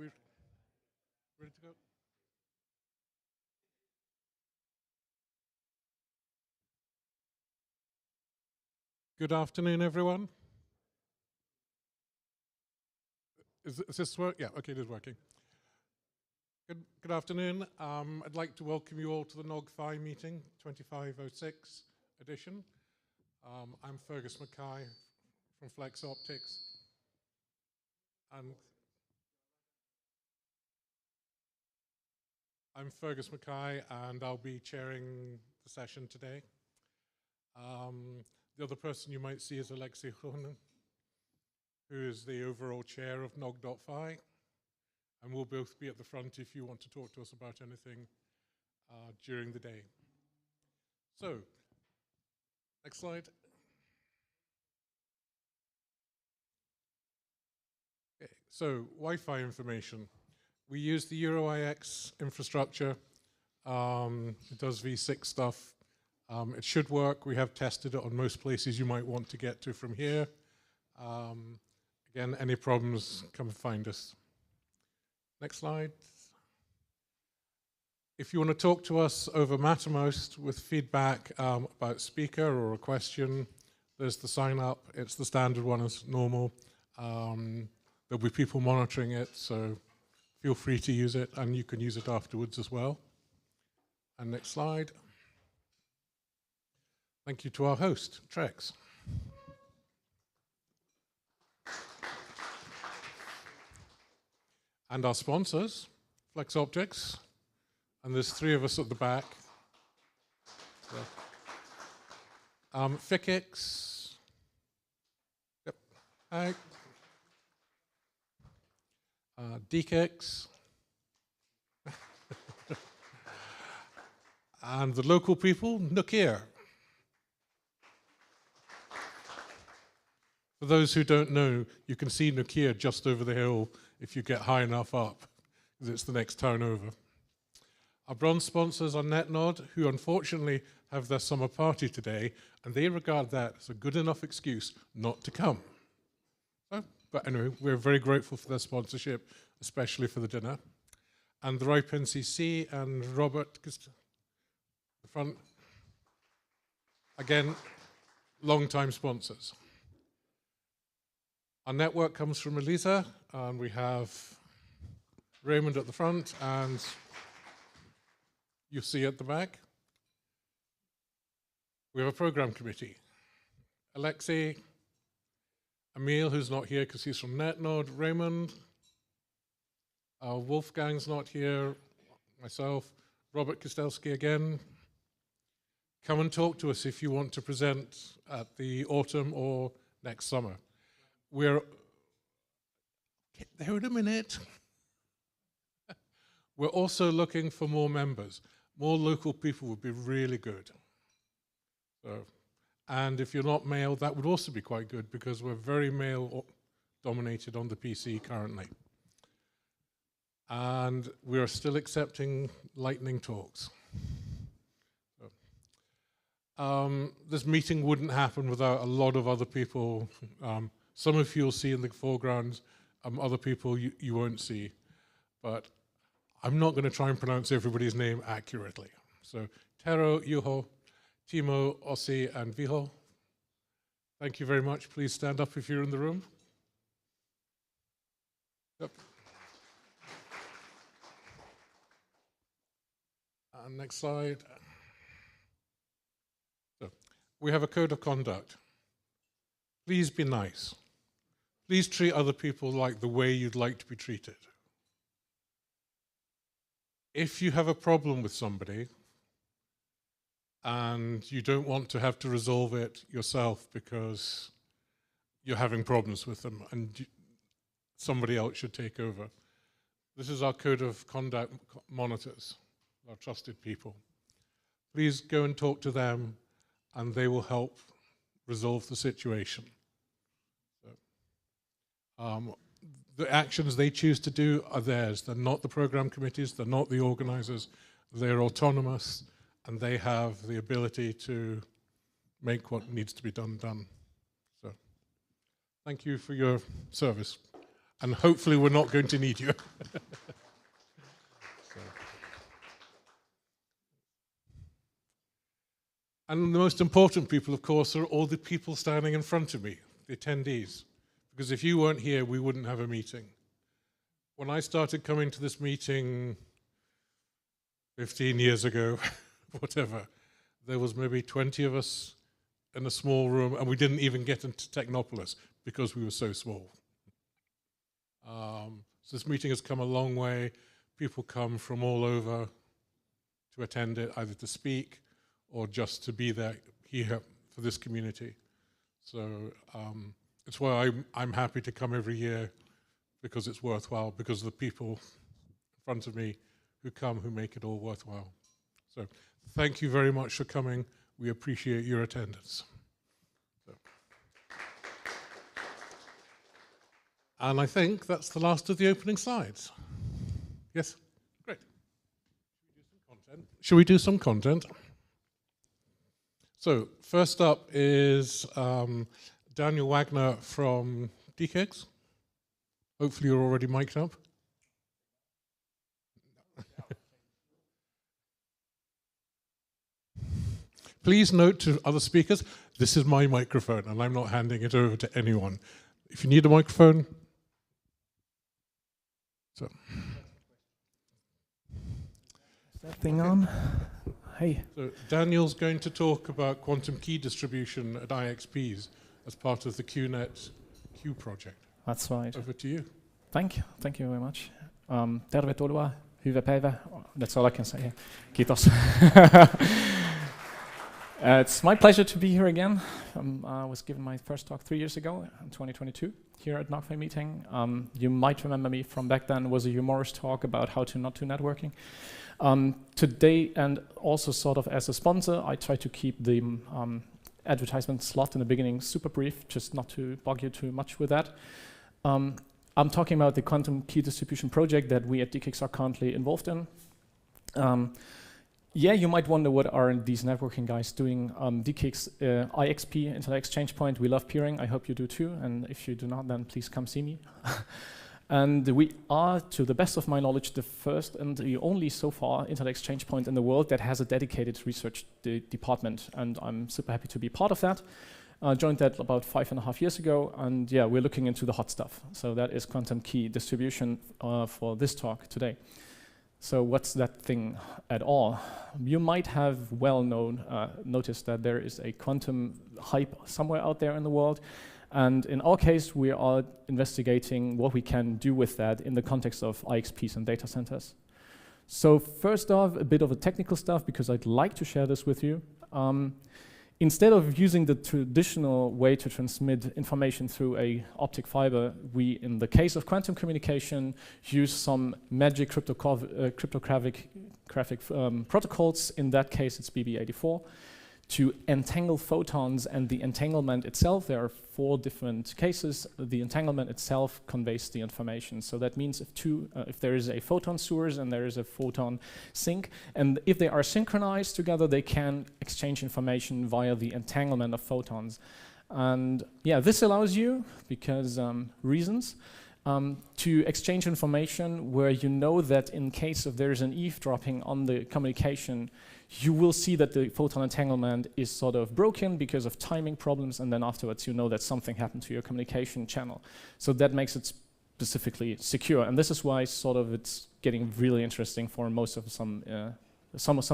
we ready to go? Good afternoon, everyone. Is this work? Yeah, okay, it is working. Good afternoon. I'd like to welcome you all to the nog.fi meeting, 2506 edition. I'm Fergus Mackay from Flex Optics. And I'm Fergus Mackay, and I'll be chairing the session today. The other person you might see is Alexei Honen, who is the overall chair of nog.fi. And we'll both be at the front if you want to talk to us about anything during the day. So, next slide. Okay, so, Wi-Fi information. We use the EuroIX infrastructure. It does V6 stuff. It should work. We have tested it on most places you might want to get to from here. Again, any problems, come find us. Next slide. If you want to talk to us over Mattermost with feedback about speaker or a question, there's the sign up. It's the standard one as normal. There'll be people monitoring it, so feel free to use it, and you can use it afterwards as well. And next slide. Thank you to our host, Trex. And our sponsors, Flex Optics, and there's three of us at the back. Fikix. Yep. Hi. DKIX. And the local people, Nokia. For those who don't know, you can see Nokia just over the hill if you get high enough up, because it's the next town over. Our bronze sponsors are NetNod, who unfortunately have their summer party today, and they regard that as a good enough excuse not to come. But anyway, we're very grateful for their sponsorship, especially for the dinner. And the RIPE NCC and Robert, the front, again, long-time sponsors. Our network comes from Elisa, and we have Raymond at the front, and you see at the back. We have a program committee. Alexei, Emil, who's not here because he's from NetNod, Raymond, Wolfgang's not here, myself, Robert Kostelski again. Come and talk to us if you want to present at the autumn or next summer. We're, get there in a minute. We're also looking for more members. More local people would be really good. So, and if you're not male, that would also be quite good because we're very male dominated on the PC currently. And we're still accepting lightning talks. So, this meeting wouldn't happen without a lot of other people. Some of you will see in the foreground, other people you won't see. But I'm not going to try and pronounce everybody's name accurately. So, Tero, Juho, Timo, Ossi, and Viho. Thank you very much. Please stand up if you're in the room. Yep. And next slide. So, we have a code of conduct. Please be nice. Please treat other people like the way you'd like to be treated. If you have a problem with somebody and you don't want to have to resolve it yourself because you're having problems with them and somebody else should take over, this is our code of conduct monitors, our trusted people. Please go and talk to them and they will help resolve the situation. So, the actions they choose to do are theirs. They're not the program committees, they're not the organizers, they're autonomous, and they have the ability to make what needs to be done. So, thank you for your service. And hopefully we're not going to need you. And the most important people, of course, are all the people standing in front of me, the attendees. Because if you weren't here, we wouldn't have a meeting. When I started coming to this meeting 15 years ago, whatever, there was maybe 20 of us in a small room, and we didn't even get into Technopolis because we were so small. So this meeting has come a long way. People come from all over to attend it, either to speak or just to be there here for this community. So it's why I'm happy to come every year, because it's worthwhile, because of the people in front of me who make it all worthwhile. So thank you very much for coming. We appreciate your attendance. So. And I think that's the last of the opening slides. Yes? Great. Shall we do some content? So first up is Daniel Wagner from DKIGS. Hopefully you're already mic'd up. Please note to other speakers, this is my microphone and I'm not handing it over to anyone. If you need a microphone, so. Is that thing on? Hey. So Daniel's going to talk about quantum key distribution at IXPs as part of the QNet Q project. That's right. Over to you. Thank you very much. Tervetuloa, hyvää päivää. That's all I can say. Kiitos. It's my pleasure to be here again. I was given my first talk 3 years ago in 2022 here at nog.fi meeting. You might remember me from back then. It was a humorous talk about how to not do networking. Today, and also sort of as a sponsor, I try to keep the advertisement slot in the beginning super brief, just not to bog you too much with that. I'm talking about the quantum key distribution project that we at DKIGS are currently involved in. Yeah, you might wonder what are these networking guys doing. DKIGS IXP, Internet Exchange Point, we love peering. I hope you do too. And if you do not, then please come see me. And we are, to the best of my knowledge, the first and the only so far Internet Exchange Point in the world that has a dedicated research department. And I'm super happy to be part of that. I joined that about 5.5 years ago. And yeah, we're looking into the hot stuff. So that is quantum key distribution for this talk today. So what's that thing at all? You might have noticed that there is a quantum hype somewhere out there in the world. And in our case, we are investigating what we can do with that in the context of IXPs and data centers. So first off, a bit of a technical stuff, because I'd like to share this with you. Instead of using the traditional way to transmit information through a optic fiber, we, in the case of quantum communication, use some magic cryptographic protocols. In that case, it's BB84, to entangle photons. And the entanglement itself, there are 4 different cases. The entanglement itself conveys the information. So that means if there is a photon source and there is a photon sink, and if they are synchronized together, they can exchange information via the entanglement of photons. And yeah, this allows you, because reasons, to exchange information where you know that in case if there is an eavesdropping on the communication, you will see that the photon entanglement is sort of broken because of timing problems, and then afterwards you know that something happened to your communication channel. So that makes it specifically secure, and this is why sort of it's getting really interesting for most of some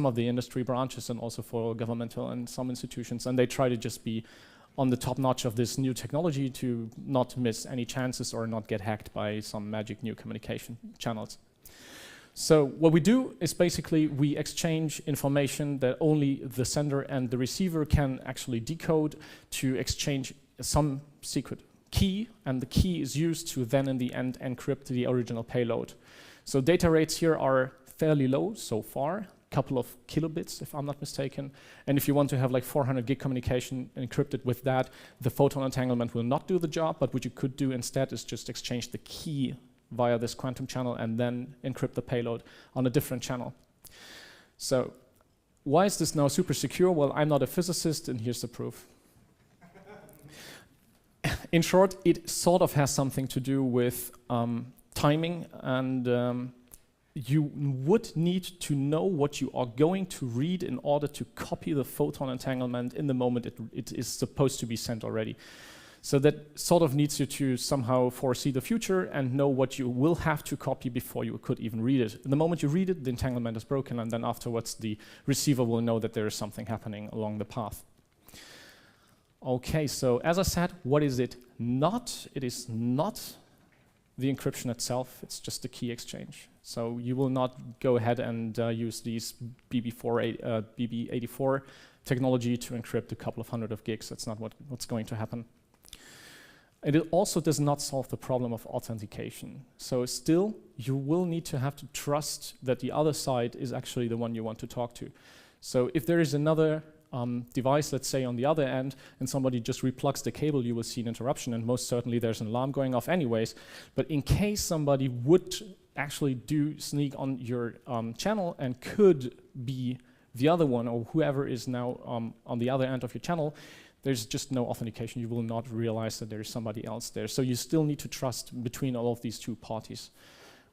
of the industry branches, and also for governmental and some institutions, and they try to just be on the top notch of this new technology to not miss any chances or not get hacked by some magic new communication channels. So what we do is basically we exchange information that only the sender and the receiver can actually decode to exchange some secret key, and the key is used to then in the end encrypt the original payload. So data rates here are fairly low so far, couple of kilobits if I'm not mistaken, and if you want to have like 400 gig communication encrypted with that, the photon entanglement will not do the job, but what you could do instead is just exchange the key via this quantum channel and then encrypt the payload on a different channel. So why is this now super secure? Well, I'm not a physicist, and here's the proof. in short, it sort of has something to do with timing, and you would need to know what you are going to read in order to copy the photon entanglement in the moment it is supposed to be sent already. So that sort of needs you to somehow foresee the future and know what you will have to copy before you could even read it. The moment you read it, the entanglement is broken, and then afterwards the receiver will know that there is something happening along the path. Okay, so as I said, what is it not? It is not the encryption itself, it's just the key exchange. So you will not go ahead and use these BB84 technology to encrypt a couple of hundred of gigs. That's not what's going to happen. And it also does not solve the problem of authentication. So still, you will need to have to trust that the other side is actually the one you want to talk to. So if there is another device, let's say on the other end, and somebody just replugs the cable, you will see an interruption, and most certainly there's an alarm going off anyways. But in case somebody would actually do sneak on your channel and could be the other one, or whoever is now on the other end of your channel, there's just no authentication. You will not realize that there is somebody else there. So you still need to trust between all of these two parties.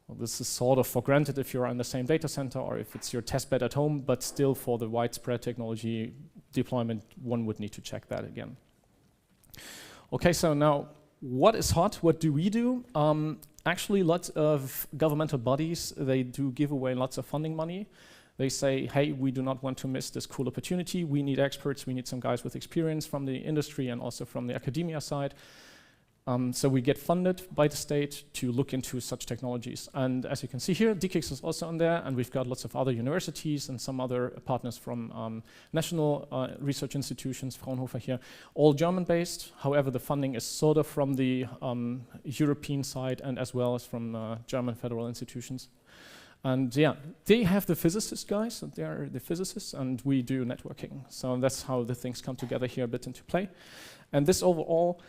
Well, this is sort of for granted if you're in the same data center or if it's your testbed at home, but still for the widespread technology deployment, one would need to check that again. Okay, so now what is hot? What do we do? Actually, lots of governmental bodies, they do give away lots of funding money. They say, hey, we do not want to miss this cool opportunity. We need experts. We need some guys with experience from the industry and also from the academia side. So we get funded by the state to look into such technologies. And as you can see here, DKIX is also on there, and we've got lots of other universities and some other partners from national research institutions, Fraunhofer here, all German-based. However, the funding is sort of from the European side and as well as from German federal institutions. And yeah, they have the physicists, guys, and they are the physicists, and we do networking. So that's how the things come together here a bit into play. And this overall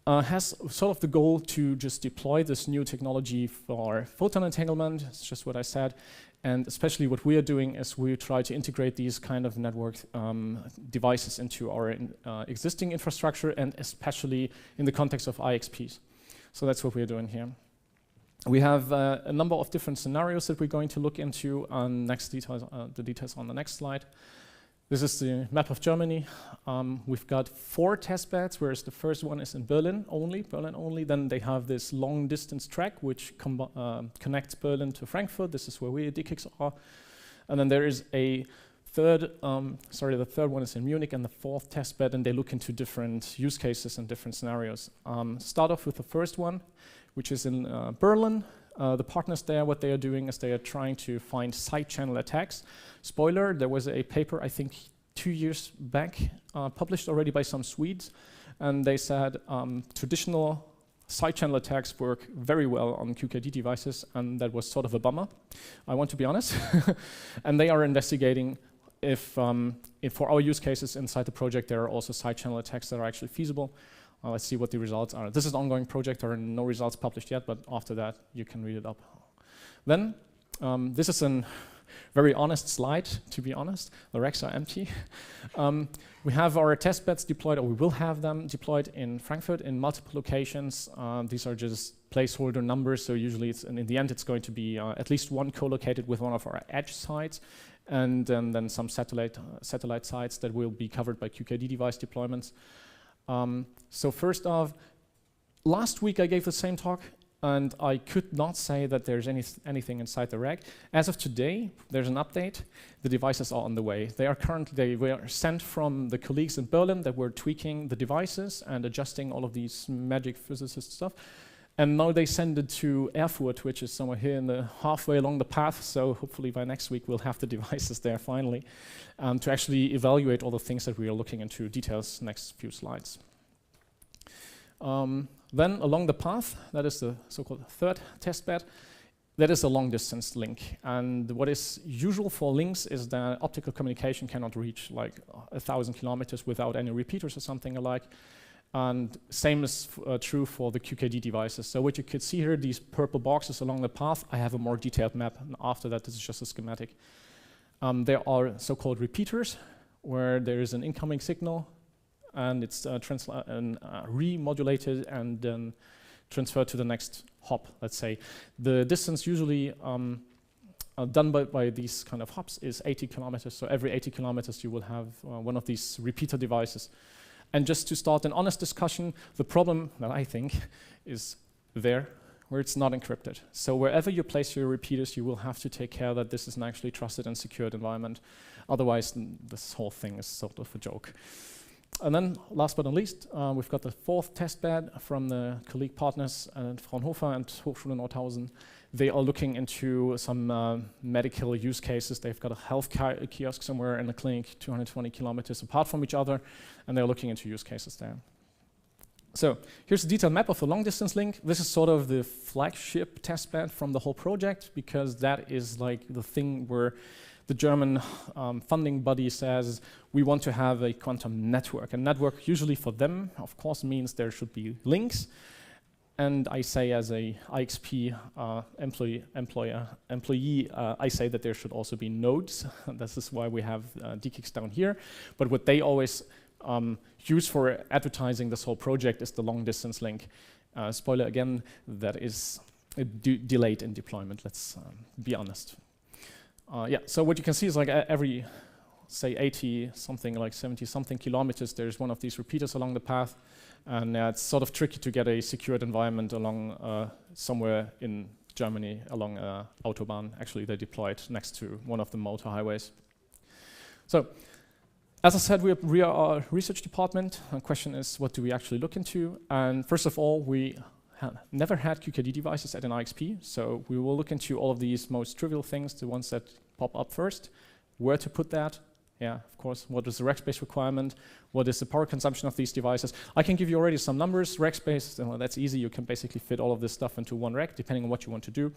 has sort of the goal to just deploy this new technology for photon entanglement. It's just what I said. And especially what we are doing is we try to integrate these kind of network devices into our existing infrastructure, and especially in the context of IXPs. So that's what we're doing here. We have a number of different scenarios that we're going to look into. The details on the next slide. This is the map of Germany. We've got 4 test beds, whereas the first one is in Berlin only. Then they have this long distance track which connects Berlin to Frankfurt. This is where we at DKIX are. And then there is a third, the third one is in Munich, and the 4th test bed, and they look into different use cases and different scenarios. Start off with the first one, which is in Berlin. The partners there, what they are doing is they are trying to find side channel attacks. Spoiler, there was a paper, I think 2 years back, published already by some Swedes, and they said traditional side channel attacks work very well on QKD devices, and that was sort of a bummer, I want to be honest. And they are investigating if for our use cases inside the project there are also side channel attacks that are actually feasible. Let's see what the results are. This is an ongoing project. There are no results published yet, but after that, you can read it up. Then, this is a very honest slide, to be honest. The racks are empty. We have our test beds deployed, or we will have them deployed in Frankfurt in multiple locations. These are just placeholder numbers, so usually in the end it's going to be at least one co-located with one of our edge sites, and then some satellite sites that will be covered by QKD device deployments. So first off, last week I gave the same talk, and I could not say that there's anything inside the rack. As of today, there's an update. The devices are on the way. They were sent from the colleagues in Berlin that were tweaking the devices and adjusting all of these magic physicist stuff. And now they send it to Erfurt, which is somewhere here in the halfway along the path. So hopefully by next week we'll have the devices there finally to actually evaluate all the things that we are looking into details next few slides. Then along the path, that is the so-called 3rd test bed, that is a long distance link. And what is usual for links is that optical communication cannot reach like 1,000 kilometers without any repeaters or something alike. And same is true for the QKD devices. So what you could see here, these purple boxes along the path, I have a more detailed map. And after that, this is just a schematic. There are so-called repeaters, where there is an incoming signal, and it's remodulated and then transferred to the next hop, let's say. The distance usually done by these kind of hops is 80 kilometers. So every 80 kilometers you will have one of these repeater devices. And just to start an honest discussion, the problem that I think is there, where it's not encrypted. So wherever you place your repeaters, you will have to take care that this is an actually trusted and secured environment. Otherwise, this whole thing is sort of a joke. And then, last but not least, we've got the fourth testbed from the colleague partners at Fraunhofer and Hochschule Nordhausen. They are looking into some medical use cases. They've got a health kiosk somewhere in a clinic 220 kilometers apart from each other, and they're looking into use cases there. So here's a detailed map of the long-distance link. This is sort of the flagship testbed from the whole project, because that is like the thing where the German funding body says we want to have a quantum network. A network usually for them, of course, means there should be links. And I say as a IXP employee, I say that there should also be nodes. This is why we have DKIX down here. But what they always use for advertising this whole project is the long-distance link. Spoiler again, that is delayed in deployment, let's be honest. Yeah, so what you can see is like every, say 80 something, like 70 something kilometers, there's one of these repeaters along the path. And it's sort of tricky to get a secured environment along somewhere in Germany along Autobahn. Actually, they deployed next to one of the motor highways. So, as I said, we are a research department. The question is, what do we actually look into? And first of all, we never had QKD devices at an IXP, so we will look into all of these most trivial things, the ones that pop up first, where to put that. Yeah, of course, what is the rack space requirement? What is the power consumption of these devices? I can give you already some numbers. Rack space, well, that's easy. You can basically fit all of this stuff into one rack, depending on what you want to do.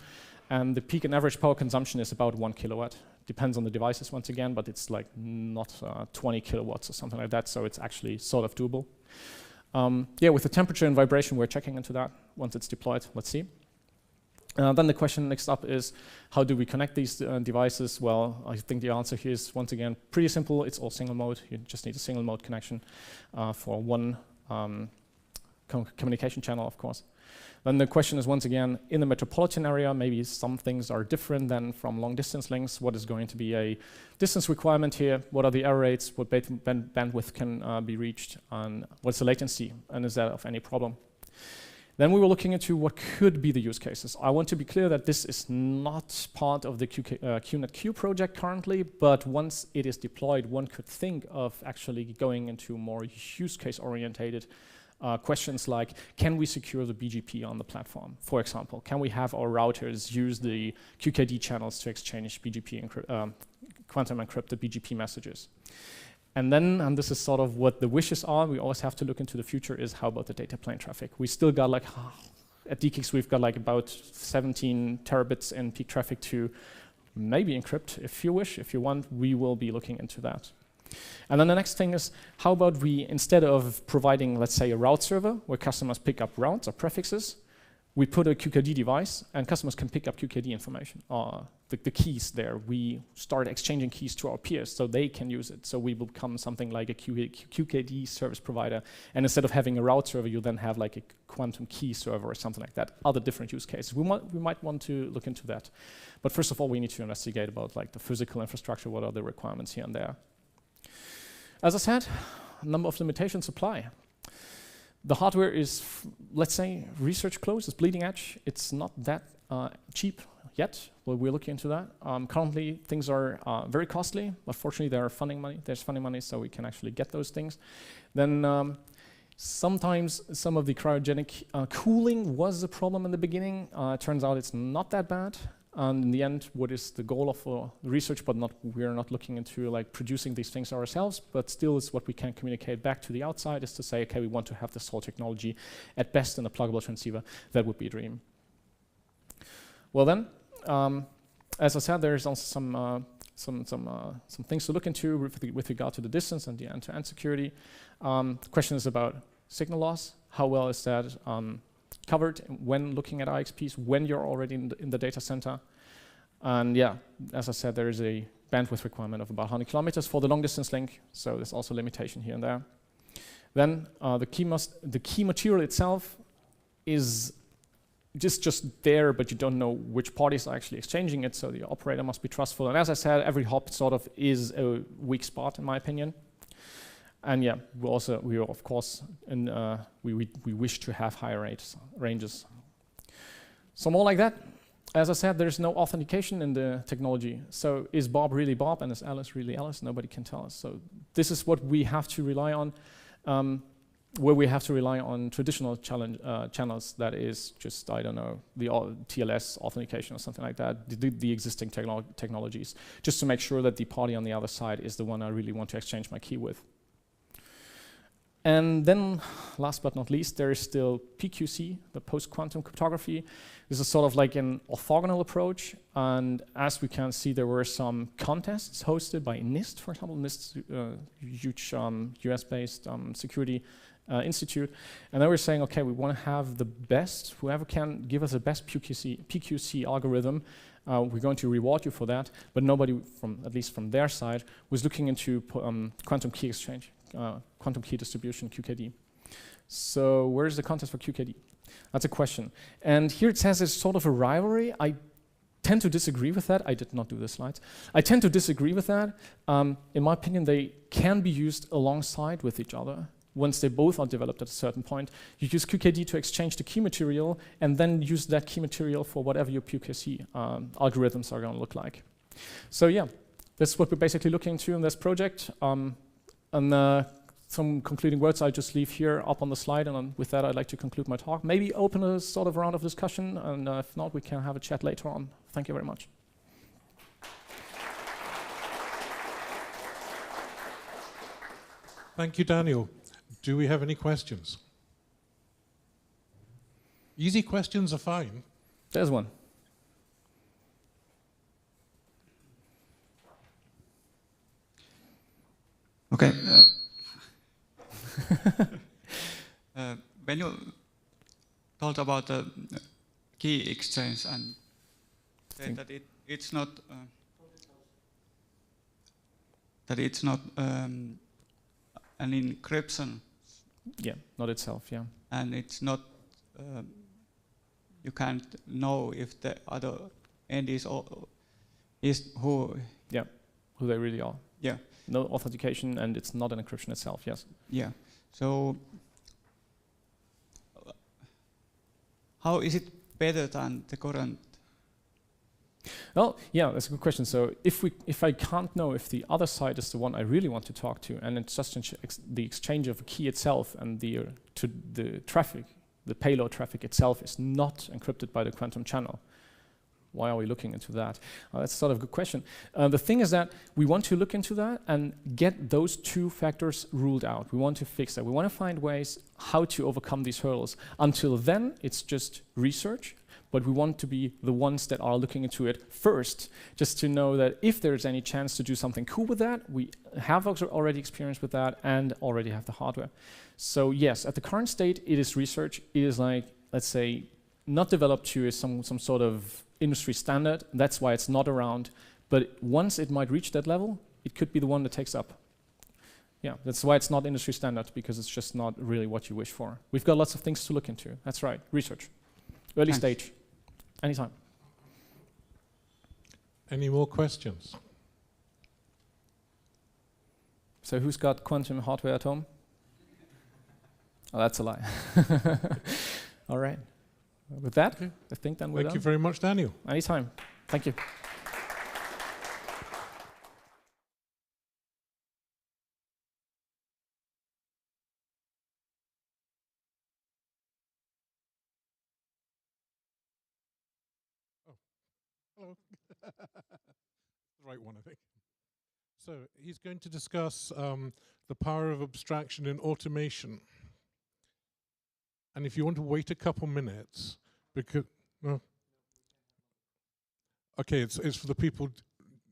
And the peak and average power consumption is about 1 kilowatt. Depends on the devices once again, but it's like not 20 kilowatts or something like that, so it's actually sort of doable. Yeah, with the temperature and vibration, we're checking into that once it's deployed. Let's see. Then the question next up is, how do we connect these devices? Well, I think the answer here is, once again, pretty simple. It's all single mode. You just need a single mode connection for one communication channel, of course. Then the question is, once again, in the metropolitan area, maybe some things are different than from long distance links. What is going to be a distance requirement here? What are the error rates? What bandwidth can be reached? And what's the latency? And is that of any problem? Then we were looking into what could be the use cases. I want to be clear that this is not part of the QNetQ project currently, but once it is deployed, one could think of actually going into more use case orientated questions like, can we secure the BGP on the platform? For example, can we have our routers use the QKD channels to exchange BGP quantum encrypted BGP messages? And then, and this is sort of what the wishes are, we always have to look into the future, is how about the data plane traffic? We still got like, at DKIX we've got like about 17 terabits in peak traffic to maybe encrypt if you wish. If you want, we will be looking into that. And then the next thing is, how about we, instead of providing, let's say, a route server where customers pick up routes or prefixes, we put a QKD device and customers can pick up QKD information, the keys there. We start exchanging keys to our peers so they can use it. So we will become something like a QKD service provider. And instead of having a route server, you then have like a quantum key server or something like that. Other different use cases. We might want to look into that. But first of all, we need to investigate about like the physical infrastructure. What are the requirements here and there? As I said, number of limitations apply. The hardware is, let's say, research close, it's bleeding edge. It's not that cheap yet. Well, we're looking into that. Currently, things are very costly, but fortunately, there's funding money, so we can actually get those things. Then sometimes some of the cryogenic cooling was a problem in the beginning. It turns out it's not that bad. And in the end, what is the goal of research, but we're not looking into like producing these things ourselves, but still is what we can communicate back to the outside, is to say, okay, we want to have this whole technology at best in a pluggable transceiver. That would be a dream. Well then, as I said, there's also some things to look into with regard to the distance and the end-to-end security. The question is about signal loss. How well is that covered when looking at IXPs, when you're already in the data center? And yeah, as I said, there is a bandwidth requirement of about 100 kilometers for the long distance link, so there's also a limitation here and there. Then the key material itself is just there, but you don't know which parties are actually exchanging it, so the operator must be trustful. And as I said, every hop sort of is a weak spot, in my opinion. And yeah, we of course, we wish to have higher ranges. So more like that. As I said, there's no authentication in the technology. So is Bob really Bob and is Alice really Alice? Nobody can tell us. So this is what we have to rely on, where we have to rely on traditional channels. That is just, I don't know, the TLS authentication or something like that, the existing technologies, just to make sure that the party on the other side is the one I really want to exchange my key with. And then, last but not least, there is still PQC, the post-quantum cryptography. This is sort of like an orthogonal approach. And as we can see, there were some contests hosted by NIST, for example. NIST, huge US-based security institute. And they were saying, okay, we want to have the best, whoever can give us the best PQC algorithm, we're going to reward you for that. But nobody, at least from their side, was looking into quantum key exchange. Quantum key distribution, QKD. So where's the contest for QKD? That's a question. And here it says it's sort of a rivalry. I tend to disagree with that. I did not do the slides. I tend to disagree with that. In my opinion, they can be used alongside with each other. Once they both are developed at a certain point, you use QKD to exchange the key material and then use that key material for whatever your PQC algorithms are going to look like. So yeah, that's what we're basically looking into in this project. And some concluding words I'll just leave here up on the slide, and with that I'd like to conclude my talk. Maybe open a sort of round of discussion, and if not, we can have a chat later on. Thank you very much. Thank you, Daniel. Do we have any questions? Easy questions are fine. There's one. Okay. When you talked about the key exchange and said that it's not an encryption. Yeah, not itself. Yeah. And it's not. You can't know if the other end is who. Yeah, who they really are. Yeah. No authentication, and it's not an encryption itself, yes. Yeah. So how is it better than the current? Well, yeah, that's a good question. So if I can't know if the other side is the one I really want to talk to, and it's just the exchange of a key itself and the traffic, the payload traffic itself is not encrypted by the quantum channel, why are we looking into that? That's sort of a good question. The thing is that we want to look into that and get those two factors ruled out. We want to fix that. We want to find ways how to overcome these hurdles. Until then, it's just research, but we want to be the ones that are looking into it first, just to know that if there's any chance to do something cool with that, we have already experience with that and already have the hardware. So yes, at the current state, it is research. It is like, let's say, not developed to some sort of industry standard. That's why it's not around. But once it might reach that level, it could be the one that takes up. Yeah, that's why it's not industry standard, because it's just not really what you wish for. We've got lots of things to look into. That's right, research. Early stage, anytime. Any more questions? So who's got quantum hardware at home? Oh, that's a lie. All right. With that, okay. I think then we're done. Thank you very much, Daniel. Anytime. Thank you. Oh, hello. The right one, I think. So he's going to discuss the power of abstraction in automation. And if you want to wait a couple minutes, because no, okay, it's for the people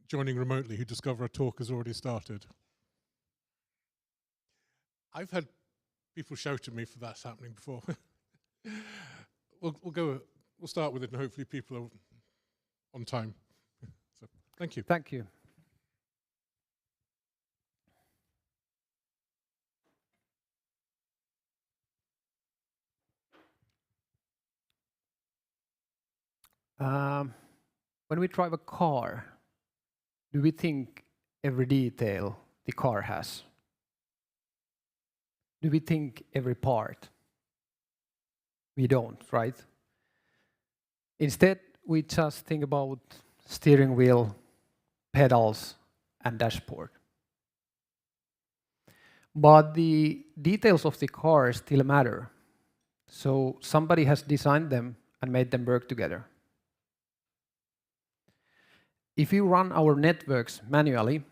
joining remotely who discover a talk has already started. I've had people shout at me for that's happening before. We'll start with it, and hopefully people are on time. So, thank you. Thank you. When we drive a car, do we think every detail the car has? Do we think every part? We don't, right? Instead, we just think about steering wheel, pedals, and dashboard. But the details of the car still matter. So somebody has designed them and made them work together. If we run our networks manually,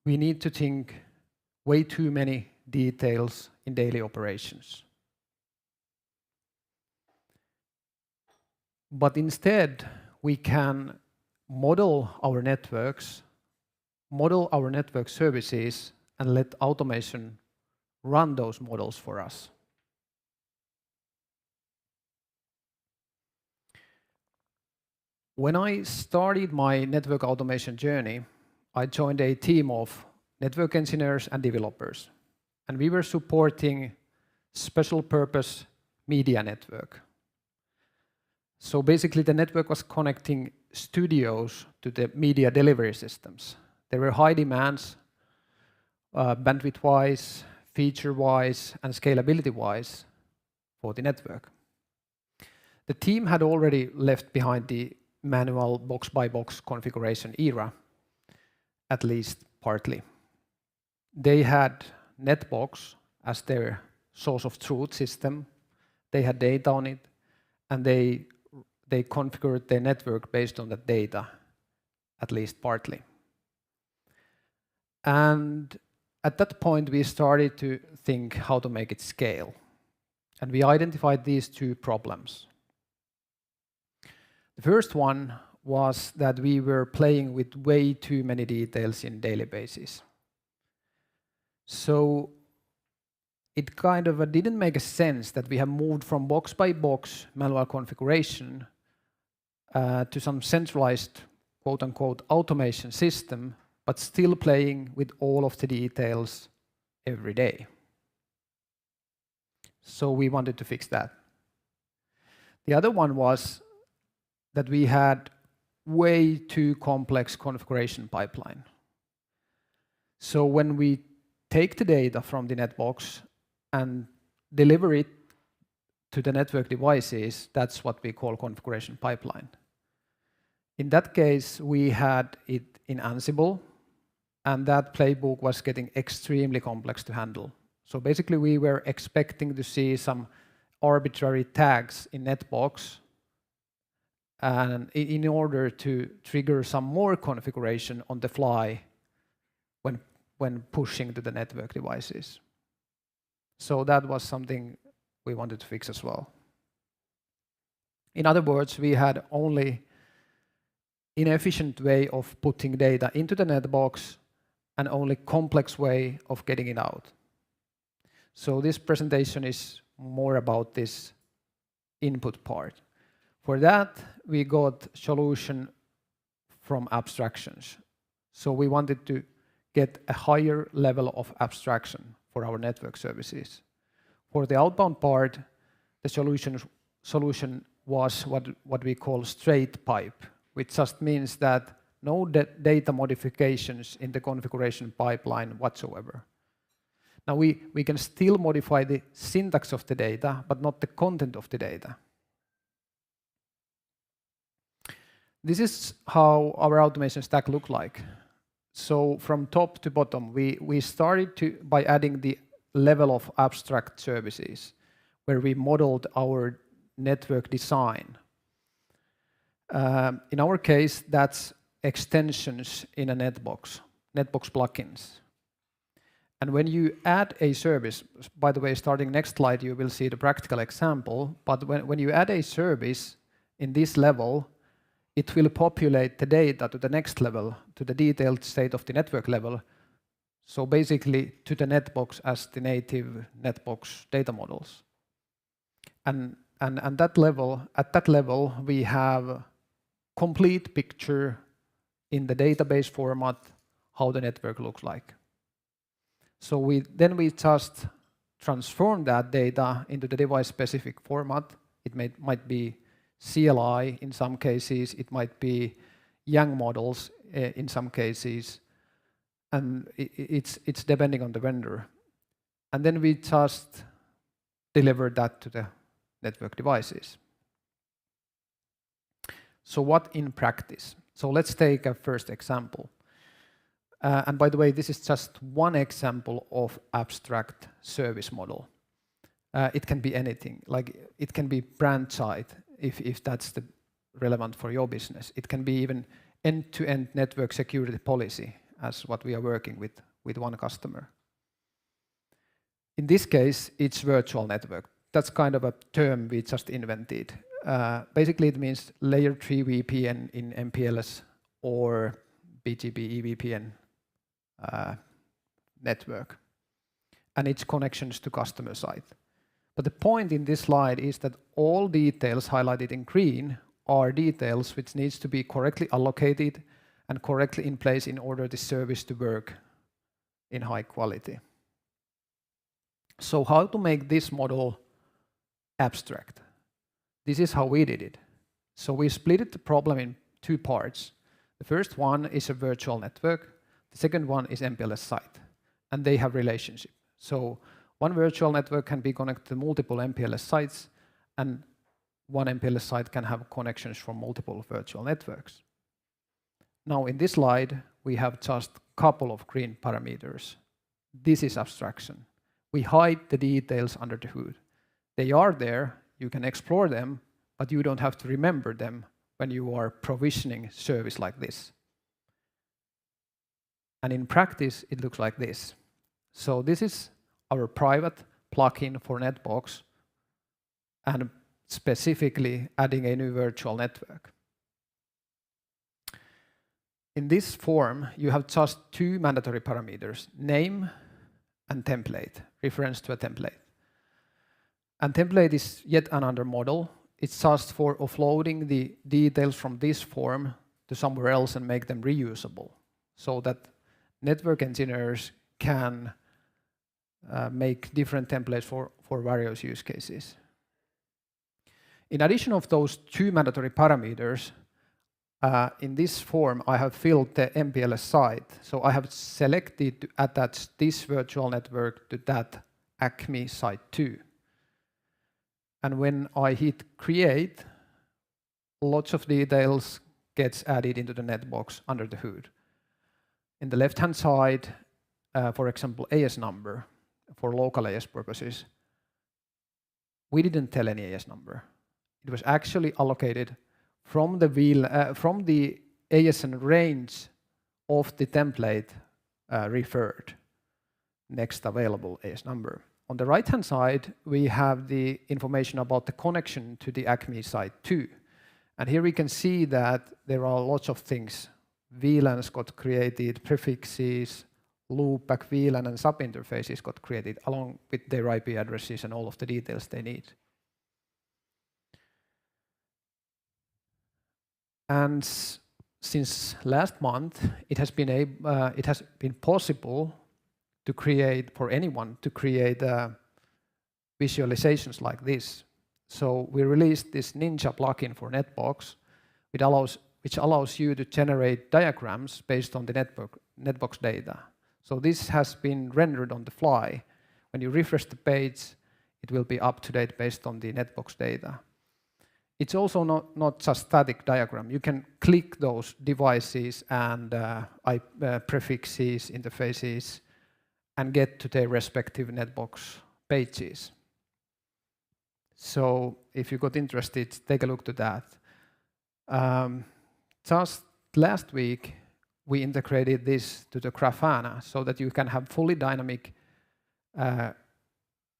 we need to think way too many details in daily operations. But instead, we can model our networks, model our network services, and let automation run those models for us. When I started my network automation journey, I joined a team of network engineers and developers, and we were supporting special purpose media network. So basically the network was connecting studios to the media delivery systems. There were high demands, bandwidth-wise, feature-wise, and scalability-wise for the network. The team had already left behind the manual box-by-box configuration era, at least partly. They had Netbox as their source of truth system. They had data on it, and they configured their network based on that data, at least partly. And at that point, we started to think how to make it scale. And we identified these two problems. The first one was that we were playing with way too many details in daily basis. So it kind of didn't make a sense that we have moved from box-by-box manual configuration to some centralized, quote-unquote, automation system, but still playing with all of the details every day. So we wanted to fix that. The other one was that we had way too complex configuration pipeline. So when we take the data from the netbox and deliver it to the network devices, that's what we call configuration pipeline. In that case, we had it in Ansible, and that playbook was getting extremely complex to handle. So basically, we were expecting to see some arbitrary tags in netbox, and in order to trigger some more configuration on the fly when pushing to the network devices. So that was something we wanted to fix as well. In other words, we had only inefficient way of putting data into the netbox and only complex way of getting it out. So this presentation is more about this input part. For that, we got solution from abstractions. So we wanted to get a higher level of abstraction for our network services. For the outbound part, the solution was what we call straight pipe, which just means that no data modifications in the configuration pipeline whatsoever. Now we can still modify the syntax of the data, but not the content of the data. This is how our automation stack looked like. So from top to bottom, we started by adding the level of abstract services, where we modeled our network design. In our case, that's extensions in a netbox plugins. And when you add a service, by the way, starting next slide, you will see the practical example, but when you add a service in this level, it will populate the data to the next level, to the detailed state of the network level. So basically to the netbox as the native netbox data models. And at that level, we have complete picture in the database format how the network looks like. So we just transform that data into the device-specific format. It might be CLI in some cases, it might be Yang models in some cases, and it's depending on the vendor. And then we just deliver that to the network devices. So what in practice? So let's take a first example. And by the way, this is just one example of abstract service model. It can be anything, like it can be brand side, if that's the relevant for your business. It can be even end-to-end network security policy, as what we are working with one customer. In this case, it's virtual network. That's kind of a term we just invented. Basically, it means layer 3 VPN in MPLS or BGP EVPN network, and its connections to customer side. But the point in this slide is that all details highlighted in green are details which needs to be correctly allocated and correctly in place in order this service to work in high quality. So how to make this model abstract? This is how we did it. So we split the problem in two parts. The first one is a virtual network. The second one is MPLS site, and they have relationship. So one virtual network can be connected to multiple MPLS sites, and one MPLS site can have connections from multiple virtual networks. Now in this slide, we have just a couple of green parameters. This is abstraction. We hide the details under the hood. They are there, you can explore them, but you don't have to remember them when you are provisioning service like this. And in practice, it looks like this. So this is our private plugin for Netbox, and specifically adding a new virtual network. In this form, you have just two mandatory parameters, name and template, reference to a template. And template is yet another model. It's just for offloading the details from this form to somewhere else and make them reusable, so that network engineers can make different templates for various use cases. In addition of those two mandatory parameters, in this form, I have filled the MPLS site. So I have selected to attach this virtual network to that Acme site 2. And when I hit create, lots of details gets added into the netbox under the hood. In the left-hand side, for example, AS number for local AS purposes, we didn't tell any AS number. It was actually allocated from the ASN range of the template referred, next available AS number. On the right-hand side, we have the information about the connection to the Acme site 2. And here we can see that there are lots of things. VLANs got created, prefixes, loopback VLAN and sub-interfaces got created along with their IP addresses and all of the details they need. And since last month, it has been possible to create, for anyone, to create visualizations like this. So we released this Ninja plugin for Netbox, which allows you to generate diagrams based on the Netbox data. So this has been rendered on the fly. When you refresh the page, it will be up to date based on the Netbox data. It's also not just static diagram. You can click those devices and prefixes, interfaces, and get to their respective Netbox pages. So if you got interested, take a look to that. Just last week, we integrated this to the Grafana so that you can have fully dynamic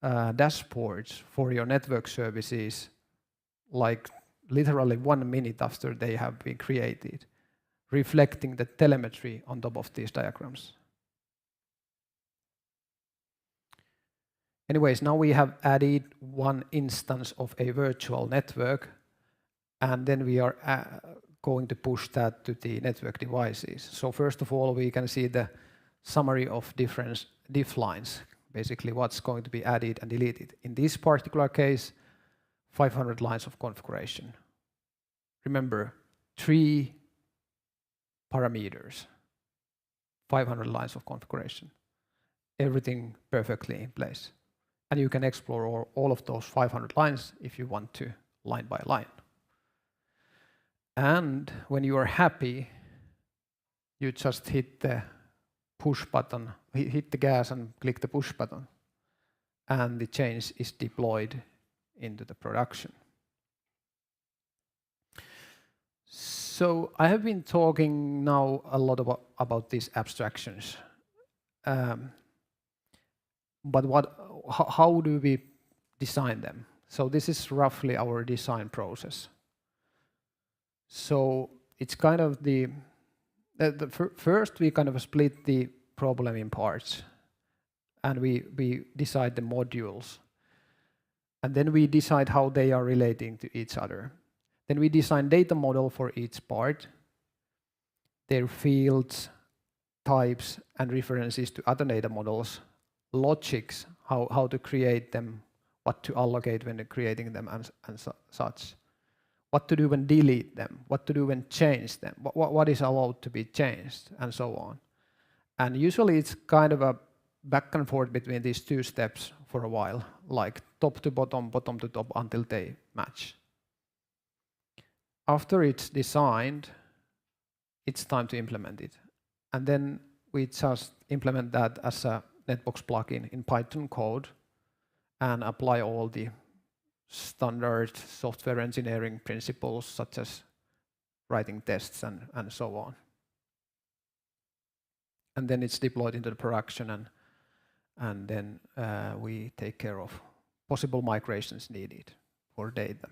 dashboards for your network services, like literally 1 minute after they have been created, reflecting the telemetry on top of these diagrams. Anyways, now we have added one instance of a virtual network, and then we are going to push that to the network devices. So first of all, we can see the summary of different diff lines, basically what's going to be added and deleted. In this particular case, 500 lines of configuration. remember, 3 parameters, 500 lines of configuration, everything perfectly in place. And you can explore all of those 500 lines if you want to, line by line. And when you are happy, you just hit the push button, hit the gas and click the push button, and the change is deployed into the production. So I have been talking now a lot about these abstractions. But how do we design them? So this is roughly our design process. So it's kind of first we kind of split the problem in parts, and we decide the modules, and then we decide how they are relating to each other. Then we design data model for each part, their fields, types, and references to other data models, logics, how to create them, what to allocate when creating them, and such. What to do when delete them, what to do when change them, what is allowed to be changed, and so on. And usually it's kind of a back and forth between these 2 steps for a while, like top to bottom, bottom to top, until they match. After it's designed, it's time to implement it. And then we just implement that as a Netbox plugin in Python code and apply all the standard software engineering principles, such as writing tests and so on. And then it's deployed into the production, and then we take care of possible migrations needed for data.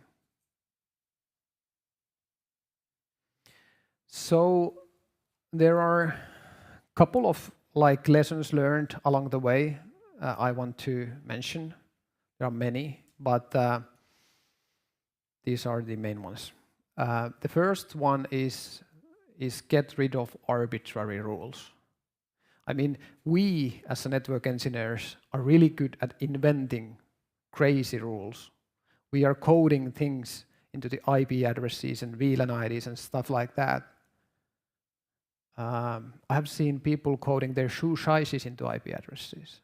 So there are a couple of lessons learned along the way I want to mention. There are many, but these are the main ones. The first one is get rid of arbitrary rules. I mean, we as network engineers are really good at inventing crazy rules. We are coding things into the IP addresses and VLAN IDs and stuff like that. I have seen people coding their shoe sizes into IP addresses.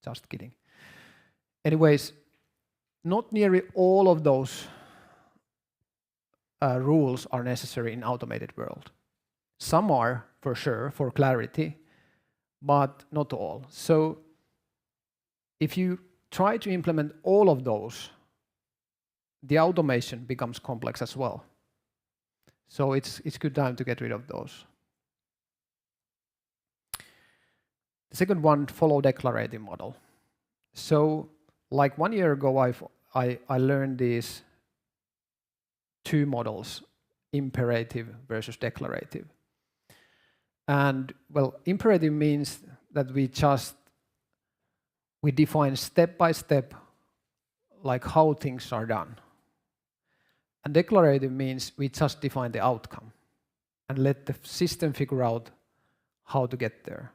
Just kidding. Anyways, not nearly all of those rules are necessary in automated world. Some are, for sure, for clarity, but not all. So if you try to implement all of those, the automation becomes complex as well. So it's good time to get rid of those. The second one, follow declarative model. So like 1 year ago, I learned these 2 models, imperative versus declarative. And well, imperative means that we define step by step like how things are done. And declarative means we just define the outcome and let the system figure out how to get there.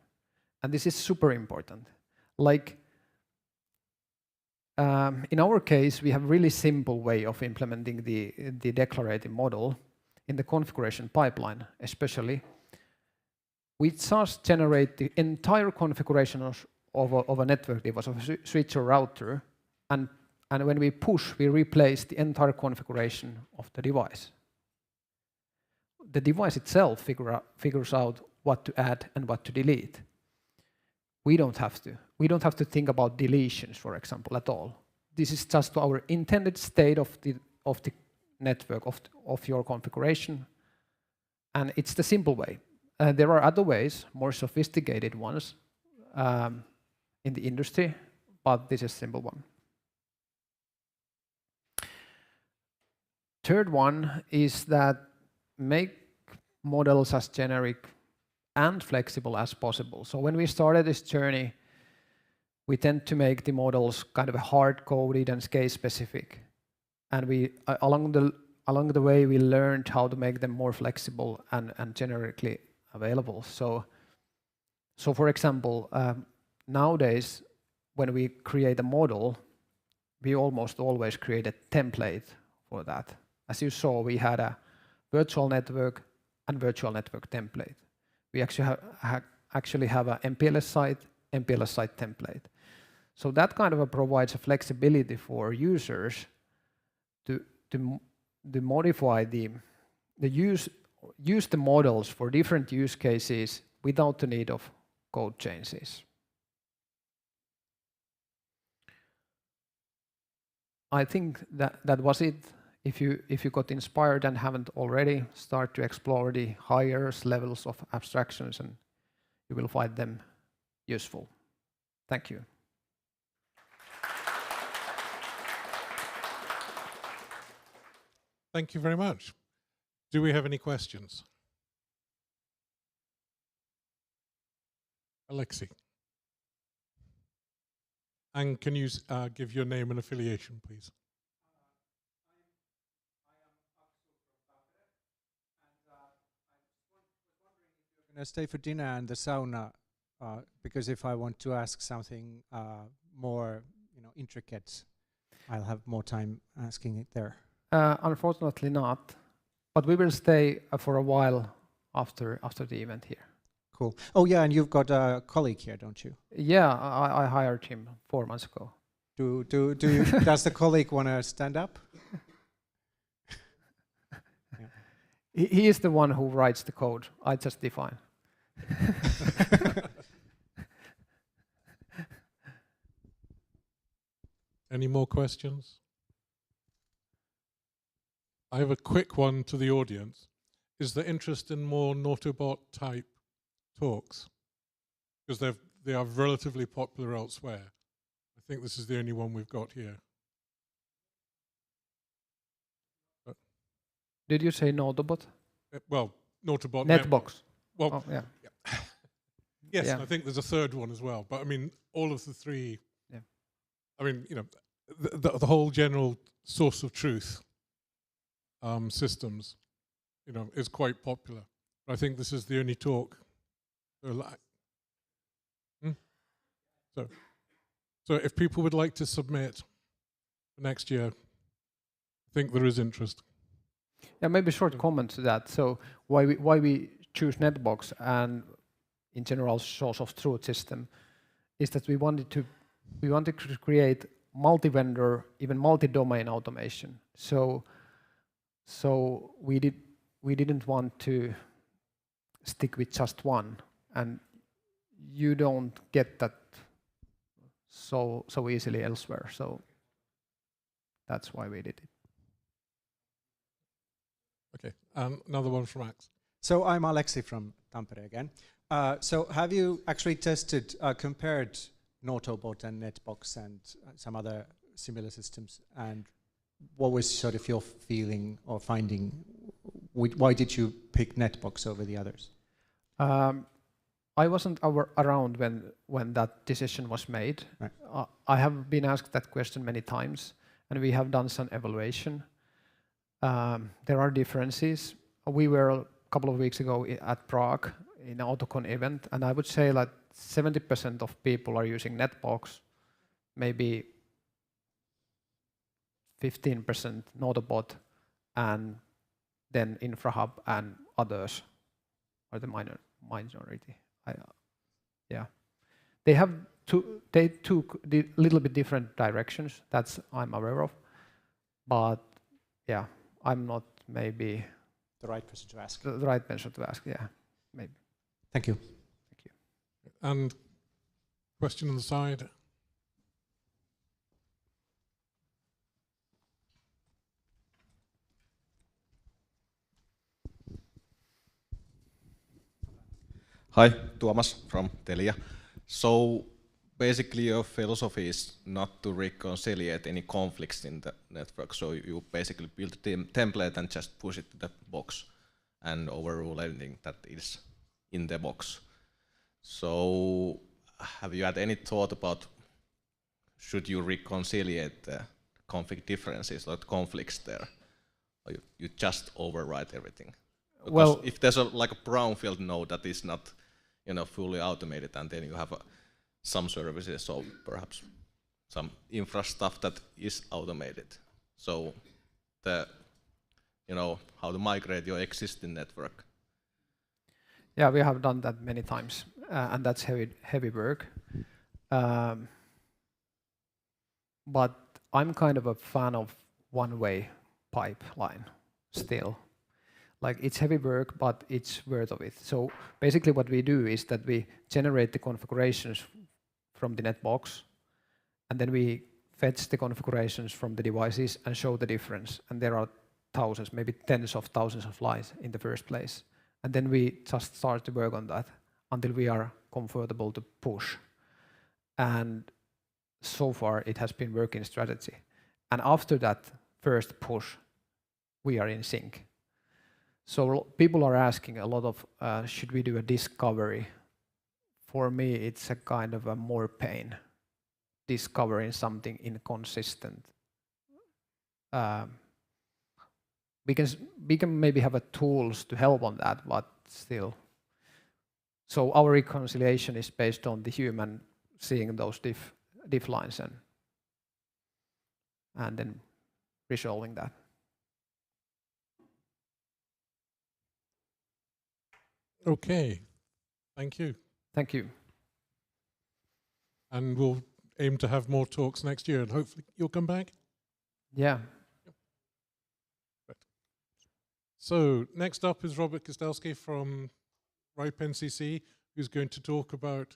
And this is super important. Like in our case, we have a really simple way of implementing the declarative model in the configuration pipeline, especially. We just generate the entire configuration of a network device, of a switch or router, and when we push, we replace the entire configuration of the device. The device itself figures out what to add and what to delete. We don't have to. We don't have to think about deletions, for example, at all. This is just our intended state of the network, of your configuration, and it's the simple way. There are other ways, more sophisticated ones in the industry, but this is a simple one. Third one is that make models as generic and flexible as possible. So when we started this journey, we tend to make the models kind of hard-coded and case-specific. And we along the way, we learned how to make them more flexible and generically available. So for example, nowadays, when we create a model, we almost always create a template for that. As you saw, we had a virtual network and virtual network template. We actually have a MPLS site template. So that kind of provides a flexibility for users to modify use the models for different use cases without the need of code changes. I think that was it. If you got inspired and haven't already, start to explore the higher levels of abstractions, and you will find them useful. Thank you. Thank you very much. Do we have any questions? Alexei. And can you give your name and affiliation, please? Going to stay for dinner and the sauna, because if I want to ask something more, intricate, I'll have more time asking it there. Unfortunately not, but we will stay for a while after the event here. Cool. Oh yeah, and you've got a colleague here, don't you? Yeah, I hired him 4 months ago. Does the colleague want to stand up? He is the one who writes the code. I just define. Any more questions? I have a quick one to the audience. Is there interest in more Autobot type talks? Because they are relatively popular elsewhere. I think this is the only one we've got here. Did you say Autobot? Well, Autobot Netbox. Well, oh, yeah. Yes, Yeah. I think there's a third one as well. But I mean, all of the three. Yeah. I mean, the whole general source of truth systems, is quite popular. But I think this is the only talk. So if people would like to submit for next year, I think there is interest. Yeah, maybe a short comment to that. So why we choose Netbox and in general source of truth system is that we wanted to create multi-vendor, even multi-domain automation. So we didn't want to stick with just one, and you don't get that so easily elsewhere. So that's why we did it. Okay, another one from Max. So I'm Alexei from Tampere again. So have you actually compared Autobot and Netbox and some other similar systems? And what was sort of your feeling or finding? Why did you pick Netbox over the others? I wasn't around when that decision was made. Right. I have been asked that question many times, and we have done some evaluation. There are differences. We were a couple of weeks ago at Prague in an AutoCon event, and I would say like 70% of people are using Netbox, maybe 15% Autobot, and then InfraHub and others are the minority. Yeah, they took little bit different directions. That's I'm aware of, but yeah, I'm not maybe the right person to ask. The right person to ask. Yeah, maybe. Thank you. Thank you. And question on the side. Hi, Tuomas from Telia. So basically your philosophy is not to reconcile any conflicts in the network. So you basically build a template and just push it to the box and overrule anything that is in the box. So have you had any thought about should you reconcile the config differences or conflicts there? Or you just overwrite everything? Because well, if there's like a brownfield node that is not fully automated, and then you have some services, or perhaps some infra stuff that is automated. So the how to migrate your existing network. Yeah, we have done that many times, and that's heavy work. But I'm kind of a fan of one-way pipeline still. Like, it's heavy work, but it's worth of it. So basically what we do is that we generate the configurations from the netbox, and then we fetch the configurations from the devices and show the difference. And there are thousands, maybe tens of thousands of lines in the first place. And then we just start to work on that until we are comfortable to push. And so far it has been working strategy. And after that first push, we are in sync. So people are asking a lot of, should we do a discovery? For me, it's a kind of a more pain, discovering something inconsistent. We can maybe have a tools to help on that, but still. So our reconciliation is based on the human seeing those diff lines and then resolving that. Okay, thank you. Thank you. And we'll aim to have more talks next year, and hopefully you'll come back. Yeah. So next up is Robert Kostelski from RIPE NCC, who's going to talk about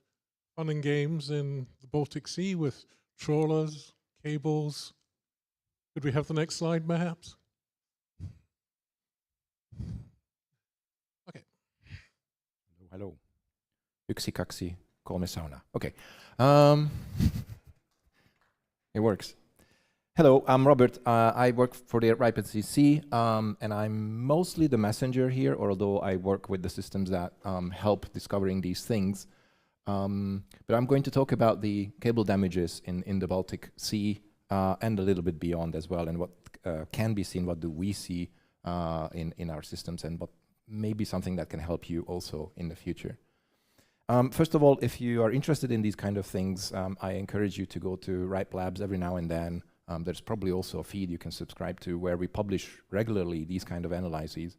fun and games in the Baltic Sea with trawlers, cables. Could we have the next slide, perhaps? Okay. Hello. 1, 2, 3 sauna. Okay. It works. Hello, I'm Robert. I work for the RIPE NCC, and I'm mostly the messenger here, although I work with the systems that help discovering these things. But I'm going to talk about the cable damages in the Baltic Sea and a little bit beyond as well, and what can be seen, what do we see in our systems, and what may be something that can help you also in the future. First of all, if you are interested in these kind of things, I encourage you to go to RIPE Labs every now and then. There's probably also a feed you can subscribe to where we publish regularly these kind of analyses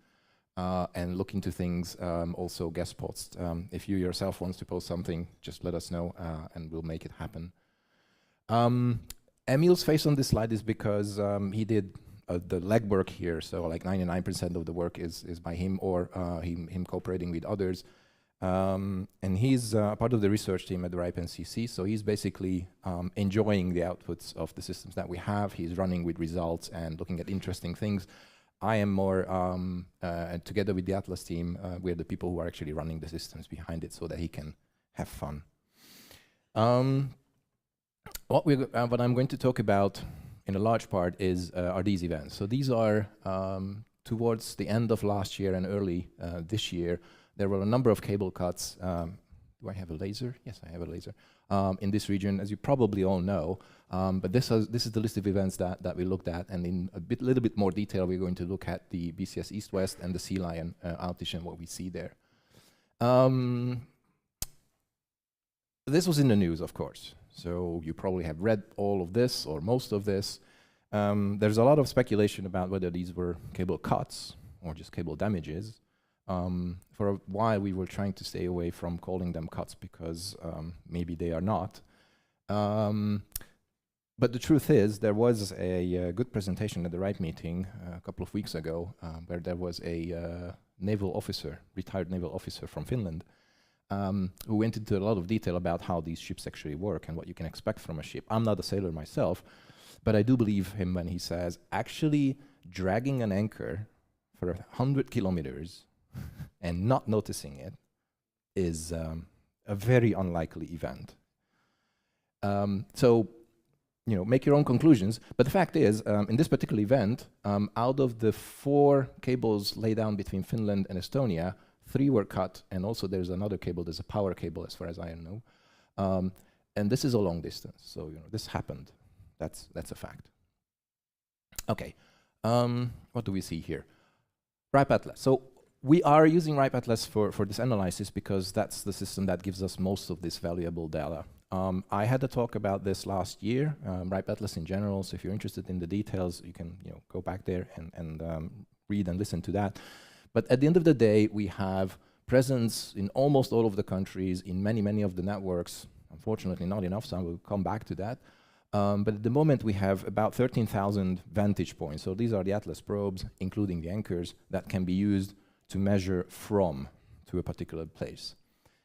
and look into things, also guest posts. If you yourself wants to post something, just let us know and we'll make it happen. Emil's face on this slide is because he did the legwork here, so like 99% of the work is by him or him cooperating with others. And he's part of the research team at the RIPE NCC, so he's basically enjoying the outputs of the systems that we have. He's running with results and looking at interesting things. I am more, together with the Atlas team, we're the people who are actually running the systems behind it so that he can have fun. What I'm going to talk about in a large part are these events. So these are towards the end of last year and early this year. There were a number of cable cuts. Do I have a laser? Yes, I have a laser. In this region, as you probably all know. But this is the list of events that we looked at, and in a little bit more detail, we're going to look at the BCS East-West and the Sea Lion outage and what we see there. This was in the news, of course. So you probably have read all of this or most of this. There's a lot of speculation about whether these were cable cuts or just cable damages. For a while, we were trying to stay away from calling them cuts because maybe they are not. But the truth is, there was a good presentation at the RIPE meeting a couple of weeks ago where there was a naval officer, retired naval officer from Finland, who went into a lot of detail about how these ships actually work and what you can expect from a ship. I'm not a sailor myself, but I do believe him when he says actually dragging an anchor for 100 kilometers and not noticing it is a very unlikely event. So, you know, make your own conclusions. But the fact is, in this particular event, out of the 4 cables laid down between Finland and Estonia, 3 were cut, and also there's another cable, there's a power cable as far as I know. And this is a long distance, so you know, this happened. That's a fact. Okay, what do we see here? RIPE Atlas. So we are using RIPE Atlas for this analysis because that's the system that gives us most of this valuable data. I had a talk about this last year, RIPE Atlas in general, so if you're interested in the details, you can go back there and read and listen to that. But at the end of the day, we have presence in almost all of the countries, in many, many of the networks. Unfortunately, not enough, so I will come back to that. But at the moment, we have about 13,000 vantage points. So these are the Atlas probes, including the anchors, that can be used to measure from to a particular place.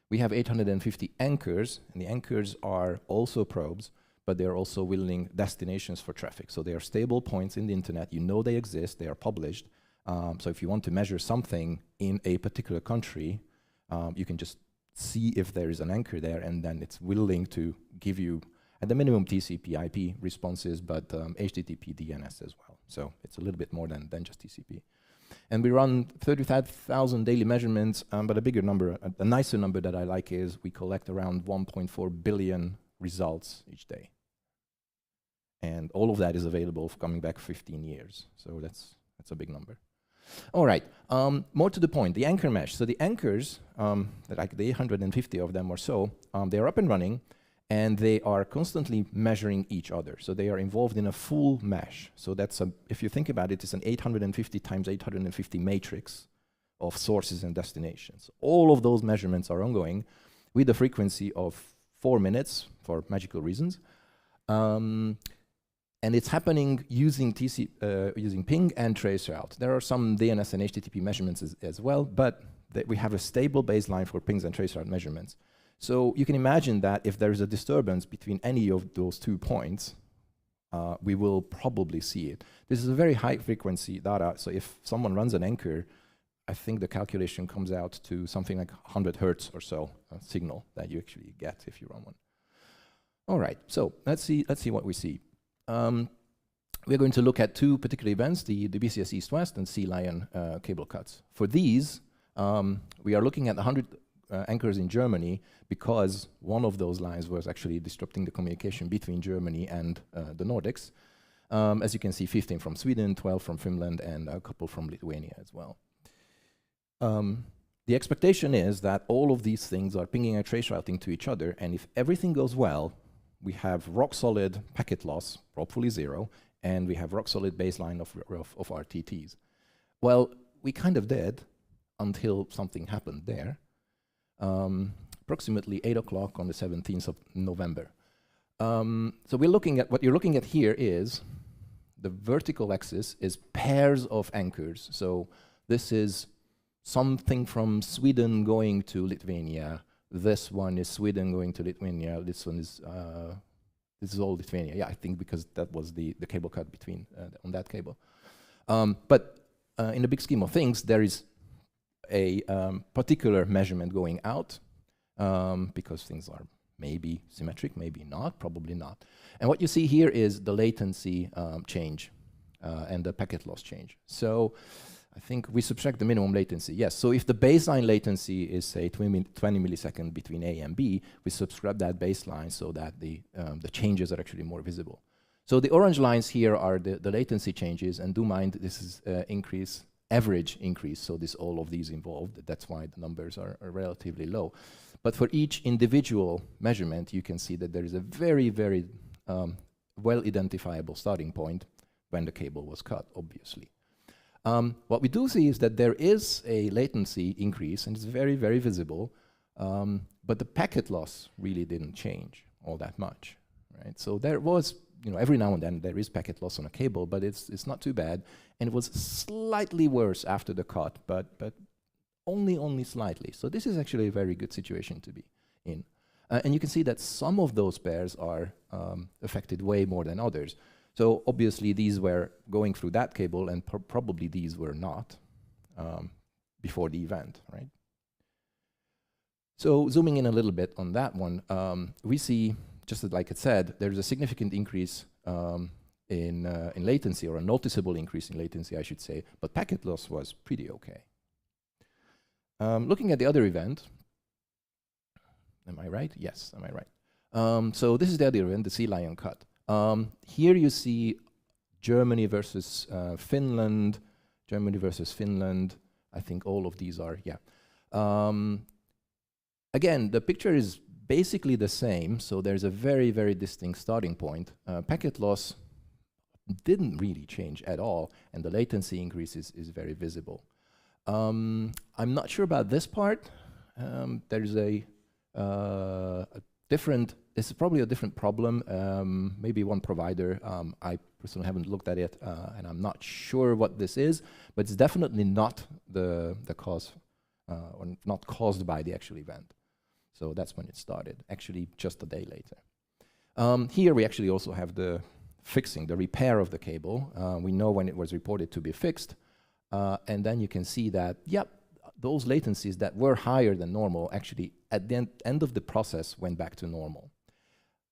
We have 850 anchors, and the anchors are also probes, but they're also willing destinations for traffic. So they are stable points in the internet. You know they exist, they are published. So if you want to measure something in a particular country, you can just see if there is an anchor there, and then it's willing to give you, at the minimum, TCP/IP responses, but HTTP DNS as well. So it's a little bit more than just TCP. And we run 35,000 daily measurements, but a bigger number, a nicer number that I like is we collect around 1.4 billion results each day. And all of that is available coming back 15 years. So that's a big number. All right, more to the point, the anchor mesh. So the anchors, like the 850 of them or so, they are up and running, and they are constantly measuring each other. So they are involved in a full mesh. So that's if you think about it, it's an 850 times 850 matrix of sources and destinations. All of those measurements are ongoing with a frequency of 4 minutes for magical reasons. And it's happening using using ping and traceroute. There are some DNS and HTTP measurements as well, but we have a stable baseline for pings and traceroute measurements. So you can imagine that if there is a disturbance between any of those 2 points, we will probably see it. This is a very high frequency data, so if someone runs an anchor, I think the calculation comes out to something like 100 hertz or so signal that you actually get if you run one. All right, so let's see what we see. We're going to look at 2 particular events, the BCS East-West and Sea Lion cable cuts. For these, we are looking at 100 anchors in Germany because one of those lines was actually disrupting the communication between Germany and the Nordics. As you can see, 15 from Sweden, 12 from Finland, and a couple from Lithuania as well. The expectation is that all of these things are pinging and trace routing to each other, and if everything goes well, we have rock-solid packet loss, hopefully 0, and we have rock-solid baseline of RTTs. Well, we kind of did until something happened there. Approximately 8 o'clock on the 17th of November. So we're looking at, what you're looking at here is the vertical axis is pairs of anchors. So this is something from Sweden going to Lithuania. This one is Sweden going to Lithuania. This one is this is all Lithuania. Yeah, I think because that was the cable cut between on that cable. But in the big scheme of things, there is a particular measurement going out because things are maybe symmetric, maybe not, probably not. And what you see here is the latency change and the packet loss change. So I think we subtract the minimum latency. Yes, so if the baseline latency is, say, 20 milliseconds between A and B, we subtract that baseline so that the changes are actually more visible. So the orange lines here are the latency changes, and do mind this is average increase, so all of these involved. That's why the numbers are relatively low. But for each individual measurement, you can see that there is a very, very well identifiable starting point when the cable was cut, obviously. What we do see is that there is a latency increase, and it's very, very visible, but the packet loss really didn't change all that much, right? So there was, every now and then there is packet loss on a cable, but it's not too bad, and it was slightly worse after the cut, but only slightly. So this is actually a very good situation to be in. And you can see that some of those pairs are affected way more than others. So obviously these were going through that cable, and probably these were not before the event, right? So zooming in a little bit on that one, we see, just like it said, there's a significant increase in latency, or a noticeable increase in latency, I should say, but packet loss was pretty okay. Looking at the other event, am I right? Yes, am I right? So this is the other event, the Sea Lion cut. Here you see Germany versus Finland, Germany versus Finland. I think all of these are, yeah. Again, the picture is basically the same, so there's a very, very distinct starting point. Packet loss didn't really change at all, and the latency increase is very visible. I'm not sure about this part. There's a different, this is probably a different problem. Maybe one provider, I personally haven't looked at it, and I'm not sure what this is, but it's definitely not the cause, or not caused by the actual event. So that's when it started, actually just a day later. Here we actually also have the fixing, the repair of the cable. We know when it was reported to be fixed, and then you can see that, yep, those latencies that were higher than normal actually at the end of the process went back to normal.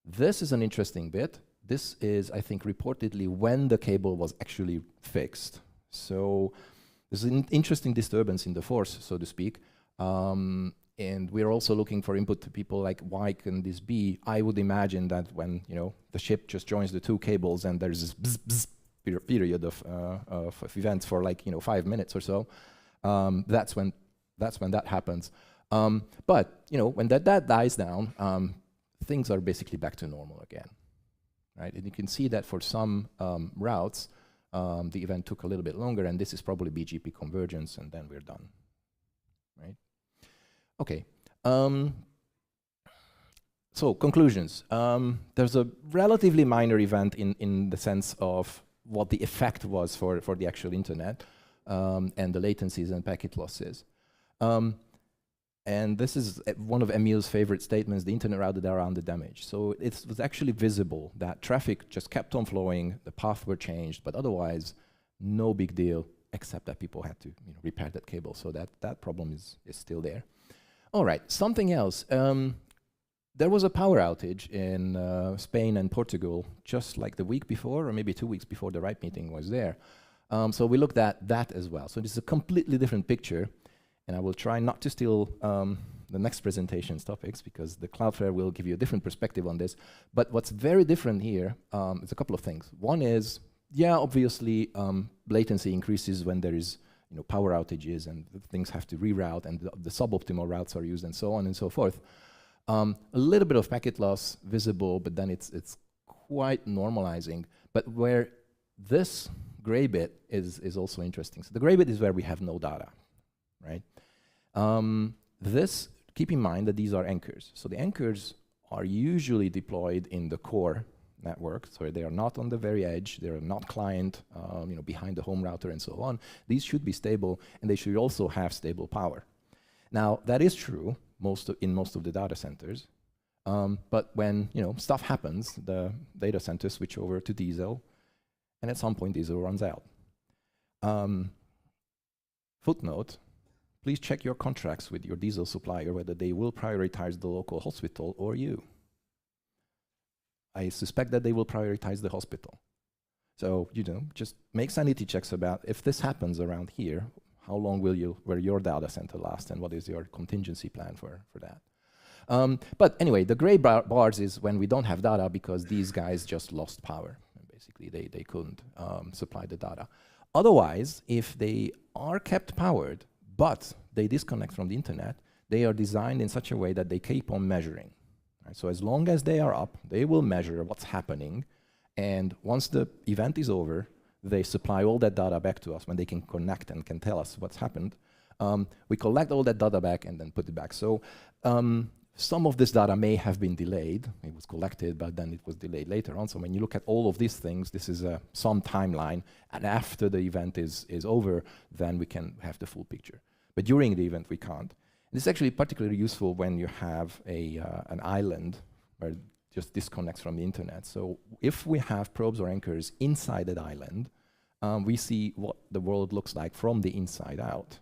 This is an interesting bit. This is, I think, reportedly when the cable was actually fixed. So there's an interesting disturbance in the force, so to speak. And we're also looking for input to people like, why can this be? I would imagine that when, you know, the ship just joins the two cables and there's this bzz, bzz period of events for like, you know, 5 minutes or so, that's when that happens. But, you know, when that dies down, things are basically back to normal again, right? And you can see that for some routes, the event took a little bit longer, and this is probably BGP convergence, and then we're done, right? Okay. So conclusions. There's a relatively minor event in the sense of what the effect was for the actual internet, and the latencies and packet losses. And this is one of Emil's favorite statements: the internet routed around the damage. So it was actually visible that traffic just kept on flowing, the paths were changed, but otherwise no big deal, except that people had to, you know, repair that cable. So that problem is still there. All right, something else. There was a power outage in Spain and Portugal just like the week before, or maybe 2 weeks before the RIPE meeting was there. So we looked at that as well. So this is a completely different picture, and I will try not to steal the next presentation's topics, because the Cloudflare will give you a different perspective on this. But what's very different here is a couple of things. One is, yeah, obviously latency increases when there is, you know, power outages and things have to reroute, and the suboptimal routes are used, and so on and so forth. A little bit of packet loss visible, but then it's quite normalizing. But where this gray bit is also interesting. So the gray bit is where we have no data, right? Keep in mind that these are anchors. So the anchors are usually deployed in the core network, so they are not on the very edge, they are not client, you know, behind the home router and so on. These should be stable, and they should also have stable power. Now, that is true in most of the data centers, but when, you know, stuff happens, the data centers switch over to diesel, and at some point diesel runs out. Footnote: please check your contracts with your diesel supplier whether they will prioritize the local hospital or you. I suspect that they will prioritize the hospital. So, you know, just make sanity checks about, if this happens around here, how long will your data center last, and what is your contingency plan for that? But anyway, the gray bars is when we don't have data because these guys just lost power. Basically, they couldn't supply the data. Otherwise, if they are kept powered, but they disconnect from the internet, they are designed in such a way that they keep on measuring. Right? So as long as they are up, they will measure what's happening, and once the event is over, they supply all that data back to us when they can connect and can tell us what's happened. We collect all that data back and then put it back. So some of this data may have been delayed. It was collected, but then it was delayed later on. So when you look at all of these things, this is some timeline, and after the event is over, then we can have the full picture. But during the event, we can't. And it's actually particularly useful when you have an island where it just disconnects from the internet. So if we have probes or anchors inside that island, we see what the world looks like from the inside out.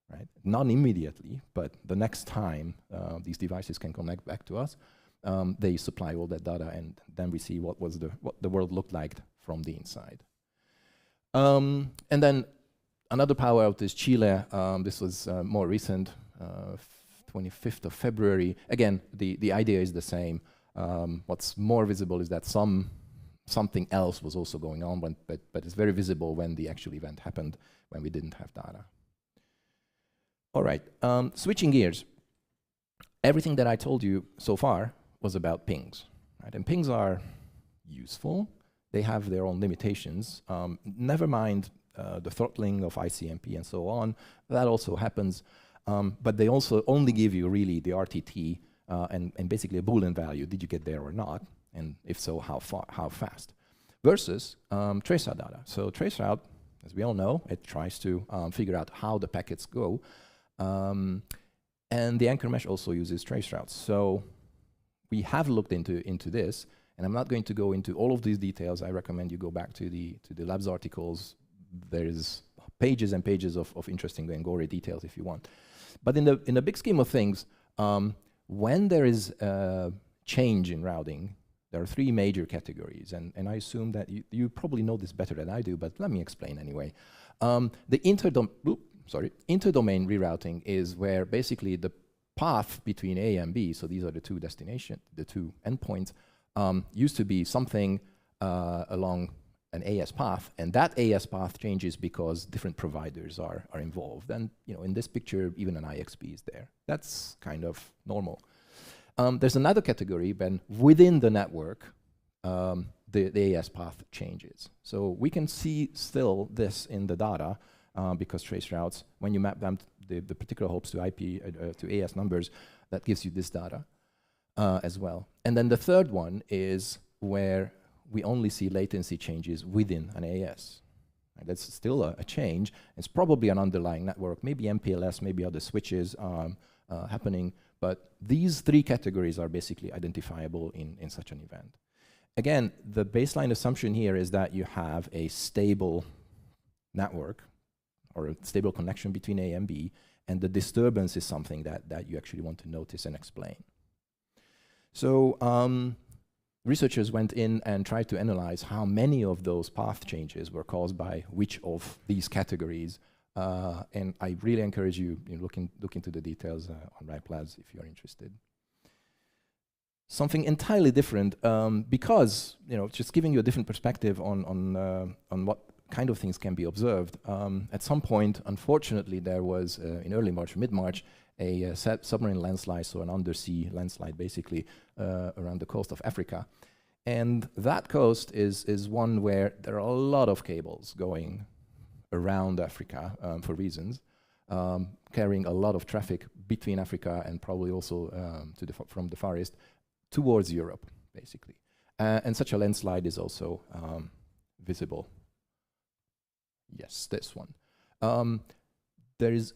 Right? Not immediately, but the next time these devices can connect back to us, they supply all that data, and then we see what the world looked like from the inside. And then another power outage, Chile. This was more recent, 25th of February. Again, the idea is the same. What's more visible is that something else was also going on, but it's very visible when the actual event happened, when we didn't have data. All right, switching gears. Everything that I told you so far was about pings, right? And pings are useful. they have their own limitations. Never mind the throttling of ICMP and so on. That also happens. But they also only give you really the RTT and basically a Boolean value. Did you get there or not? And if so, how fast? Versus traceroute data. So traceroute, as we all know, it tries to figure out how the packets go. And the anchor mesh also uses traceroutes. So we have looked into this, and I'm not going to go into all of these details. I recommend you go back to the labs articles. There's pages and pages of interesting and gory details if you want. But in the big scheme of things, when there is a change in routing, there are three major categories, and I assume that you probably know this better than I do, but let me explain anyway. The interdomain rerouting is where basically the path between A and B, so these are the two endpoints, used to be something along an AS path, and that AS path changes because different providers are involved. And in this picture, even an IXP is there. That's kind of normal. There's another category when within the network, the AS path changes. So we can see still this in the data because trace routes, when you map them, the particular hops to IP, to AS numbers, that gives you this data as well. And then the third one is where we only see latency changes within an AS. And that's still a change. It's probably an underlying network, maybe MPLS, maybe other switches happening, but these three categories are basically identifiable in such an event. Again, the baseline assumption here is that you have a stable network or a stable connection between A and B, and the disturbance is something that you actually want to notice and explain. So researchers went in and tried to analyze how many of those path changes were caused by which of these categories. And I really encourage you, look into the details on RIPE-Labs if you're interested. Something entirely different, because just giving you a different perspective on what kind of things can be observed. At some point, unfortunately, there was in early March, mid-March, a submarine landslide, so an undersea landslide, basically around the coast of Africa. And that coast is one where there are a lot of cables going around Africa for reasons, carrying a lot of traffic between Africa and probably also from the Far East towards Europe, basically. And such a landslide is also visible. Yes, this one. There is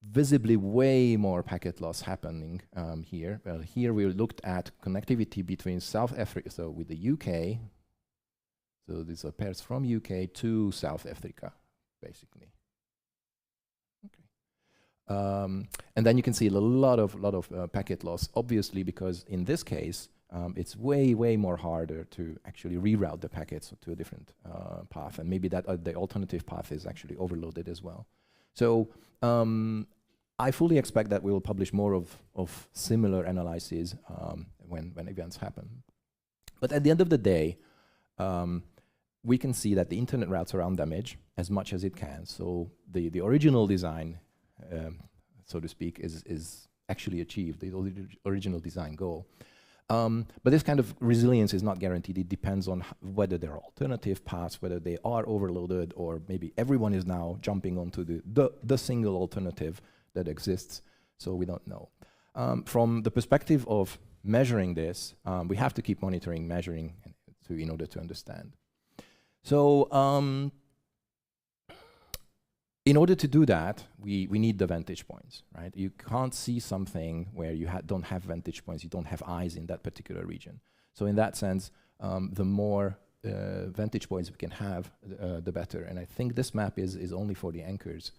visibly way more packet loss happening here. Well, here we looked at connectivity between South Africa, so with the UK. So these are pairs from UK to South Africa, basically. Okay. And then you can see a lot of packet loss, obviously, because in this case, it's way more harder to actually reroute the packets to a different path, and maybe that the alternative path is actually overloaded as well. So I fully expect that we will publish more of similar analyses when events happen. But at the end of the day, we can see that the internet routes around damage as much as it can. So the original design, so to speak, is actually achieved, the original design goal. But this kind of resilience is not guaranteed. It depends on whether there are alternative paths, whether they are overloaded, or maybe everyone is now jumping onto the single alternative that exists. So we don't know. From the perspective of measuring this, we have to keep monitoring, measuring in order to understand. So in order to do that, we need the vantage points, right? You can't see something where you don't have vantage points, you don't have eyes in that particular region. So in that sense, the more vantage points we can have, the better. And I think this map is only for the anchors.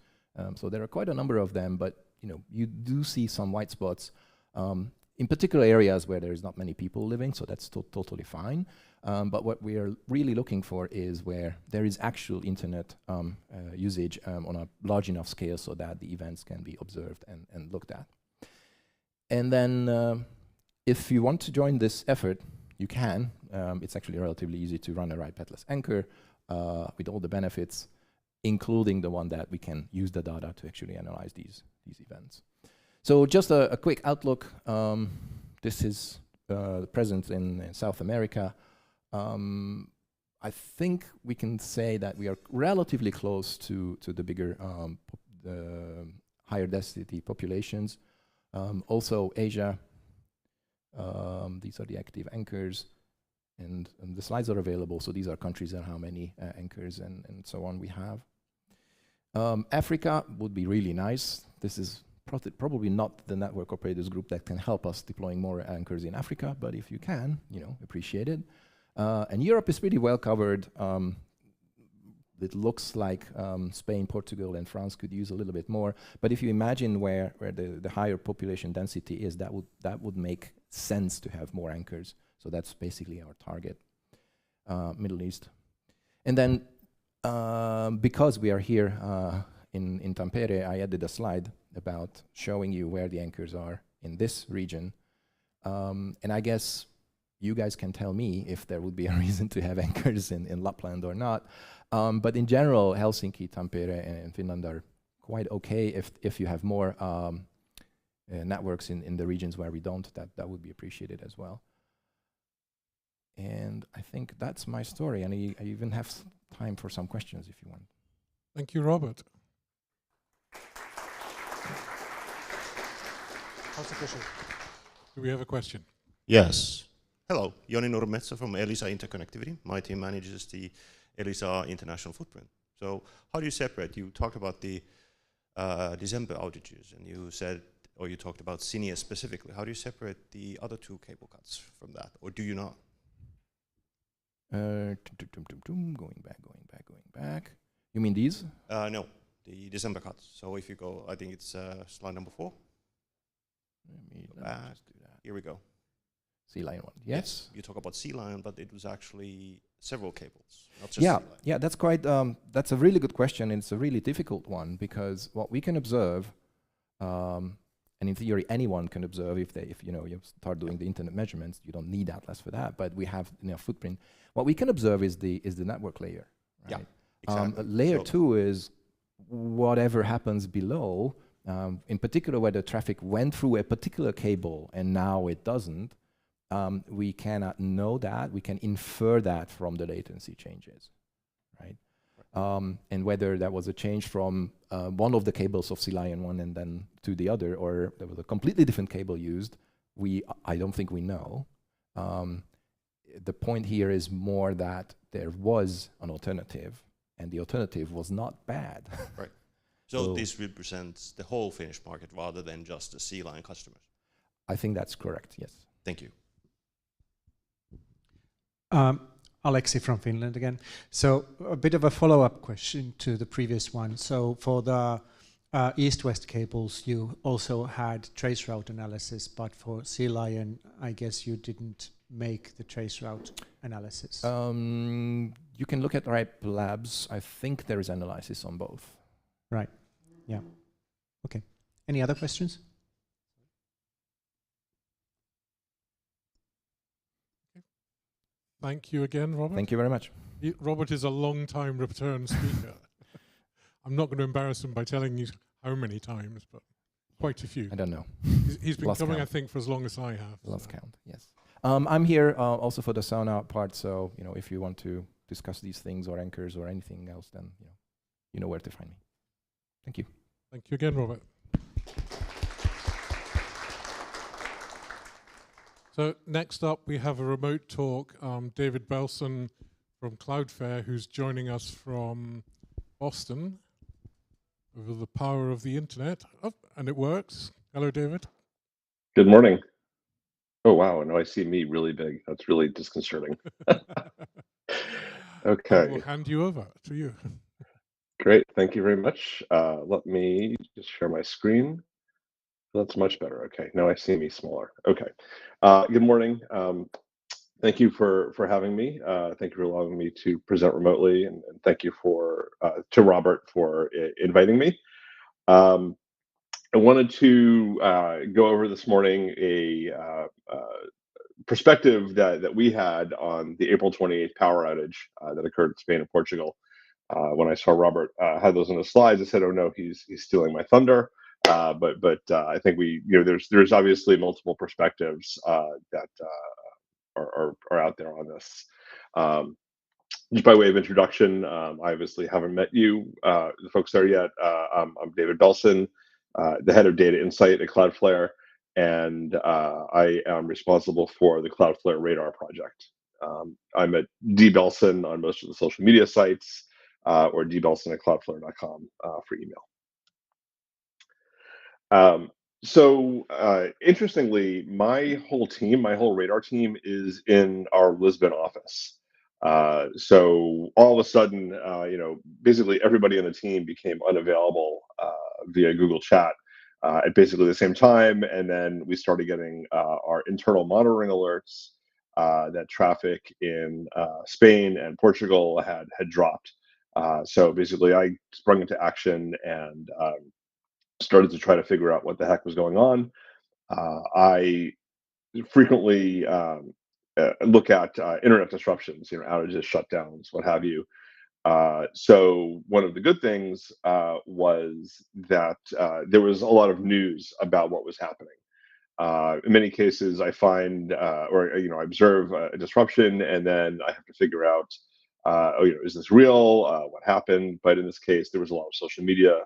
So there are quite a number of them, but you do see some white spots in particular areas where there is not many people living, so that's totally fine. But what we are really looking for is where there is actual internet usage on a large enough scale so that the events can be observed and looked at. And then if you want to join this effort, you can. It's actually relatively easy to run a write-path-less anchor with all the benefits, including the one that we can use the data to actually analyze these events. So just a quick outlook. This is present in South America. I think we can say that we are relatively close to the bigger, the higher density populations. Also Asia, these are the active anchors, and the slides are available. So these are countries and how many anchors and so on we have. Africa would be really nice. This is probably not the network operators group that can help us deploying more anchors in Africa, but if you can, appreciate it. And Europe is pretty well covered. It looks like Spain, Portugal, and France could use a little bit more. But if you imagine where the higher population density is, that would make sense to have more anchors. So that's basically our target, Middle East. And then because we are here in Tampere, I added a slide about showing you where the anchors are in this region. And I guess you guys can tell me if there would be a reason to have anchors in Lapland or not. But in general, Helsinki, Tampere, and Finland are quite okay. If you have more networks in the regions where we don't, that would be appreciated as well. And I think that's my story. And I even have time for some questions if you want. Thank you, Robert. How's the question? Do we have a question? Yes. Hello, Joni Nurmetsa from Elisa Interconnectivity. My team manages the Elisa international footprint. So how do you separate? You talked about the December outages, and you said, or you talked about Cinia specifically. How do you separate the other two cable cuts from that, or do you not? Going back. You mean these? No, the December cuts. So if you go, I think it's slide number 4. Let me just do that. Here we go. Sea Lion one. Yes. You talk about Sea Lion, but it was actually several cables, not just Yeah, Sea Lion. yeah. That's quite. That's a really good question. And it's a really difficult one because what we can observe, and in theory, anyone can observe if you start doing the internet measurements. You don't need Atlas for that, but we have in our footprint. What we can observe is the network layer. Right? Yeah, exactly. Layer 2 is whatever happens below. In particular, where the traffic went through a particular cable and now it doesn't. We cannot know that. We can infer that from the latency changes, right? And whether that was a change from one of the cables of Sea Lion 1 and then to the other, or there was a completely different cable used, I don't think we know. The point here is more that there was an alternative, and the alternative was not bad. Right. So this represents the whole Finnish market rather than just the Sea Lion customers. I think that's correct, yes. Thank you. Alexi from Finland again. So a bit of a follow-up question to the previous one. So for the east-west cables, you also had traceroute analysis, but for Sea Lion, I guess you didn't make the traceroute analysis. You can look at RIPE Labs. I think there is analysis on both. Right. Yeah. Okay. Any other questions? Thank you again, Robert. Thank you very much. Robert is a long-time return speaker. I'm not going to embarrass him by telling you how many times, but quite a few. I don't know. He's been Lost coming, count. I think, for as long as I have. Lost count, yes. I'm here also for the sauna part, so if you want to discuss these things or anchors or anything else, then you know where to find me. Thank you. Thank you again, Robert. So next up, we have a remote talk. David Belson from Cloudflare, who's joining us from Boston over the power of the internet. Oh, and it works. Hello, David. Good morning. Oh, wow. No, I see me really big. That's really disconcerting. Okay. We'll hand you over to you. Great. Thank you very much. Let me just share my screen. That's much better. Okay. Now I see me smaller. Okay. Good morning. Thank you for having me. Thank you for allowing me to present remotely, and thank you to Robert for inviting me. I wanted to go over this morning a perspective that we had on the April 28th power outage that occurred in Spain and Portugal. When I saw Robert had those on the slides, I said, "Oh no, he's stealing my thunder." But I think there's obviously multiple perspectives that are out there on this. just by way of introduction, I obviously haven't met you, the folks there yet. I'm David Belson, the head of data insight at Cloudflare, and I am responsible for the Cloudflare Radar project. I'm at dbelson on most of the social media sites, or dbelson@cloudflare.com for email. Interestingly, my whole team, my whole Radar team, is in our Lisbon office. So all of a sudden, basically everybody on the team became unavailable via Google Chat at basically the same time, and then we started getting our internal monitoring alerts that traffic in Spain and Portugal had dropped. So basically, I sprung into action and started to try to figure out what the heck was going on. I frequently look at internet disruptions, outages, shutdowns, what have you. So one of the good things was that there was a lot of news about what was happening. In many cases, I find, I observe a disruption, and then I have to figure out, is this real? What happened? But in this case, there was a lot of social media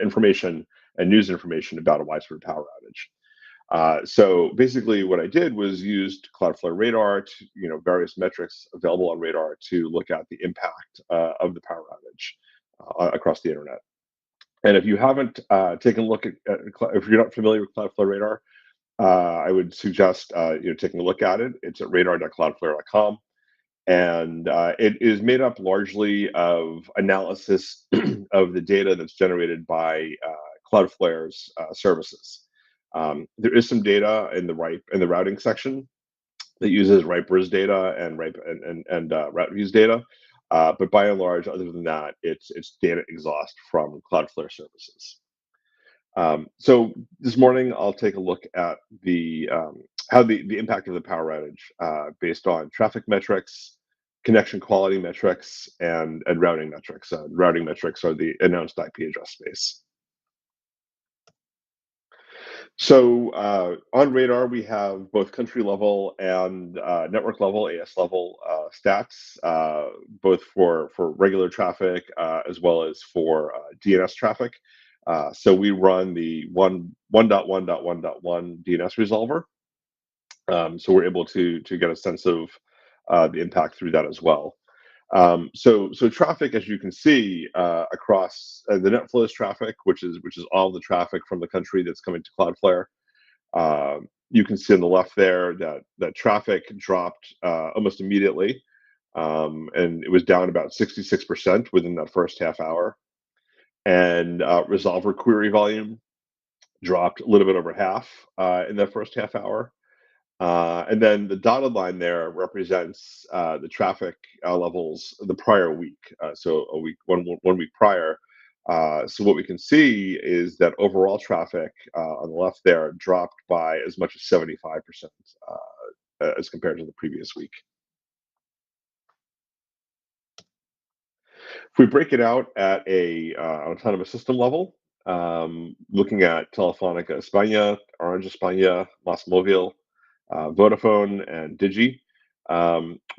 information and news information about a widespread power outage. So basically, what I did was used Cloudflare Radar to, various metrics available on Radar to look at the impact of the power outage across the internet. And if you haven't taken a look at, if you're not familiar with Cloudflare Radar, I would suggest taking a look at it. It's at radar.cloudflare.com. And it is made up largely of analysis of the data that's generated by Cloudflare's services. There is some data in the routing section that uses Riper's data and route views data, but by and large, other than that, it's data exhaust from Cloudflare services. So this morning, I'll take a look at how the impact of the power outage based on traffic metrics, connection quality metrics, and routing metrics. Routing metrics are the announced IP address space. So on Radar, we have both country level and network level, AS level stats, both for regular traffic as well as for DNS traffic. So we run the 1.1.1.1 DNS resolver. So we're able to get a sense of the impact through that as well. So traffic, as you can see, across the net flows traffic, which is all the traffic from the country that's coming to Cloudflare. You can see on the left there that traffic dropped almost immediately, and it was down about 66% within that first half hour. And resolver query volume dropped a little bit over half in that first half hour. And then the dotted line there represents the traffic levels the prior week, so one week prior. So what we can see is that overall traffic on the left there dropped by as much as 75% as compared to the previous week. If we break it out at an autonomous system level, looking at Telefónica España, Orange España, MásMóvil, Vodafone, and Digi,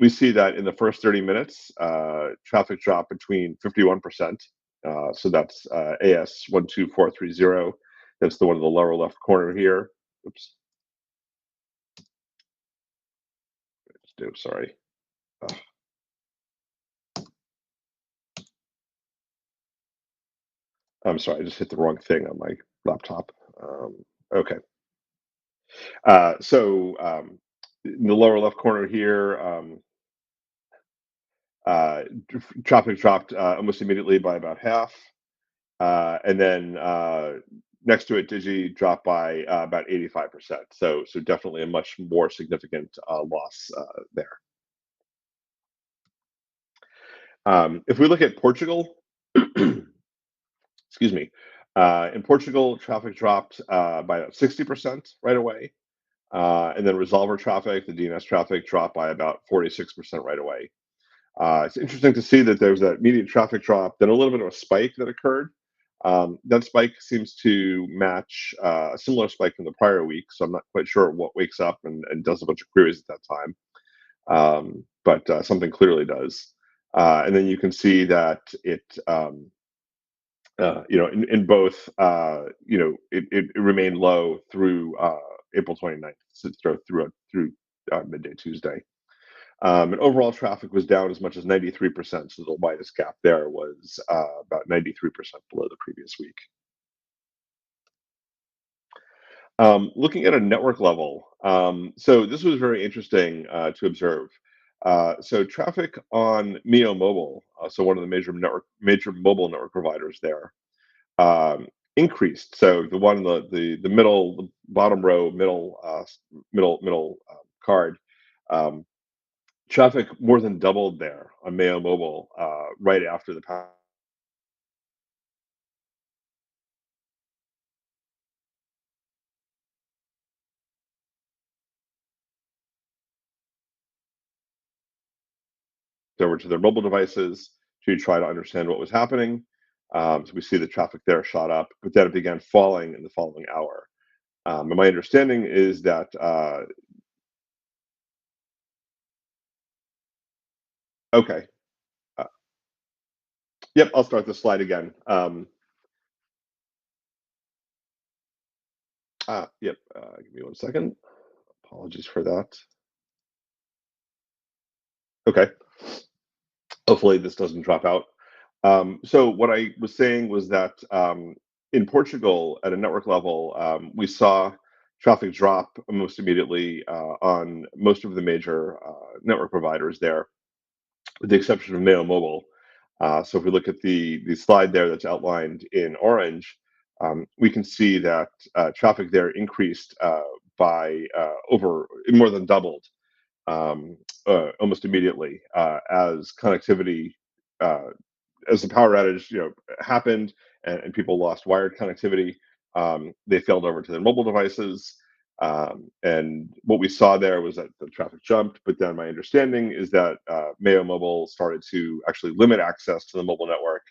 we see that in the first 30 minutes, traffic dropped between 51%. So that's AS12430. That's the one in the lower left corner here. Oops. Sorry. I'm sorry, I just hit the wrong thing on my laptop. Okay. In the lower left corner here, traffic dropped almost immediately by about half. And then next to it, Digi dropped by about 85%. So definitely a much more significant loss there. If we look at Portugal, excuse me, in Portugal, traffic dropped by about 60% right away. And then resolver traffic, the DNS traffic, dropped by about 46% right away. It's interesting to see that there's that immediate traffic drop, then a little bit of a spike that occurred. That spike seems to match a similar spike from the prior week, so I'm not quite sure what wakes up and does a bunch of queries at that time. something clearly does. And then you can see that it, in both, it remained low through April 29th, so through midday Tuesday. And overall traffic was down as much as 93%, so the widest gap there was about 93% below the previous week. Looking at a network level, so this was very interesting to observe. So traffic on Mio Mobile, so one of the major mobile network providers there, increased. So the one in the middle, the bottom row, middle card, traffic more than doubled there on Mayo Mobile right after the power over to their mobile devices to try to understand what was happening. So we see the traffic there shot up, but then it began falling in the following hour. And my understanding is that okay. Uh, yep, I'll start the slide again. Yep, give me 1 second. Apologies for that. Okay. Hopefully this doesn't drop out. So what I was saying was that in Portugal, at a network level, we saw traffic drop almost immediately on most of the major network providers there, with the exception of Neo Mobile. So if we look at the slide there that's outlined in orange, we can see that traffic there increased by more than doubled almost immediately as connectivity, uh, as the power outage happened and people lost wired connectivity. They failed over to their mobile devices. And what we saw there was that the traffic jumped, but then my understanding is that Mayo Mobile started to actually limit access to the mobile network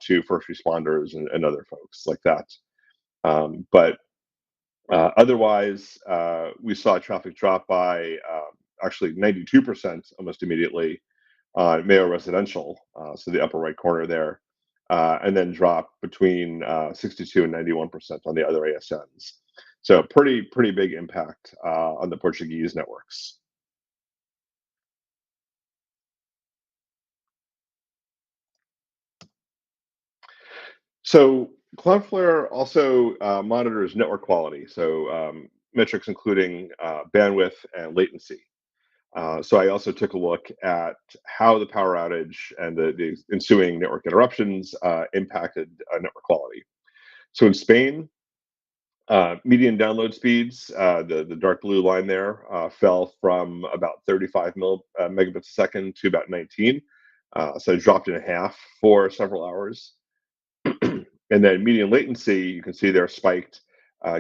to first responders and other folks like that. But otherwise, we saw traffic drop by actually 92% almost immediately on Mayo Residential, so the upper right corner there, and then drop between 62 and 91% on the other ASNs. So pretty big impact on the Portuguese networks. So Cloudflare also monitors network quality, so metrics including bandwidth and latency. So I also took a look at how the power outage and the ensuing network interruptions impacted network quality. So in Spain, median download speeds, the dark blue line there, fell from about 35 megabits a second to about 19. So it dropped in half for several hours. And then median latency, you can see there spiked,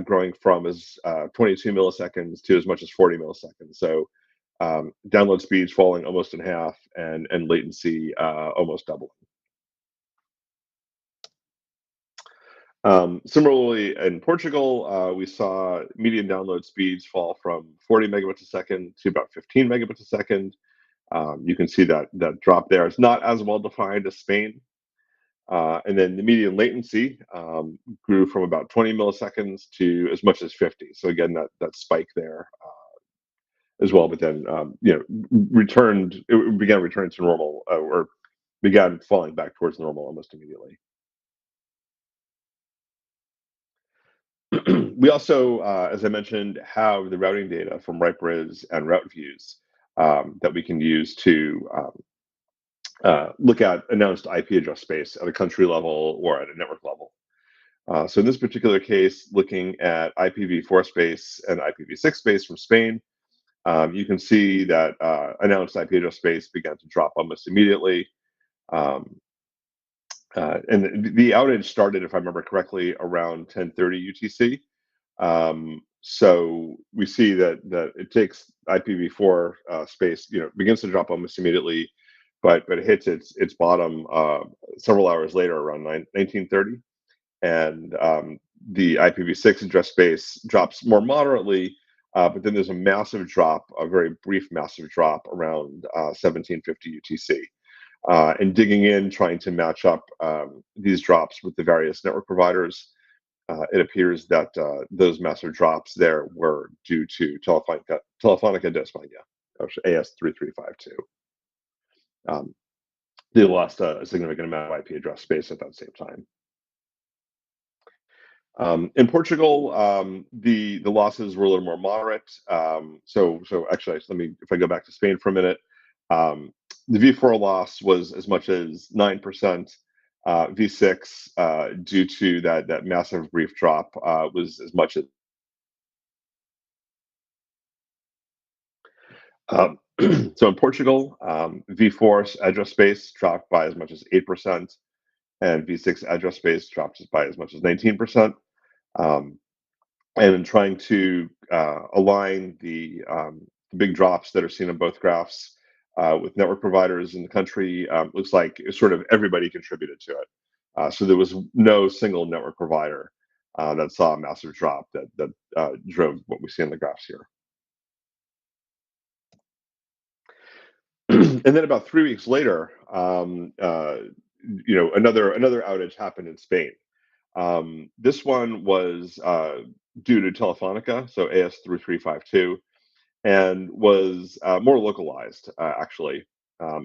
growing from as 22 milliseconds to as much as 40 milliseconds. So download speeds falling almost in half and latency almost doubling. Similarly, in Portugal, we saw median download speeds fall from 40 megabits a second to about 15 megabits a second. You can see that drop there. It's not as well defined as Spain. And then the median latency grew from about 20 milliseconds to as much as 50. So again, that spike there as well, but then it began returning to normal or began falling back towards normal almost immediately. We also, as I mentioned, have the routing data from RipeRiz and RouteViews that we can use to look at announced IP address space at a country level or at a network level. So in this particular case, looking at IPv4 space and IPv6 space from Spain, you can see that announced IP address space began to drop almost immediately. And the outage started, if I remember correctly, around 10:30 UTC. So we see that it takes IPv4 space, begins to drop almost immediately, but it hits its bottom several hours later, around 19:30, and the IPv6 address space drops more moderately but then there's a massive drop, a very brief massive drop around 1750 UTC. And digging in, trying to match up these drops with the various network providers, it appears that those massive drops there were due to Telefonica de España, AS3352. They lost a significant amount of IP address space at that same time. In Portugal, the losses were a little more moderate. So actually, if I go back to Spain for a minute, the V4 loss was as much as 9%. V6, due to that massive brief drop, was as much as. So in Portugal, V4 address space dropped by as much as 8%, and V6 address space dropped by as much as 19%. And in trying to align the big drops that are seen on both graphs with network providers in the country, looks like sort of everybody contributed to it. So there was no single network provider that saw a massive drop that drove what we see on the graphs here. And then about 3 weeks later, another outage happened in Spain. This one was due to Telefonica, so AS3352, and was more localized, actually.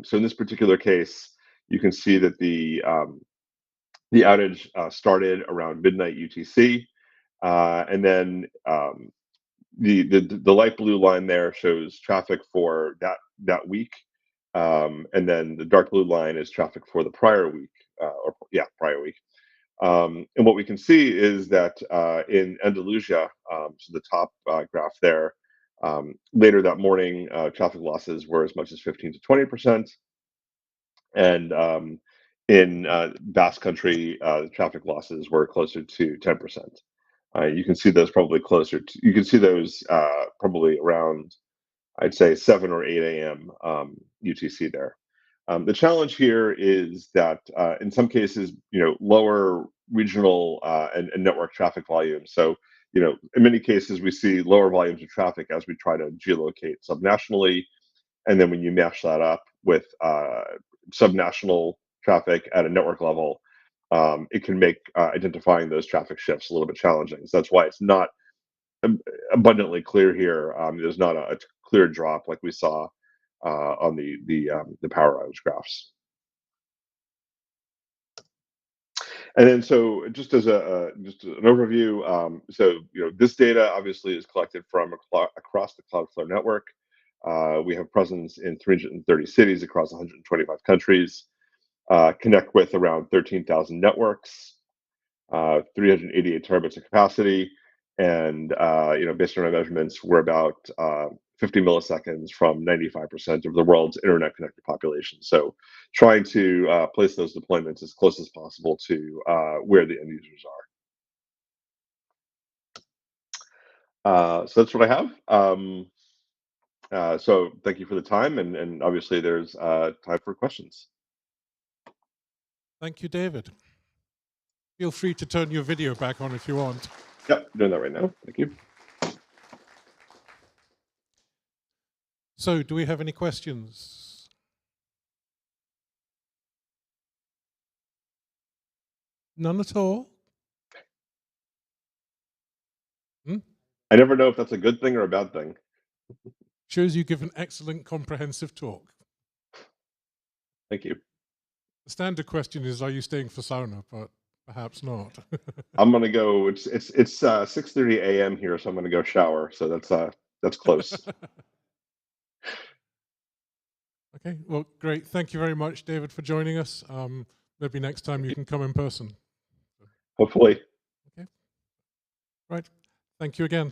So in this particular case, you can see that the outage started around midnight UTC, and then the light blue line there shows traffic for that week, and then the dark blue line is traffic for the prior week, prior week. And what we can see is that in Andalusia, so the top graph there, later that morning, traffic losses were as much as 15 to 20%. And in Basque Country, the traffic losses were closer to 10%. You can see those probably probably around, I'd say, 7 or 8 a.m. UTC there. The challenge here is that in some cases, lower regional and network traffic volumes. So, in many cases, we see lower volumes of traffic as we try to geolocate subnationally. And then when you mash that up with subnational traffic at a network level, it can make identifying those traffic shifts a little bit challenging. So that's why it's not abundantly clear here. There's not a clear drop like we saw on the power outage graphs. And then, so just as just an overview, this data obviously is collected from across the Cloudflare network. We have presence in 330 cities across 125 countries. Connect with around 13,000 networks, 388 terabits of capacity, and based on our measurements, we're about 50 milliseconds from 95% of the world's internet connected population. So trying to place those deployments as close as possible to where the end users are. So that's what I have. So thank you for the time, and obviously there's time for questions. Thank you, David. Feel free to turn your video back on if you want. Yep, doing that right now. Thank you. So, do we have any questions? None at all? I never know if that's a good thing or a bad thing. Shows you give an excellent comprehensive talk. Thank you. The standard question is, are you staying for sauna? But perhaps not. I'm gonna go. It's 6:30 a.m. here, so I'm gonna go shower. So that's close. Okay. Well, great. Thank you very much, David, for joining us. Maybe next time you can come in person. Hopefully. Okay. Right. Thank you again.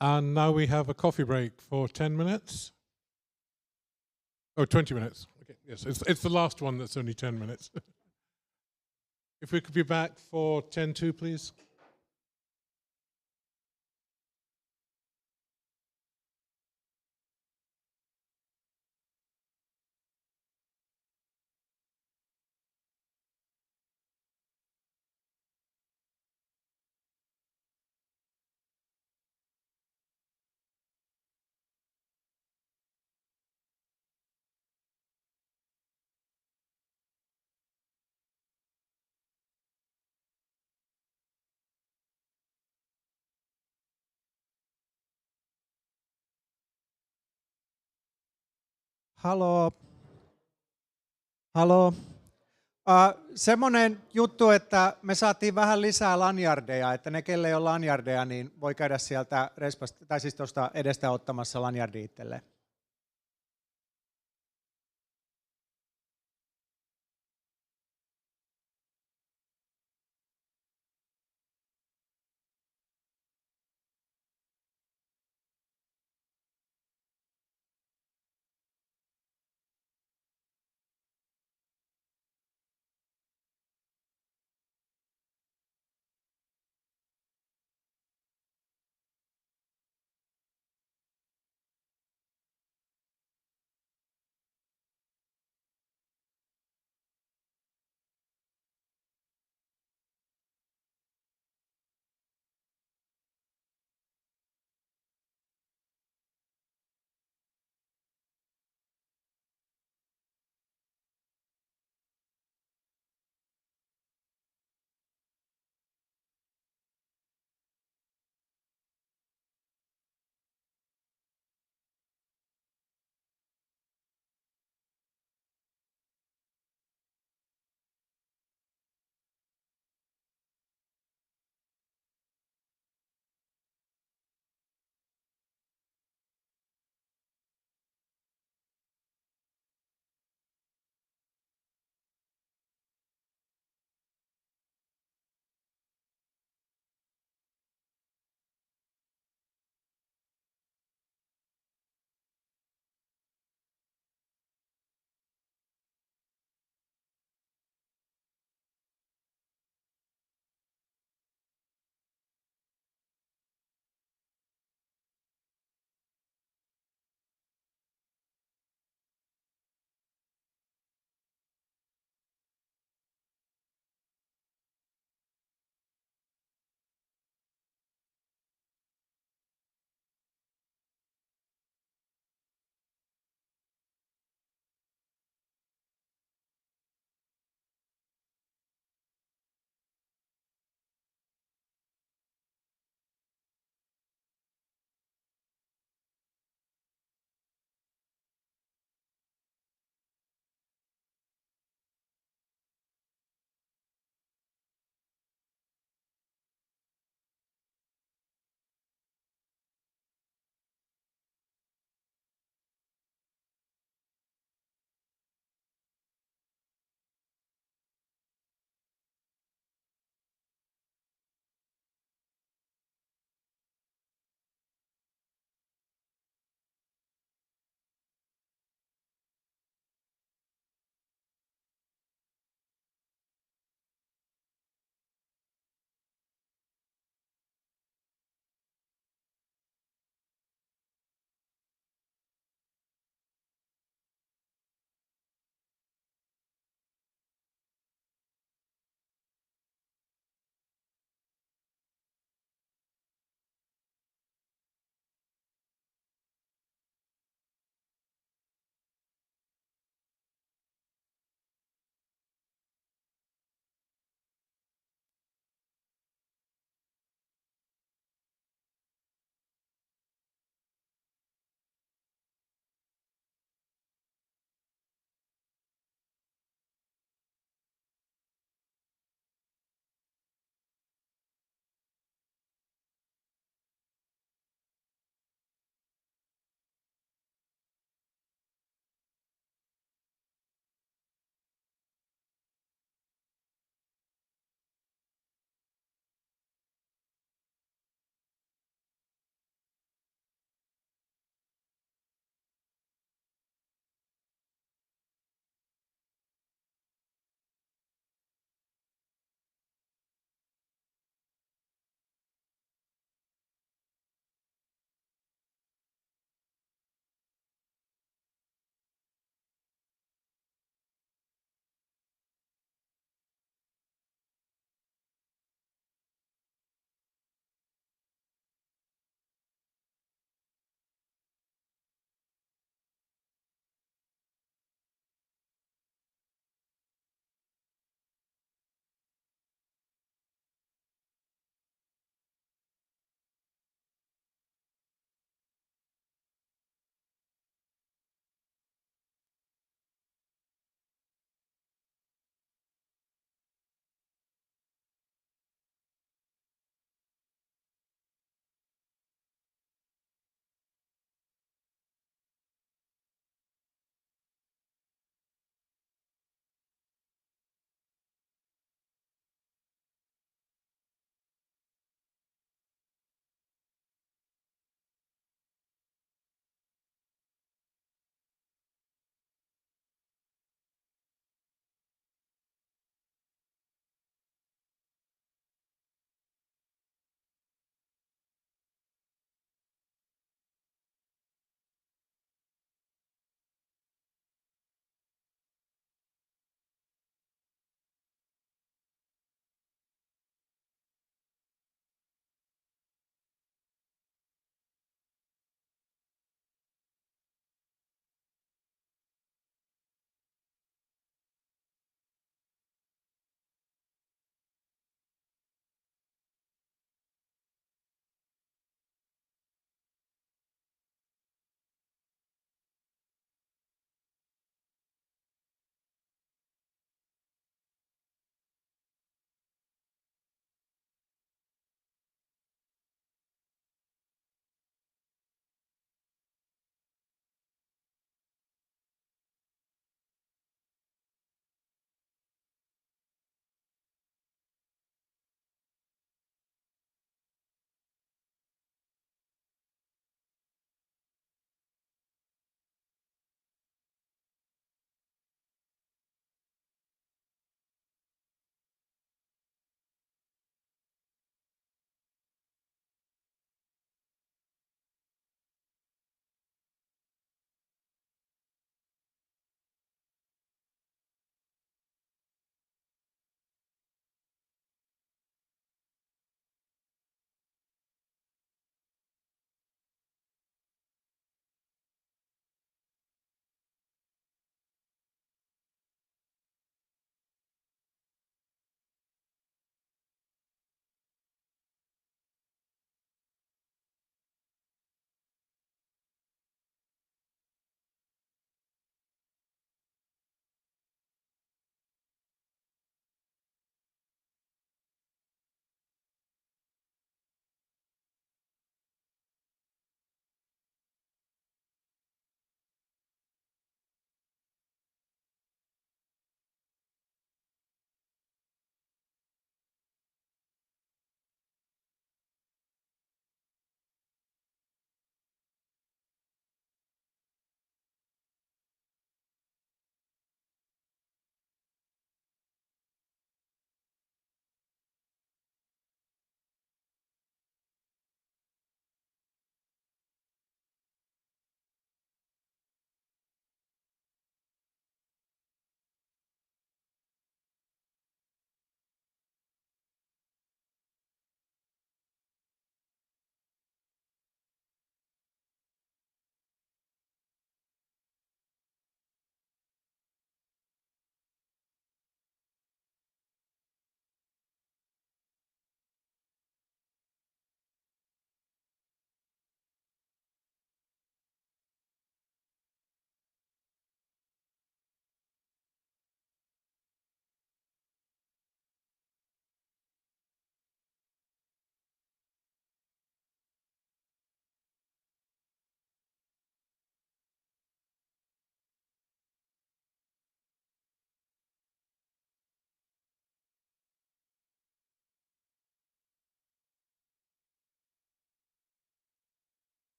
And now we have a coffee break for 10 minutes. Oh, 20 minutes. Okay. Yes, it's the last one that's only 10 minutes. If we could be back for 10:02, please. Halo. Halo. Semmoinen juttu, että me saatiin vähän lisää lanyardeja, että ne, kelle ei ole lanyardeja, niin voi käydä sieltä tai siis tuosta edestä ottamassa lanyardi itselleen.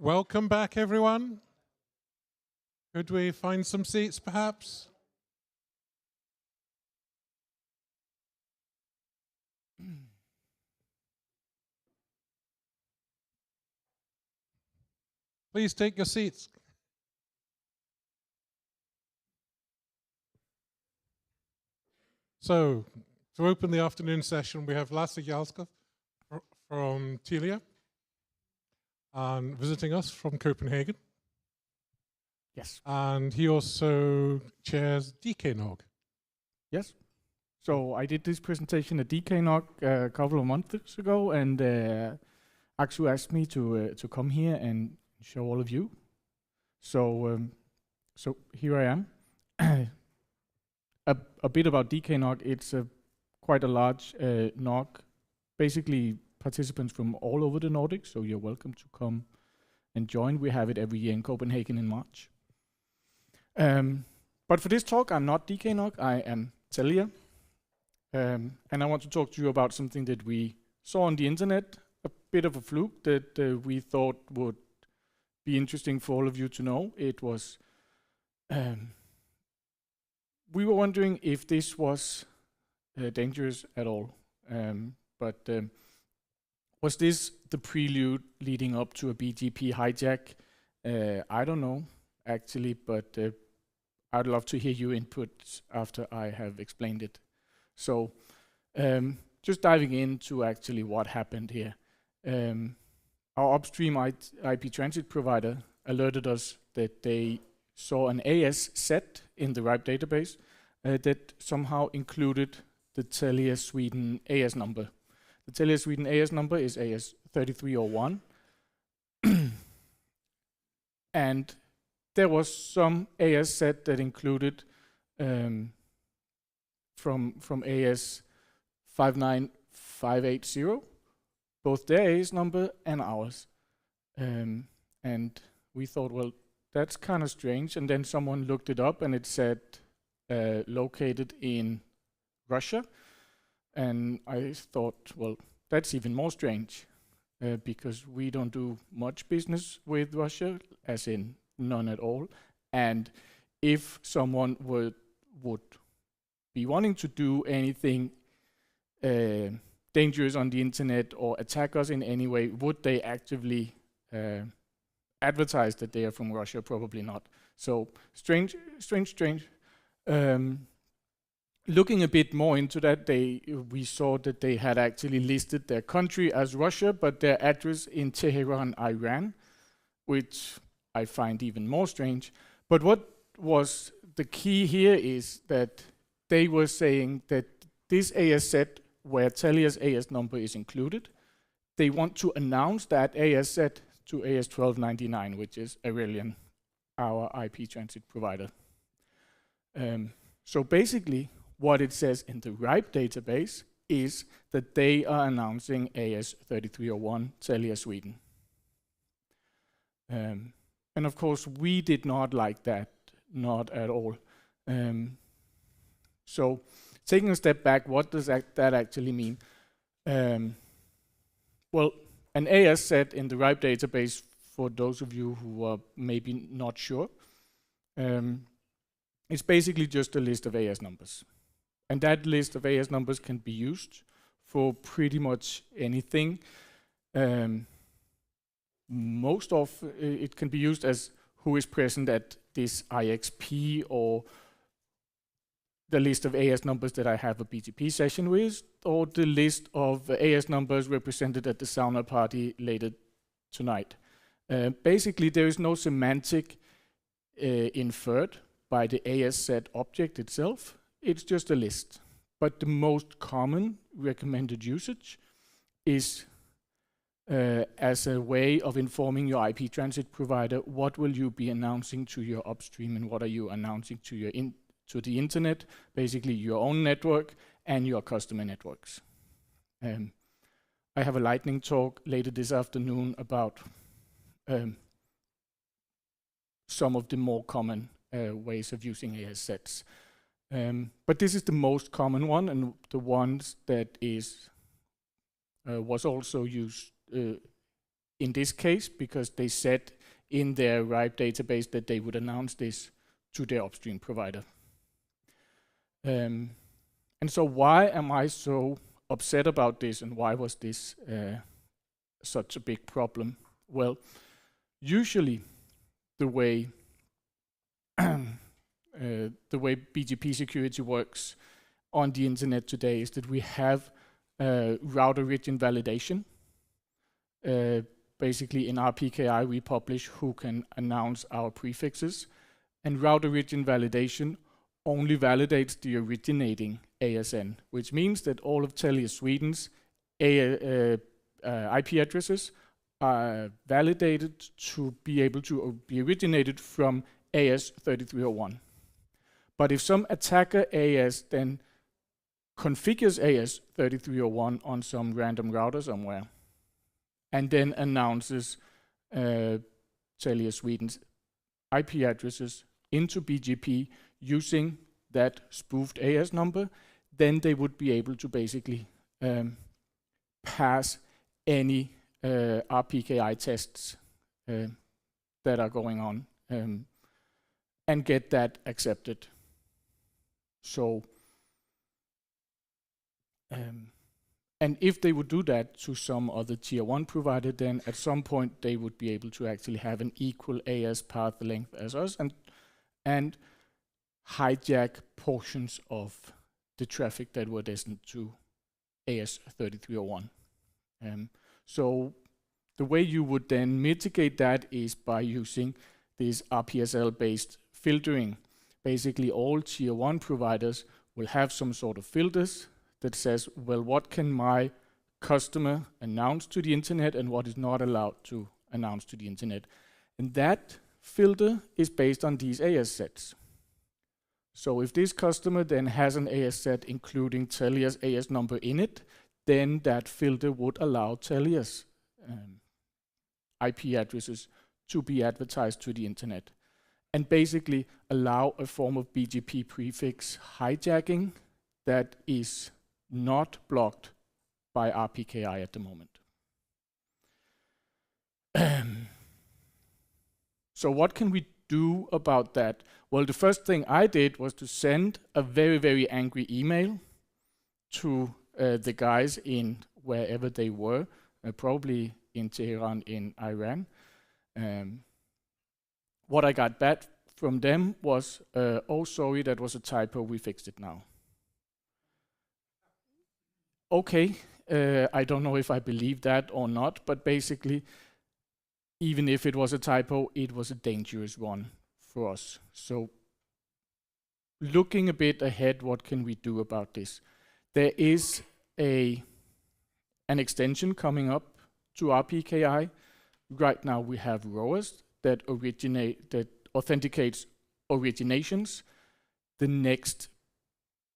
Welcome back, everyone. Could we find some seats, perhaps? Please take your seats. So, to open the afternoon session, we have Lasse Jalskov from Telia and visiting us from Copenhagen. Yes. And he also chairs DKNOG. Yes. So I did this presentation at DKNOG a couple of months ago, and Aksu asked me to come here and show all of you. So so here I am. A bit about DKNOG. It's quite a large NOG, basically participants from all over the Nordics. So you're welcome to come and join. We have it every year in Copenhagen in March. But for this talk, I'm not DKNOG. I am Telia. And I want to talk to you about something that we saw on the internet, a bit of a fluke that we thought would be interesting for all of you to know. It was, we were wondering if this was dangerous at all. But was this the prelude leading up to a BGP hijack? I don't know, actually, but I'd love to hear your input after I have explained it. So just diving into actually what happened here. Our upstream IP transit provider alerted us that they saw an AS set in the RIPE database that somehow included the Telia Sweden AS number. The Telia Sweden AS number is AS 3301. And there was some AS set that included from AS 59580, both their AS number and ours. And we thought, well, that's kind of strange. And then someone looked it up and it said located in Russia. And I thought, well, that's even more strange because we don't do much business with Russia, as in none at all. And if someone would be wanting to do anything dangerous on the internet or attack us in any way, would they actively advertise that they are from Russia? Probably not. So strange. Looking a bit more into that, we saw that they had actually listed their country as Russia, but their address in Tehran, Iran, which I find even more strange. But what was the key here is that they were saying that this AS set, where Telia's AS number is included, they want to announce that AS set to AS 1299, which is Aurelian, our IP transit provider. So basically, what it says in the RIPE database is that they are announcing AS 3301 Telia Sweden. And of course, we did not like that, not at all. So taking a step back, what does that actually mean? Well, an AS set in the RIPE database, for those of you who are maybe not sure, it's basically just a list of AS numbers. And that list of AS numbers can be used for pretty much anything. Most of it can be used as who is present at this IXP, or the list of AS numbers that I have a BGP session with, or the list of AS numbers represented at the sauna party later tonight. Basically, there is no semantic inferred by the AS set object itself. It's just a list. But the most common recommended usage is as a way of informing your IP transit provider, what will you be announcing to your upstream and what are you announcing to your to the internet, basically your own network and your customer networks. I have a lightning talk later this afternoon about some of the more common ways of using AS sets. But this is the most common one, and the ones that was also used in this case because they said in their RIPE database that they would announce this to their upstream provider. And so why am I so upset about this, and why was this such a big problem? Well, usually the way BGP security works on the internet today is that we have route origin validation. Basically in RPKI we publish who can announce our prefixes, and route origin validation only validates the originating ASN, which means that all of Telia Sweden's IP addresses are validated to be able to be originated from AS 3301. But if some attacker AS then configures AS 3301 on some random router somewhere, and then announces Telia Sweden's IP addresses into BGP using that spoofed AS number, then they would be able to basically pass any RPKI tests that are going on and get that accepted. So, and if they would do that to some other tier 1 provider, then at some point they would be able to actually have an equal AS path length as us and hijack portions of the traffic that were destined to AS 3301. So the way you would then mitigate that is by using this RPSL-based filtering. Basically all tier 1 providers will have some sort of filters that says, well, what can my customer announce to the internet and what is not allowed to announce to the internet. And that filter is based on these AS sets. So if this customer then has an AS set including Telia's AS number in it, then that filter would allow Telia's IP addresses to be advertised to the internet. And basically allow a form of BGP prefix hijacking that is not blocked by RPKI at the moment. So what can we do about that? Well, the first thing I did was to send a very, very angry email to the guys in wherever they were, probably in Tehran in Iran. What I got back from them was, oh, sorry, that was a typo, we fixed it now. Okay, I don't know if I believe that or not, but basically, even if it was a typo, it was a dangerous one for us. So, looking a bit ahead, what can we do about this? There is an extension coming up to RPKI. Right now we have ROAS that authenticates originations. The next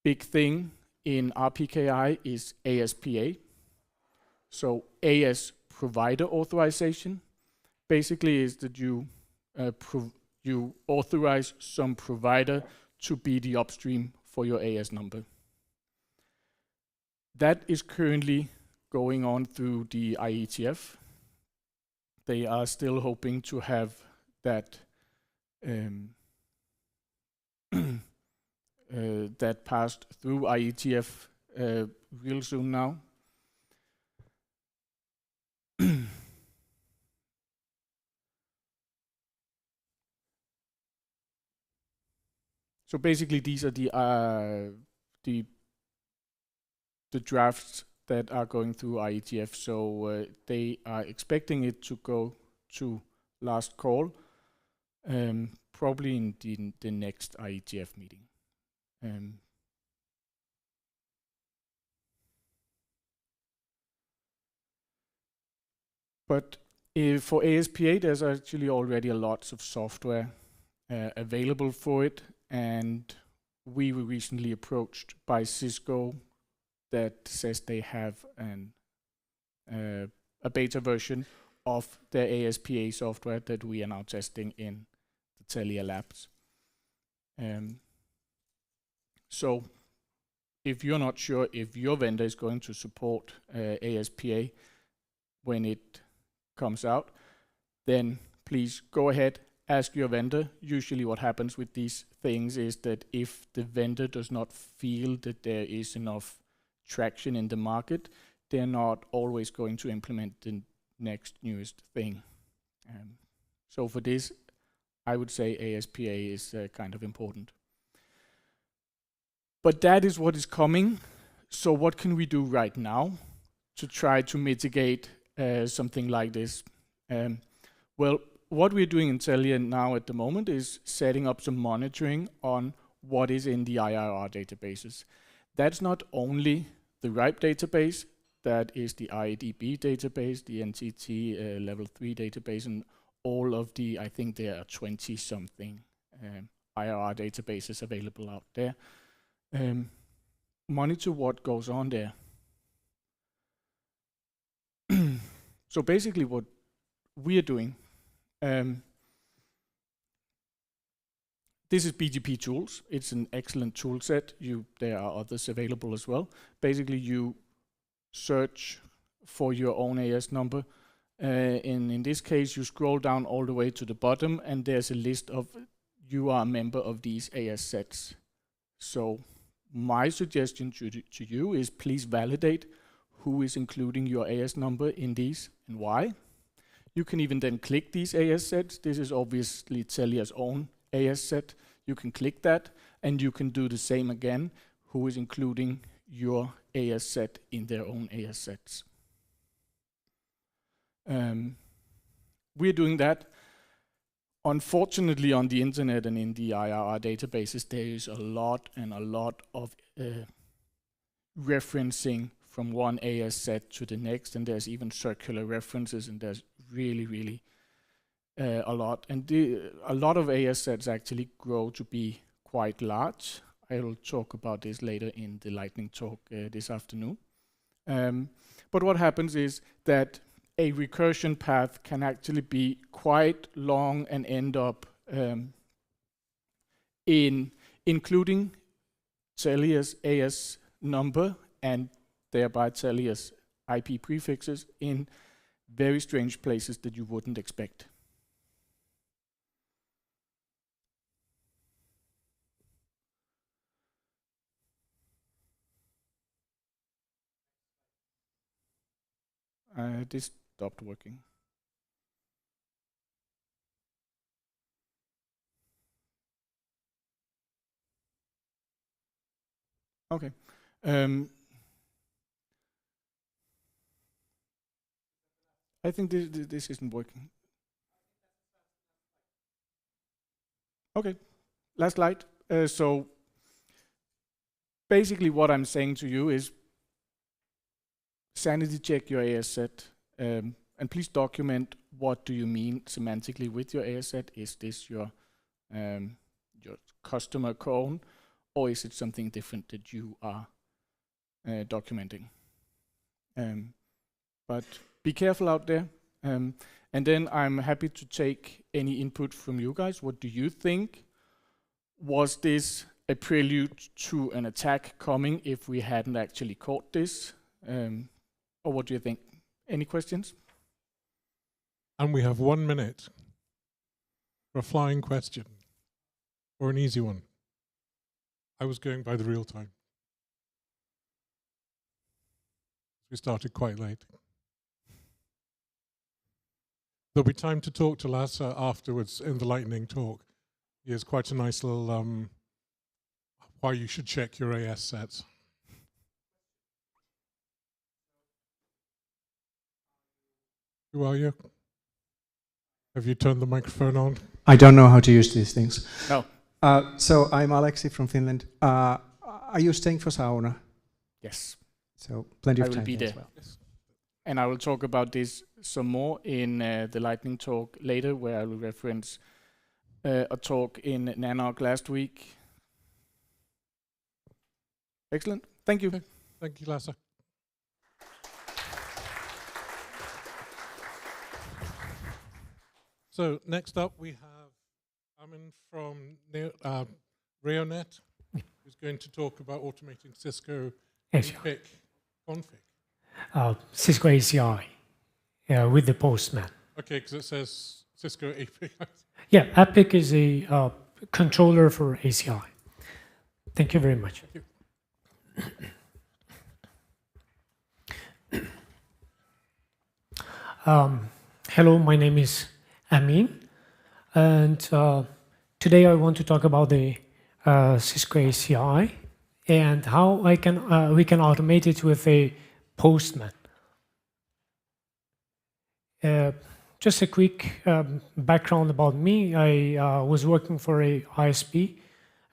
big thing in RPKI is ASPA. So AS provider authorization basically is that you authorize some provider to be the upstream for your AS number. That is currently going on through the IETF. They are still hoping to have that that passed through IETF real soon now. So basically, these are the drafts that are going through IETF. So they are expecting it to go to last call, probably in the next IETF meeting. But for ASPA, there's actually already a lot of software available for it, and we were recently approached by Cisco that says they have a beta version of their ASPA software that we are now testing in the Telia labs. So if you're not sure if your vendor is going to support ASPA when it comes out, then please go ahead, ask your vendor. Usually what happens with these things is that if the vendor does not feel that there is enough traction in the market, they're not always going to implement the next newest thing. So for this, I would say ASPA is kind of important. But that is what is coming. So what can we do right now to try to mitigate something like this? Well, what we're doing in Telia now at the moment is setting up some monitoring on what is in the IRR databases. That's not only the RIPE database, that is the IADB database, the NTT level 3 database, and all of the, I think there are 20-something IRR databases available out there. Monitor what goes on there. So basically what we are doing, this is BGP Tools. It's an excellent tool set. There are others available as well. Basically you search for your own AS number. In this case, you scroll down all the way to the bottom and there's a list of, you are a member of these AS sets. So my suggestion to you is please validate who is including your AS number in these and why. You can even then click these AS sets. This is obviously Telia's own AS set. You can click that and you can do the same again, who is including your AS set in their own AS sets. We're doing that. Unfortunately, on the internet and in the IRR databases, there is a lot of referencing from one AS set to the next, and there's even circular references, and there's really a lot. And a lot of AS sets actually grow to be quite large. I will talk about this later in the lightning talk this afternoon. But what happens is that a recursion path can actually be quite long and end up in including Telia's AS number and thereby Telia's IP prefixes in very strange places that you wouldn't expect. This stopped working. Okay. I think this isn't working. Okay, last slide. So basically what I'm saying to you is sanity check your AS set, and please document what do you mean semantically with your AS set. Is this your customer cone, or is it something different that you are documenting? But be careful out there. And then I'm happy to take any input from you guys. What do you think? Was this a prelude to an attack coming if we hadn't actually caught this? Or what do you think? Any questions? And we have 1 minute for a flying question or an easy one. I was going by the real time. We started quite late. There'll be time to talk to Lasse afterwards in the lightning talk. He has quite a nice little why you should check your AS sets. Who are you? Have you turned the microphone on? I don't know how to use these things. No. So I'm Alexi from Finland. Are you staying for sauna? Yes. So plenty of time I will be there as there. well. Yes. And I will talk about this some more in the lightning talk later, where I will reference a talk in Nanog last week. Excellent. Thank you. Okay. Thank you, Lasse. So next up we have Amin from Rayonet, who's going to talk about automating Cisco Yes, config. Cisco ACI. with the Postman. Okay, because it says Cisco API. Yeah, Epic is a controller for ACI. Thank you very much. Thank you. Hello, my name is Amin, and today I want to talk about the Cisco ACI and how we can automate it with a Postman. Just a quick background about me. I was working for a ISP,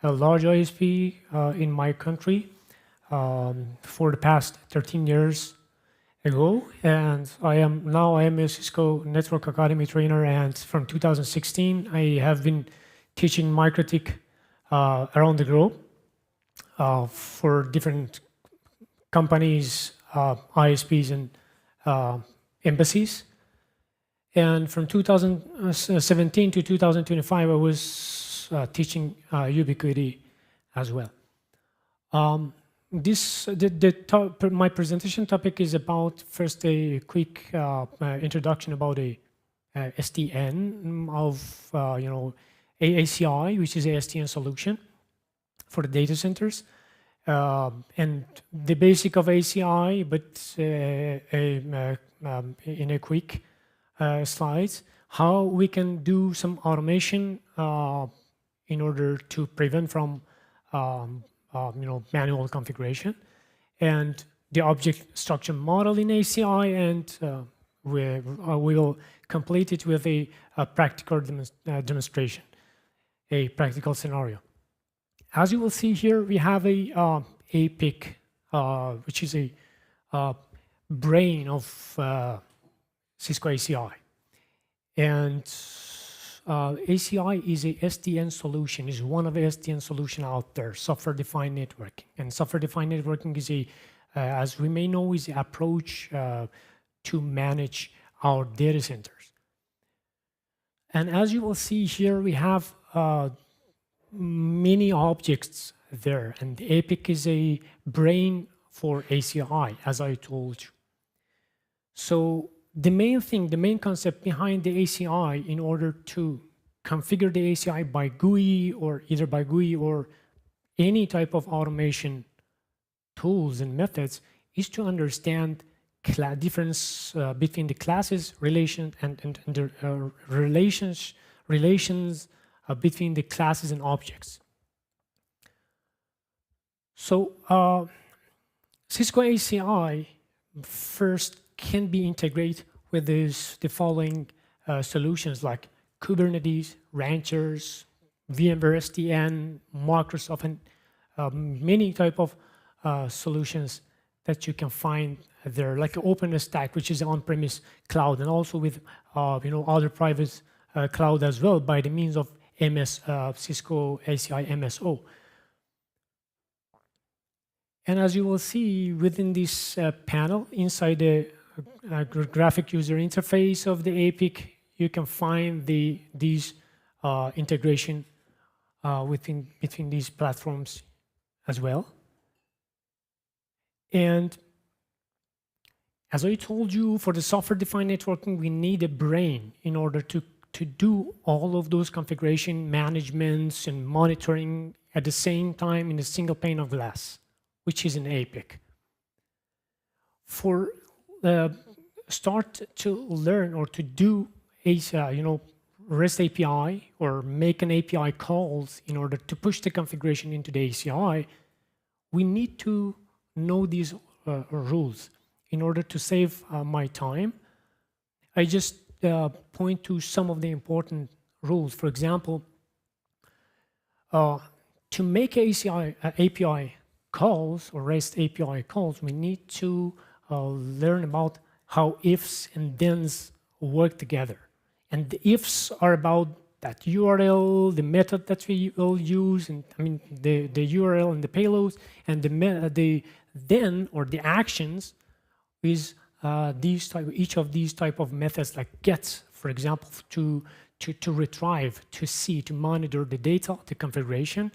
a large ISP in my country for the past 13 years ago, and I am a Cisco Network Academy trainer, and from 2016 I have been teaching MikroTik around the globe for different companies, ISPs, and embassies. And from 2017 to 2025, I was teaching Ubiquiti as well. My presentation topic is about first a quick introduction about a SDN of ACI, which is a SDN solution for the data centers, and the basic of ACI, but in a quick slides, how we can do some automation in order to prevent from manual configuration, and the object structure model in ACI, and we will complete it with a practical demonstration, a practical scenario. As you will see here, we have a APIC, which is a brain of Cisco ACI. And ACI is a SDN solution, is one of the SDN solution out there, software-defined networking. And software-defined networking is as we may know, is an approach to manage our data centers. And as you will see here, we have many objects there, and the APIC is a brain for ACI, as I told you. So the main concept behind the ACI, in order to configure the ACI by GUI or either by GUI or any type of automation tools and methods, is to understand difference between the classes, relation, and the relations between the classes and objects. So Cisco ACI first can be integrated with the following solutions like Kubernetes, Ranchers, VMware SDN, Microsoft, and many type of solutions that you can find there, like OpenStack, which is on-premise cloud, and also with other private cloud as well by the means of Cisco ACI MSO. And as you will see within this panel, inside the graphic user interface of the APIC, you can find these integration between these platforms as well. And as I told you, for the software-defined networking, we need a brain in order to do all of those configuration managements and monitoring at the same time in a single pane of glass, which is an APIC. For start to learn or to do REST API or make an API calls in order to push the configuration into the ACI, we need to know these rules. In order to save my time, I just point to some of the important rules. For example, to make API calls or REST API calls, we need to learn about how ifs and thens work together. And the ifs are about that URL, the method that we will use, and I mean the URL and the payloads, and the then or the actions is each of these type of methods, like get, for example, to retrieve, to see, to monitor the data, the configuration.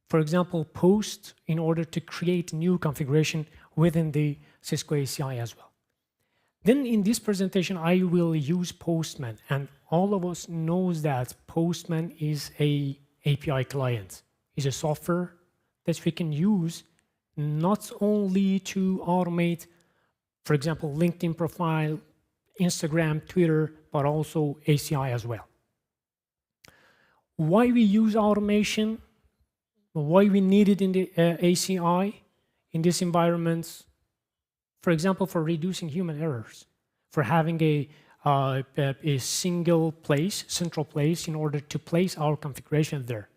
For example, post in order to create new configuration within the Cisco ACI as well. Then in this presentation, I will use Postman, and all of us knows that Postman is a API client. It's a software that we can use not only to automate, for example, LinkedIn profile, Instagram, Twitter, but also ACI as well. Why we use automation, why we need it in the ACI in this environment, for example, for reducing human errors, for having a single place, central place, in order to place our configuration there,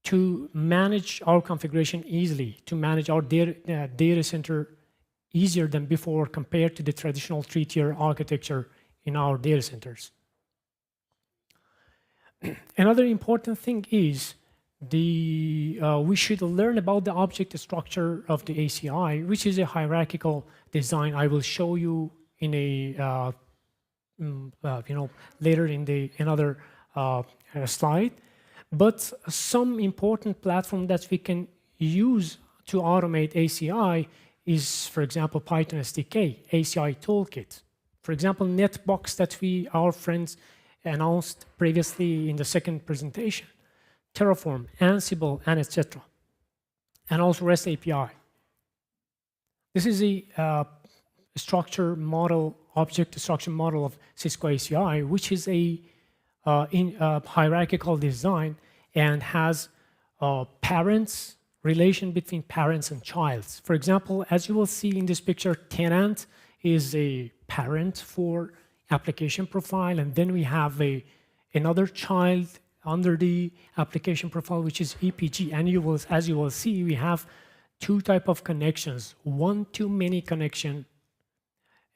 to manage our configuration easily, to manage our data center easier than before compared to the traditional three-tier architecture in our data centers. Another important thing is we should learn about the object structure of the ACI, which is a hierarchical design. I will show you in a later in another slide. But some important platform that we can use to automate ACI is, for example, Python SDK, ACI Toolkit. For example, Netbox that our friends announced previously in the second presentation, Terraform, Ansible, and etc. And also REST API. This is a structure model, object structure model of Cisco ACI, which is a hierarchical design and has parents, relation between parents and childs. For example, as you will see in this picture, tenant is a parent for application profile, and then we have another child under the application profile, which is EPG. And as you will see, we have two types of connections, one-to-many connection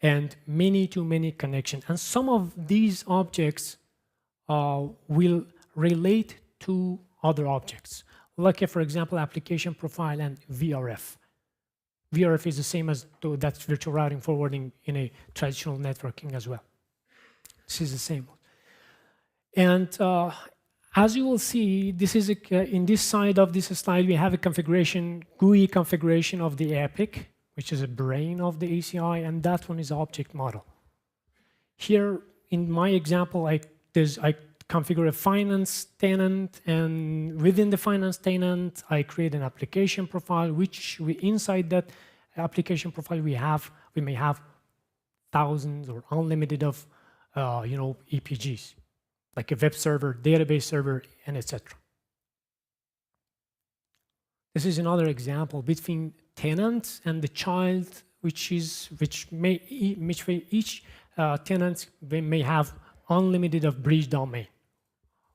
and many-to-many connection. And some of these objects will relate to other objects, like, for example, application profile and VRF. VRF is the same as that's virtual routing forwarding in a traditional networking as well. This is the same one. And as you will see, this is in this side of this slide, we have a configuration, GUI configuration of the epic, which is a brain of the ACI, and that one is object model. Here, in my example, I configure a finance tenant, and within the finance tenant, I create an application profile, which inside that application profile we may have thousands or unlimited of EPGs, like a web server, database server, and etc. This is another example between tenant and the child, which may each tenant may have unlimited of bridge domain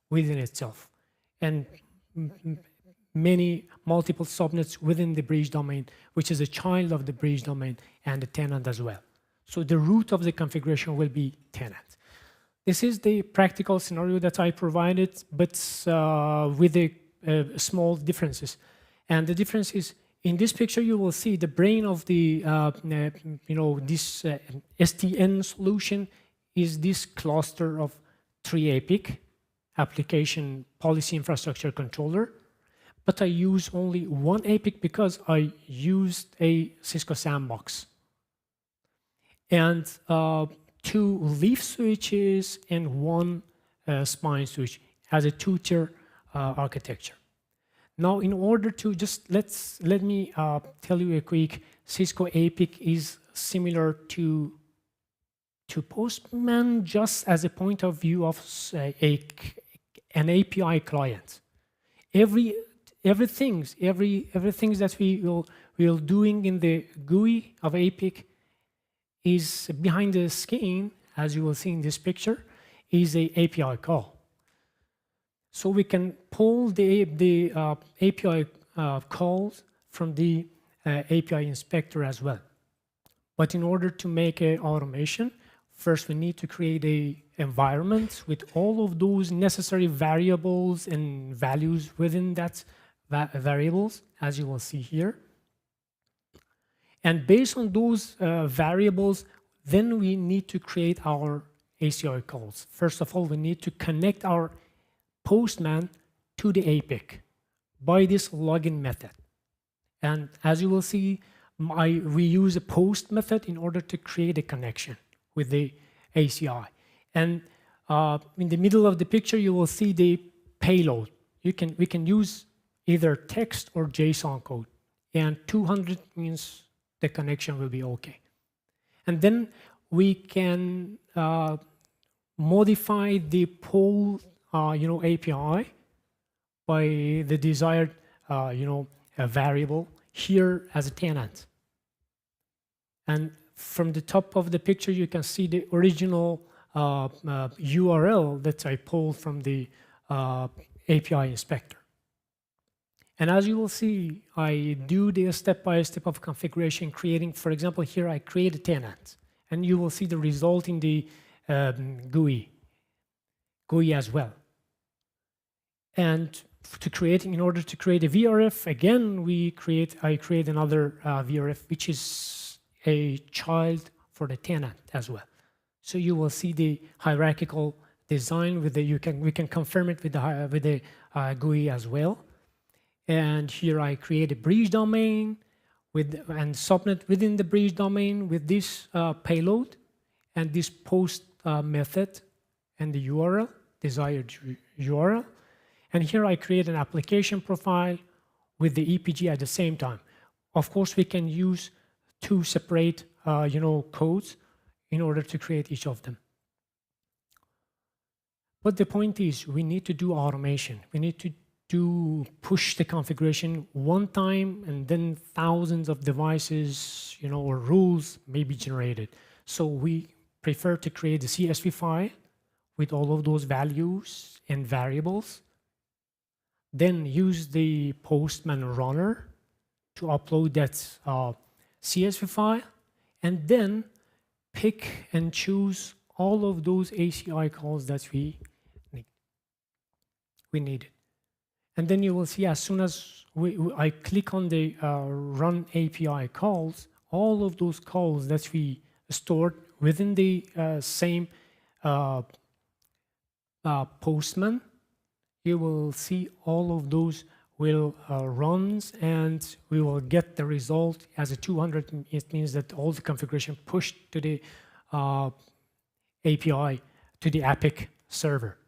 within itself, and multiple subnets within the bridge domain, which is a child of the bridge domain and the tenant as well. So the root of the configuration will be tenant. This is the practical scenario that I provided, but with small differences. And the difference is, in this picture, you will see the brain of the this SDN solution is this cluster of 3 APIC, application policy infrastructure controller, but I use only 1 APIC because I used a Cisco sandbox. And 2 leaf switches and 1 spine switch as a 2-tier architecture. Now, in order to let me tell you a quick, Cisco APIC is similar to Postman, just as a point of view of an API client. Everything that we will doing in the GUI of APIC is behind the skin, as you will see in this picture, is a API call. So we can pull the API calls from the API inspector as well. But in order to make an automation, first we need to create an environment with all of those necessary variables and values within that variables, as you will see here. And based on those variables, then we need to create our ACI calls. First of all, we need to connect our Postman to the APIC by this login method. And as you will see, we use a post method in order to create a connection with the ACI. And in the middle of the picture, you will see the payload. We can use either text or JSON code. And 200 means the connection will be okay. And then we can modify the poll API by the desired variable here as a tenant. And from the top of the picture, you can see the original URL that I pulled from the API inspector. And as you will see, I do the step-by-step of configuration, creating, for example, here I create a tenant. And you will see the result in the GUI as well. And in order to create a VRF, again, I create another VRF, which is a child for the tenant as well. So you will see the hierarchical design with we can confirm it with the GUI as well. And here I create a bridge domain and subnet within the bridge domain with this payload and this post method and the URL, desired URL. And here I create an application profile with the EPG at the same time. Of course, we can use two separate codes in order to create each of them. But the point is, we need to do automation. We need to push the configuration one time, and then thousands of devices, or rules may be generated. So we prefer to create the CSV file with all of those values and variables, then use the Postman runner to upload that CSV file, and then pick and choose all of those ACI calls that we needed. And then you will see as soon as I click on the run API calls, all of those calls that we stored within the same Postman, you will see all of those will runs, and we will get the result as a 200. It means that all the configuration pushed to the API, to the Epic server.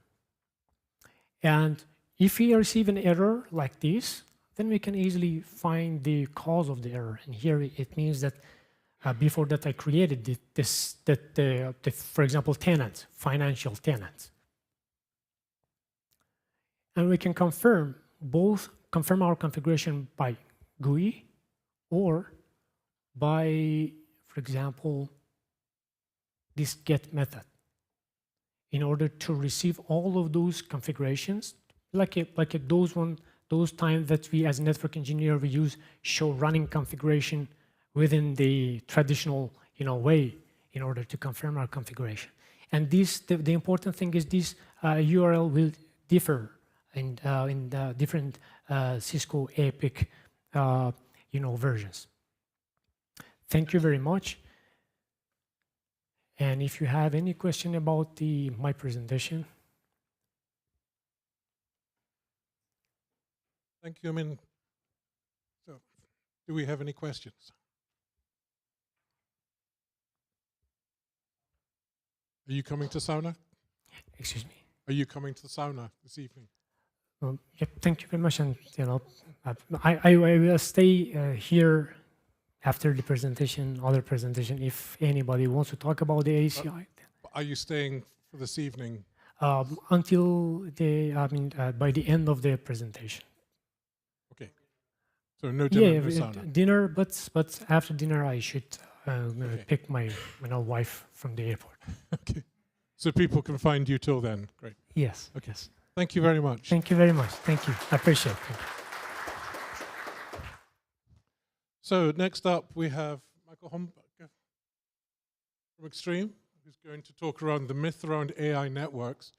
And if we receive an error like this, then we can easily find the cause of the error. And here it means that before that I created for example, tenants, financial tenants. And we can confirm our configuration by GUI or by, for example, this get method in order to receive all of those configurations, like those times that we as a network engineer we use show running configuration within the traditional way in order to confirm our configuration. And the important thing is this URL will differ in the different Cisco Epic versions. Thank you very much. And if you have any question about my presentation. Thank you. So do we have any questions? Are you coming to sauna? Excuse me? Are you coming to the sauna this evening? Yeah, thank you very much. And I will stay here after the presentation, other presentation, if anybody wants to talk about the ACI. Are you staying for this evening? Until by the end of the presentation. Okay. So no dinner, no yeah, sauna. Dinner, but after dinner I should pick my wife from the airport. Okay. So people can find you till then. Great. Yes. Okay. Yes. Thank you very much. Thank you very much. Thank you. I appreciate it. Thank you. So next up we have Michael Homburger from Extreme, who's going to talk around the myth around AI networks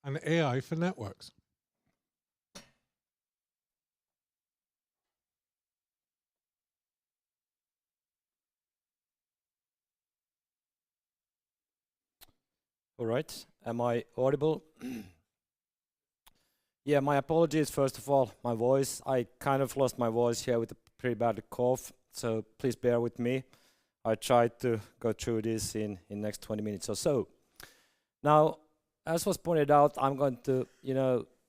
and AI for networks. All right, am I audible? Yeah, my apologies first of all, my voice. I kind of lost my voice here with a pretty bad cough, so please bear with me. I tried to go through this in next 20 minutes or so. Now, as was pointed out, I'm going to,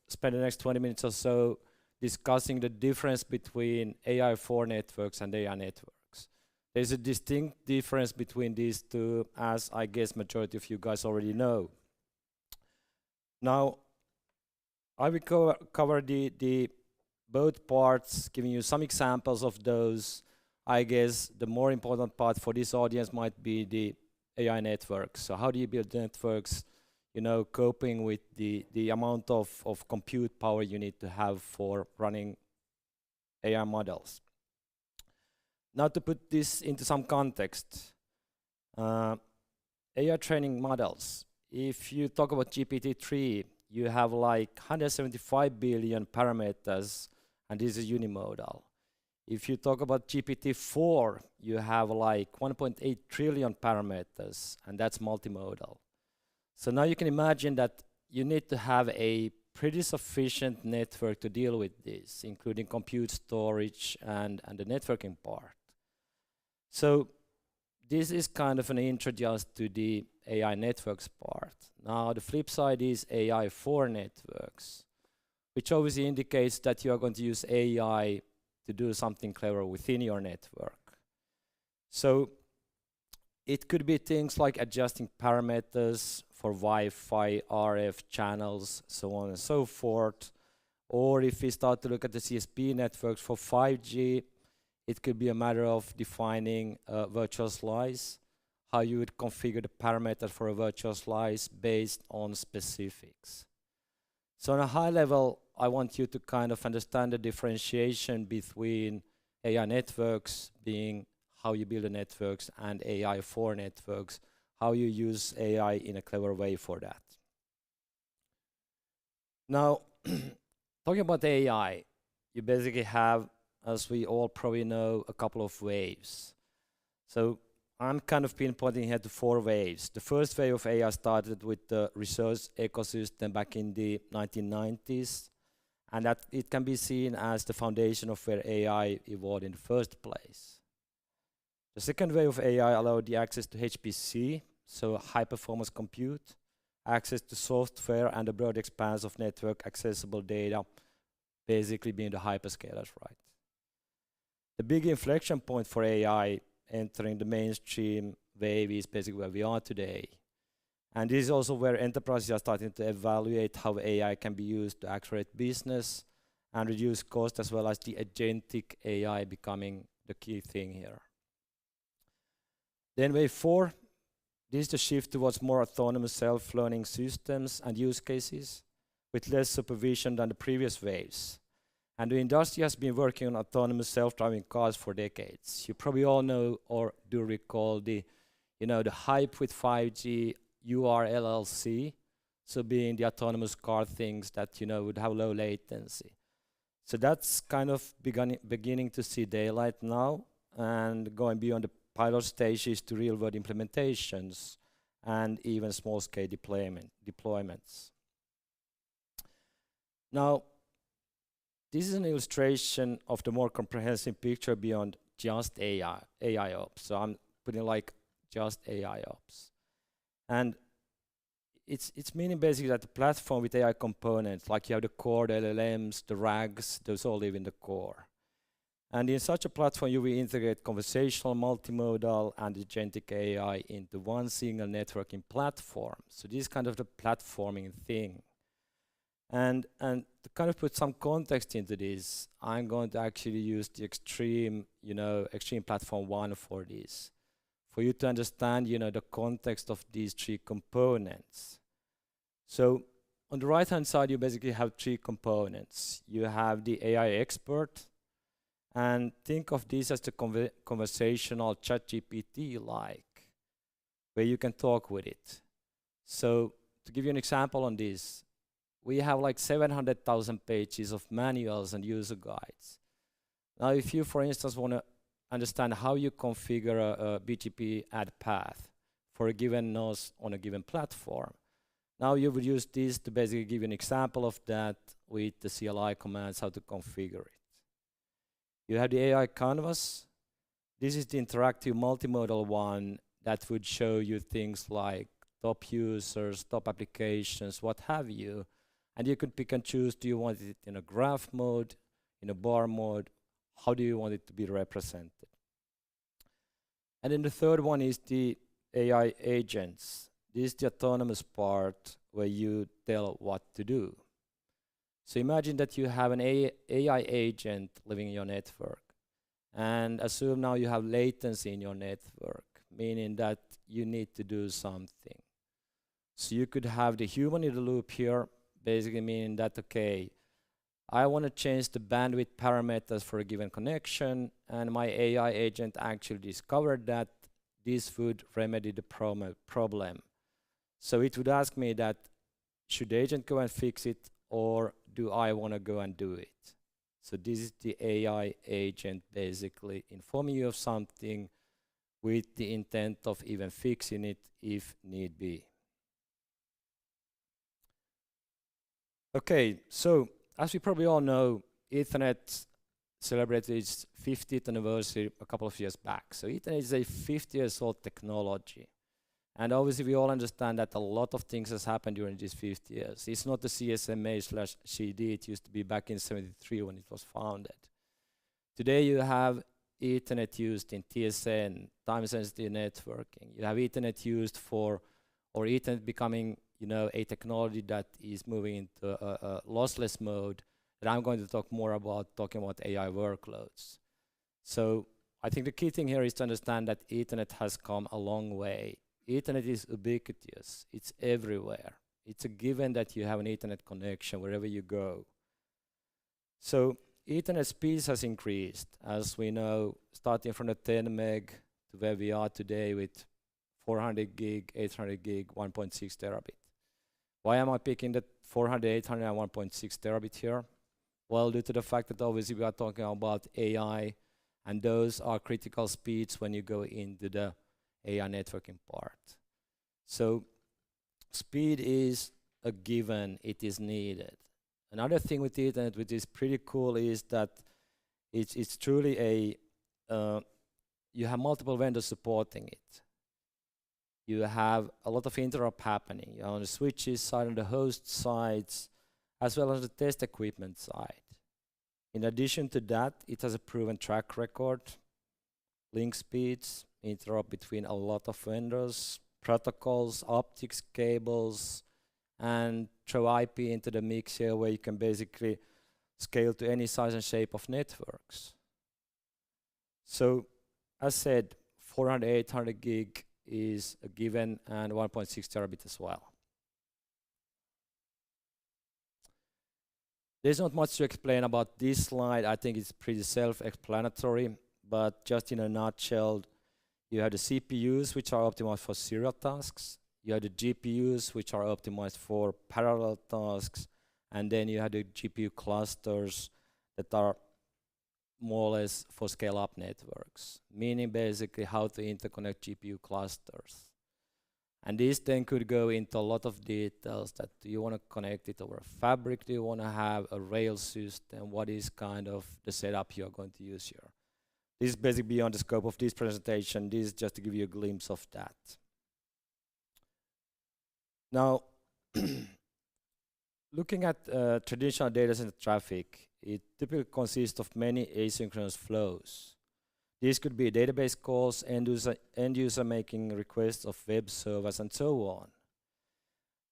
spend the next 20 minutes or so discussing the difference between AI4 networks and AI networks. There's a distinct difference between these two, as I guess majority of you guys already know. Now, I will cover the both parts, giving you some examples of those. I guess the more important part for this audience might be the AI networks. So how do you build networks, coping with the amount of compute power you need to have for running AI models. Now to put this into some context, AI training models, if you talk about GPT-3, you have like 175 billion parameters, and this is unimodal. If you talk about GPT-4, you have like 1.8 trillion parameters, and that's multimodal. So now you can imagine that you need to have a pretty sufficient network to deal with this, including compute storage and the networking part. So this is kind of an intro just to the AI networks part. Now the flip side is AI4 networks, which obviously indicates that you are going to use AI to do something clever within your network. So it could be things like adjusting parameters for Wi-Fi, RF channels, so on and so forth. Or if we start to look at the CSP networks for 5G, it could be a matter of defining a virtual slice, how you would configure the parameter for a virtual slice based on specifics. So on a high level, I want you to kind of understand the differentiation between AI networks being how you build the networks and AI4 networks, how you use AI in a clever way for that. Now, talking about AI, you basically have, as we all probably know, a couple of waves. So I'm kind of pinpointing here to 4 waves. The first wave of AI started with the research ecosystem back in the 1990s, and that it can be seen as the foundation of where AI evolved in the first place. The second wave of AI allowed the access to HPC, so high-performance compute, access to software, and a broad expanse of network accessible data, basically being the hyperscalers, right? The big inflection point for AI entering the mainstream wave is basically where we are today. And this is also where enterprises are starting to evaluate how AI can be used to accelerate business and reduce cost, as well as the agentic AI becoming the key thing here. Then wave 4, this is the shift towards more autonomous self-learning systems and use cases with less supervision than the previous waves. And the industry has been working on autonomous self-driving cars for decades. You probably all know or do recall the hype with 5G, URLLC, so being the autonomous car things that would have low latency. So that's kind of beginning to see daylight now, and going beyond the pilot stages to real-world implementations and even small-scale deployments. Now, this is an illustration of the more comprehensive picture beyond just AI ops. So I'm putting like just AI ops. And it's meaning basically that the platform with AI components, like you have the core, the LLMs, the RAGs, those all live in the core. And in such a platform, you will integrate conversational, multimodal, and agentic AI into one single networking platform. So this is kind of the platforming thing. And to kind of put some context into this, I'm going to actually use the Extreme Platform 1 for this, for you to understand, the context of these 3 components. So on the right-hand side, you basically have 3 components. You have the AI expert, and think of this as the conversational ChatGPT-like, where you can talk with it. So to give you an example on this, we have like 700,000 pages of manuals and user guides. Now, if you, for instance, want to understand how you configure a BGP ad path for a given node on a given platform, now you would use this to basically give you an example of that with the CLI commands, how to configure it. You have the AI canvas, This is the interactive multimodal one that would show you things like top users, top applications, what have you. And you can pick and choose, do you want it in a graph mode, in a bar mode? How do you want it to be represented? And then the third one is the AI agents. This is the autonomous part where you tell what to do. So imagine that you have an AI agent living in your network. And assume now you have latency in your network, meaning that you need to do something. So you could have the human in the loop here, basically meaning that, okay, I want to change the bandwidth parameters for a given connection, and my AI agent actually discovered that this would remedy the problem. So it would ask me that, should the agent go and fix it, or do I want to go and do it? So this is the AI agent basically informing you of something with the intent of even fixing it if need be. Okay, so as we probably all know, Ethernet celebrated its 50th anniversary a couple of years back. So Ethernet is a 50 years old technology. And obviously we all understand that a lot of things has happened during these 50 years. It's not the CSMA/CD it used to be back in '73 when it was founded. Today you have Ethernet used in TSN, time-sensitive networking. You have Ethernet used for, or Ethernet becoming, you know, a technology that is moving into a lossless mode that I'm going to talk more about, talking about AI workloads. So I think the key thing here is to understand that Ethernet has come a long way. Ethernet is ubiquitous. It's everywhere. It's a given that you have an Ethernet connection wherever you go. So Ethernet speeds has increased, as we know, starting from the 10 meg to where we are today with 400 gig, 800 gig, 1.6 terabit. Why am I picking the 400, 800, and 1.6 terabit here? Well, due to the fact that obviously we are talking about AI, and those are critical speeds when you go into the AI networking part. So speed is a given, it is needed. Another thing with Ethernet which is pretty cool is that it's truly a, you have multiple vendors supporting it. You have a lot of interrupt happening on the switches side, on the host sides, as well as the test equipment side. In addition to that, it has a proven track record, link speeds, interrupt between a lot of vendors, protocols, optics, cables, and throw IP into the mix here where you can basically scale to any size and shape of networks. So as said, 400, 800 gig is a given, and 1.6 terabit as well. There's not much to explain about this slide. I think it's pretty self-explanatory, but just in a nutshell, you have the CPUs, which are optimized for serial tasks. You have the GPUs, which are optimized for parallel tasks. And then you have the GPU clusters that are more or less for scale-up networks, meaning basically how to interconnect GPU clusters. And this then could go into a lot of details that do you want to connect it over a fabric? Do you want to have a rail system? What is kind of the setup you are going to use here? This is basically beyond the scope of this presentation. This is just to give you a glimpse of that. Now, looking at traditional data center traffic, it typically consists of many asynchronous flows. These could be database calls, end user making requests of web servers, and so on.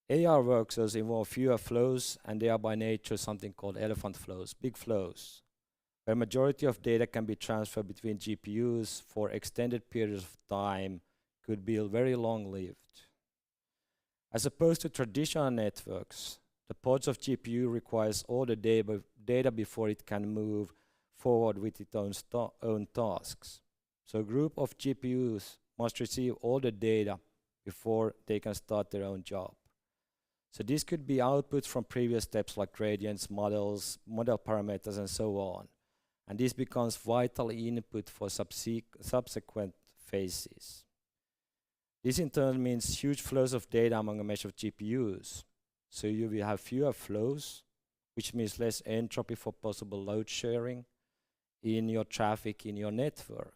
AI workloads involve fewer flows, and they are by nature something called elephant flows, big flows, where majority of data can be transferred between GPUs for extended periods of time, could be very long-lived. As opposed to traditional networks, the pods of GPU requires all the data before it can move forward with its own tasks. So a group of GPUs must receive all the data before they can start their own job. So this could be output from previous steps like gradients, models, model parameters, and so on. And this becomes vital input for subsequent phases. This in turn means huge flows of data among a mesh of GPUs. So you will have fewer flows, which means less entropy for possible load sharing in your traffic, in your network.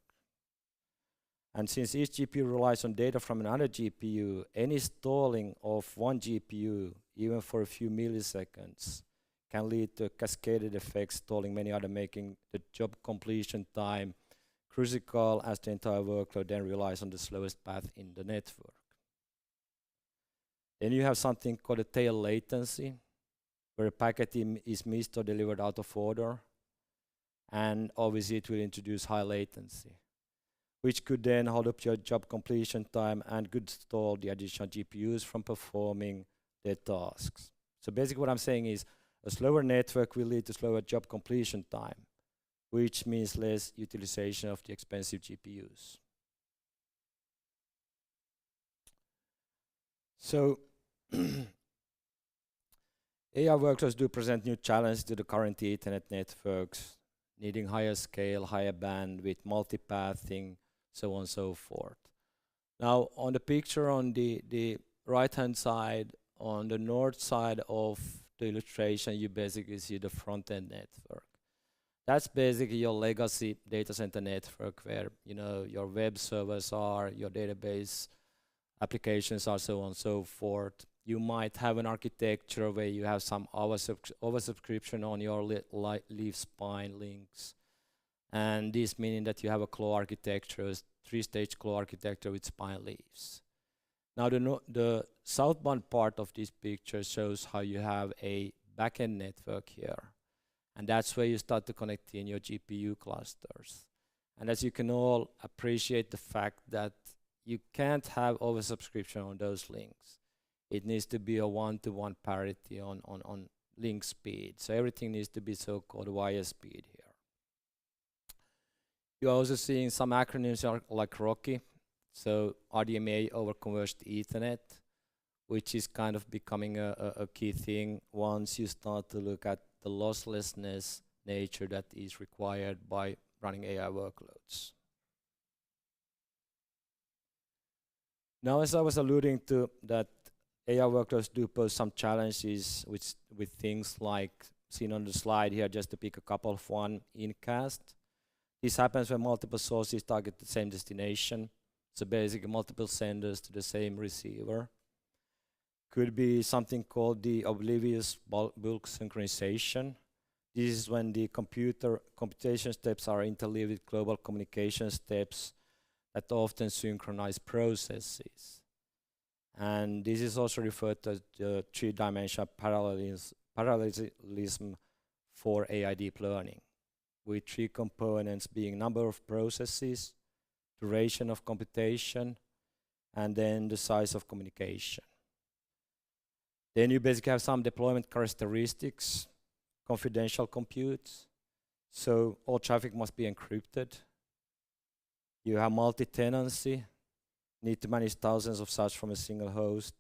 And since each GPU relies on data from another GPU, any stalling of one GPU, even for a few milliseconds, can lead to a cascaded effect, stalling many other, making the job completion time critical as the entire workload then relies on the slowest path in the network. Then you have something called a tail latency, where a packet is missed or delivered out of order, and obviously it will introduce high latency, which could then hold up your job completion time and could stall the additional GPUs from performing their tasks. So basically what I'm saying is a slower network will lead to slower job completion time, which means less utilization of the expensive GPUs. So AI workloads do present new challenges to the current Ethernet networks, needing higher scale, higher bandwidth, multipathing, so on and so forth. Now, on the picture on the right-hand side, on the north side of the illustration, you basically see the front-end network. That's basically your legacy data center network where, you know, your web servers are, your database applications are, so on and so forth. You might have an architecture where you have some oversubscription on your leaf spine links. And this meaning that you have a claw architecture, three-stage claw architecture with spine leaves. Now the southbound part of this picture shows how you have a backend network here. And that's where you start to connect in your GPU clusters. And as you can all appreciate the fact that you can't have oversubscription on those links. It needs to be a one-to-one parity on link speed. So everything needs to be so-called wire speed here. You're also seeing some acronyms like ROCE, so RDMA over Converged Ethernet, which is kind of becoming a key thing once you start to look at the losslessness nature that is required by running AI workloads. Now, as I was alluding to, that AI workloads do pose some challenges with things like seen on the slide here, just to pick a couple of one, incast. This happens when multiple sources target the same destination. So basically multiple senders to the same receiver. Could be something called the oblivious bulk synchronization. This is when the computation steps are interleaved with global communication steps that often synchronize processes. And this is also referred to as the three-dimensional parallelism for AI deep learning, with three components being number of processes, duration of computation, and then the size of communication. Then you basically have some deployment characteristics, confidential compute, so all traffic must be encrypted. You have multi-tenancy, need to manage thousands of such from a single host,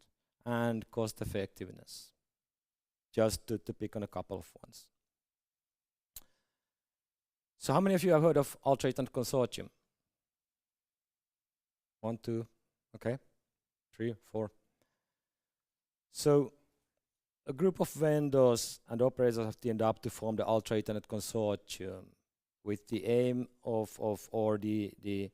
and cost effectiveness, just to pick on a couple of ones. So how many of you have heard of Ultra Ethernet Consortium? 1, 2, okay, 3, 4. So a group of vendors and operators have teamed up to form the Ultra Ethernet Consortium with the aim or the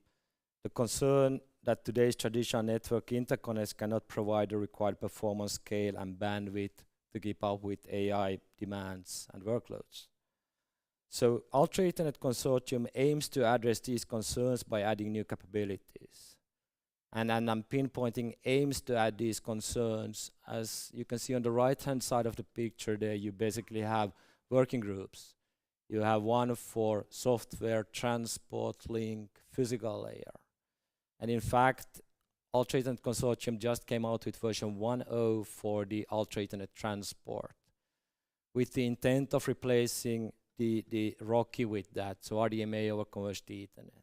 concern that today's traditional network interconnects cannot provide the required performance, scale, and bandwidth to keep up with AI demands and workloads. So Ultra Ethernet Consortium aims to address these concerns by adding new capabilities. And I'm pinpointing aims to add these concerns. As you can see on the right-hand side of the picture there, you basically have working groups. You have one for software, transport, link, physical layer. And in fact, Ultra Ethernet Consortium just came out with version 1.0 for the Ultra Ethernet transport, with the intent of replacing the ROCE with that, so RDMA over Converged Ethernet.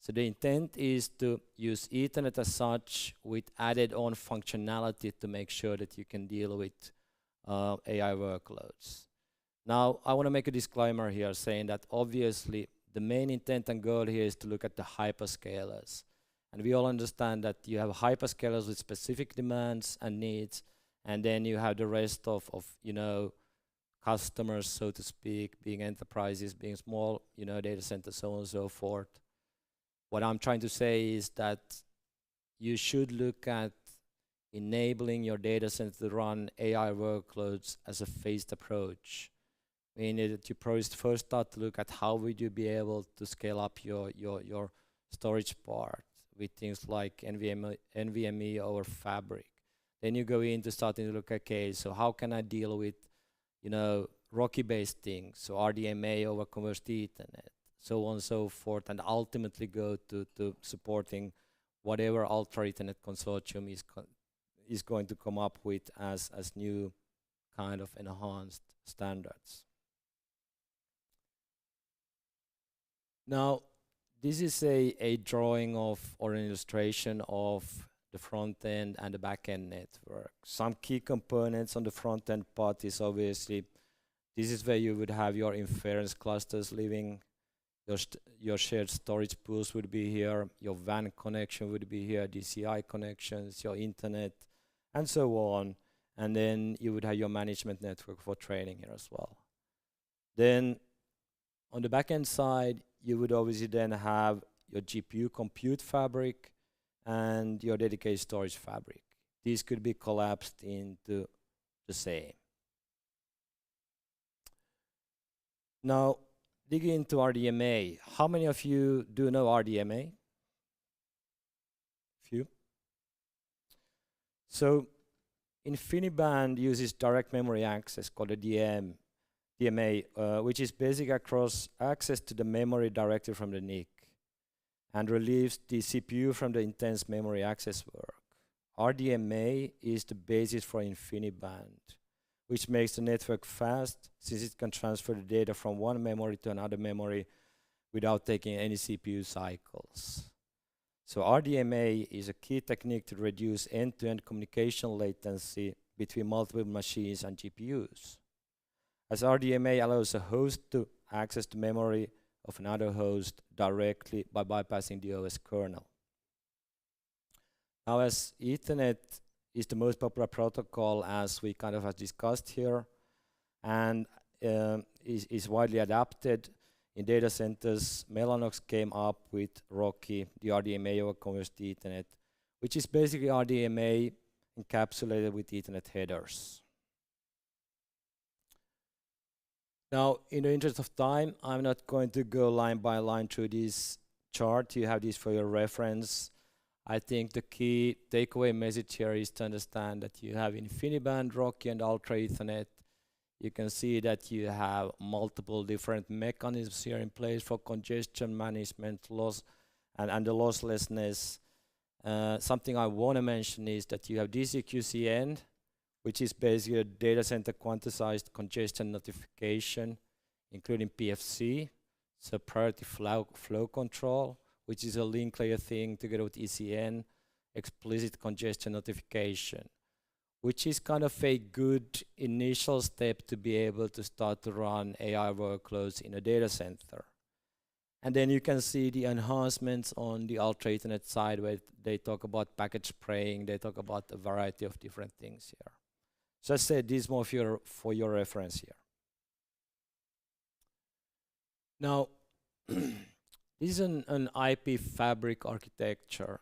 So the intent is to use Ethernet as such with added on functionality to make sure that you can deal with AI workloads. Now, I want to make a disclaimer here saying that obviously the main intent and goal here is to look at the hyperscalers. And we all understand that you have hyperscalers with specific demands and needs, and then you have the rest of you know, customers, so to speak, being enterprises, being small, you know, data centers, so on and so forth. what I'm trying to say is that you should look at enabling your data center to run AI workloads as a phased approach. Meaning that you first start to look at how would you be able to scale up your storage part with things like NVMe over Fabric. Then you go in to starting to look, okay, so how can I deal with, Rocky-based things, so RDMA over Converged Ethernet, so on and so forth, and ultimately go to supporting whatever Ultra Ethernet Consortium is going to come up with as new kind of enhanced standards. Now, this is a drawing of, or an illustration of the front end and the back end network. Some key components on the front end part is obviously, this is where you would have your inference clusters living, your shared storage pools would be here, your WAN connection would be here, DCI connections, your internet, and so on. And then you would have your management network for training here as well. Then on the back-end side, you would obviously then have your GPU compute fabric and your dedicated storage fabric. These could be collapsed into the same. Now, digging into RDMA. How many of you do know RDMA? Few. So, InfiniBand uses direct memory access called a DMA, which is basic across access to the memory directly from the NIC and relieves the CPU from the intense memory access work. RDMA is the basis for InfiniBand, which makes the network fast since it can transfer the data from one memory to another memory without taking any CPU cycles. So RDMA is a key technique to reduce end-to-end communication latency between multiple machines and GPUs, as RDMA allows a host to access the memory of another host directly by bypassing the OS kernel. Now, as Ethernet is the most popular protocol, as we kind of have discussed here, and is widely adapted in data centers, Mellanox came up with Rocky, the RDMA over Converged Ethernet, which is basically RDMA encapsulated with Ethernet headers. Now, in the interest of time, I'm not going to go line by line through this chart. You have this for your reference. I think the key takeaway message here is to understand that you have InfiniBand, Rocky, and Ultra Ethernet. You can see that you have multiple different mechanisms here in place for congestion management, loss, and the losslessness. Something I want to mention is that you have DCQCN, which is basically a data center quantized congestion notification, including PFC, so priority flow control, which is a link layer thing together with ECN, explicit congestion notification, which is kind of a good initial step to be able to start to run AI workloads in a data center. And then you can see the enhancements on the Ultra Ethernet side where they talk about packet spraying, they talk about a variety of different things here. So I said this more for your reference here. Now, this is an IP fabric architecture.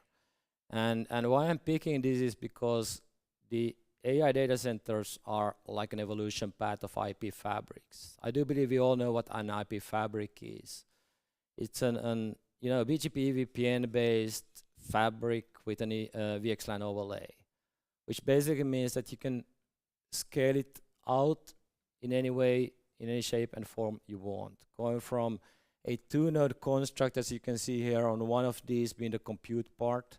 And why I'm picking this is because the AI data centers are like an evolution path of IP fabrics. I do believe we all know what an IP fabric is. It's an BGP VPN-based fabric with an VXLAN overlay, which basically means that you can scale it out in any way, in any shape and form you want. Going from a 2-node construct, as you can see here on one of these being the compute part,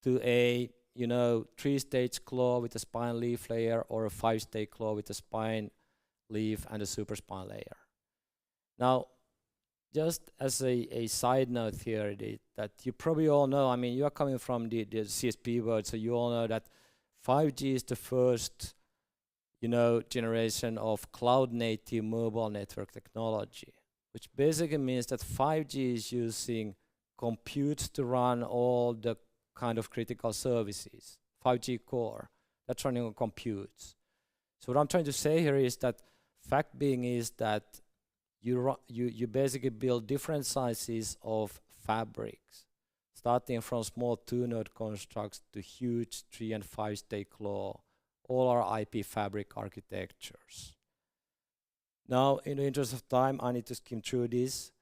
to a 3-stage claw with a spine leaf layer or a 5-stage claw with a spine leaf and a super spine layer. Now, just as a side note here, that you probably all know, I mean, you are coming from the CSP world, so you all know that 5G is the first generation of cloud-native mobile network technology, which basically means that 5G is using compute to run all the kind of critical services, 5G core, that's running on computes. So what I'm trying to say here is that fact being is that you basically build different sizes of fabrics, starting from small 2-node constructs to huge 3- and 5-state claw, all are IP fabric architectures. Now, in the interest of time, I need to skim through this.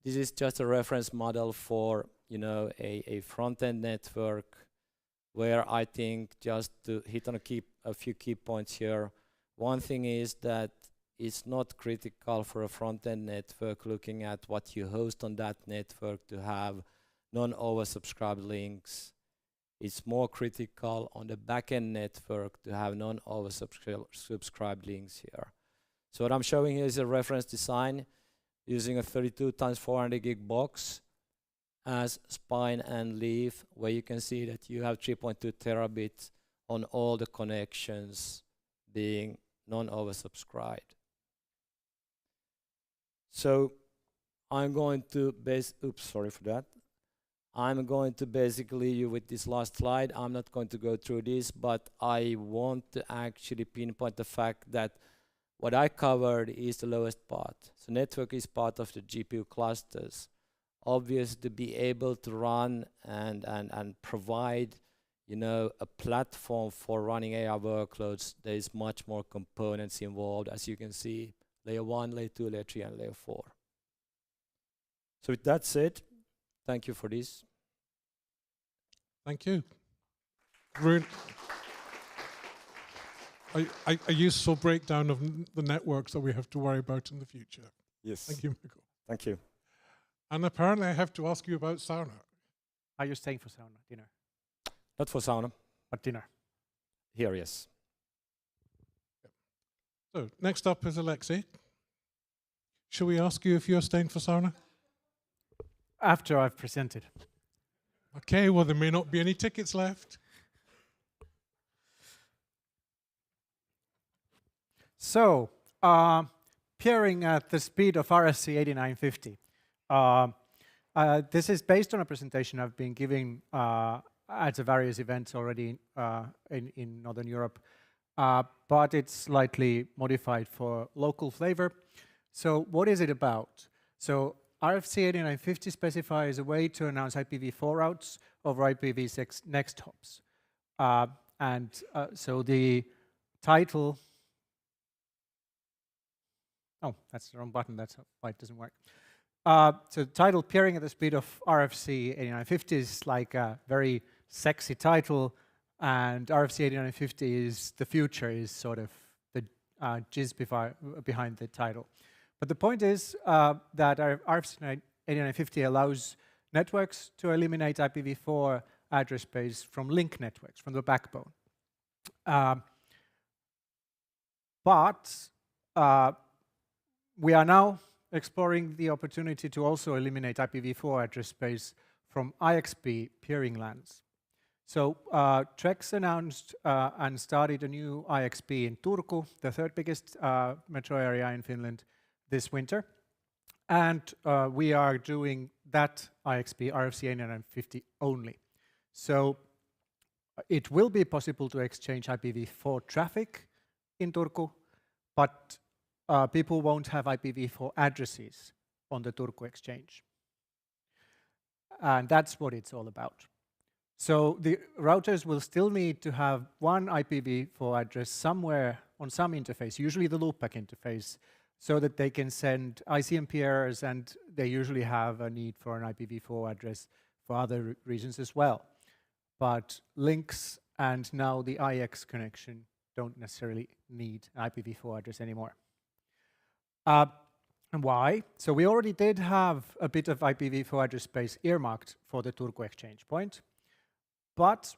This is just a reference model for, you know, a front-end network, where I think, just to hit on a few key points here, one thing is that it's not critical for a front-end network looking at what you host on that network to have non-oversubscribed links. It's more critical on the back-end network to have non-oversubscribed links here. So what I'm showing here is a reference design using a 32 times 400 gig box as spine and leaf, where you can see that you have 3.2 terabits on all the connections being non-oversubscribed. So I'm going to I'm going to basically leave you with this last slide. I'm not going to go through this, but I want to actually pinpoint the fact that what I covered is the lowest part. So network is part of the GPU clusters. Obviously, to be able to run and provide, you know, a platform for running AI workloads, there is much more components involved, as you can see, layer 1, layer 2, layer 3, and layer 4. So with that said, thank you for this. Thank you. A useful breakdown of the networks that we have to worry about in the future. Yes. Thank you, Michael. Thank you. And apparently I have to ask you about sauna. Are you staying for sauna dinner? Not for sauna. But dinner? Here, yes. So next up is Alexei. Shall we ask you if you're staying for sauna? After I've presented. Okay, well, there may not be any tickets left. So, peering at the speed of RFC 8950. This is based on a presentation I've been giving at various events already in Northern Europe, but it's slightly modified for local flavor. So what is it about? So RFC 8950 specifies a way to announce IPv4 routes over IPv6 next hops. So the title, oh, that's the wrong button, that's why it doesn't work. So the title, Peering at the Speed of RFC 8950, is like a very sexy title, and RFC 8950 is the future, is sort of the gist behind the title. But the point is that RFC 8950 allows networks to eliminate IPv4 address space from link networks, from the backbone. But we are now exploring the opportunity to also eliminate IPv4 address space from IXP peering LANs. So Trex announced and started a new IXP in Turku, the third biggest metro area in Finland, this winter. And we are doing that IXP, RFC 8950 only. So it will be possible to exchange IPv4 traffic in Turku, but people won't have IPv4 addresses on the Turku exchange. And that's what it's all about. So the routers will still need to have one IPv4 address somewhere on some interface, usually the loopback interface, so that they can send ICMP errors, and they usually have a need for an IPv4 address for other reasons as well. But links and now the IX connection don't necessarily need an IPv4 address anymore. And why? So we already did have a bit of IPv4 address space earmarked for the Turku exchange point, but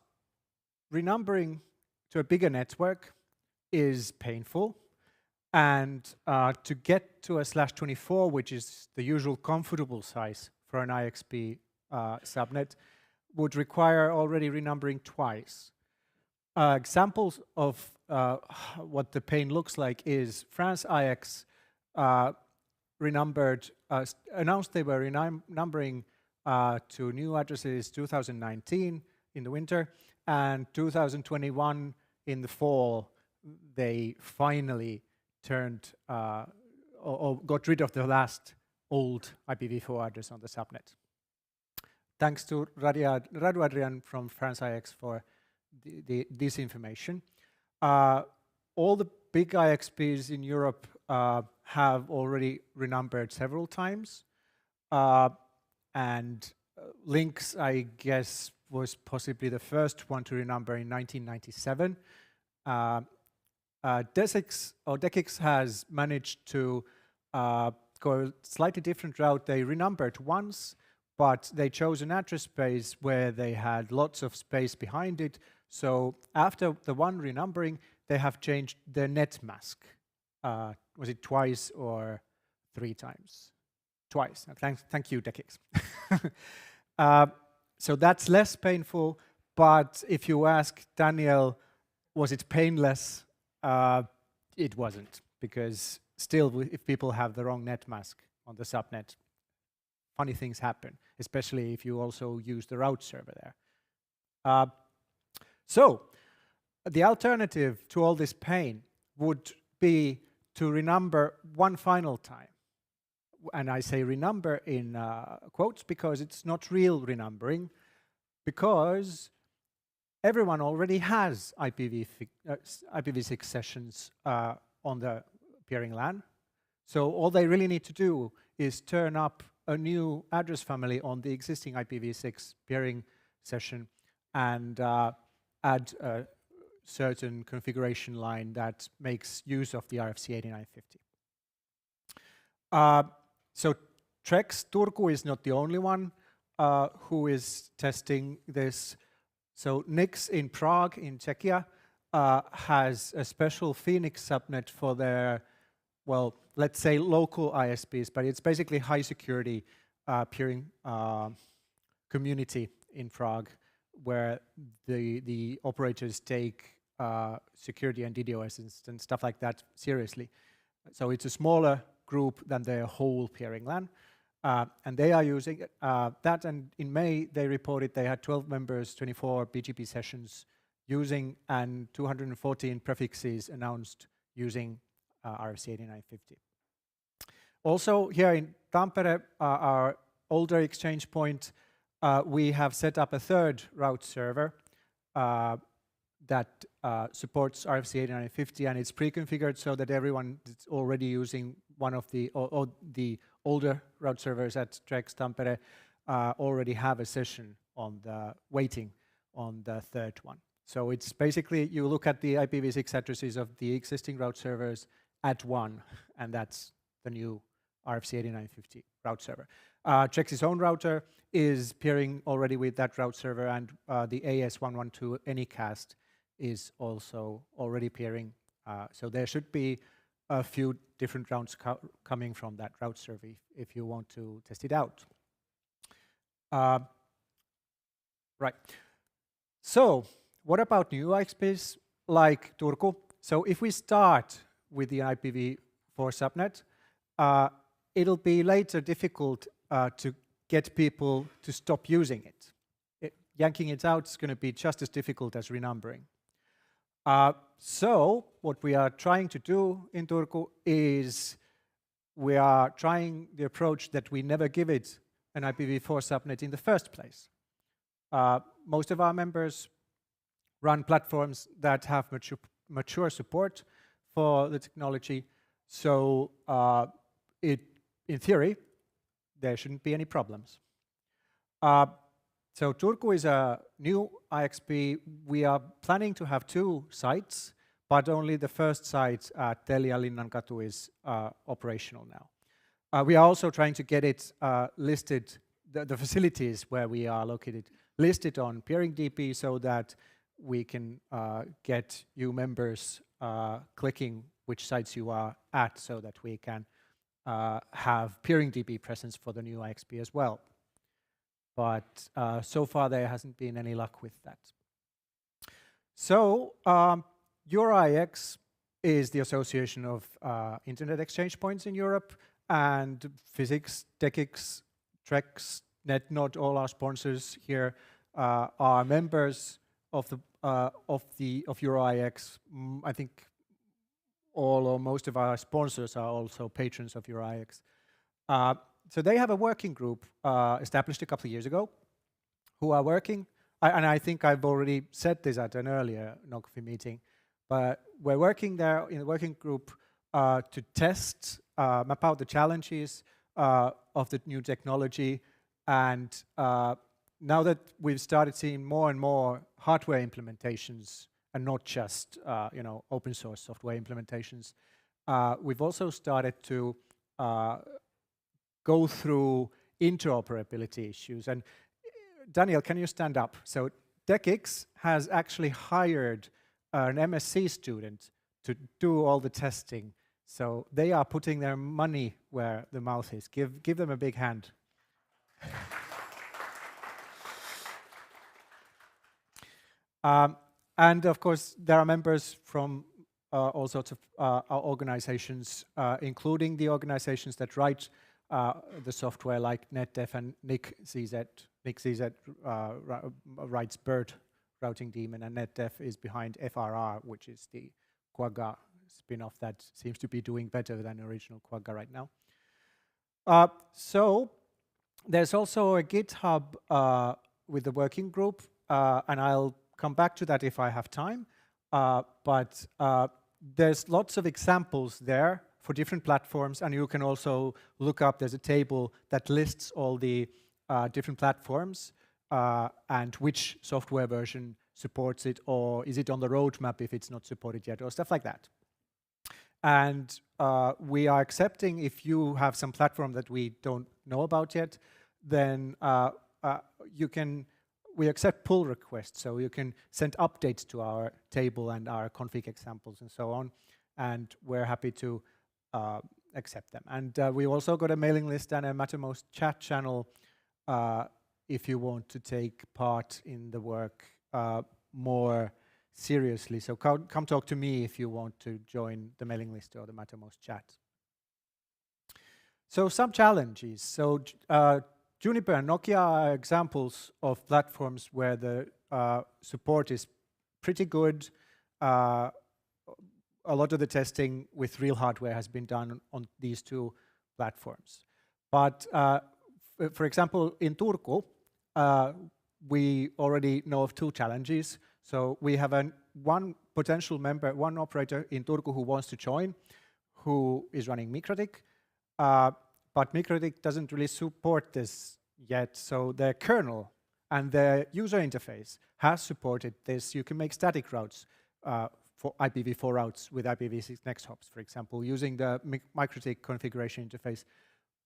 renumbering to a bigger network is painful, and to get to a /24, which is the usual comfortable size for an IXP subnet, would require already renumbering twice. Examples of what the pain looks like is France IX announced they were renumbering to new addresses 2019 in the winter, and 2021 in the fall, they finally turned or got rid of the last old IPv4 address on the subnet. thanks to Radu Adrian from France IX for this information. All the big IXPs in Europe have already renumbered several times. And Lynx, I guess, was possibly the first one to renumber in 1997. Decix has managed to go a slightly different route. They renumbered once, but they chose an address space where they had lots of space behind it. So after the one renumbering, they have changed their net mask. Was it twice or 3 times? Twice. Thank you, Decix. So that's less painful, but if you ask Daniel, was it painless? It wasn't, because still, if people have the wrong net mask on the subnet, funny things happen, especially if you also use the route server there. So the alternative to all this pain would be to renumber one final time. And I say renumber in quotes because it's not real renumbering, because everyone already has IPv6 sessions on the peering LAN. So all they really need to do is turn up a new address family on the existing IPv6 peering session and add a certain configuration line that makes use of the RFC 8950. So Trex Turku is not the only one who is testing this. So Nix in Prague, in Czechia, has a special Phoenix subnet for their, well, let's say local ISPs, but it's basically high security peering community in Prague, where the operators take security and DDoS and stuff like that seriously. So it's a smaller group than their whole peering LAN. And they are using that, and in May they reported they had 12 members, 24 BGP sessions using, and 214 prefixes announced using RFC 8950. Also here in Tampere, our older exchange point, we have set up a third route server that supports RFC 8950, and it's pre-configured so that everyone that's already using one of the older route servers at Trex Tampere already have a session on the waiting on the third one. So it's basically, you look at the IPv6 addresses of the existing route servers at one, and that's the new RFC 8950 route server. Trex's own router is peering already with that route server, and the AS112 Anycast is also already peering. So there should be a few different routes coming from that route server if you want to test it out. Right. So what about new IXPs like Turku? So if we start with the IPv4 subnet, it'll be later difficult to get people to stop using it. Yanking it out is going to be just as difficult as renumbering. So what we are trying to do in Turku is we are trying the approach that we never give it an IPv4 subnet in the first place. Most of our members run platforms that have mature support for the technology, so in theory, there shouldn't be any problems. So Turku is a new IXP. We are planning to have 2 sites, but only the first site at Telia Linnankatu is operational now. We are also trying to get it listed, the facilities where we are located, listed on PeeringDB so that we can get you members clicking which sites you are at so that we can have PeeringDB presence for the new IXP as well. But so far there hasn't been any luck with that. So EurIX is the association of internet exchange points in Europe, and Physics, Decix, Trex, NetNod, all our sponsors here are members of EurIX. I think all or most of our sponsors are also patrons of EurIX. So they have a working group established a couple of years ago who are working, and I think I've already said this at an earlier nog.fi meeting, but we're working there in a working group to test, map out the challenges of the new technology, and now that we've started seeing more and more hardware implementations and not just open source software implementations, we've also started to go through interoperability issues. And Daniel, can you stand up? So TechX has actually hired an MSc student to do all the testing. So they are putting their money where the mouth is. Give them a big hand. And of course, there are members from all sorts of our organizations, including the organizations that write the software, like NetDef and NIC-CZ. NIC-CZ writes BERT routing daemon, and NetDef is behind FRR, which is the Quagga spin-off that seems to be doing better than original Quagga right now. So there's also a GitHub with the working group, and I'll come back to that if I have time. But there's lots of examples there for different platforms, and you can also look up, there's a table that lists all the different platforms and which software version supports it, or is it on the roadmap if it's not supported yet, or stuff like that. And we are accepting, if you have some platform that we don't know about yet, then we accept pull requests, so you can send updates to our table and our config examples and so on, and we're happy to accept them. And we also got a mailing list and a Mattermost chat channel if you want to take part in the work more seriously. So come talk to me if you want to join the mailing list or the Mattermost chat. So some challenges. So Juniper and Nokia are examples of platforms where the support is pretty good. A lot of the testing with real hardware has been done on these two platforms. But for example, in Turku, we already know of two challenges. So we have one potential member, one operator in Turku who wants to join, who is running MikroTik. But MikroTik doesn't really support this yet, so their kernel and their user interface has supported this. You can make static routes for IPv4 routes with IPv6 next hops, for example, using the MikroTik configuration interface.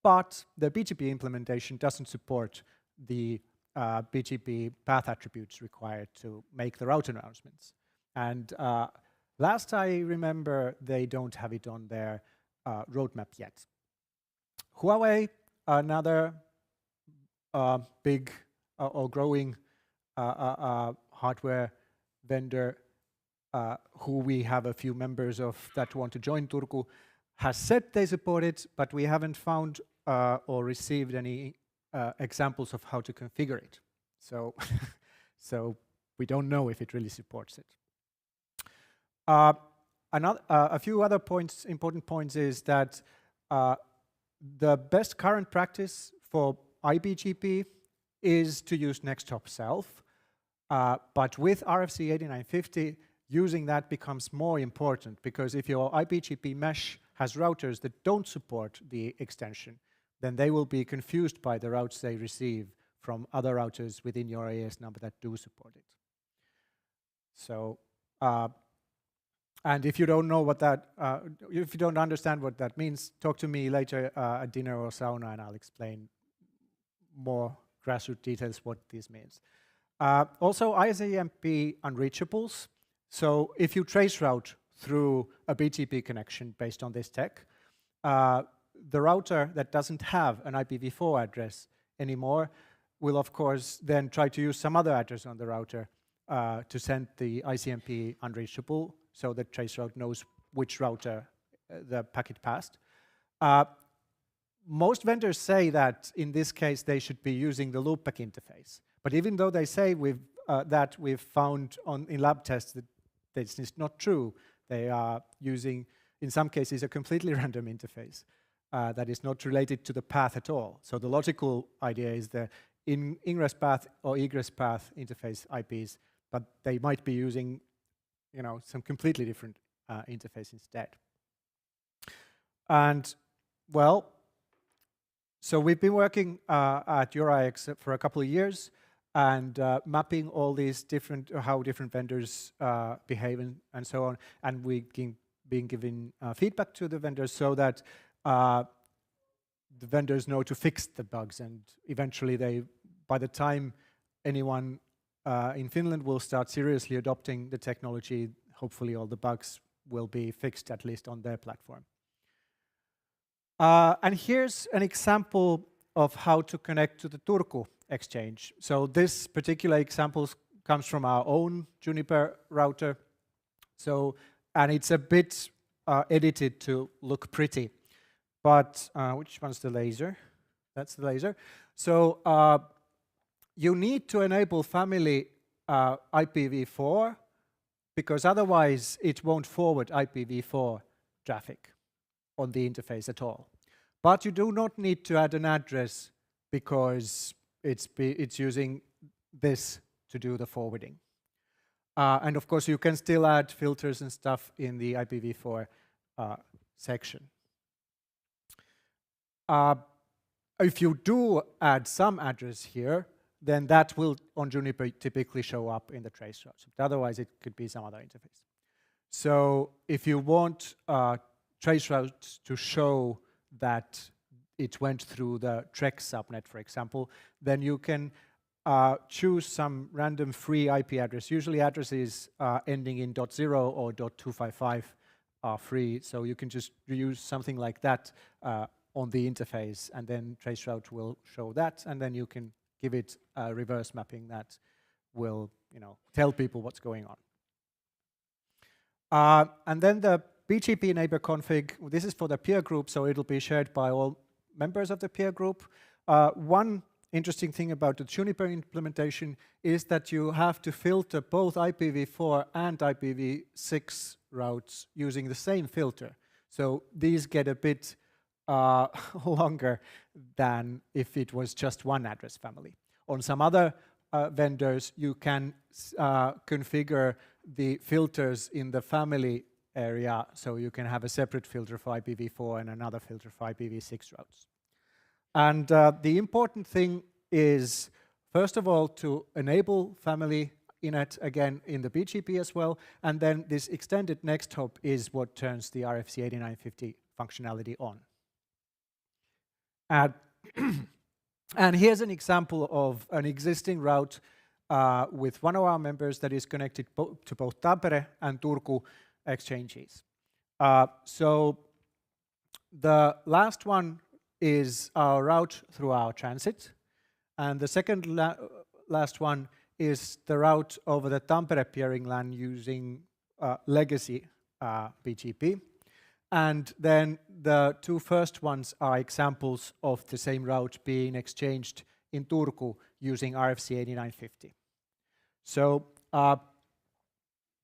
But the BGP implementation doesn't support the BGP path attributes required to make the route announcements. And last I remember, they don't have it on their roadmap yet. Huawei, another big or growing hardware vendor who we have a few members of that want to join Turku, has said they support it, but we haven't found or received any examples of how to configure it. So, so we don't know if it really supports it. A few other points, important points, is that the best current practice for iBGP is to use NextHop self, but with RFC 8950, using that becomes more important, because if your iBGP mesh has routers that don't support the extension, then they will be confused by the routes they receive from other routers within your AS number that do support it. So, and if you don't know what that, if you don't understand what that means, talk to me later at dinner or sauna, and I'll explain more grassroots details what this means. Also, ISAMP unreachables. So if you trace route through a BGP connection based on this tech, the router that doesn't have an IPv4 address anymore will, of course, then try to use some other address on the router to send the ICMP unreachable, so the trace route knows which router the packet passed. Most vendors say that in this case they should be using the loopback interface. But even though they say that we've found in lab tests that this is not true, they are using, in some cases, a completely random interface that is not related to the path at all. So the logical idea is that ingress path or egress path interface IPs, but they might be using, you know, some completely different interface instead. And well, so we've been working at EuroIX for a couple of years and mapping all these different, how different vendors behave and so on. And we've been giving feedback to the vendors so that the vendors know to fix the bugs, and eventually they, by the time anyone in Finland will start seriously adopting the technology, hopefully all the bugs will be fixed, at least on their platform. And here's an example of how to connect to the Turku exchange. So this particular example comes from our own Juniper router. So, and it's a bit edited to look pretty. But which one's the laser? That's the laser. So you need to enable family IPv4 because otherwise it won't forward IPv4 traffic on the interface at all. But you do not need to add an address because it's using this to do the forwarding. And of course you can still add filters and stuff in the IPv4 section. If you do add some address here, then that will on Juniper typically show up in the trace routes. But otherwise it could be some other interface. So if you want trace routes to show that it went through the Trek subnet, for example, then you can choose some random free IP address. Usually addresses ending in .0 or .255 are free, so you can just use something like that on the interface, and then traceroute will show that, and then you can give it a reverse mapping that will, you know, tell people what's going on. And then the BGP neighbor config, this is for the peer group, so it'll be shared by all members of the peer group. One interesting thing about the Juniper implementation is that you have to filter both IPv4 and IPv6 routes using the same filter. So these get a bit longer than if it was just one address family. On some other vendors, you can configure the filters in the family area, so you can have a separate filter for IPv4 and another filter for IPv6 routes. And the important thing is, first of all, to enable family inet again in the BGP as well, and then this extended next hop is what turns the RFC 8950 functionality on. And here's an example of an existing route with one of our members that is connected to both Tampere and Turku exchanges. So the last one is our route through our transit, and the second last one is the route over the Tampere peering LAN using legacy BGP. And then the two first ones are examples of the same route being exchanged in Turku using RFC 8950. So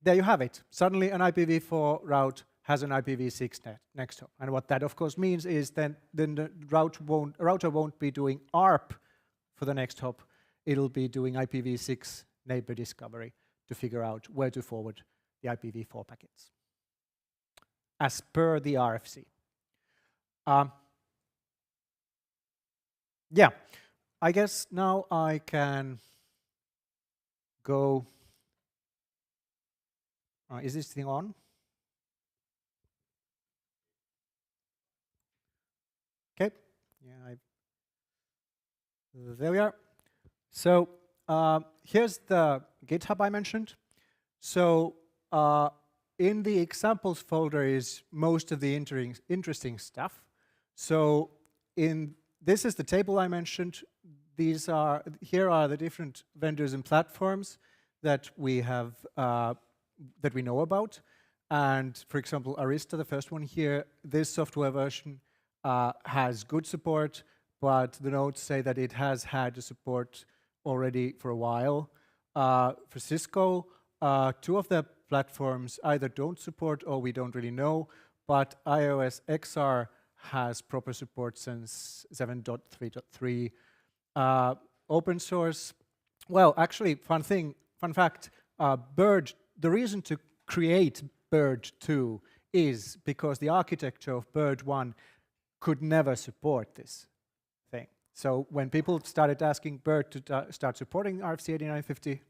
there you have it. Suddenly an IPv4 route has an IPv6 next hop. And what that of course means is then the router won't be doing ARP for the next hop. It'll be doing IPv6 neighbor discovery to figure out where to forward the IPv4 packets, as per the RFC. Yeah, I guess now I can go. Is this thing on? Okay. Yeah, there we are. So here's the GitHub I mentioned. So in the examples folder is most of the interesting stuff. So this is the table I mentioned. Here are the different vendors and platforms that we have that we know about. And for example, Arista, the first one here, this software version has good support, but the notes say that it has had the support already for a while. For Cisco, two of the platforms either don't support or we don't really know, but iOS XR has proper support since 7.3.3. open source. Well, actually, fun fact, Bird, the reason to create Bird 2 is because the architecture of Bird 1 could never support this thing. So when people started asking Bird to start supporting RFC 8950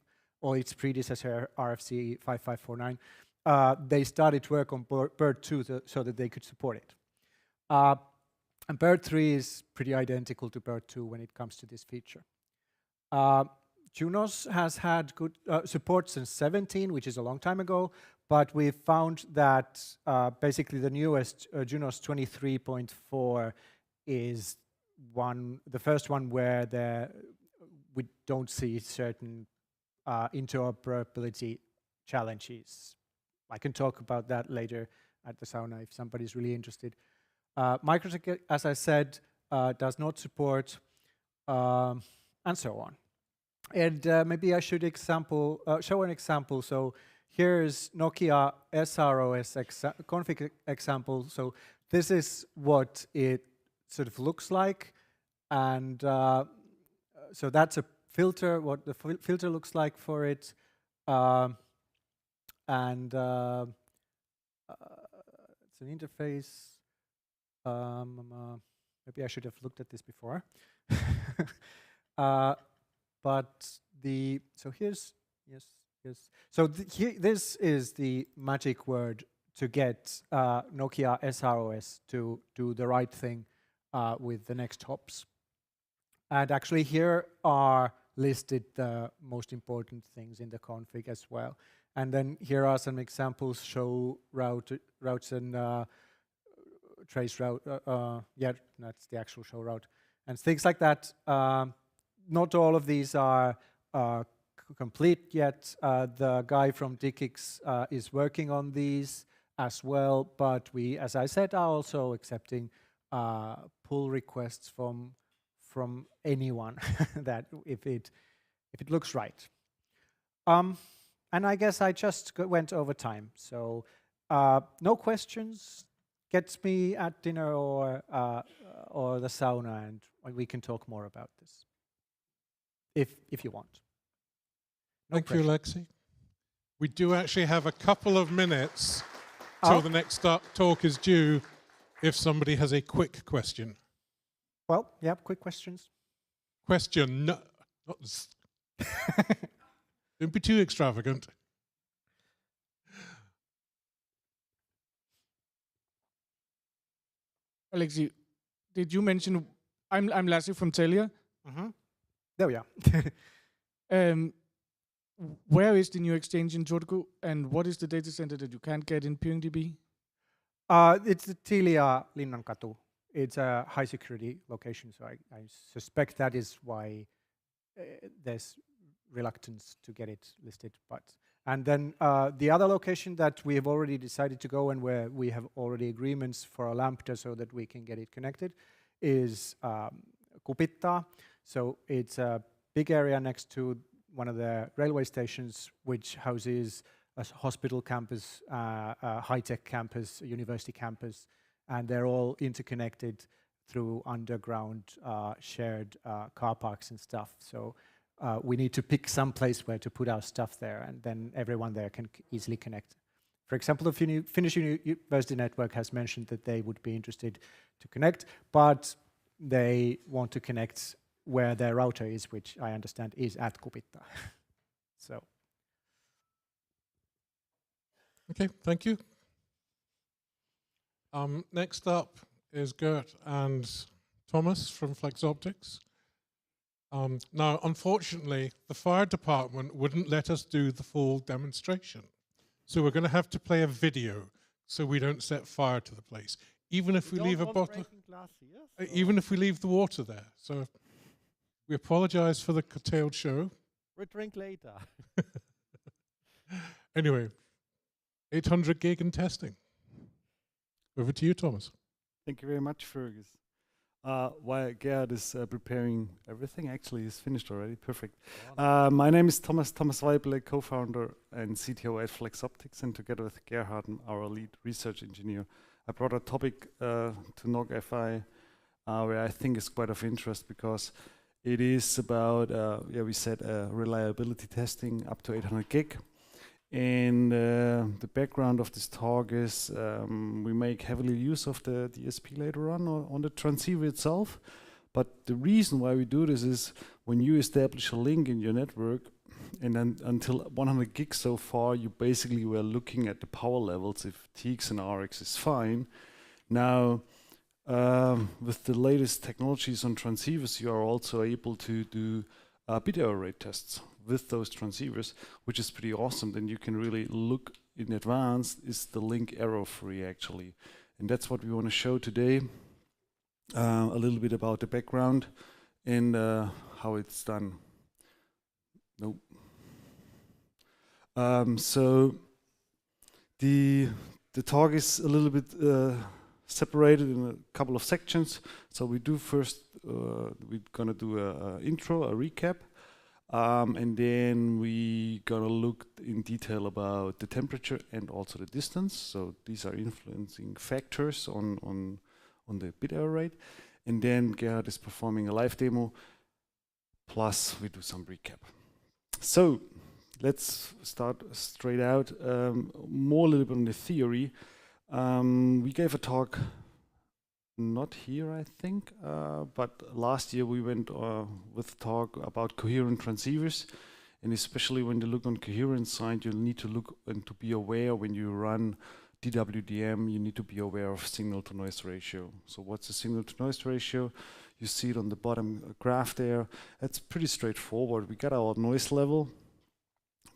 or its predecessor RFC 5549, they started work on Bird 2 so that they could support it. And Bird 3 is pretty identical to Bird 2 when it comes to this feature. Junos has had good support since 17, which is a long time ago, but we found that basically the newest Junos 23.4 is the first one where we don't see certain interoperability challenges. I can talk about that later at the sauna if somebody's really interested. Microsoft, as I said, does not support, and so on. And maybe I should show an example. So here's Nokia SROS config example. So this is what it sort of looks like. And so that's a filter, what the filter looks like for it. And it's an interface. Maybe I should have looked at this before. But so here's, yes. So this is the magic word to get Nokia SROS to do the right thing with the next hops. And actually here are listed the most important things in the config as well. And then here are some examples, show routes and trace route. Yeah, that's the actual show route. And things like that. Not all of these are complete yet. The guy from DKIX is working on these as well, but we, as I said, are also accepting pull requests from anyone that if it looks right. And I guess I just went over time, so no questions. Get me at dinner or the sauna, and we can talk more about this. If you want. Thank you, Lexi. We do actually have a couple of minutes till the next talk is due if somebody has a quick question. Well, yeah, quick questions. Question, no, not don't be too extravagant. Alexi, did you mention, I'm Lassie from Telia. Mm-hmm. There we are. Where is the new exchange in Turku, and what is the data center that you can't get in PyongDB? It's the Telia Linnankatu. It's a high security location, so I suspect that is why there's reluctance to get it listed. And then the other location that we have already decided to go and where we have already agreements for a Lambda so that we can get it connected is Kupitta. So it's a big area next to one of the railway stations, which houses a hospital campus, a high-tech campus, a university campus, and they're all interconnected through underground shared car parks and stuff. So we need to pick some place where to put our stuff there, and then everyone there can easily connect. For example, the Finnish University Network has mentioned that they would be interested to connect, but they want to connect where their router is, which I understand is at Kupitta. So. Okay, thank you. Next up is Gert and Thomas from Flex Optics. Now, unfortunately, the fire department wouldn't let us do the full demonstration. So we're going to have to play a video so we don't set fire to the place, even if we leave a bottle, even if we leave the water there. So we apologize for the curtailed show. We drink later. Anyway, 800 gig and testing. Over to you, Thomas. Thank you very much, Fergus. While Gerhard is preparing everything, actually he's finished already, perfect. My name is Thomas Weibele, co-founder and CTO at Flex Optics, and together with Gerhard, our lead research engineer, I brought a topic to nog.fi where I think is quite of interest because It is about, we said reliability testing up to 800 gig. And the background of this talk is we make heavily use of the DSP later on the transceiver itself. But the reason why we do this is when you establish a link in your network, and then until 100 gigs so far, you basically were looking at the power levels if TX and RX is fine. Now, with the latest technologies on transceivers, you are also able to do bit error rate tests with those transceivers, which is pretty awesome. Then you can really look in advance, is the link error free actually? And that's what we want to show today. A little bit about the background and how it's done. Nope. So the talk is a little bit separated in a couple of sections. So we do first, we're gonna do a intro, a recap, and then we gonna look in detail about the temperature and also the distance. So these are influencing factors on the bit error rate. And then Gerhard is performing a live demo, plus we do some recap. So let's start straight out, more a little bit on the theory. We gave a talk, not here I think, but last year we went with a talk about coherent transceivers, and especially when you look on coherent side, you need to look and to be aware when you run DWDM, you need to be aware of signal to noise ratio. So what's the signal to noise ratio? You see it on the bottom graph there. It's pretty straightforward. We got our noise level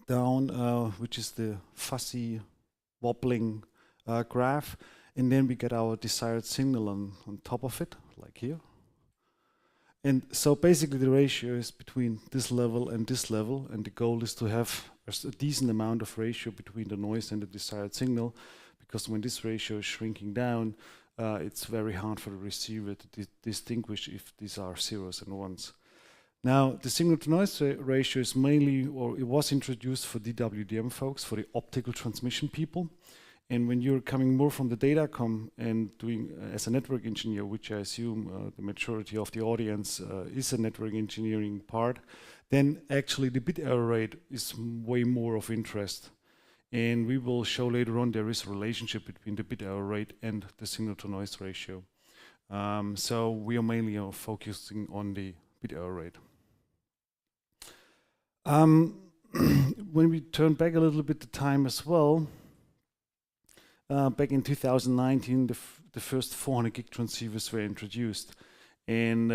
down, which is the fuzzy wobbling graph, and then we get our desired signal on top of it, like here. And so basically the ratio is between this level, and the goal is to have a decent amount of ratio between the noise and the desired signal, because when this ratio is shrinking down, it's very hard for the receiver to distinguish if these are zeros and ones. Now, the signal to noise ratio is mainly, or it was introduced for DWDM folks, for the optical transmission people. And when you're coming more from the datacom and doing as a network engineer, which I assume the majority of the audience is a network engineering part, then actually the bit error rate is way more of interest. And we will show later on there is a relationship between the bit error rate and the signal to noise ratio. So we are mainly focusing on the bit error rate. When we turn back a little bit the time as well, back in 2019, the first 400 gig transceivers were introduced. And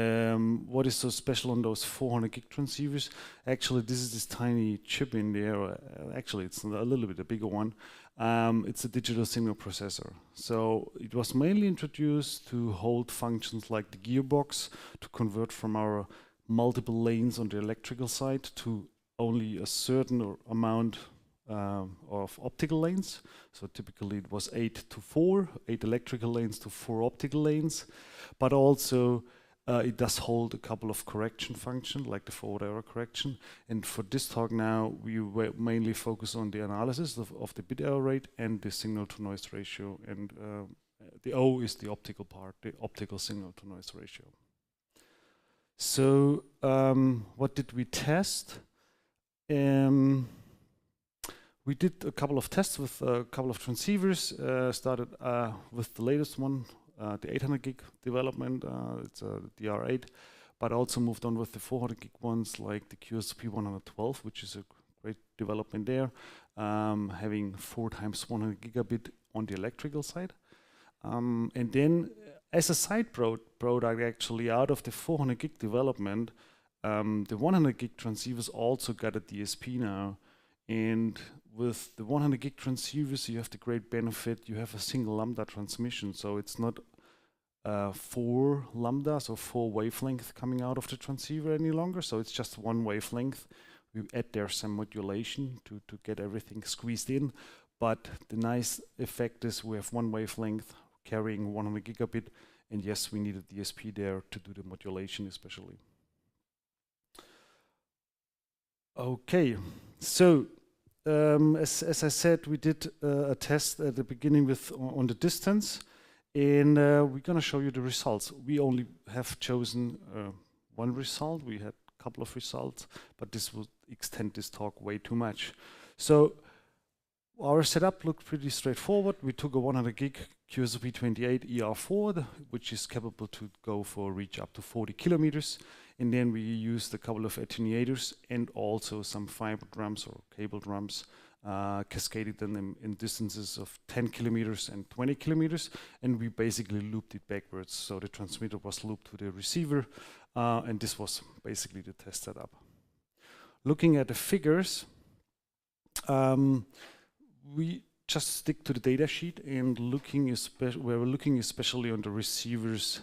what is so special on those 400 gig transceivers? Actually, this is this tiny chip in there. Actually, it's a little bit a bigger one. It's a digital signal processor. So it was mainly introduced to hold functions like the gearbox, to convert from our multiple lanes on the electrical side to only a certain amount of optical lanes. So typically it was 8 to 4, 8 electrical lanes to 4 optical lanes, but also it does hold a couple of correction functions like the forward error correction. And for this talk now, we will mainly focus on the analysis of the bit error rate and the signal to noise ratio. And the O is the optical part, the optical signal to noise ratio. So what did we test? We did a couple of tests with a couple of transceivers, started with the latest one, the 800 gig development, it's a DR8, but also moved on with the 400 gig ones like the QSP112, which is a great development there, having 4 times 100 gigabit on the electrical side. And then as a side product actually out of the 400 gig development, the 100 gig transceivers also got a DSP now. And with the 100 gig transceivers, you have the great benefit, you have a single lambda transmission. So it's not 4 lambdas or 4 wavelengths coming out of the transceiver any longer. So it's just 1 wavelength. We add there some modulation to get everything squeezed in. But the nice effect is we have 1 wavelength carrying 100 gigabit. And yes, we need a DSP there to do the modulation especially. Okay, so as I said, we did a test at the beginning with on the distance, and we're gonna show you the results. We only have chosen one result. We had a couple of results, but this would extend this talk way too much. So our setup looked pretty straightforward. We took a 100 gig QSOP28 ER4, which is capable to go for reach up to 40 kilometers. And then we used a couple of attenuators and also some fiber drums or cable drums, cascaded them in distances of 10 kilometers and 20 kilometers. And we basically looped it backwards. So the transmitter was looped to the receiver. And this was basically the test setup. Looking at the figures, we just stick to the data sheet and we're looking especially on the receiver's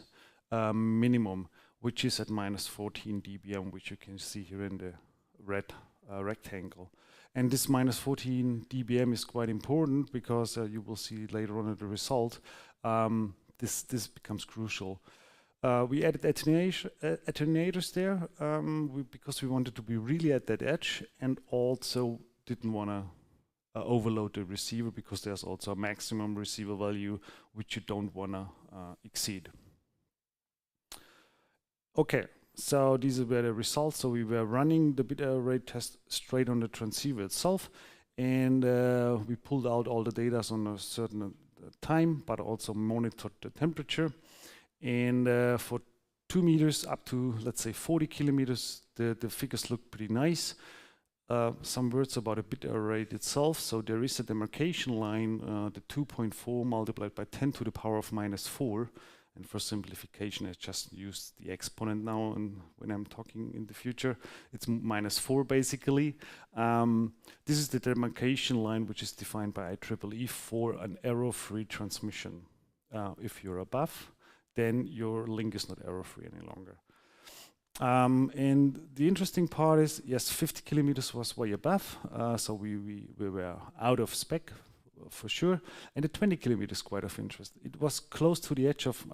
minimum, which is at -14 dBm, which you can see here in the red rectangle. And this -14 dBm is quite important because you will see later on in the result, this becomes crucial. We added attenuators there because we wanted to be really at that edge and also didn't want to overload the receiver because there's also a maximum receiver value which you don't want to exceed. Okay, so these were the results. So we were running the bit error rate test straight on the transceiver itself, and we pulled out all the data on a certain time, but also monitored the temperature. And for 2 meters up to, let's say, 40 kilometers, the figures look pretty nice. Some words about a bit error rate itself. So there is a demarcation line, the 2.4 multiplied by 10 to the power of -4. And for simplification, I just use the exponent now, and when I'm talking in the future, it's -4 basically. This is the demarcation line which is defined by IEEE for an error-free transmission. If you're above, then your link is not error-free any longer. And the interesting part is, yes, 50 kilometers was way above, so we were out of spec for sure, and the 20 kilometers quite of interest. It was close to the edge of,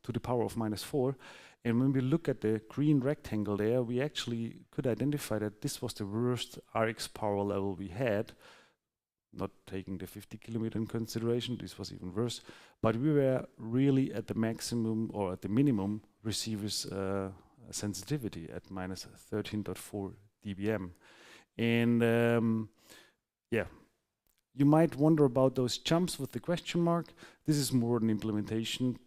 to the power of -4, and when we look at the green rectangle there, we actually could identify that this was the worst RX power level we had, not taking the 50 kilometer in consideration, this was even worse, but we were really at the maximum or at the minimum receiver's sensitivity at -13.4 dBm. And yeah, you might wonder about those jumps with the question mark. This is more an implementation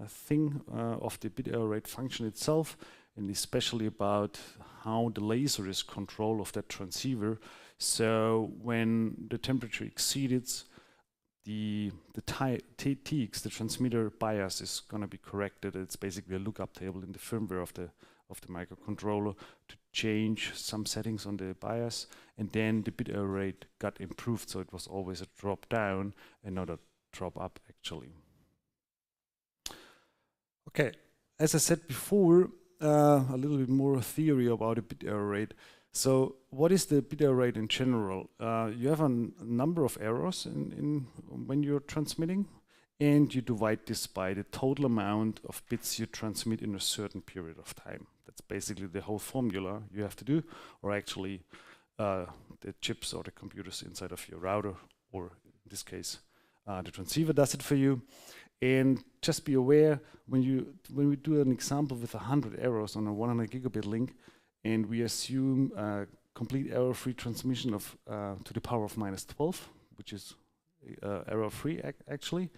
thing of the bit error rate function itself, and especially about how the laser is control of that transceiver. So when the temperature exceeded, the TX, the transmitter bias, is going to be corrected. It's basically a lookup table in the firmware of the microcontroller to change some settings on the bias, and then the bit error rate got improved, so it was always a drop down and not a drop up actually. Okay, as I said before, a little bit more theory about a bit error rate. So what is the bit error rate in general? You have a number of errors when you're transmitting, and you divide this by the total amount of bits you transmit in a certain period of time. That's basically the whole formula you have to do, or actually the chips or the computers inside of your router, or in this case, the transceiver does it for you. And just be aware, when we do an example with 100 errors on a 100 gigabit link, and we assume a complete error-free transmission of to the power of -12, which is error-free actually,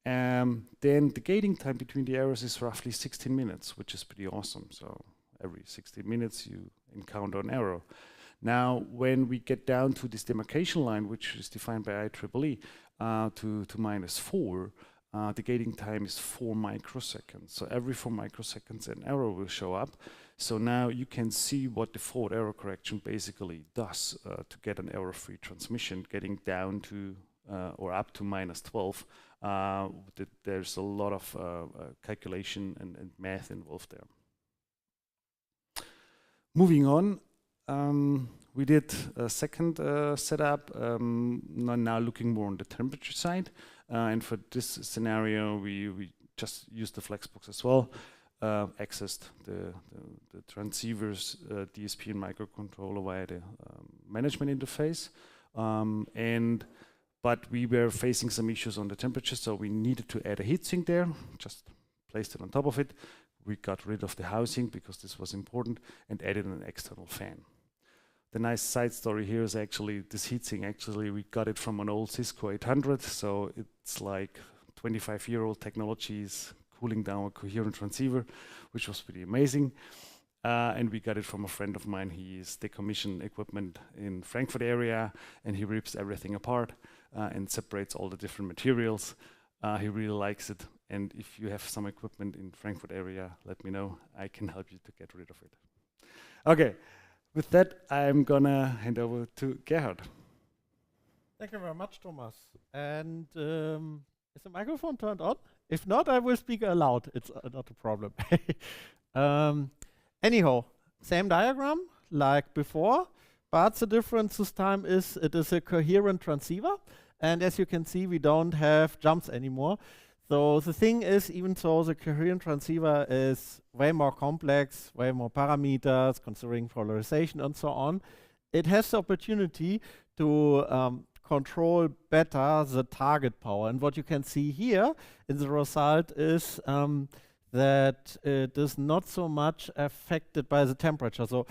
then the gating time between the errors is roughly 16 minutes, which is pretty awesome. So every 16 minutes you encounter an error. Now, when we get down to this demarcation line, which is defined by IEEE, to -4, the gating time is 4 microseconds. So every 4 microseconds an error will show up. So now you can see what the forward error correction basically does to get an error-free transmission, getting down to or up to -12. There's a lot of calculation and math involved there. Moving on, we did a second setup, now looking more on the temperature side. And for this scenario, we just used the Flexbox as well, accessed the transceivers, DSP and microcontroller via the management interface. But we were facing some issues on the temperature, so we needed to add a heatsink there, just placed it on top of it. We got rid of the housing because this was important and added an external fan. The nice side story here is actually this heatsink. Actually, we got it from an old Cisco 800, so it's like 25-year-old technologies cooling down a coherent transceiver, which was pretty amazing. And we got it from a friend of mine. He is decommissioned equipment in Frankfurt area, and he rips everything apart and separates all the different materials. He really likes it. And if you have some equipment in Frankfurt area, let me know. I can help you to get rid of it. Okay. With that, I'm gonna hand over to Gerhard. Thank you very much, Thomas. And is the microphone turned on? If not, I will speak aloud. It's not a problem. Anyhow, same diagram like before, but the difference this time is it is a coherent transceiver. And as you can see, we don't have jumps anymore. So the thing is, even though the coherent transceiver is way more complex, way more parameters, considering polarization and so on, it has the opportunity to control better the target power. And what you can see here in the result is that it is not so much affected by the temperature. So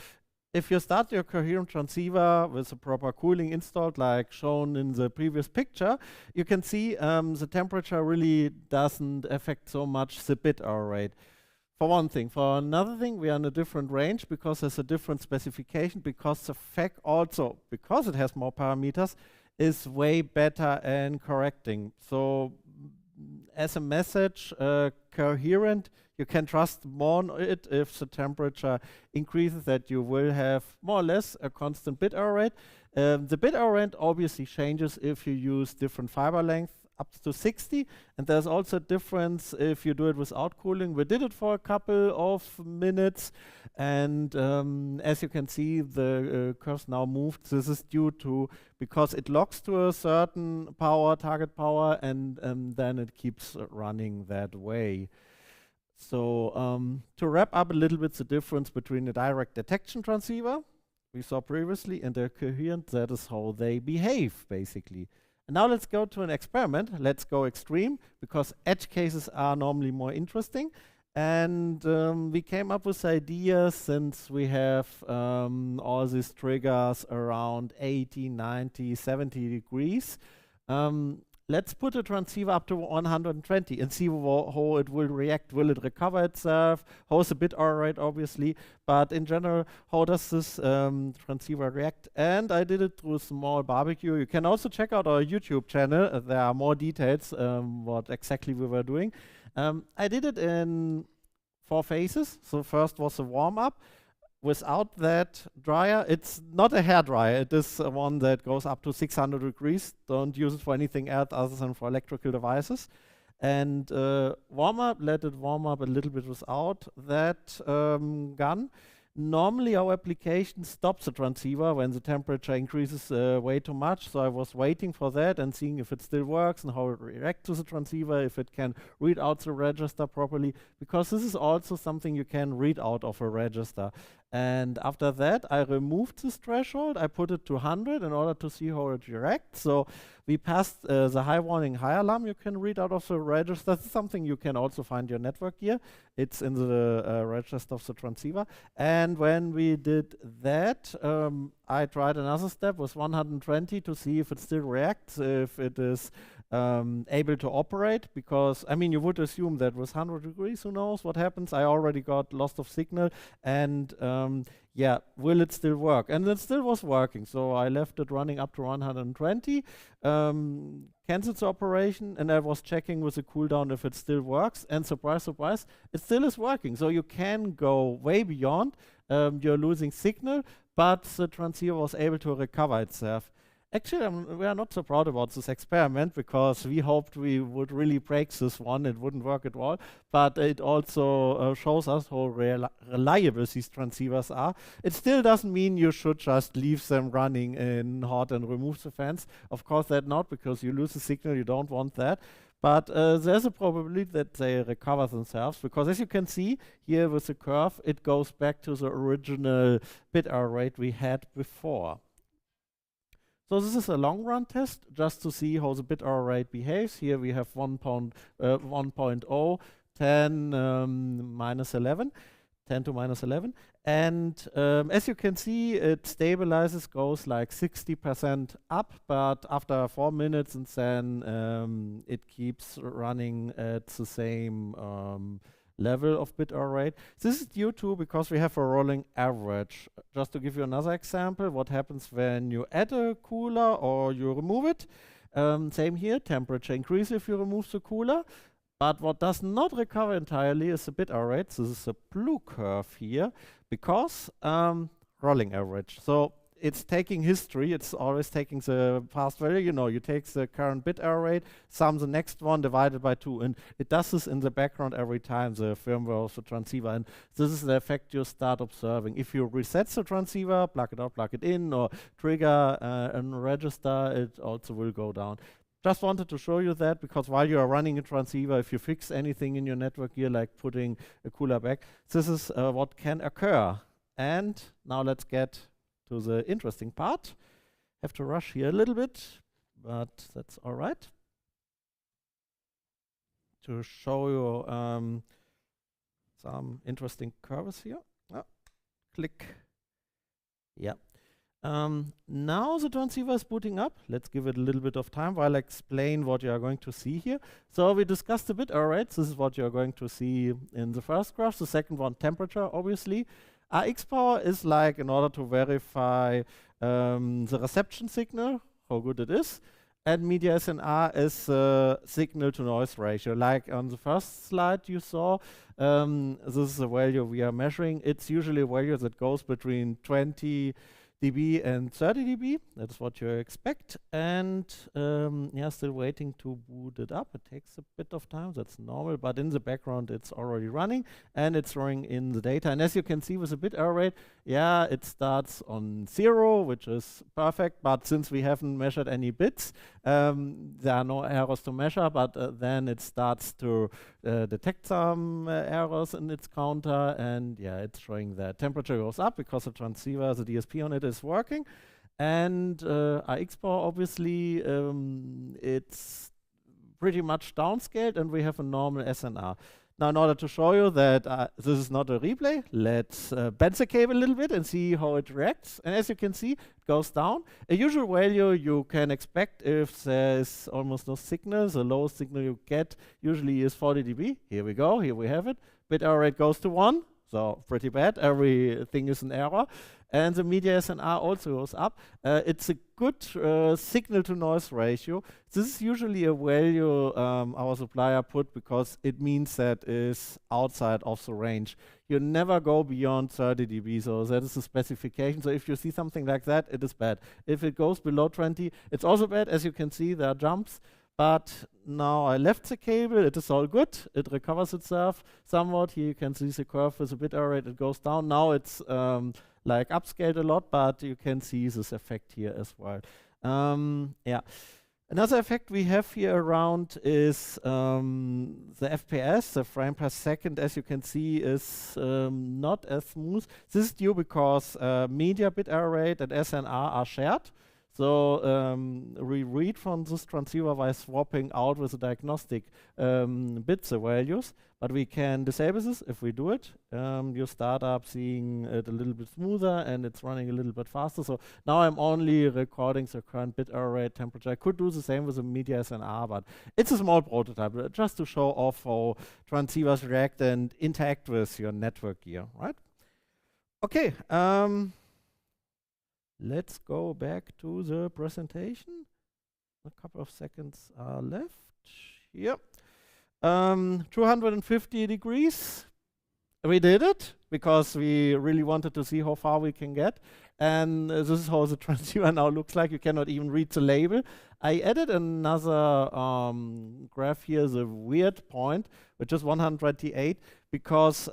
if you start your coherent transceiver with the proper cooling installed, like shown in the previous picture, you can see the temperature really doesn't affect so much the bit error rate. For one thing. For another thing, we are in a different range because there's a different specification, because the FEC also, because it has more parameters, is way better in correcting. So as a message, coherent, you can trust more on it if the temperature increases, that you will have more or less a constant bit error rate. The bit error rate obviously changes if you use different fiber lengths up to 60, and there's also a difference if you do it without cooling. We did it for a couple of minutes, and as you can see, the curves now moved. This is due to, because it locks to a certain power, target power, and then it keeps running that way. So to wrap up a little bit the difference between a direct detection transceiver we saw previously and a coherent, that is how they behave basically. And now let's go to an experiment. Let's go extreme, because edge cases are normally more interesting. And we came up with ideas, since we have all these triggers around 80, 90, 70 degrees. Let's put a transceiver up to 120 and see how it will react. Will it recover itself? How's the bit error rate, obviously? But in general, how does this transceiver react? And I did it through a small barbecue. You can also check out our YouTube channel. There are more details what exactly we were doing. I did it in 4 phases. So first was a warm-up. Without that dryer, it's not a hair dryer. It is one that goes up to 600 degrees. Don't use it for anything else other than for electrical devices. And warm up, let it warm up a little bit without that gun. Normally our application stops the transceiver when the temperature increases way too much. So I was waiting for that and seeing if it still works and how it reacts to the transceiver, if it can read out the register properly, because this is also something you can read out of a register. And after that, I removed this threshold. I put it to 100 in order to see how it reacts. So we passed the high warning, high alarm you can read out of the register. This is something you can also find your network gear. It's in the register of the transceiver. And when we did that, I tried another step with 120 to see if it still reacts, if it is able to operate, because I mean you would assume that with 100 degrees, who knows what happens. I already got loss of signal, and yeah, will it still work? And it still was working, so I left it running up to 120, canceled the operation, and I was checking with the cooldown if it still works, and surprise, surprise, it still is working. So you can go way beyond, you're losing signal, but the transceiver was able to recover itself. Actually, we are not so proud about this experiment, because we hoped we would really break this one. It wouldn't work at all. But it also shows us how reliable these transceivers are. It still doesn't mean you should just leave them running in hot and remove the fans. Of course, that not, because you lose the signal. You don't want that. But there's a probability that they recover themselves, because as you can see here with the curve, it goes back to the original bit error rate we had before. So this is a long run test just to see how the bit error rate behaves. Here we have 1.0 10 minus 11, 10 to minus 11. And as you can see, it stabilizes, goes like 60% up, but after 4 minutes, and then it keeps running at the same level of bit error rate. This is due to because we have a rolling average. Just to give you another example, what happens when you add a cooler or you remove it? Same here, temperature increases if you remove the cooler. But what does not recover entirely is the bit error rate. This is a blue curve here because rolling average. So it's taking history. It's always taking the past value. You know, you take the current bit error rate, sum the next one divided by 2. And it does this in the background every time, the firmware of the transceiver. And this is the effect you start observing. If you reset the transceiver, plug it out, plug it in, or trigger and register, it also will go down. Just wanted to show you that because while you are running a transceiver, if you fix anything in your network gear, like putting a cooler back, this is what can occur. And now let's get to the interesting part. Have to rush here a little bit, but that's all right. To show you some interesting curves here. Click. Yeah. Now the transceiver is booting up. Let's give it a little bit of time while I explain what you are going to see here. So we discussed a bit bit error rates. This is what you're going to see in the first graph. The second one, temperature, obviously. RX power is like in order to verify the reception signal, how good it is. And media SNR is signal to noise ratio. Like on the first slide you saw, this is the value we are measuring. It's usually a value that goes between 20 dB and 30 dB. That's what you expect. And yeah, still waiting to boot it up. It takes a bit of time. That's normal. But in the background, it's already running and it's throwing in the data. And as you can see with the bit error rate, yeah, it starts on 0, which is perfect. But since we haven't measured any bits, there are no errors to measure. But then it starts to detect some errors in its counter. And yeah, it's showing that temperature goes up because the transceiver, the DSP on it is working. And RX power, obviously, it's pretty much downscaled, and we have a normal SNR. Now, in order to show you that this is not a replay, let's bend the cable a little bit and see how it reacts. And as you can see, it goes down. A usual value you can expect if there's almost no signal. The lowest signal you get usually is 40 dB. Here we go. Here we have it. Bit error rate goes to 1. So pretty bad. Everything is an error. And the media SNR also goes up. It's a good signal to noise ratio. This is usually a value our supplier put because it means that is outside of the range. You never go beyond 30 dB, so that is the specification. So if you see something like that, it is bad. If it goes below 20, it's also bad. As you can see, there are jumps. But now I left the cable, it is all good. It recovers itself somewhat. Here you can see the curve with a bit error rate, it goes down. Now it's like upscaled a lot, but you can see this effect here as well. Yeah. Another effect we have here around is the FPS, the frame per second, as you can see, is not as smooth. This is due because media bit error rate and SNR are shared. So we read from this transceiver by swapping out with the diagnostic bits the values, but we can disable this if we do it. You start up seeing it a little bit smoother and it's running a little bit faster. So now I'm only recording the current bit error rate, temperature. I could do the same with the media SNR, but it's a small prototype just to show off how transceivers react and interact with your network gear, right? Okay. Let's go back to the presentation. A couple of seconds are left. Yep. 250 degrees. We did it because we really wanted to see how far we can get. And this is how the transceiver now looks like. You cannot even read the label. I added another graph here, the weird point, which is 128, because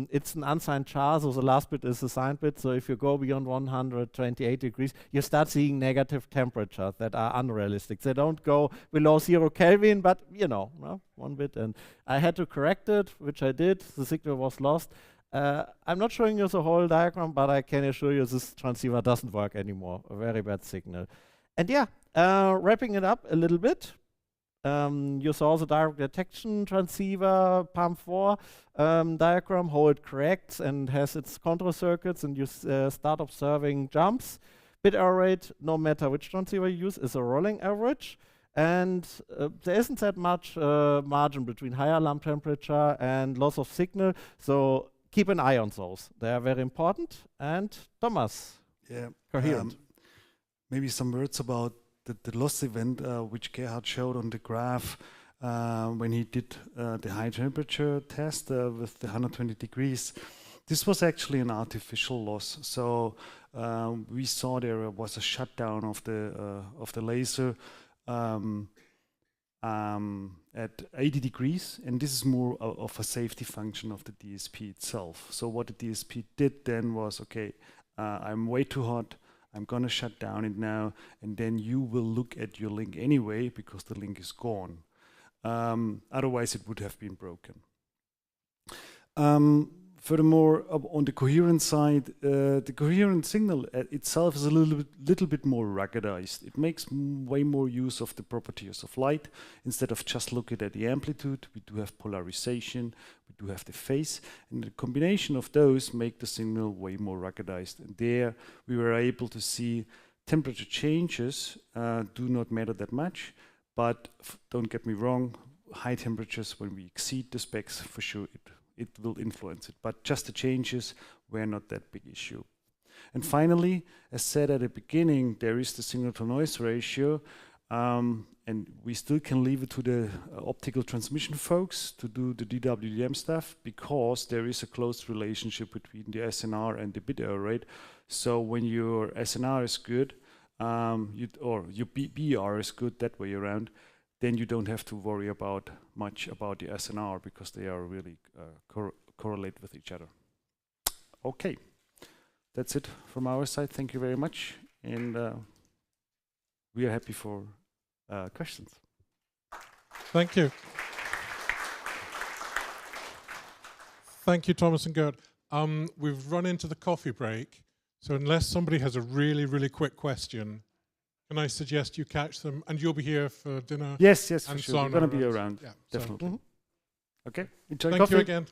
it's an unsigned char, so the last bit is the signed bit. So if you go beyond 128 degrees, you start seeing negative temperatures that are unrealistic. They don't go below 0 Kelvin, but you know, one bit. And I had to correct it, which I did. The signal was lost. I'm not showing you the whole diagram, but I can assure you this transceiver doesn't work anymore. A very bad signal. And yeah, wrapping it up a little bit. You saw the direct detection transceiver PAM4 diagram, how it corrects and has its control circuits, and you start observing jumps. Bit error rate, no matter which transceiver you use, is a rolling average. And there isn't that much margin between higher alarm temperature and loss of signal. So keep an eye on those. They are very important. And Thomas, Yeah, coherent. maybe some words about the loss event, which Gerhard showed on the graph when he did the high temperature test with the 120 degrees. This was actually an artificial loss. So we saw there was a shutdown of the laser at 80 degrees, and this is more of a safety function of the DSP itself. So what the DSP did then was, okay, I'm way too hot, I'm gonna shut down it now, and then you will look at your link anyway because the link is gone. Otherwise it would have been broken. Furthermore, on the coherent side, the coherent signal itself is a little bit more ruggedized. It makes way more use of the properties of light. Instead of just looking at the amplitude, we do have polarization, we do have the phase, and the combination of those make the signal way more ruggedized. And there we were able to see temperature changes do not matter that much, but don't get me wrong, high temperatures, when we exceed the specs, for sure it will influence it, but just the changes were not that big issue. And finally, as said at the beginning, there is the signal to noise ratio, and we still can leave it to the optical transmission folks to do the DWDM stuff, because there is a close relationship between the SNR and the bit error rate. So when your SNR is good, or your BR is good, that way around, then you don't have to worry much about the SNR, because they are really correlate with each other. Okay, that's it from our side. Thank you very much, and we are happy for questions. Thank you. Thank you, Thomas and Gerd. We've run into the coffee break, so unless somebody has a really, really quick question, can I suggest you catch them, and you'll be here for dinner? Yes, for and sure. We're going to be around, yeah, definitely. Okay, enjoy Thank coffee. you again.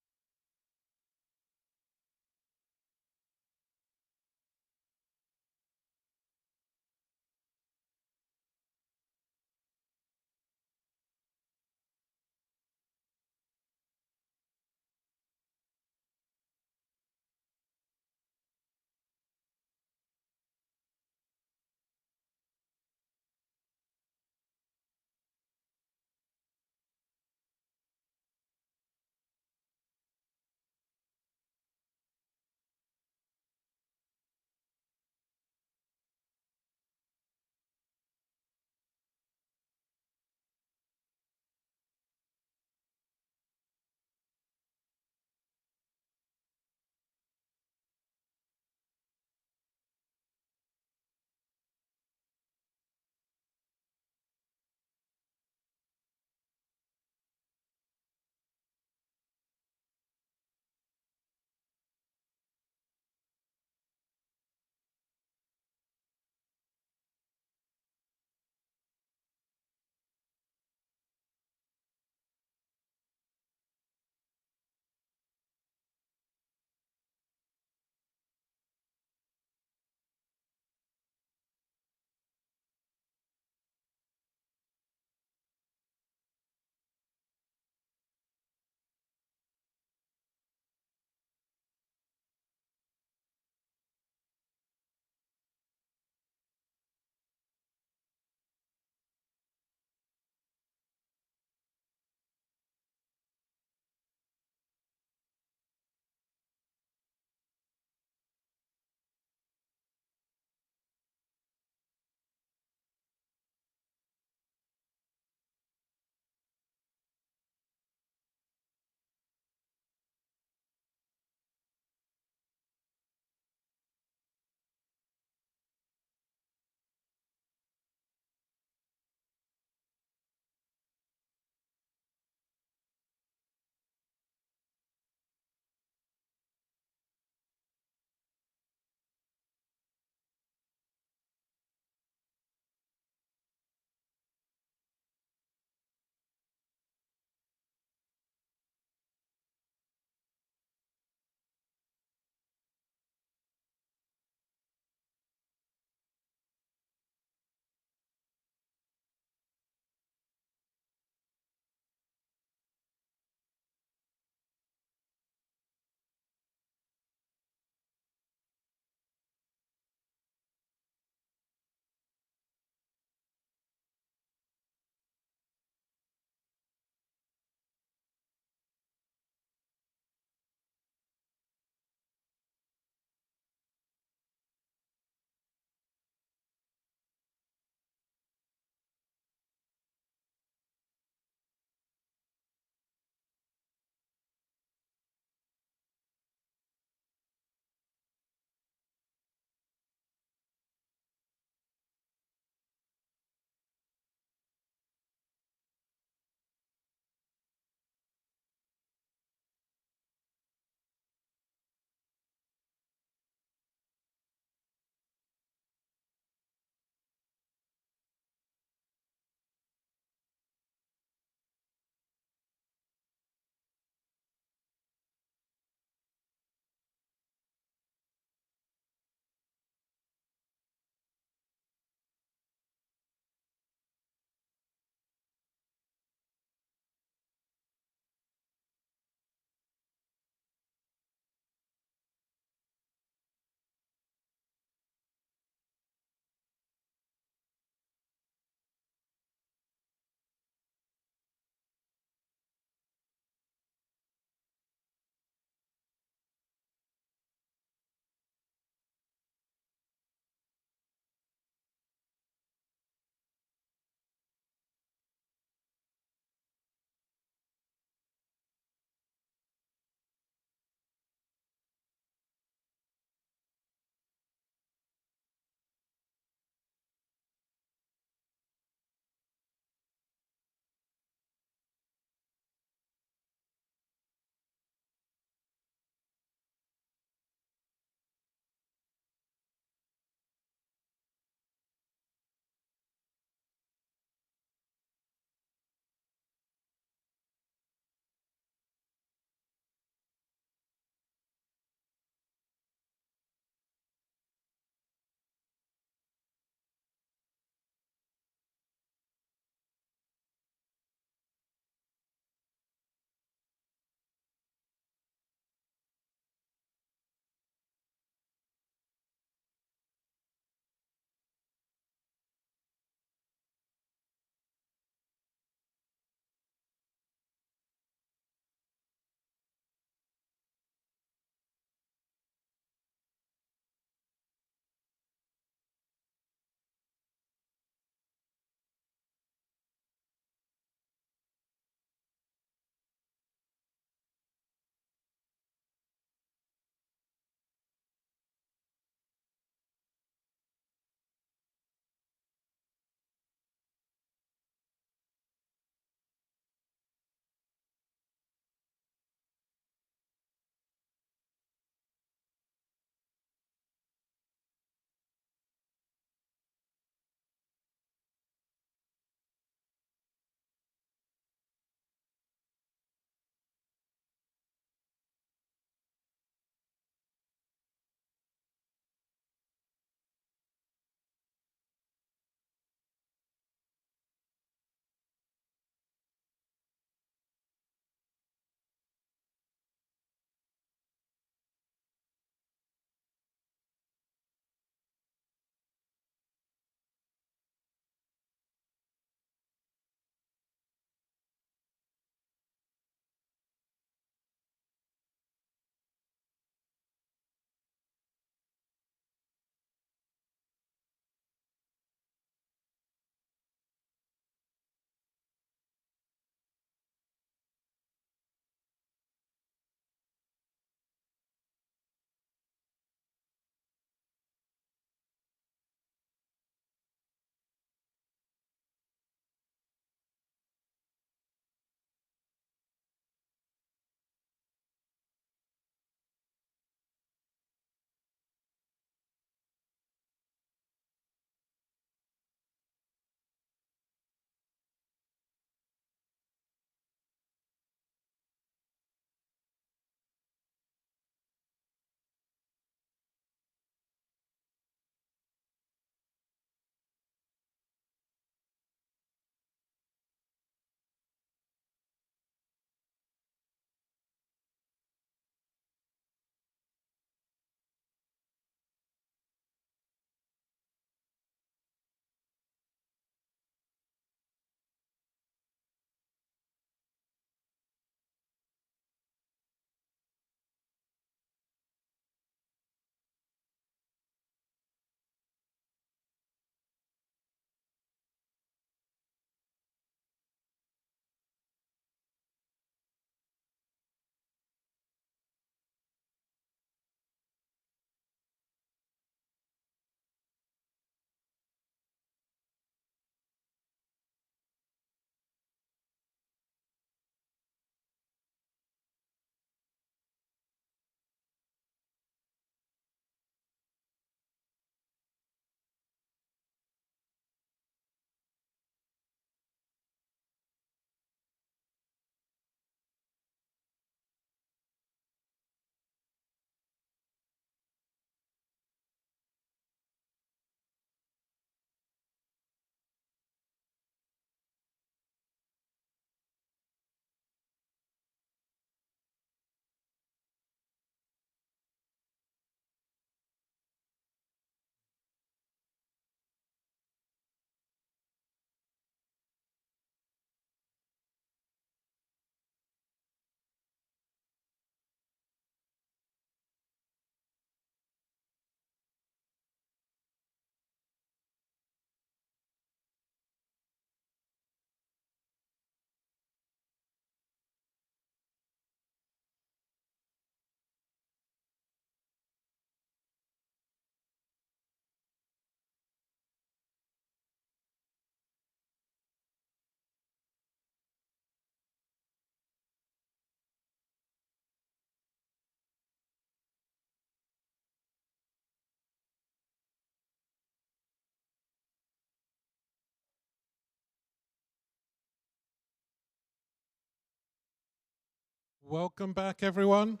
Welcome back, everyone.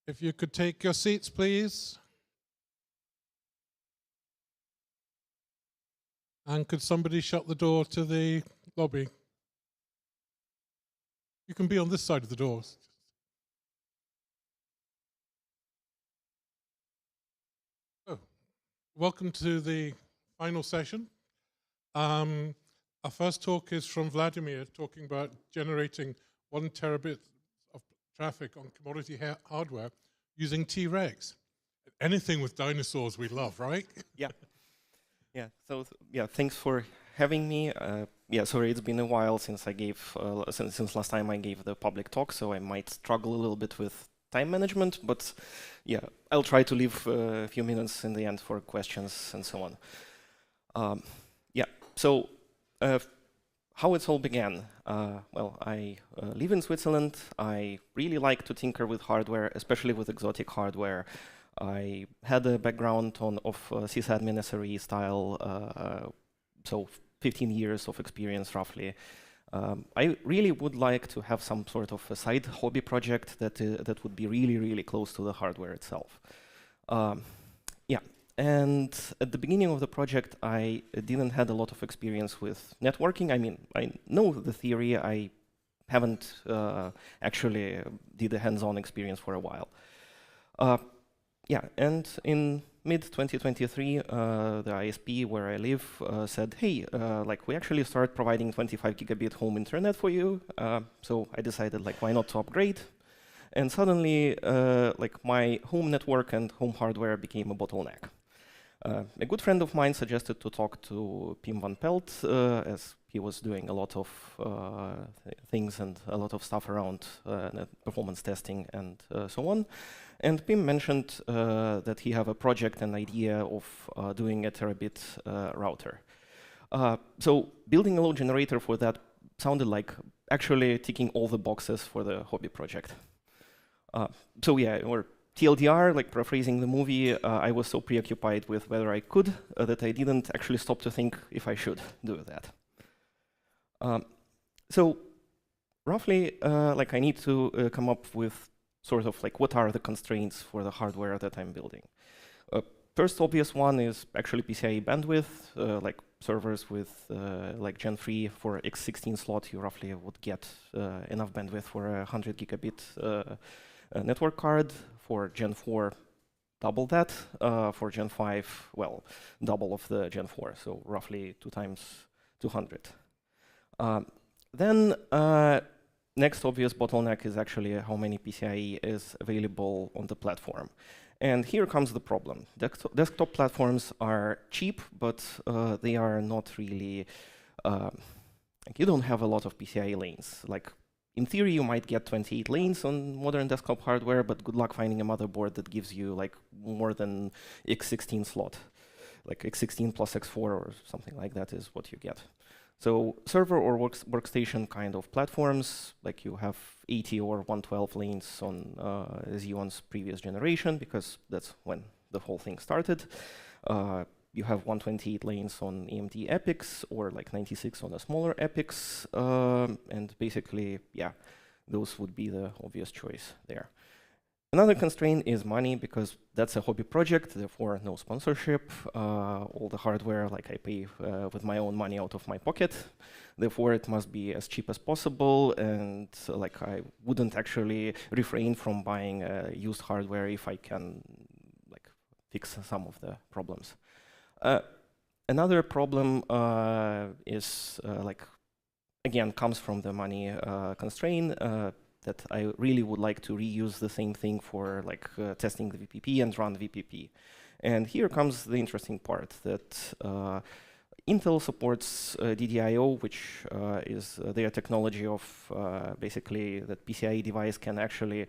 If you could take your seats, please. And could somebody shut the door to the lobby? You can be on this side of the doors. Oh, welcome to the final session. Our first talk is from Vladimir, talking about generating 1 terabit of traffic on commodity hardware using T-Rex. Anything with dinosaurs we love, right? Yeah. Yeah. So thanks for having me. Sorry, it's been a while since I gave since last time I gave the public talk, so I might struggle a little bit with time management. But yeah, I'll try to leave a few minutes in the end for questions and so on. So how it all began? Well, I live in Switzerland. I really like to tinker with hardware, especially with exotic hardware. I had a background of sysadmin SRE style, so 15 years of experience roughly. I really would like to have some sort of a side hobby project that would be really, really close to the hardware itself. And at the beginning of the project, I didn't have a lot of experience with networking. I mean, I know the theory. I haven't actually did a hands-on experience for a while. And in mid-2023, the ISP where I live said, hey, we actually start providing 25 gigabit home internet for you. So I decided, why not to upgrade? And suddenly, my home network and home hardware became a bottleneck. A good friend of mine suggested to talk to Pim van Pelt, as he was doing a lot of things and a lot of stuff around performance testing and so on. And Pim mentioned that he have a project and idea of doing a terabit router. So building a load generator for that sounded like actually ticking all the boxes for the hobby project. Or TLDR, paraphrasing the movie, I was so preoccupied with whether I could that I didn't actually stop to think if I should do that. So roughly, I need to come up with sort of what are the constraints for the hardware that I'm building. First obvious one is actually PCIe bandwidth, servers with Gen 3 for x16 slot, you roughly would get enough bandwidth for a 100 gigabit network card. For Gen 4, double that. For Gen 5, well, double of the Gen 4, so roughly 2 times 200. Then next obvious bottleneck is actually how many PCIe is available on the platform. And here comes the problem. Desktop platforms are cheap, but they are not really, you don't have a lot of PCIe lanes. In theory, you might get 28 lanes on modern desktop hardware, but good luck finding a motherboard that gives you more than x16 slot. X16 plus X4 or something like that is what you get. So server or workstation kind of platforms, you have 80 or 112 lanes on Xeon's previous generation, because that's when the whole thing started. You have 128 lanes on AMD EPICs, or 96 on the smaller EPICs, and basically, those would be the obvious choice there. Another constraint is money, because that's a hobby project, therefore no sponsorship. All the hardware, I pay with my own money out of my pocket. Therefore, it must be as cheap as possible, and I wouldn't actually refrain from buying used hardware if I can fix some of the problems. Another problem is again comes from the money constraint that I really would like to reuse the same thing for testing the VPP and run VPP. And here comes the interesting part that Intel supports DDIO, which is their technology of basically that PCIe device can actually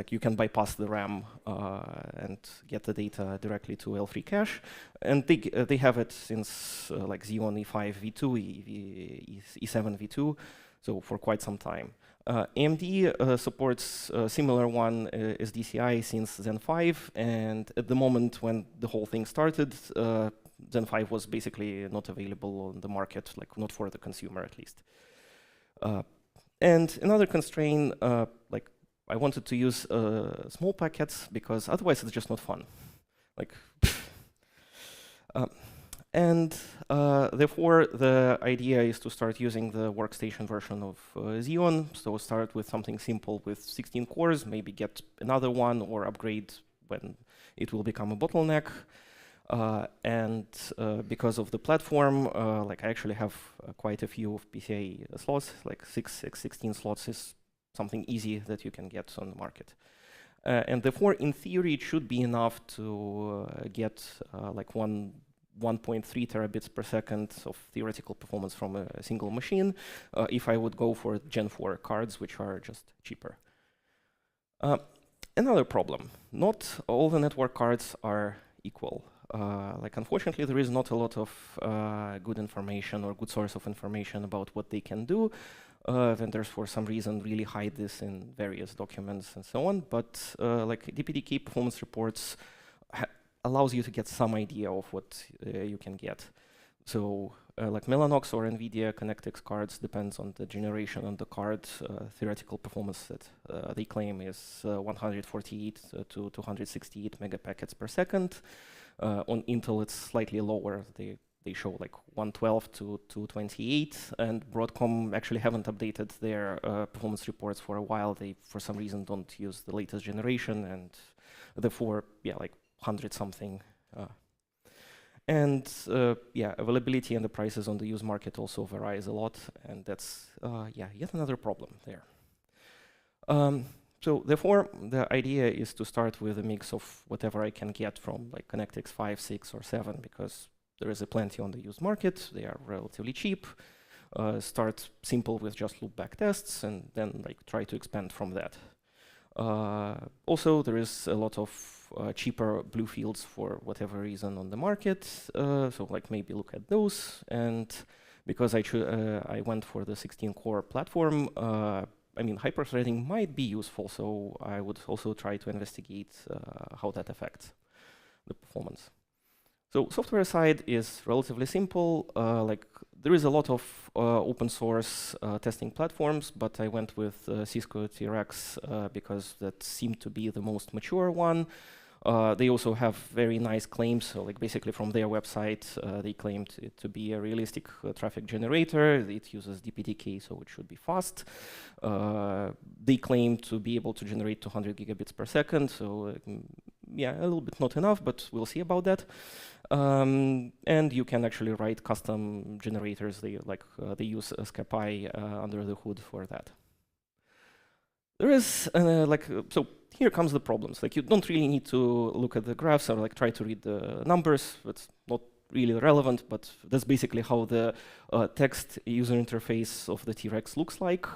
you can bypass the RAM and get the data directly to L3 cache, and they have it since Xeon E5 V2, E7 V2, so for quite some time. AMD supports a similar one as DCI since Zen 5, and at the moment when the whole thing started, Zen 5 was basically not available on the market, not for the consumer at least. And another constraint, like I wanted to use small packets because otherwise it's just not fun. Like, and therefore the idea is to start using the workstation version of Xeon. So start with something simple with 16 cores, maybe get another one or upgrade when it will become a bottleneck. Because of the platform, like I actually have quite a few of PCIe slots, like 16 slots is something easy that you can get on the market. And therefore, in theory, it should be enough to get like 1.3 terabits per second of theoretical performance from a single machine if I would go for Gen 4 cards, which are just cheaper. Another problem, not all the network cards are equal. Like unfortunately, there is not a lot of good information or good source of information about what they can do. Vendors, for some reason, really hide this in various documents and so on. But like DPDK performance reports allows you to get some idea of what you can get. So like Mellanox or NVIDIA ConnectX cards depends on the generation on the card. Theoretical performance that they claim is 148 to 268 megapackets per second. On Intel, it's slightly lower. They show like 112 to 228, and Broadcom actually haven't updated their performance reports for a while. They, for some reason, don't use the latest generation, and therefore, yeah, like 100 something. Yeah, availability and the prices on the used market also varies a lot, and that's yeah, yet another problem there. So therefore, the idea is to start with a mix of whatever I can get from like ConnectX 5, 6, or 7, because there is a plenty on the used market. They are relatively cheap. Start simple with just loopback tests, and then like try to expand from that. Also, there is a lot of cheaper blue fields for whatever reason on the market. So like maybe look at those. And because I went for the 16-core platform, I mean, hyperthreading might be useful, so I would also try to investigate how that affects the performance. So software side is relatively simple. Like there is a lot of open source testing platforms, but I went with Cisco TRX because that seemed to be the most mature one. They also have very nice claims. So like basically from their website, they claimed it to be a realistic traffic generator. It uses DPDK, so it should be fast. They claim to be able to generate 200 gigabits per second. So yeah, a little bit not enough, but we'll see about that. And you can actually write custom generators. They use SCPI under the hood for that. There is so here comes the problems. Like you don't really need to look at the graphs or like try to read the numbers. It's not really relevant, but that's basically how the text user interface of the T-Rex looks like.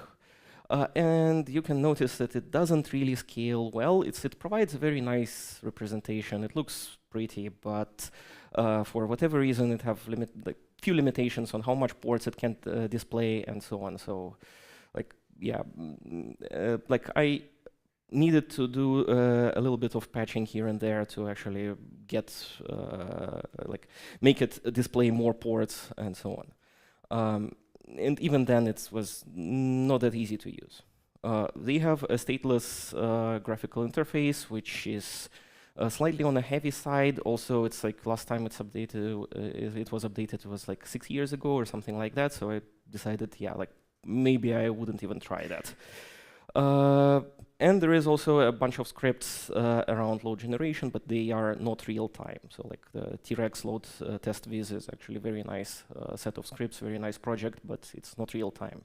And you can notice that it doesn't really scale well. It provides a very nice representation. It looks pretty, but for whatever reason, it have few limitations on how much ports it can display and so on. So, like, yeah, like I needed to do a little bit of patching here and there to actually get like make it display more ports and so on. And even then, it was not that easy to use. They have a stateless graphical interface, which is slightly on the heavy side. Also, it's like last time it was updated, it was like 6 years ago or something like that. So I decided, yeah, like maybe I wouldn't even try that. And there is also a bunch of scripts around load generation, but they are not real time. So like the T-Rex load test viz is actually a very nice set of scripts, very nice project, but it's not real time.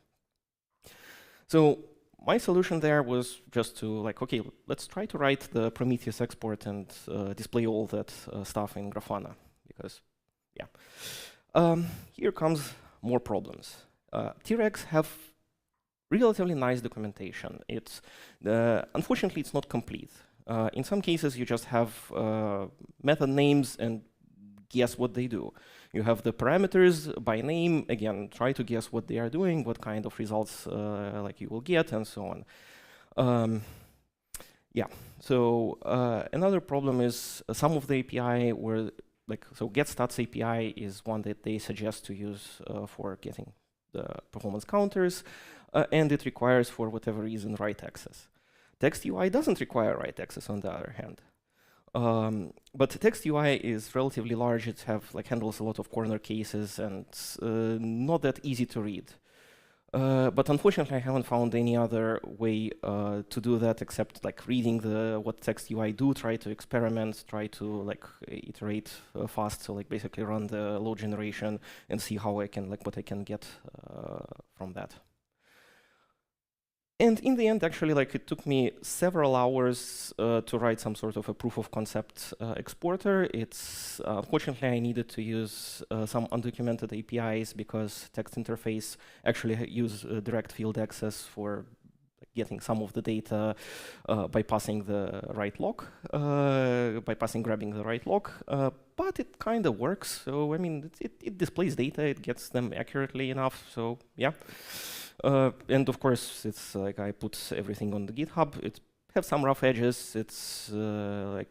So my solution there was just to like, okay, let's try to write the Prometheus export and display all that stuff in Grafana, because yeah. Here comes more problems. T-Rex have relatively nice documentation. It's unfortunately it's not complete. In some cases, you just have method names and guess what they do. You have the parameters by name. Again, try to guess what they are doing, what kind of results like you will get, and so on. Yeah. So another problem is some of the API were like, so GetStats API is one that they suggest to use for getting the performance counters, and it requires, for whatever reason, write access. Text UI doesn't require write access, on the other hand. But text UI is relatively large. It handles a lot of corner cases and not that easy to read. But unfortunately, I haven't found any other way to do that except reading what text UI do, try to experiment, try to iterate fast. So basically run the load generation and see how I can what I can get from that. And in the end, actually, it took me several hours to write some sort of a proof of concept exporter. It's unfortunately I needed to use some undocumented APIs because text interface actually use direct field access for getting some of the data by passing the right lock, grabbing the right lock. But it kind of works. So I mean, it displays data, it gets them accurately enough. So yeah. And of course, it's I put everything on the GitHub. It has some rough edges. It's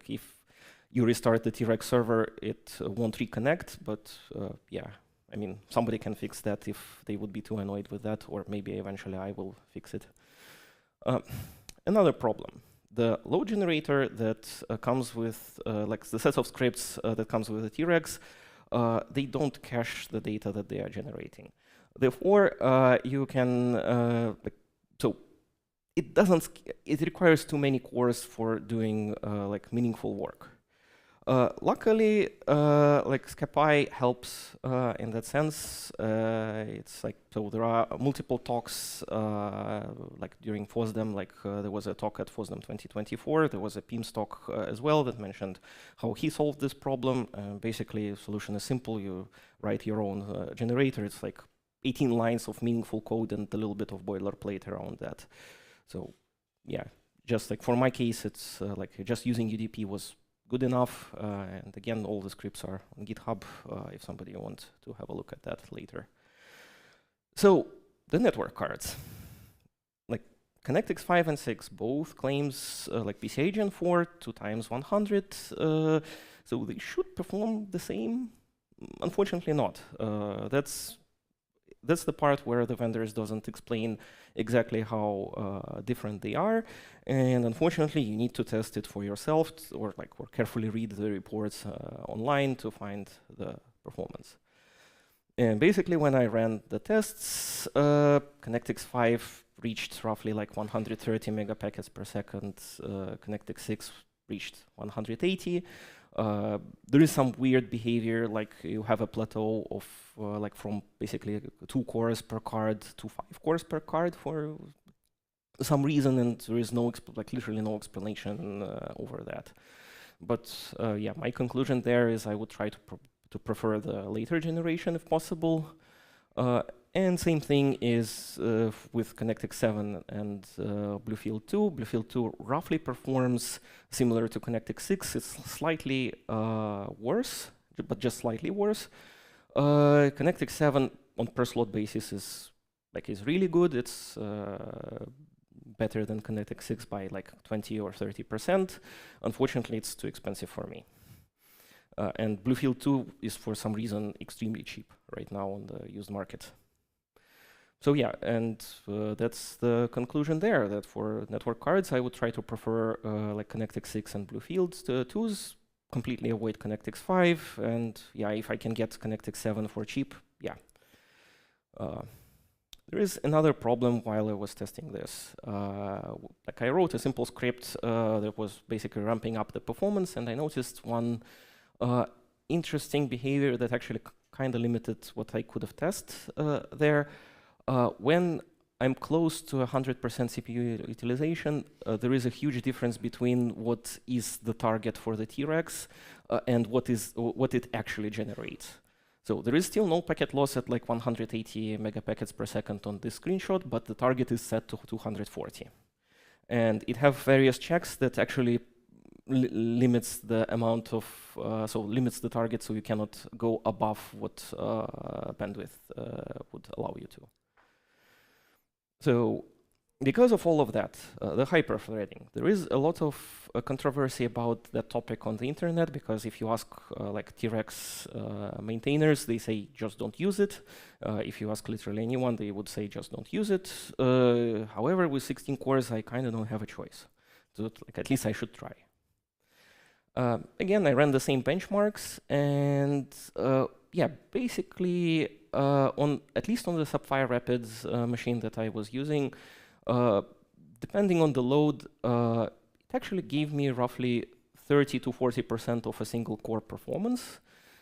if you restart the T-Rex server, it won't reconnect. But yeah, I mean, somebody can fix that if they would be too annoyed with that, or maybe eventually I will fix it. Another problem: the load generator that comes with the set of scripts that comes with the T-Rex, they don't cache the data that they are generating. Therefore, you can, so it requires too many cores for doing meaningful work. Luckily, ScapI helps in that sense. It's so there are multiple talks during FOSDEM, there was a talk at FOSDEM 2024. There was a PIMS talk as well that mentioned how he solved this problem. Basically, the solution is simple. You write your own generator. It's 18 lines of meaningful code and a little bit of boilerplate around that. So yeah, just for my case, it's just using UDP was good enough. And again, all the scripts are on GitHub if somebody wants to have a look at that later. So the network cards, ConnectX 5 and 6, both claims PCIe Gen 4, 2 times 100. So they should perform the same. Unfortunately not. That's the part where the vendors doesn't explain exactly how different they are, and unfortunately, you need to test it for yourself, or carefully read the reports online to find the performance. And basically, when I ran the tests, ConnectX 5 reached roughly 130 megapackets per second. ConnectX 6 reached 180. There is some weird behavior, you have a plateau of from basically 2 cores per card to 5 cores per card for some reason, and there is no literally no explanation over that. But yeah, my conclusion there is I would try to prefer the later generation if possible. And same thing is with ConnectX 7 and BlueField 2. BlueField 2 roughly performs similar to ConnectX 6. It's slightly worse, but just slightly worse. ConnectX 7 on per slot basis is really good. It's better than ConnectX 6 by 20 or 30%. Unfortunately, it's too expensive for me. And BlueField 2 is for some reason extremely cheap right now on the used market. So yeah, and that's the conclusion there, that for network cards, I would try to prefer ConnectX 6 and BlueField 2s, completely avoid ConnectX 5, and yeah, if I can get ConnectX 7 for cheap, yeah. There is another problem while I was testing this. I wrote a simple script that was basically ramping up the performance, and I noticed one interesting behavior that actually kind of limited what I could have tested there. When I'm close to 100% CPU utilization, there is a huge difference between what is the target for the T-Rex and what it actually generates. So there is still no packet loss at 180 megapackets per second on this screenshot, but the target is set to 240. And it have various checks that actually limits the amount of, limits the target so you cannot go above what bandwidth would allow you to. So because of all of that, the hyperthreading, there is a lot of controversy about that topic on the internet, because if you ask like T-Rex maintainers, they say just don't use it. If you ask literally anyone, they would say just don't use it. However, with 16 cores, I kind of don't have a choice. So like, at least I should try. Again, I ran the same benchmarks, and yeah, basically, at least on the Sapphire Rapids machine that I was using, depending on the load, it actually gave me roughly 30 to 40% of a single core performance,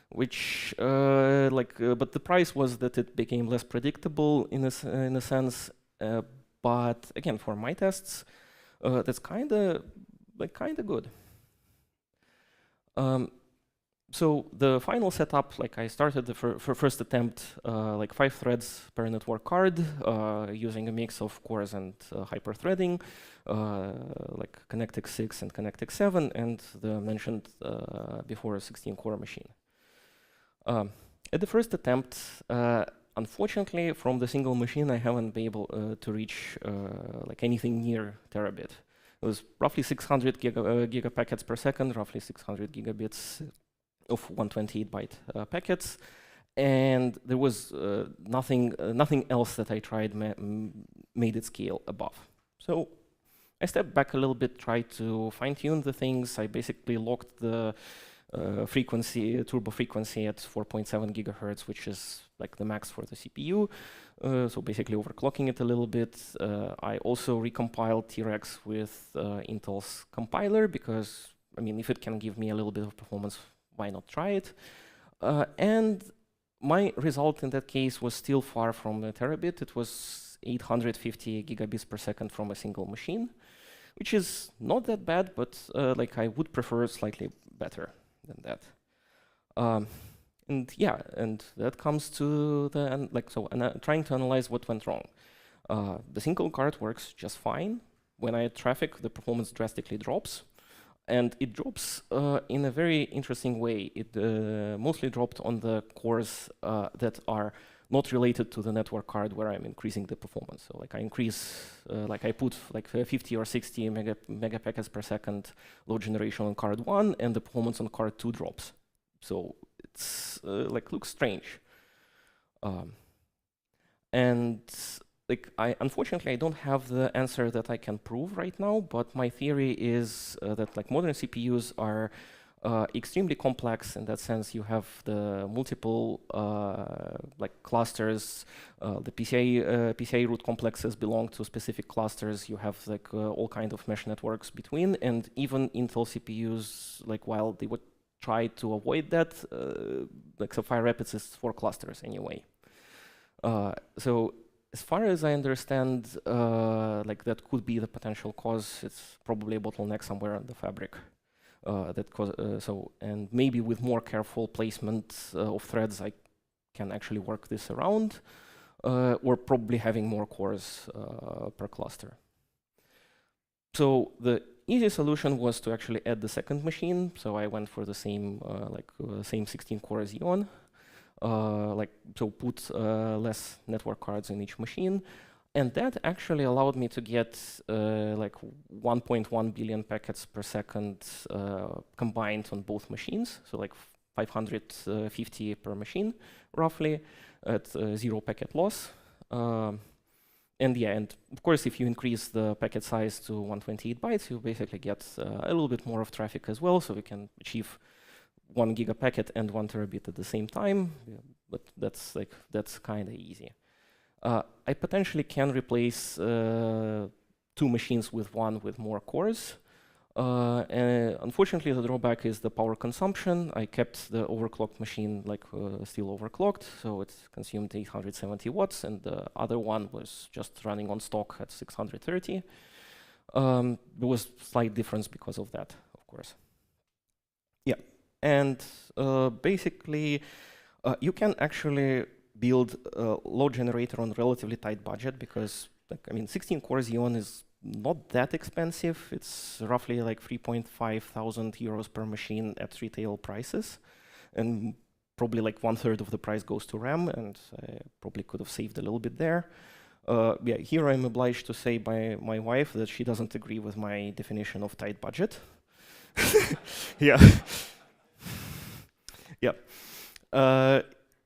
which but the price was that it became less predictable in a sense. But again, for my tests, that's kind of good. So the final setup, like I started the first attempt, like 5 threads per network card, using a mix of cores and hyperthreading, like ConnectX 6 and ConnectX 7, and the mentioned before 16-core machine. At the first attempt, unfortunately, from the single machine, I haven't been able to reach like anything near terabit. It was roughly 600 gigapackets per second, roughly 600 gigabits of 128-byte packets, and there was nothing else that I tried made it scale above. So I stepped back a little bit, tried to fine-tune the things. I basically locked the turbo frequency at 4.7 gigahertz, which is like the max for the CPU. So basically overclocking it a little bit. I also recompiled T-Rex with Intel's compiler, because I mean, if it can give me a little bit of performance, why not try it? And my result in that case was still far from a terabit. It was 850 gigabits per second from a single machine, which is not that bad, but like I would prefer slightly better than that. And yeah, and that comes to the trying to analyze what went wrong. The single card works just fine. When I add traffic, the performance drastically drops. And it drops in a very interesting way. It mostly dropped on the cores that are not related to the network card where I'm increasing the performance. So like I increase, like I put like 50 or 60 megapackets per second load generation on card 1, and the performance on card 2 drops. So it's like looks strange. And like unfortunately, I don't have the answer that I can prove right now, but my theory is that like modern CPUs are extremely complex in that sense. You have the multiple like clusters. The PCI root complexes belong to specific clusters. You have like all kind of mesh networks between, and even Intel CPUs, like while they would try to avoid that, like Sapphire Rapids is 4 clusters anyway. So as far as I understand, like that could be the potential cause. It's probably a bottleneck somewhere on the fabric. And maybe with more careful placement of threads, I can actually work this around, or probably having more cores per cluster. So the easy solution was to actually add the second machine. So I went for the same same 16-core Xeon. So put less network cards in each machine, and that actually allowed me to get like 1.1 billion packets per second combined on both machines. So like 550 per machine, roughly, at 0 packet loss. And yeah, and of course, if you increase the packet size to 128 bytes, you basically get a little bit more of traffic as well, so we can achieve 1 gigapacket and 1 terabit at the same time, yeah, but that's kind of easy. I potentially can replace 2 machines with one with more cores. And unfortunately, the drawback is the power consumption. I kept the overclocked machine like still overclocked, so it consumed 870 watts, and the other one was just running on stock at 630. There was slight difference because of that, of course. Yeah. And basically, you can actually build a load generator on relatively tight budget because, like, I mean, 16-core Xeon is not that expensive. It's roughly like 3,500 euros per machine at retail prices, and probably like 1/3 of the price goes to RAM, and I probably could have saved a little bit there. Yeah, here I'm obliged to say by my wife that she doesn't agree with my definition of tight budget. Yeah. Yeah.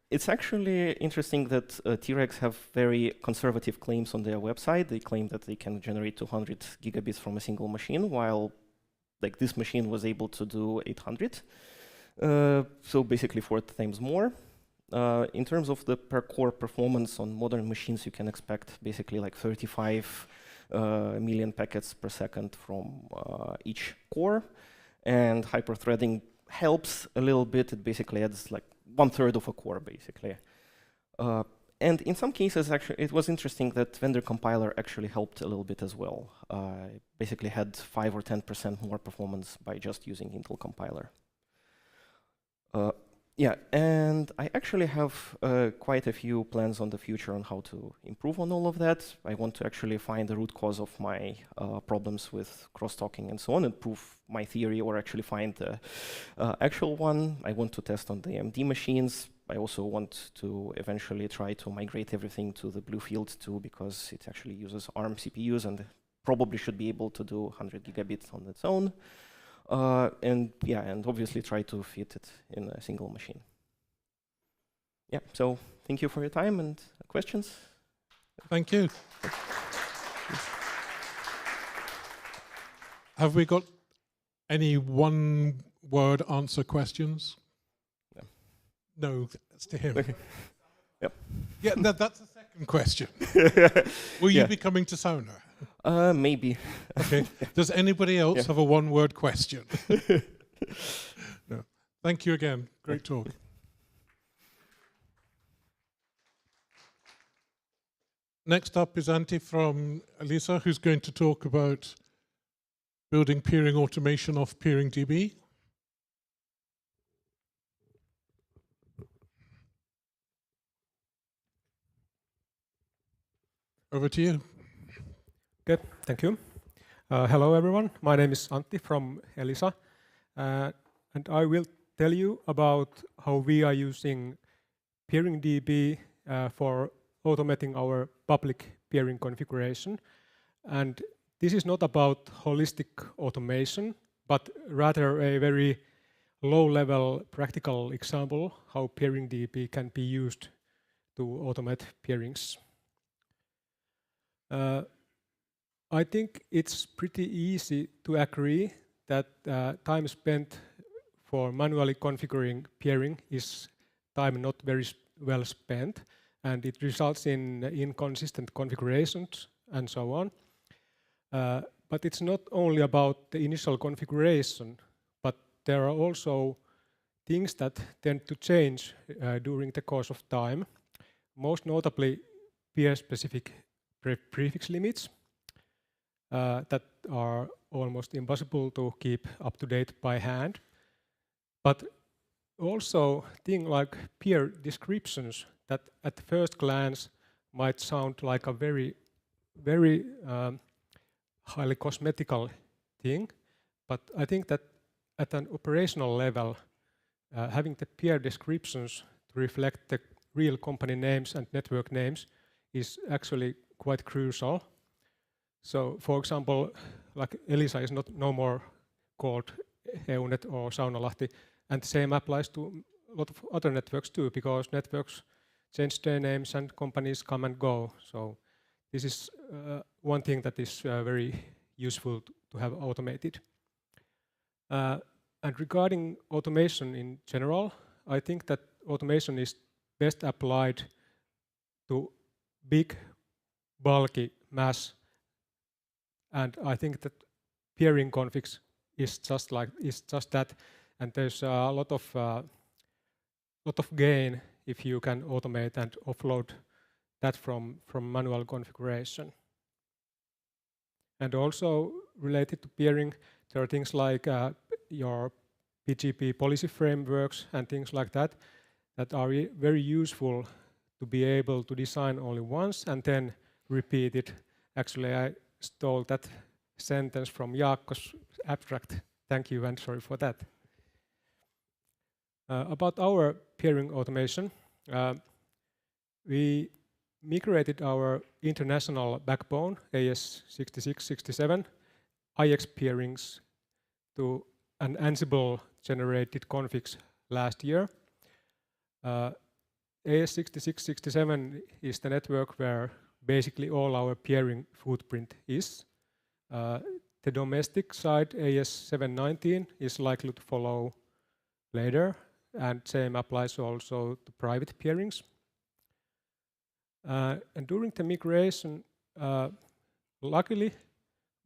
It's actually interesting that T-Rex have very conservative claims on their website. They claim that they can generate 200 gigabits from a single machine, while like this machine was able to do 800. So basically 4 times more. In terms of the per core performance on modern machines, you can expect basically like 35 million packets per second from each core. And hyperthreading helps a little bit. It basically adds like 1/3 of a core, basically. And in some cases, actually, it was interesting that vendor compiler actually helped a little bit as well. Basically had 5 or 10% more performance by just using Intel compiler. Yeah, and I actually have quite a few plans on the future on how to improve on all of that. I want to actually find the root cause of my problems with crosstalking and so on and prove my theory, or actually find the actual one. I want to test on the AMD machines. I also want to eventually try to migrate everything to the Bluefield too, because it actually uses ARM CPUs and probably should be able to do 100 gigabits on its own. And yeah, and obviously try to fit it in a single machine. Yeah, so thank you for your time and questions. Thank you. Have we got any one-word answer questions? No. No, that's to him. Okay. Yep. Yeah, that's the second question. Will you be coming to Sauna? Maybe. Okay. Does anybody else have a one-word question? No. Thank you again. Great talk. Next up is Antti from Elisa, who's going to talk about building peering automation off PeeringDB. Over to you. Okay, thank you. Hello, everyone. My name is Antti from Elisa, and I will tell you about how we are using PeeringDB for automating our public peering configuration. And this is not about holistic automation, but rather a very low-level practical example how PeeringDB can be used to automate peerings. I think it's pretty easy to agree that time spent for manually configuring peering is time not very well spent, and it results in inconsistent configurations and so on. But it's not only about the initial configuration, but there are also things that tend to change during the course of time, most notably peer-specific prefix limits that are almost impossible to keep up to date by hand. But also things like peer descriptions that at first glance might sound like a very highly cosmetical thing, but I think that at an operational level, having the peer descriptions to reflect the real company names and network names is actually quite crucial. So, for example, like Elisa is no more called EUNET or Saunalahti, and the same applies to a lot of other networks too, because networks change their names and companies come and go. So this is one thing that is very useful to have automated. And regarding automation in general, I think that automation is best applied to big, bulky mass. And I think that peering configs is just that, and there's a lot of gain if you can automate and offload that from manual configuration. And also related to peering, there are things like your BGP policy frameworks and things like that that are very useful to be able to design only once and then repeat it. Actually, I stole that sentence from Jaakko's abstract. Thank you and sorry for that. About our peering automation, we migrated our international backbone, AS6667, IX peerings to an Ansible-generated configs last year. AS6667 is the network where basically all our peering footprint is. The domestic side, AS719, is likely to follow later, and same applies also to private peerings. And during the migration, luckily,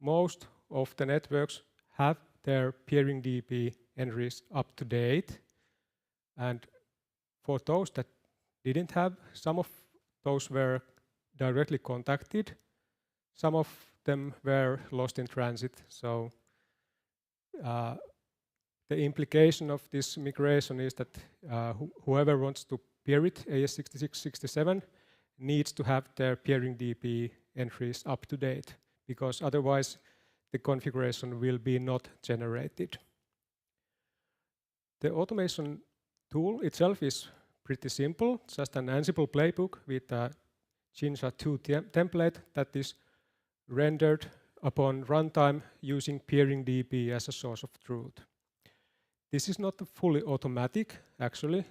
most of the networks have their peering DB entries up to date. And for those that didn't have, some of those were directly contacted. Some of them were lost in transit. So the implication of this migration is that whoever wants to peer it, AS6667, needs to have their peering DB entries up to date, because otherwise the configuration will be not generated. The automation tool itself is pretty simple, just an Ansible playbook with a Jinja2 template that is rendered upon runtime using peering DB as a source of truth. This is not fully automatic, actually,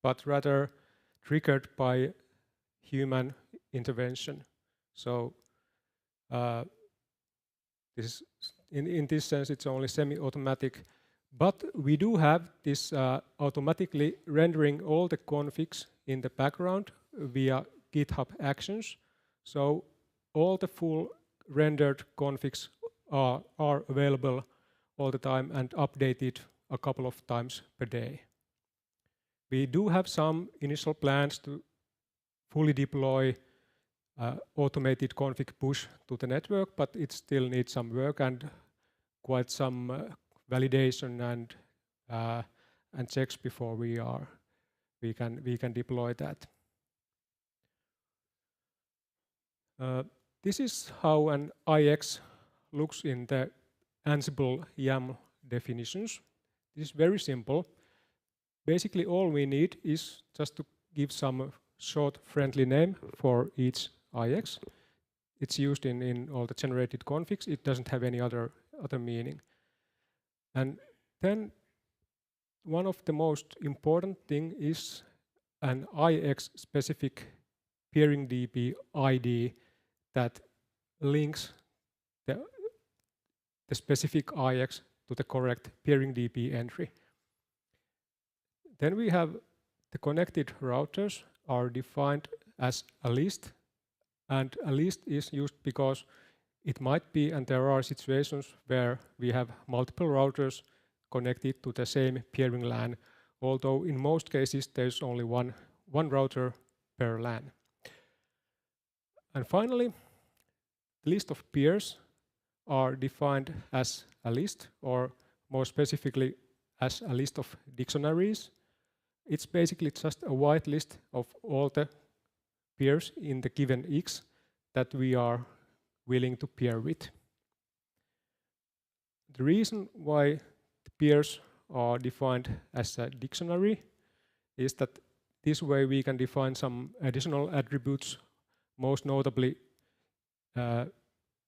but rather triggered by human intervention. So in this sense, it's only semi-automatic. But we do have this automatically rendering all the configs in the background via GitHub Actions. So all the full rendered configs are available all the time and updated a couple of times per day. We do have some initial plans to fully deploy automated config push to the network, but it still needs some work and quite some validation and checks before we can deploy that. This is how an IX looks in the Ansible YAML definitions. This is very simple. Basically, all we need is just to give some short friendly name for each IX. It's used in all the generated configs. It doesn't have any other meaning. And then one of the most important thing is an IX specific peering DB ID that links the specific IX to the correct peering DB entry. Then we have the connected routers are defined as a list, and a list is used because it might be, and there are situations where we have multiple routers connected to the same peering LAN, although in most cases there's only one router per LAN. And finally, the list of peers are defined as a list, or more specifically as a list of dictionaries. It's basically just a white list of all the peers in the given X that we are willing to peer with. The reason why the peers are defined as a dictionary is that this way we can define some additional attributes, most notably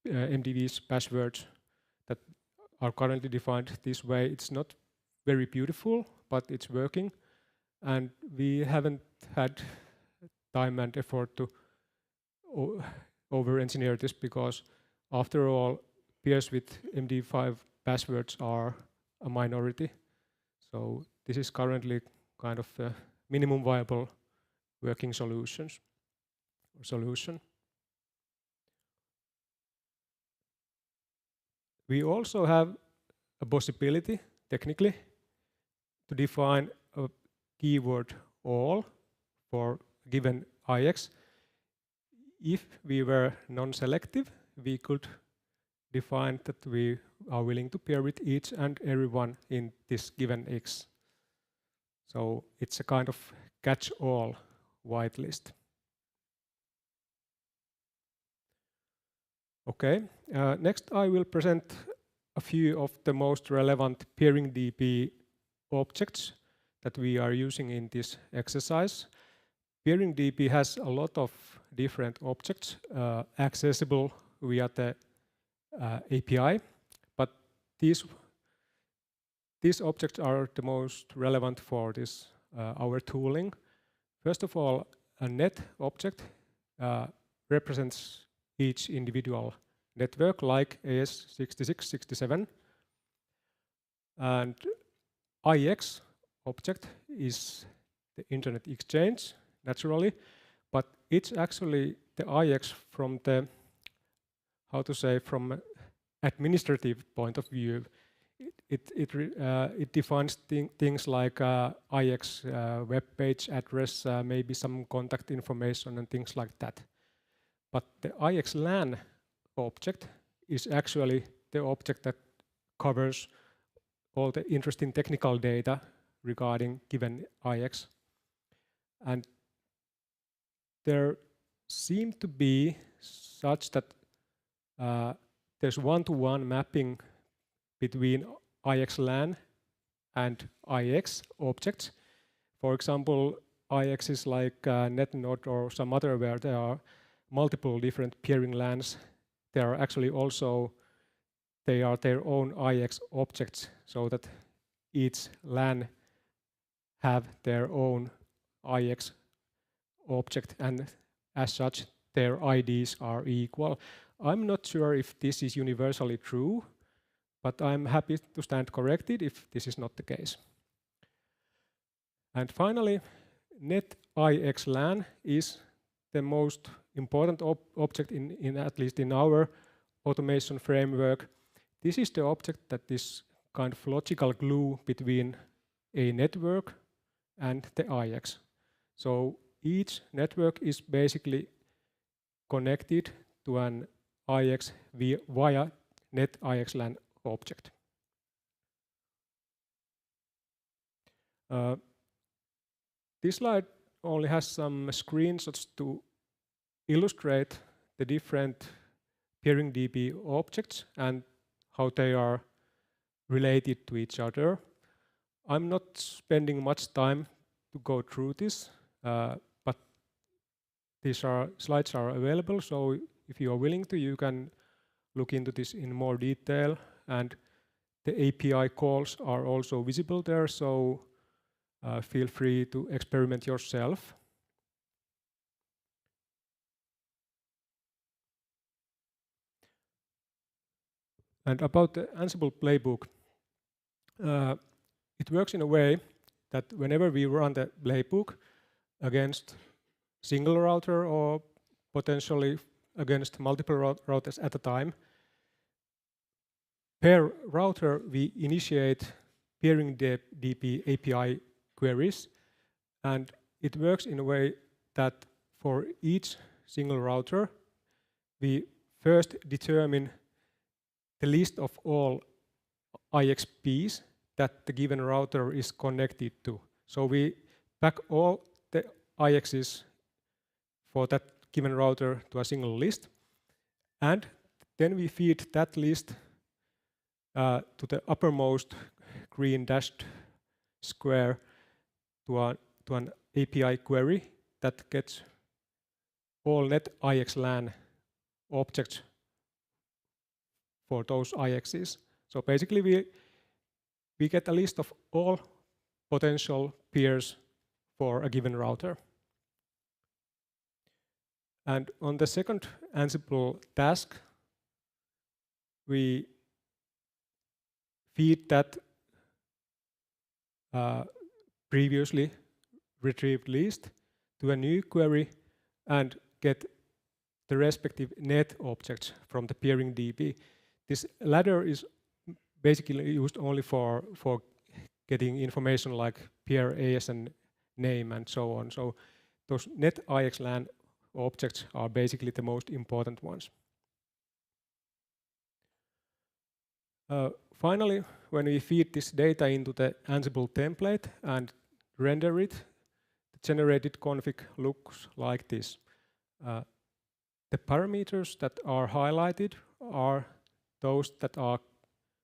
MDV's passwords that are currently defined this way. It's not very beautiful, but it's working. And we haven't had time and effort to over-engineer this, because after all, peers with MD5 passwords are a minority. So this is currently kind of a minimum viable working solution. We also have a possibility, technically, to define a keyword all for a given IX. If we were non-selective, we could define that we are willing to pair with each and everyone in this given X. So it's a kind of catch-all whitelist. Okay, next I will present a few of the most relevant peering DB objects that we are using in this exercise. peering DB has a lot of different objects accessible via the API, but these objects are the most relevant for this our tooling. First of all, a net object represents each individual network, like AS66, 67, and IX object is the internet exchange, naturally, but it's actually the IX from the, how to say, from administrative point of view. It defines things like IX web page address, maybe some contact information and things like that. But the IX LAN object is actually the object that covers all the interesting technical data regarding given IX. And there seem to be such that there's one-to-one mapping between IX LAN and IX objects. For example, IX is like NetNode or some other where there are multiple different peering LANs. There are actually also, they are their own IX objects, so that each LAN have their own IX object, and as such their IDs are equal. I'm not sure if this is universally true, but I'm happy to stand corrected if this is not the case. And finally, NetIX LAN is the most important object in at least in our automation framework. This is the object that is kind of logical glue between a network and the IX. So each network is basically connected to an IX via NetIX LAN object. This slide only has some screenshots to illustrate the different peering DB objects and how they are related to each other. I'm not spending much time to go through this, but these slides are available, so if you are willing to, you can look into this in more detail, and the API calls are also visible there, so feel free to experiment yourself. And about the Ansible playbook, it works in a way that whenever we run the playbook against single router or potentially against multiple routers at a time, per router we initiate peering DB API queries, and it works in a way that for each single router we first determine the list of all IXPs that the given router is connected to. So we pack all the IXs for that given router to a single list, and then we feed that list to the uppermost green dashed square to an API query that gets all NetIX LAN objects for those IXs. So basically we get a list of all potential peers for a given router. And on the second Ansible task, we feed that previously retrieved list to a new query and get the respective net objects from the peering DB. This latter is basically used only for getting information like peer ASN name and so on. So those NetIX LAN objects are basically the most important ones. Finally, when we feed this data into the Ansible template and render it, the generated config looks like this. The parameters that are highlighted are those that are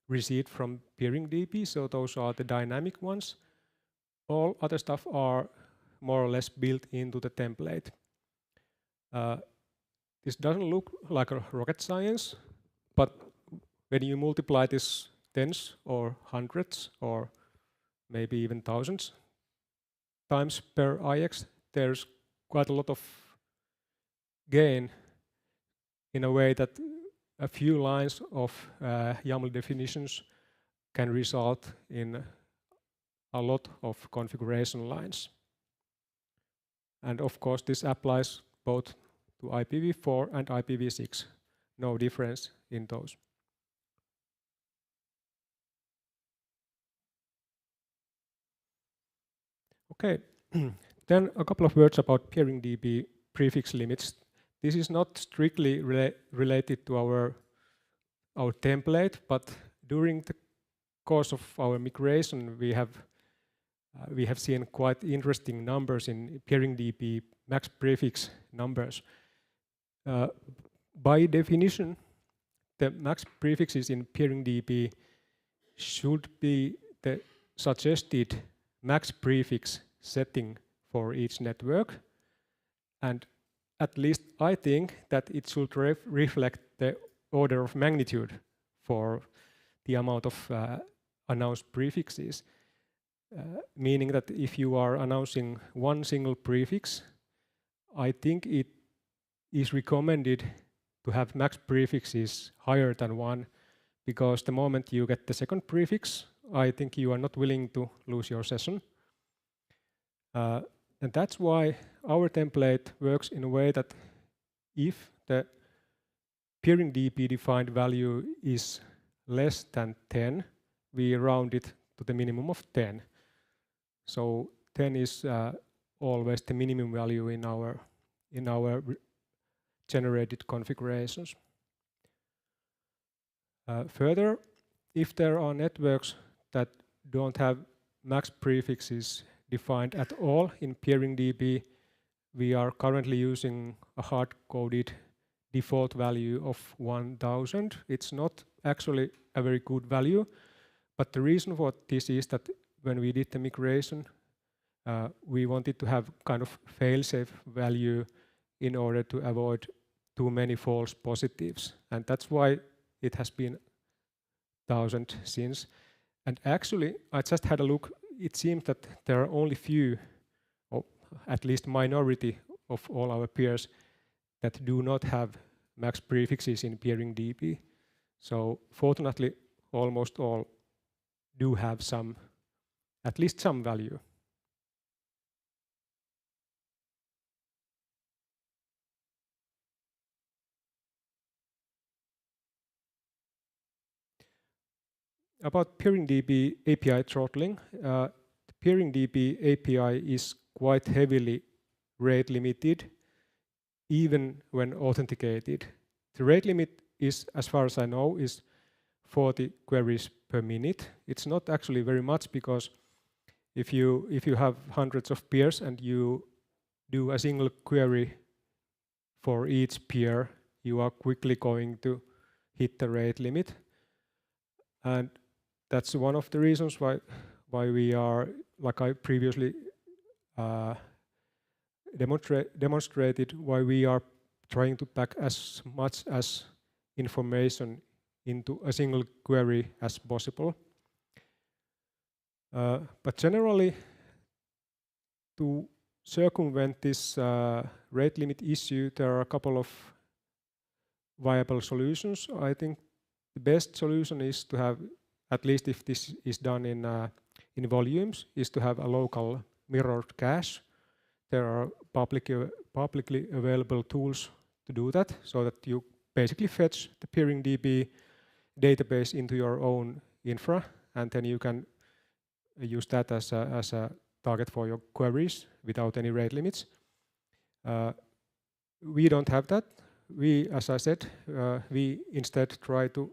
received from peering DB, so those are the dynamic ones. All other stuff are more or less built into the template. This doesn't look like a rocket science, but when you multiply this tens or hundreds or maybe even thousands times per IX, there's quite a lot of gain in a way that a few lines of YAML definitions can result in a lot of configuration lines. And of course, this applies both to IPv4 and IPv6. No difference in those. Okay, then a couple of words about PeeringDB prefix limits. This is not strictly related to our template, but during the course of our migration, we have seen quite interesting numbers in PeeringDB max prefix numbers. By definition, the max prefixes in PeeringDB should be the suggested max prefix setting for each network, and at least I think that it should reflect the order of magnitude for the amount of announced prefixes, meaning that if you are announcing one single prefix, I think it is recommended to have max prefixes higher than one, because the moment you get the second prefix, I think you are not willing to lose your session. And that's why our template works in a way that if the PeeringDB defined value is less than 10, we round it to the minimum of 10. So 10 is always the minimum value in our generated configurations. Further, if there are networks that don't have max prefixes defined at all in PeeringDB, we are currently using a hard-coded default value of 1000. It's not actually a very good value, but the reason for this is that when we did the migration, we wanted to have kind of fail-safe value in order to avoid too many false positives, and that's why it has been 1000 since. And actually, I just had a look. It seems that there are only few, or at least minority of all our peers, that do not have max prefixes in PeeringDB. So fortunately, almost all do have some, at least some value. About PeeringDB API throttling, the PeeringDB API is quite heavily rate limited, even when authenticated. The rate limit is, as far as I know, is 40 queries per minute. It's not actually very much, because if you have hundreds of peers and you do a single query for each peer, you are quickly going to hit the rate limit. And that's one of the reasons why we are, like I previously demonstrated, why we are trying to pack as much as information into a single query as possible. But generally, to circumvent this rate limit issue, there are a couple of viable solutions. I think the best solution is to have, at least if this is done in volumes, is to have a local mirrored cache. There are publicly available tools to do that, so that you basically fetch the PeeringDB database into your own infra, and then you can use that as a target for your queries without any rate limits. We don't have that. We, as I said, we instead try to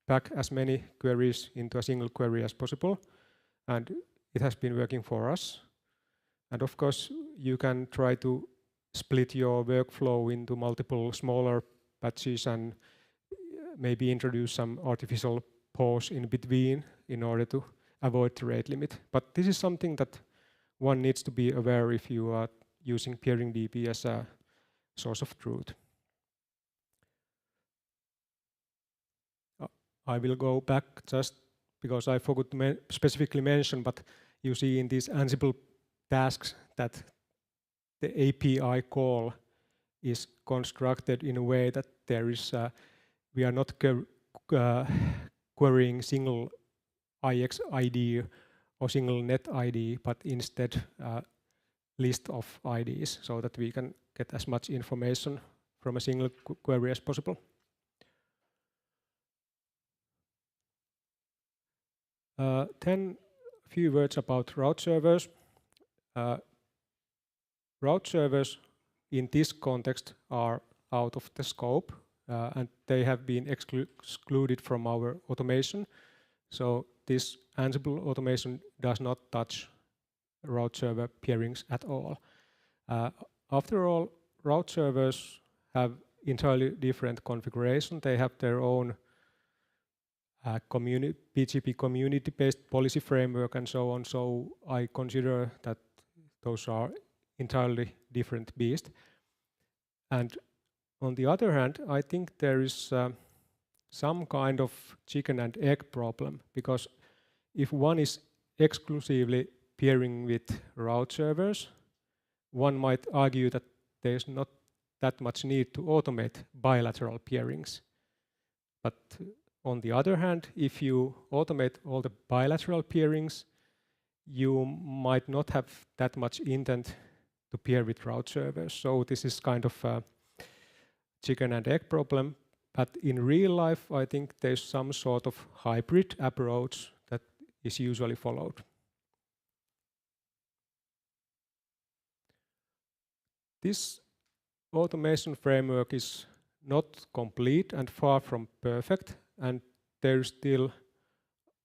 pack as many queries into a single query as possible, and it has been working for us. And of course, you can try to split your workflow into multiple smaller batches and maybe introduce some artificial pause in between in order to avoid the rate limit. But this is something that one needs to be aware if you are using peering DB as a source of truth. I will go back just because I forgot to specifically mention, but you see in these Ansible tasks that the API call is constructed in a way that there is we are not querying single IX ID or single net ID, but instead list of IDs, so that we can get as much information from a single query as possible. Then a few words about route servers. Route servers in this context are out of the scope, and they have been excluded from our automation. So this Ansible automation does not touch route server peerings at all. After all, route servers have entirely different configuration. They have their own BGP community-based policy framework and so on. So I consider that those are entirely different beasts. And on the other hand, I think there is some kind of chicken and egg problem, because if one is exclusively peering with route servers, one might argue that there's not that much need to automate bilateral peerings. But on the other hand, if you automate all the bilateral peerings, you might not have that much intent to peer with route servers. So this is kind of a chicken and egg problem. But in real life, I think there's some sort of hybrid approach that is usually followed. This automation framework is not complete and far from perfect, and there's still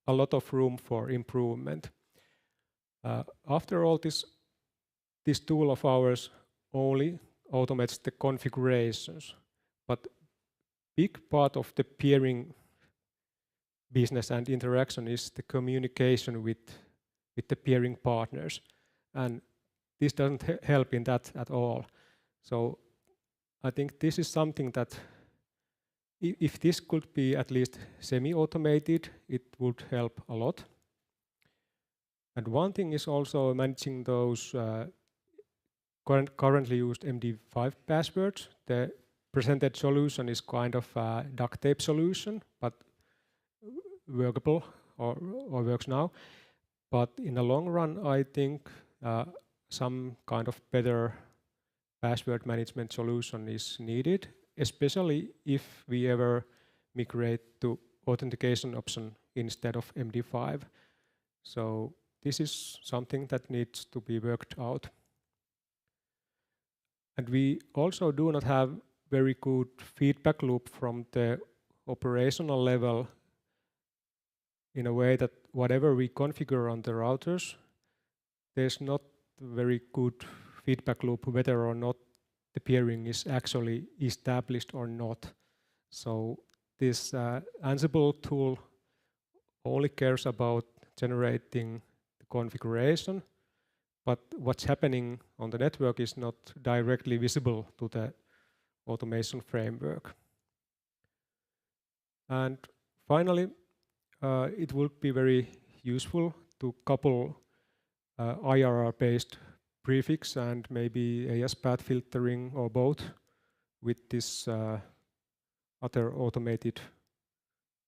a lot of room for improvement. After all, this tool of ours only automates the configurations, but big part of the peering business and interaction is the communication with the peering partners, and this doesn't help in that at all. So I think this is something that if this could be at least semi-automated, it would help a lot. And one thing is also managing those currently used MD5 passwords. The presented solution is kind of a duct tape solution, but workable or works now. But in the long run, I think some kind of better password management solution is needed, especially if we ever migrate to authentication option instead of MD5. So this is something that needs to be worked out. And we also do not have very good feedback loop from the operational level, in a way that whatever we configure on the routers, there's not very good feedback loop whether or not the peering is actually established or not. So this Ansible tool only cares about generating the configuration, but what's happening on the network is not directly visible to the automation framework. And finally, it would be very useful to couple IRR-based prefix and maybe AS path filtering or both with this other automated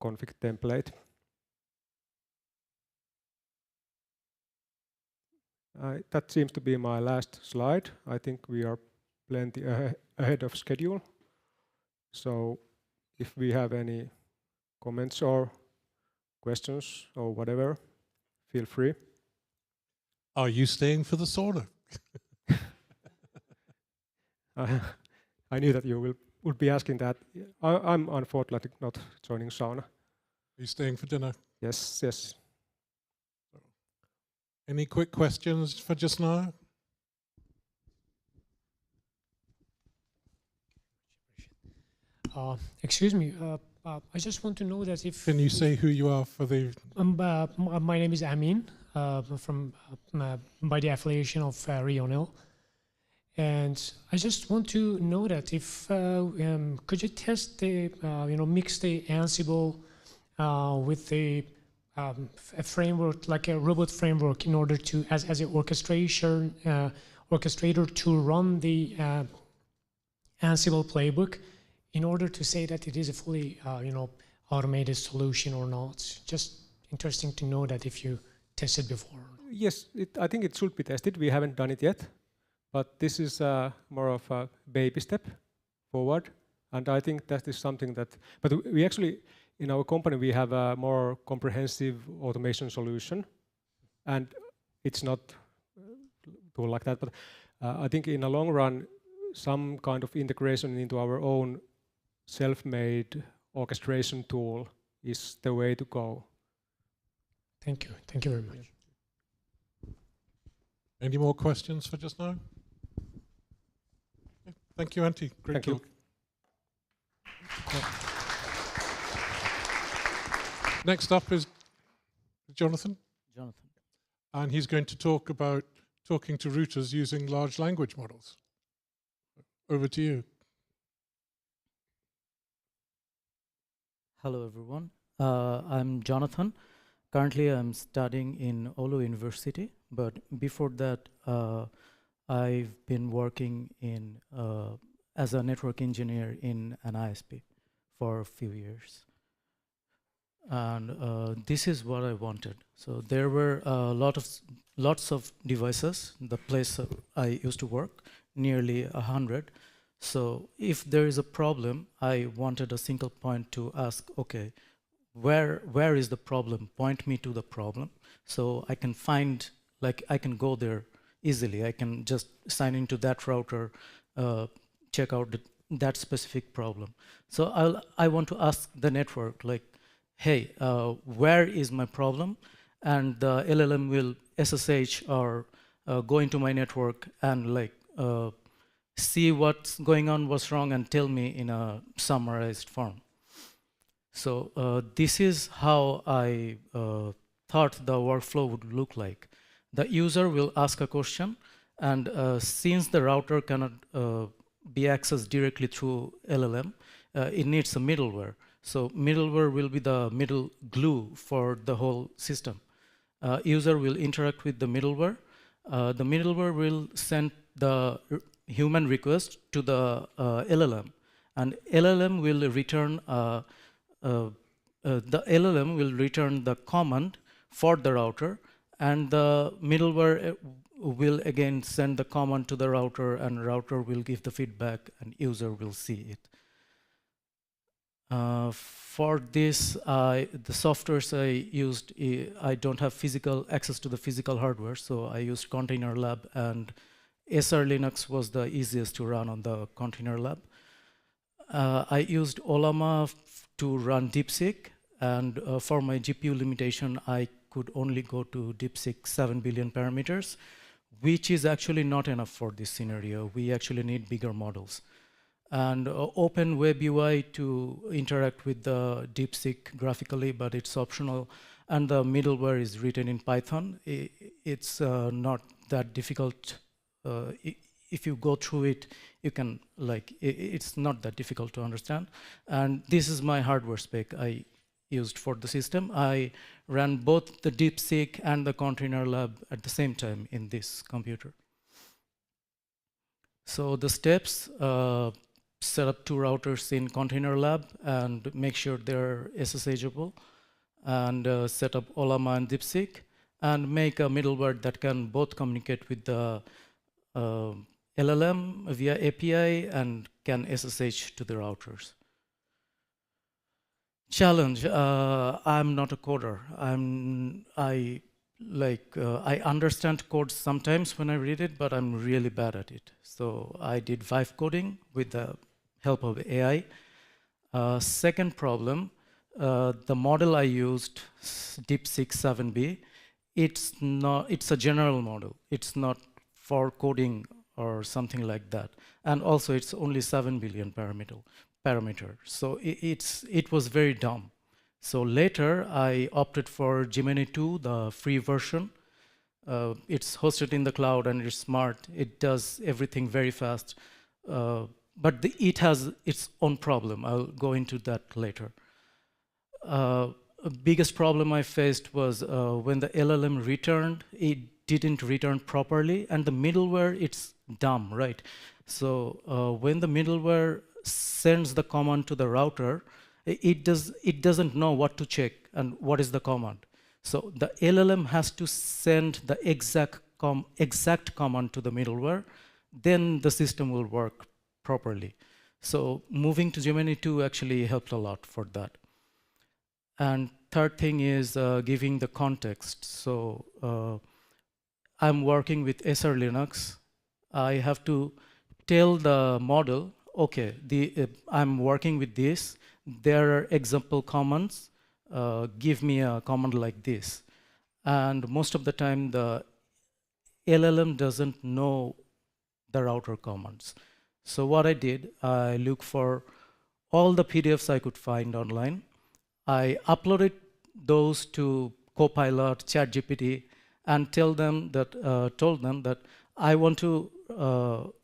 config template. That seems to be my last slide. I think we are plenty ahead of schedule. So if we have any comments or questions or whatever, feel free. Are you staying for the sauna? I knew that you would be asking that. I'm unfortunately not joining sauna. Are you staying for dinner? Yes, yes. Any quick questions for just now? Excuse me, I just want to know that if... Can you say who you are for the... my name is Amin. by the affiliation of Rionel. And I just want to know that if could you test the mix the Ansible with a framework like a robot framework in order to as an orchestrator to run the Ansible playbook in order to say that it is a fully automated solution or not. Just interesting to know that if you tested before. Yes, I think it should be tested. We haven't done it yet. But this is more of a baby step forward, and I think that is something that. But we actually, in our company, we have a more comprehensive automation solution, and it's not tool like that. But I think in the long run, some kind of integration into our own self-made orchestration tool is the way to go. Thank you. Thank you very much. Any more questions for just now? Thank you, Antti. Great talk. Next up is Jonathan. Jonathan. And he's going to talk about talking to routers using large language models. Over to you. Hello, everyone. I'm Jonathan. Currently, I'm studying in Oulu University, but before that, I've been working in as a network engineer in an ISP for a few years. And this is what I wanted. So there were lots of devices, the place I used to work, nearly 100. So if there is a problem, I wanted a single point to ask, okay, where is the problem? Point me to the problem. So I can find, like I can go there easily. I can just sign into that router, check out that specific problem. So I want to ask the network, like, hey, where is my problem? And the LLM will SSH or go into my network and like see what's going on, what's wrong, and tell me in a summarized form. So this is how I thought the workflow would look like. The user will ask a question, and since the router cannot be accessed directly through LLM, it needs a middleware. So middleware will be the middle glue for the whole system. User will interact with the middleware. The middleware will send the human request to the LLM, and LLM will return the command for the router, and the middleware will again send the command to the router, and router will give the feedback, and user will see it. For this, the softwares I used, I don't have physical access to the physical hardware, so I used Container Lab, and SR Linux was the easiest to run on the Container Lab. I used Ollama to run DeepSeek, and for my GPU limitation, I could only go to DeepSeek 7 billion parameters, which is actually not enough for this scenario. We actually need bigger models. And Open Web UI to interact with the DeepSeek graphically, but it's optional. And the middleware is written in Python. It's not that difficult. If you go through it, you can, like, it's not that difficult to understand. And this is my hardware spec I used for the system. I ran both the DeepSeek and the Container Lab at the same time in this computer. So the steps, set up 2 routers in Container Lab and make sure they're SSHable, and set up Ollama and DeepSeek, and make a middleware that can both communicate with the LLM via API and can SSH to the routers. Challenge, I'm not a coder. I understand code sometimes when I read it, but I'm really bad at it. So I did vibe coding with the help of AI. Second problem, the model I used, DeepSeek 7B, it's a general model. It's not for coding or something like that. And also it's only 7 billion parameter. So it was very dumb. So later I opted for Gemini 2, the free version, It's hosted in the cloud and it's smart. It does everything very fast. But it has its own problem. I'll go into that later. Biggest problem I faced was when the LLM returned, it didn't return properly, and the middleware, it's dumb, right? So when the middleware sends the command to the router, it doesn't know what to check and what is the command. So the LLM has to send the exact command to the middleware, then the system will work properly. So moving to Gemini 2 actually helped a lot for that. And third thing is giving the context. So I'm working with SR Linux. I have to tell the model, okay, I'm working with this. There are example commands. Give me a command like this. And most of the time, the LLM doesn't know the router commands. So what I did, I looked for all the PDFs I could find online. I uploaded those to Copilot, ChatGPT, and told them that I want to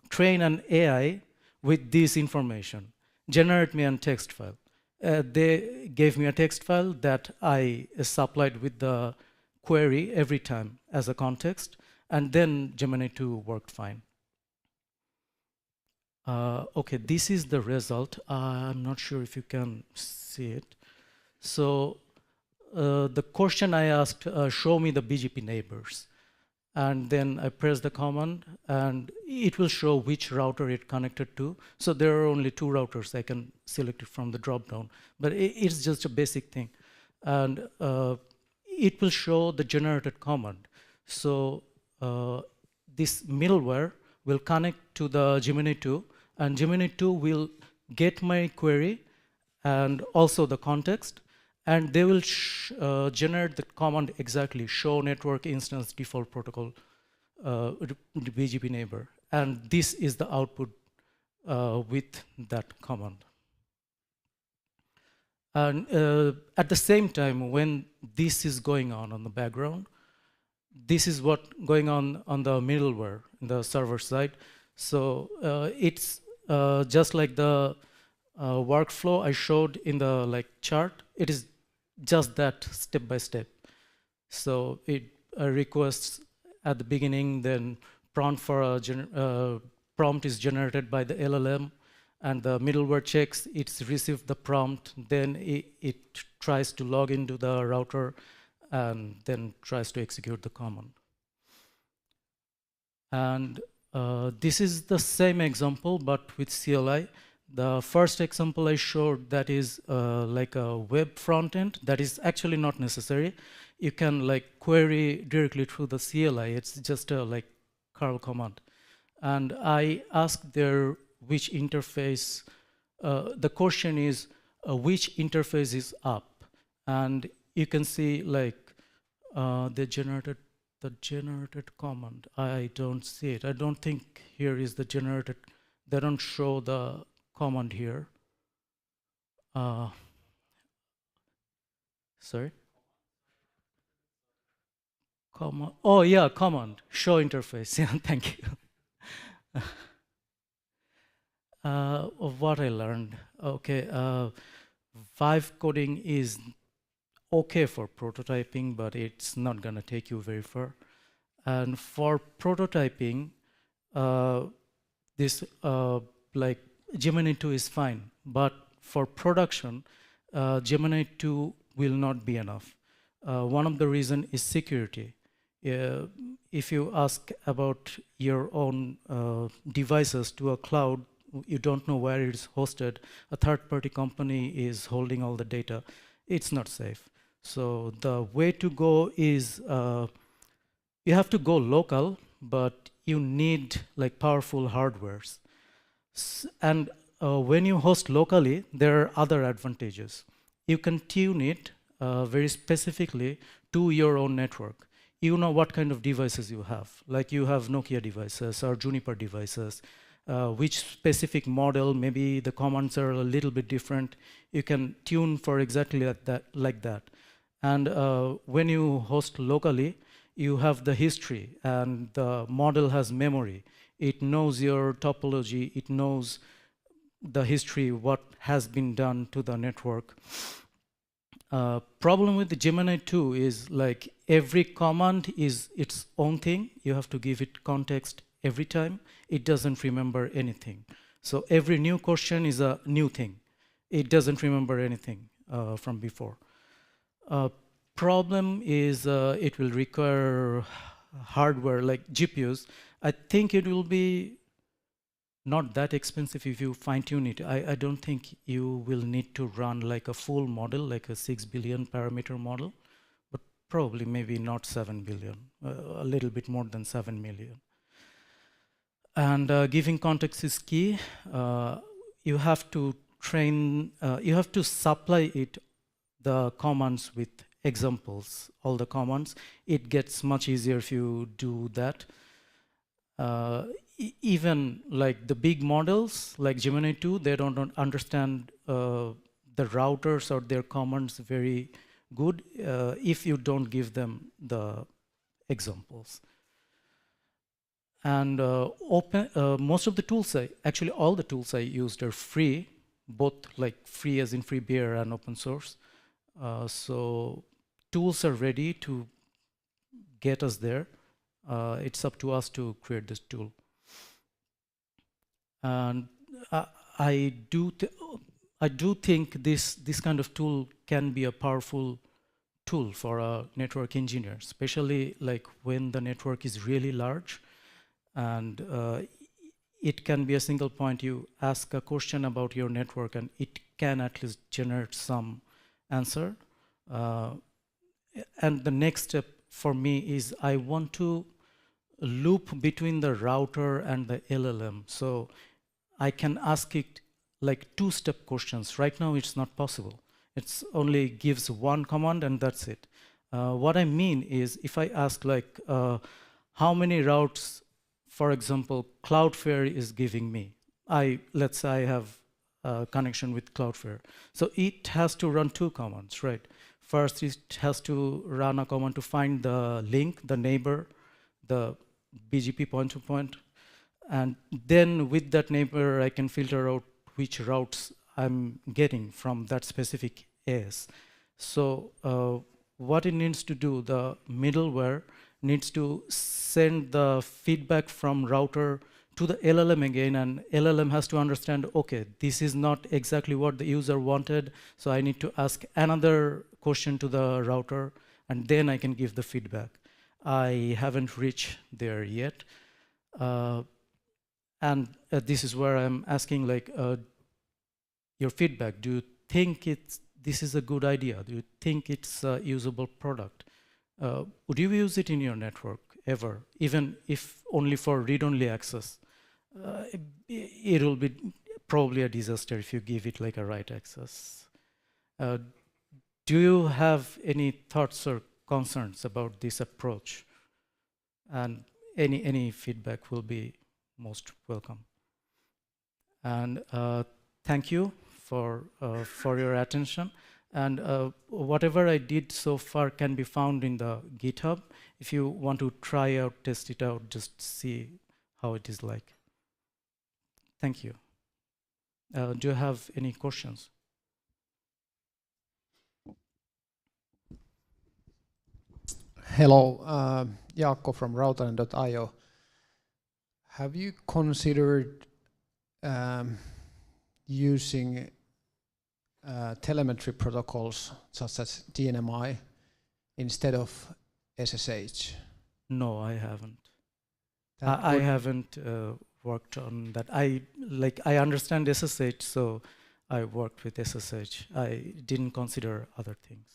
train an AI with this information. Generate me a text file. They gave me a text file that I supplied with the query every time as a context, and then Gemini 2 worked fine. Okay, this is the result. I'm not sure if you can see it. So the question I asked, show me the BGP neighbors. And then I press the command, and it will show which router it connected to. So there are only 2 routers. I can select it from the drop-down. But it's just a basic thing. And it will show the generated command. So this middleware will connect to the Gemini 2, and Gemini 2 will get my query and also the context, and they will generate the command exactly, show network instance default protocol BGP neighbor. And this is the output with that command. And at the same time, when this is going on the background, this is what going on the middleware, the server side. So it's just like the workflow I showed in the chart. It is just that step by step. So it requests at the beginning, then prompt is generated by the LLM, and the middleware checks it's received the prompt, then it tries to log into the router and then tries to execute the command. And this is the same example, but with CLI. The first example I showed, that is like a web front end. That is actually not necessary. You can query directly through the CLI. It's just a curl command. And I asked there which interface. The question is which interface is up, and you can see the generated command. I don't see it. I don't think here is the generated. They don't show the command here. Sorry? Command. Oh yeah, command. Show interface. Yeah, thank you. Of what I learned. Okay, Vive coding is okay for prototyping, but it's not gonna take you very far. And for prototyping, this Gemini 2 is fine, but for production, Gemini 2 will not be enough. One of the reasons is security. If you ask about your own devices to a cloud, you don't know where it is hosted. A third-party company is holding all the data. It's not safe. So the way to go is you have to go local, but you need powerful hardwares. And when you host locally, there are other advantages. You can tune it very specifically to your own network. You know what kind of devices you have. Like you have Nokia devices or Juniper devices, which specific model, maybe the commands are a little bit different. You can tune for exactly like that. And when you host locally, you have the history, and the model has memory. It knows your topology, it knows the history, what has been done to the network. Problem with the Gemini 2 is like every command is its own thing. You have to give it context every time. It doesn't remember anything. So every new question is a new thing. It doesn't remember anything from before. Problem is it will require hardware like GPUs. I think it will be not that expensive if you fine-tune it. I don't think you will need to run like a full model, like a 6 billion parameter model, but probably maybe not 7 billion, a little bit more than 7 million. And giving context is key. You have to train, you have to supply it the commands with examples, all the commands. It gets much easier if you do that. Even like the big models like Gemini 2, they don't understand the routers or their commands very good if you don't give them the examples. And most of the tools, actually all the tools I used are free, both like free as in free beer and open source. So tools are ready to get us there. It's up to us to create this tool. And I do think this kind of tool can be a powerful tool for a network engineer, especially like when the network is really large, and it can be a single point. You ask a question about your network, and it can at least generate some answer. And the next step for me is I want to loop between the router and the LLM. So I can ask it like two-step questions. Right now, it's not possible. It's only gives one command and that's it. What I mean is if I ask like how many routes, for example, Cloudflare is giving me. Let's say I have a connection with Cloudflare. So it has to run two commands, right? First, it has to run a command to find the link, the neighbor, the BGP point-to-point. And then with that neighbor, I can filter out which routes I'm getting from that specific AS. So what it needs to do, the middleware needs to send the feedback from router to the LLM again, and LLM has to understand, okay, this is not exactly what the user wanted, so I need to ask another question to the router, and then I can give the feedback. I haven't reached there yet. And this is where I'm asking like your feedback. Do you think this is a good idea? Do you think it's a usable product? Would you use it in your network ever, even if only for read-only access? It will be probably a disaster if you give it like a write access. Do you have any thoughts or concerns about this approach? And any feedback will be most welcome. And thank you for your attention. And whatever I did so far can be found in the GitHub. If you want to try out, test it out, just see how it is like. Thank you. Do you have any questions? Hello, Jaakko from routern.io. Have you considered using telemetry protocols such as DNMI instead of SSH? No, I haven't. I haven't worked on that. I understand SSH, so I worked with SSH. I didn't consider other things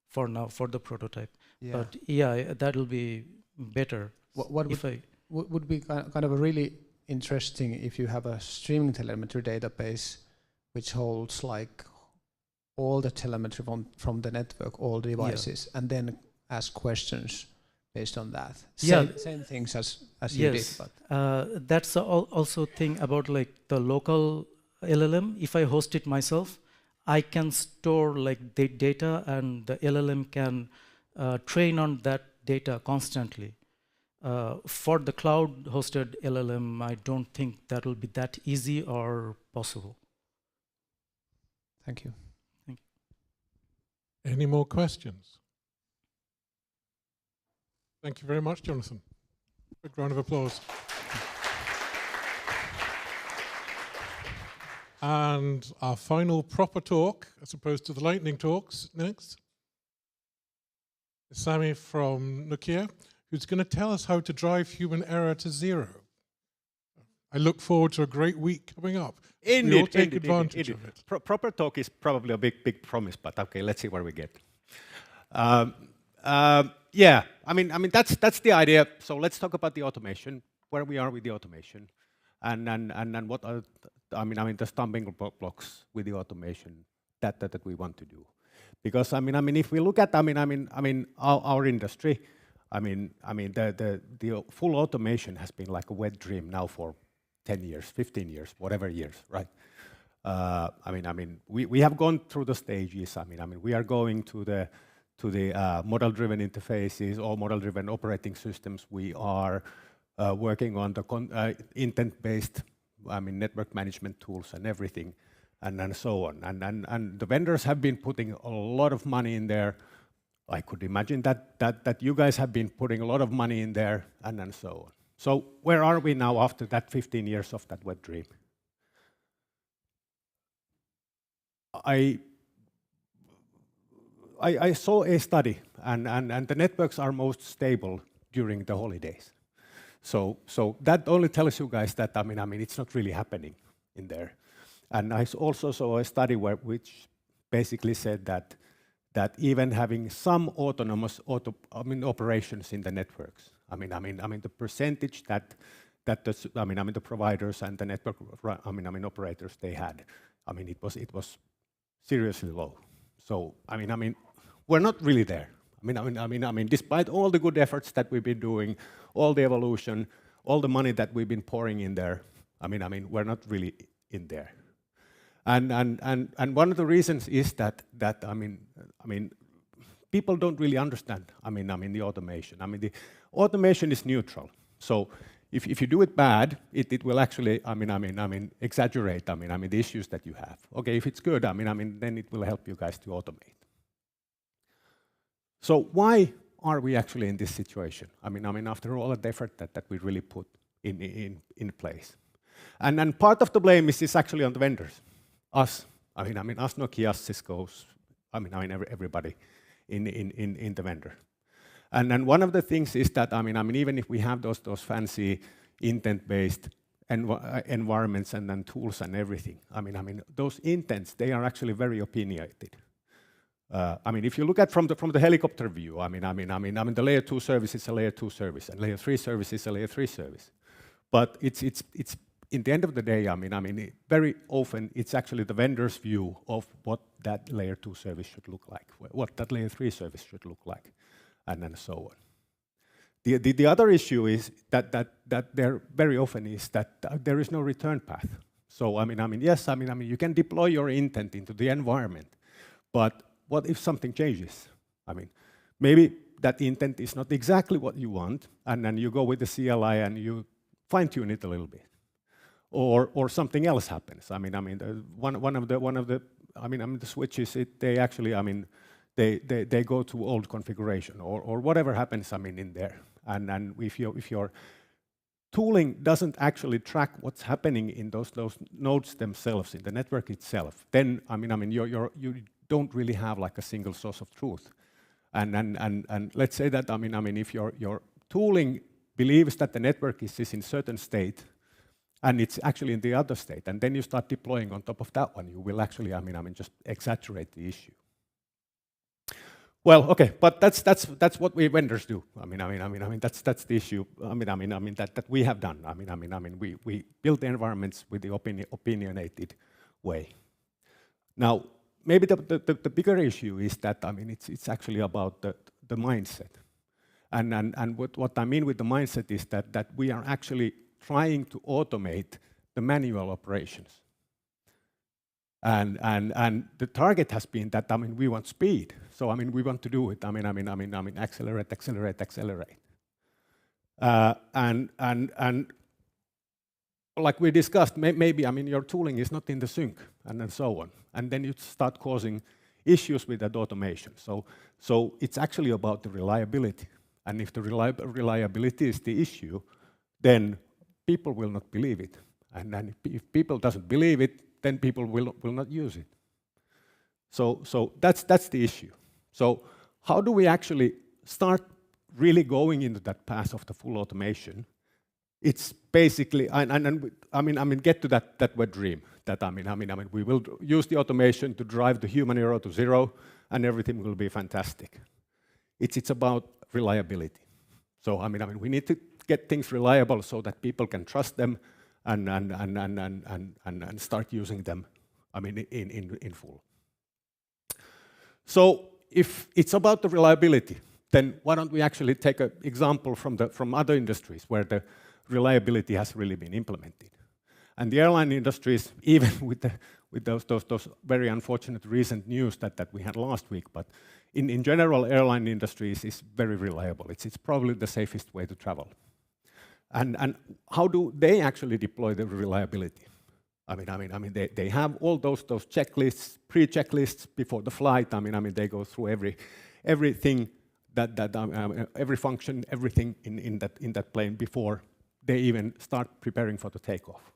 for now, for the prototype. Yeah. But yeah, that will be better. What would be kind of a really interesting if you have a streaming telemetry database which holds like all the telemetry from the network, all devices, and then ask questions based on that. Same things as you did. But that's also thing about like the local LLM. If I host it myself, I can store like the data, and the LLM can train on that data constantly. For the cloud-hosted LLM, I don't think that will be that easy or possible. Thank you. Thank you. Any more questions? Thank you very much, Jonathan. Big round of applause. And our final proper talk, as opposed to the lightning talks, next is Sami from Nokia, who's going to tell us how to drive human error to zero. I look forward to a great week coming up. Indeed, we all take advantage of it. Proper talk is probably a big promise, but okay, let's see where we get. Yeah, I mean that's the idea. So let's talk about the automation, where we are with the automation, and what are the stumbling blocks with the automation that we want to do. Because I mean if we look at our industry, the full automation has been like a wet dream now for 10 years, 15 years, whatever years, right? We have gone through the stages. We are going to the model-driven interfaces or model-driven operating systems. We are working on the intent-based, network management tools and everything, and so on. And the vendors have been putting a lot of money in there. I could imagine that you guys have been putting a lot of money in there, and so on. So where are we now after that 15 years of that wet dream? I saw a study, and the networks are most stable during the holidays. So that only tells you guys that it's not really happening in there. And I also saw a study which basically said that even having some autonomous operations in the networks, the percentage that the providers and the network operators they had, it was seriously low. So we're not really there. Despite all the good efforts that we've been doing, all the evolution, all the money that we've been pouring in there, we're not really in there. And one of the reasons is that people don't really understand. The automation. The automation is neutral. So if you do it bad, it will actually exaggerate the issues that you have. Okay, if it's good, then it will help you guys to automate. So why are we actually in this situation? After all the effort that we really put in place. And part of the blame is actually on the vendors. Us. Us Nokia, Cisco's, everybody in the vendor. And then one of the things is that, even if we have those fancy intent-based environments and then tools and everything, those intents, they are actually very opinionated. If you look at from the helicopter view, the layer 2 service is a layer 2 service, and layer 3 service is a layer 3 service. But it's in the end of the day, very often it's actually the vendor's view of what that layer 2 service should look like, what that layer 3 service should look like, and then so on. The other issue is that there very often is that there is no return path. So yes, you can deploy your intent into the environment, but what if something changes? Maybe that intent is not exactly what you want, and then you go with the CLI and you fine-tune it a little bit, or something else happens. One of the switches, they actually they go to old configuration, or whatever happens in there. And if your tooling doesn't actually track what's happening in those nodes themselves in the network itself, then you don't really have like a single source of truth. And let's say that if your tooling believes that the network is in certain state and it's actually in the other state, and then you start deploying on top of that one, you will actually just exaggerate the issue. Well, okay, but that's what we vendors do. That's the issue. That we have done. We build the environments with the opinionated way. Now, maybe the bigger issue is that it's actually about the mindset, and what I mean with the mindset is that we are actually trying to automate the manual operations. And the target has been that, I mean, we want speed. So, I mean, we want to do it. I mean, accelerate, accelerate, accelerate. And like we discussed, maybe, I mean, your tooling is not in the sync, and so on. And then you start causing issues with that automation. So it's actually about the reliability. And if the reliability is the issue, then people will not believe it. And then if people doesn't believe it, then people will not use it. So that's the issue. So how do we actually start really going into that path of the full automation? It's basically, I mean, get to that wet dream. That I mean, we will use the automation to drive the human error to zero, and everything will be fantastic. It's about reliability. So I mean, we need to get things reliable so that people can trust them and start using them. I mean, in full. So if it's about the reliability, then why don't we actually take an example from other industries where the reliability has really been implemented. And the airline industries, even with those very unfortunate recent news that we had last week, but in general, airline industries is very reliable. It's probably the safest way to travel. And how do they actually deploy the reliability? I mean, they have all those checklists, pre-checklists before the flight. I mean, they go through everything every function, everything in that plane before they even start preparing for the takeoff.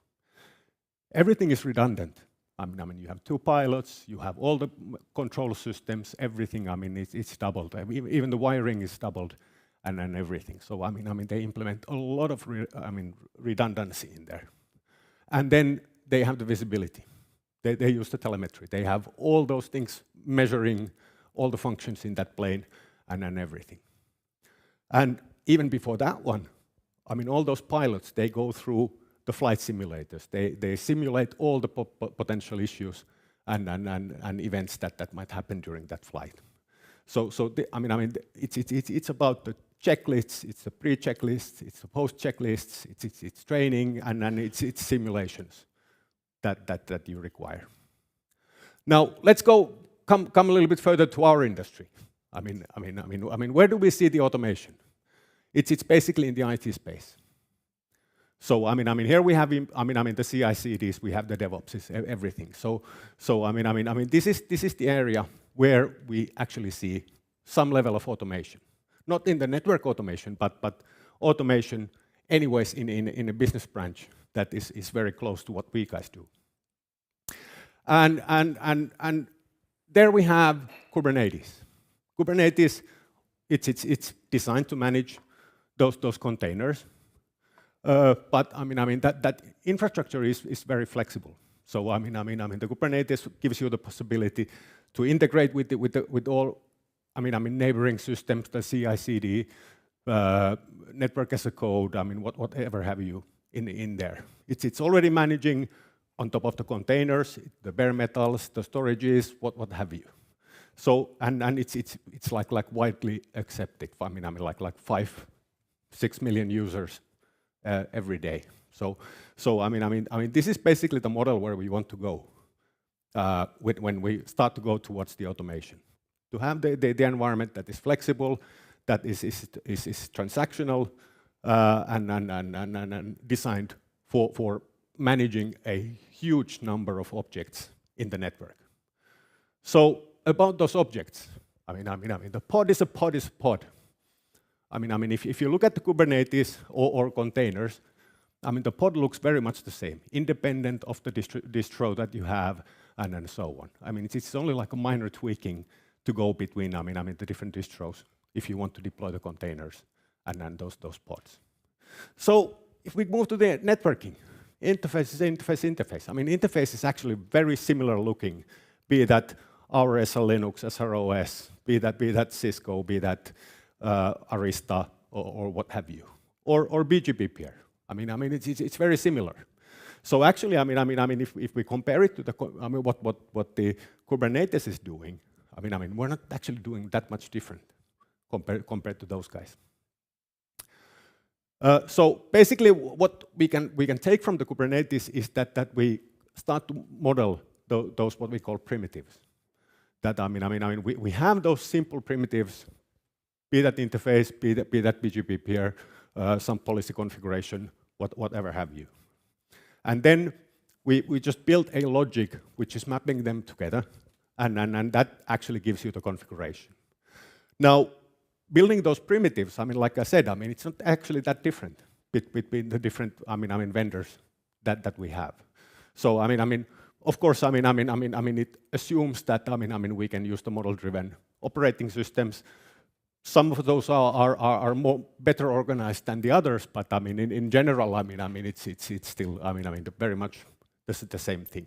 Everything is redundant. I mean, you have two pilots, you have all the control systems, everything. I mean, it's doubled. Even the wiring is doubled, and everything. So I mean, they implement a lot of redundancy in there, and then they have the visibility. They use the telemetry. They have all those things measuring all the functions in that plane, and everything. And even before that one, I mean, all those pilots, they go through the flight simulators. They simulate all the potential issues and events that might happen during that flight. So I mean, it's about the checklists, it's the pre-checklists, it's the post-checklists, it's training, and then it's simulations that you require. Now let's come a little bit further to our industry. I mean, where do we see the automation? It's basically in the IT space. So I mean, here we have the CI/CDs, we have the DevOps, everything. So I mean, this is the area where we actually see some level of automation, not in the network automation, but automation, anyways, in a business branch that is very close to what we guys do. And there we have Kubernetes. Kubernetes, it's designed to manage those containers. But I mean that infrastructure is very flexible. So I mean the Kubernetes gives you the possibility to integrate with all neighboring systems, the CI/CD, network as a code. I mean whatever have you in there. It's already managing on top of the containers, the bare metals, the storages, what have you. So and it's like widely accepted. I mean like 5-6 million users every day. So I mean this is basically the model where we want to go when we start to go towards the automation. To have the environment that is flexible, that is transactional, and designed for managing a huge number of objects in the network. So about those objects, I mean the pod is a pod. I mean if you look at the Kubernetes or containers, I mean the pod looks very much the same, independent of the distro that you have and so on. I mean it's only like a minor tweaking to go between I mean the different distros if you want to deploy the containers and then those pods. So if we move to the networking, interface. I mean interface is actually very similar looking, be that RSL Linux, SROS, be that Cisco, be that Arista or what have you, or BGP peer. I mean it's very similar. So actually, I mean if we compare it to what the Kubernetes is doing, I mean we're not actually doing that much different compared to those guys. So basically, what we can take from the Kubernetes is that we start to model those what we call primitives. That we have those simple primitives, be that interface, be that BGP peer, some policy configuration, whatever have you. And then we just built a logic which is mapping them together, and that actually gives you the configuration. Now, building those primitives, like I said, it's not actually that different between the different vendors that we have. So of course, it assumes that we can use the model-driven operating systems. Some of those are more better organized than the others, but in general, it's still very much the same thing.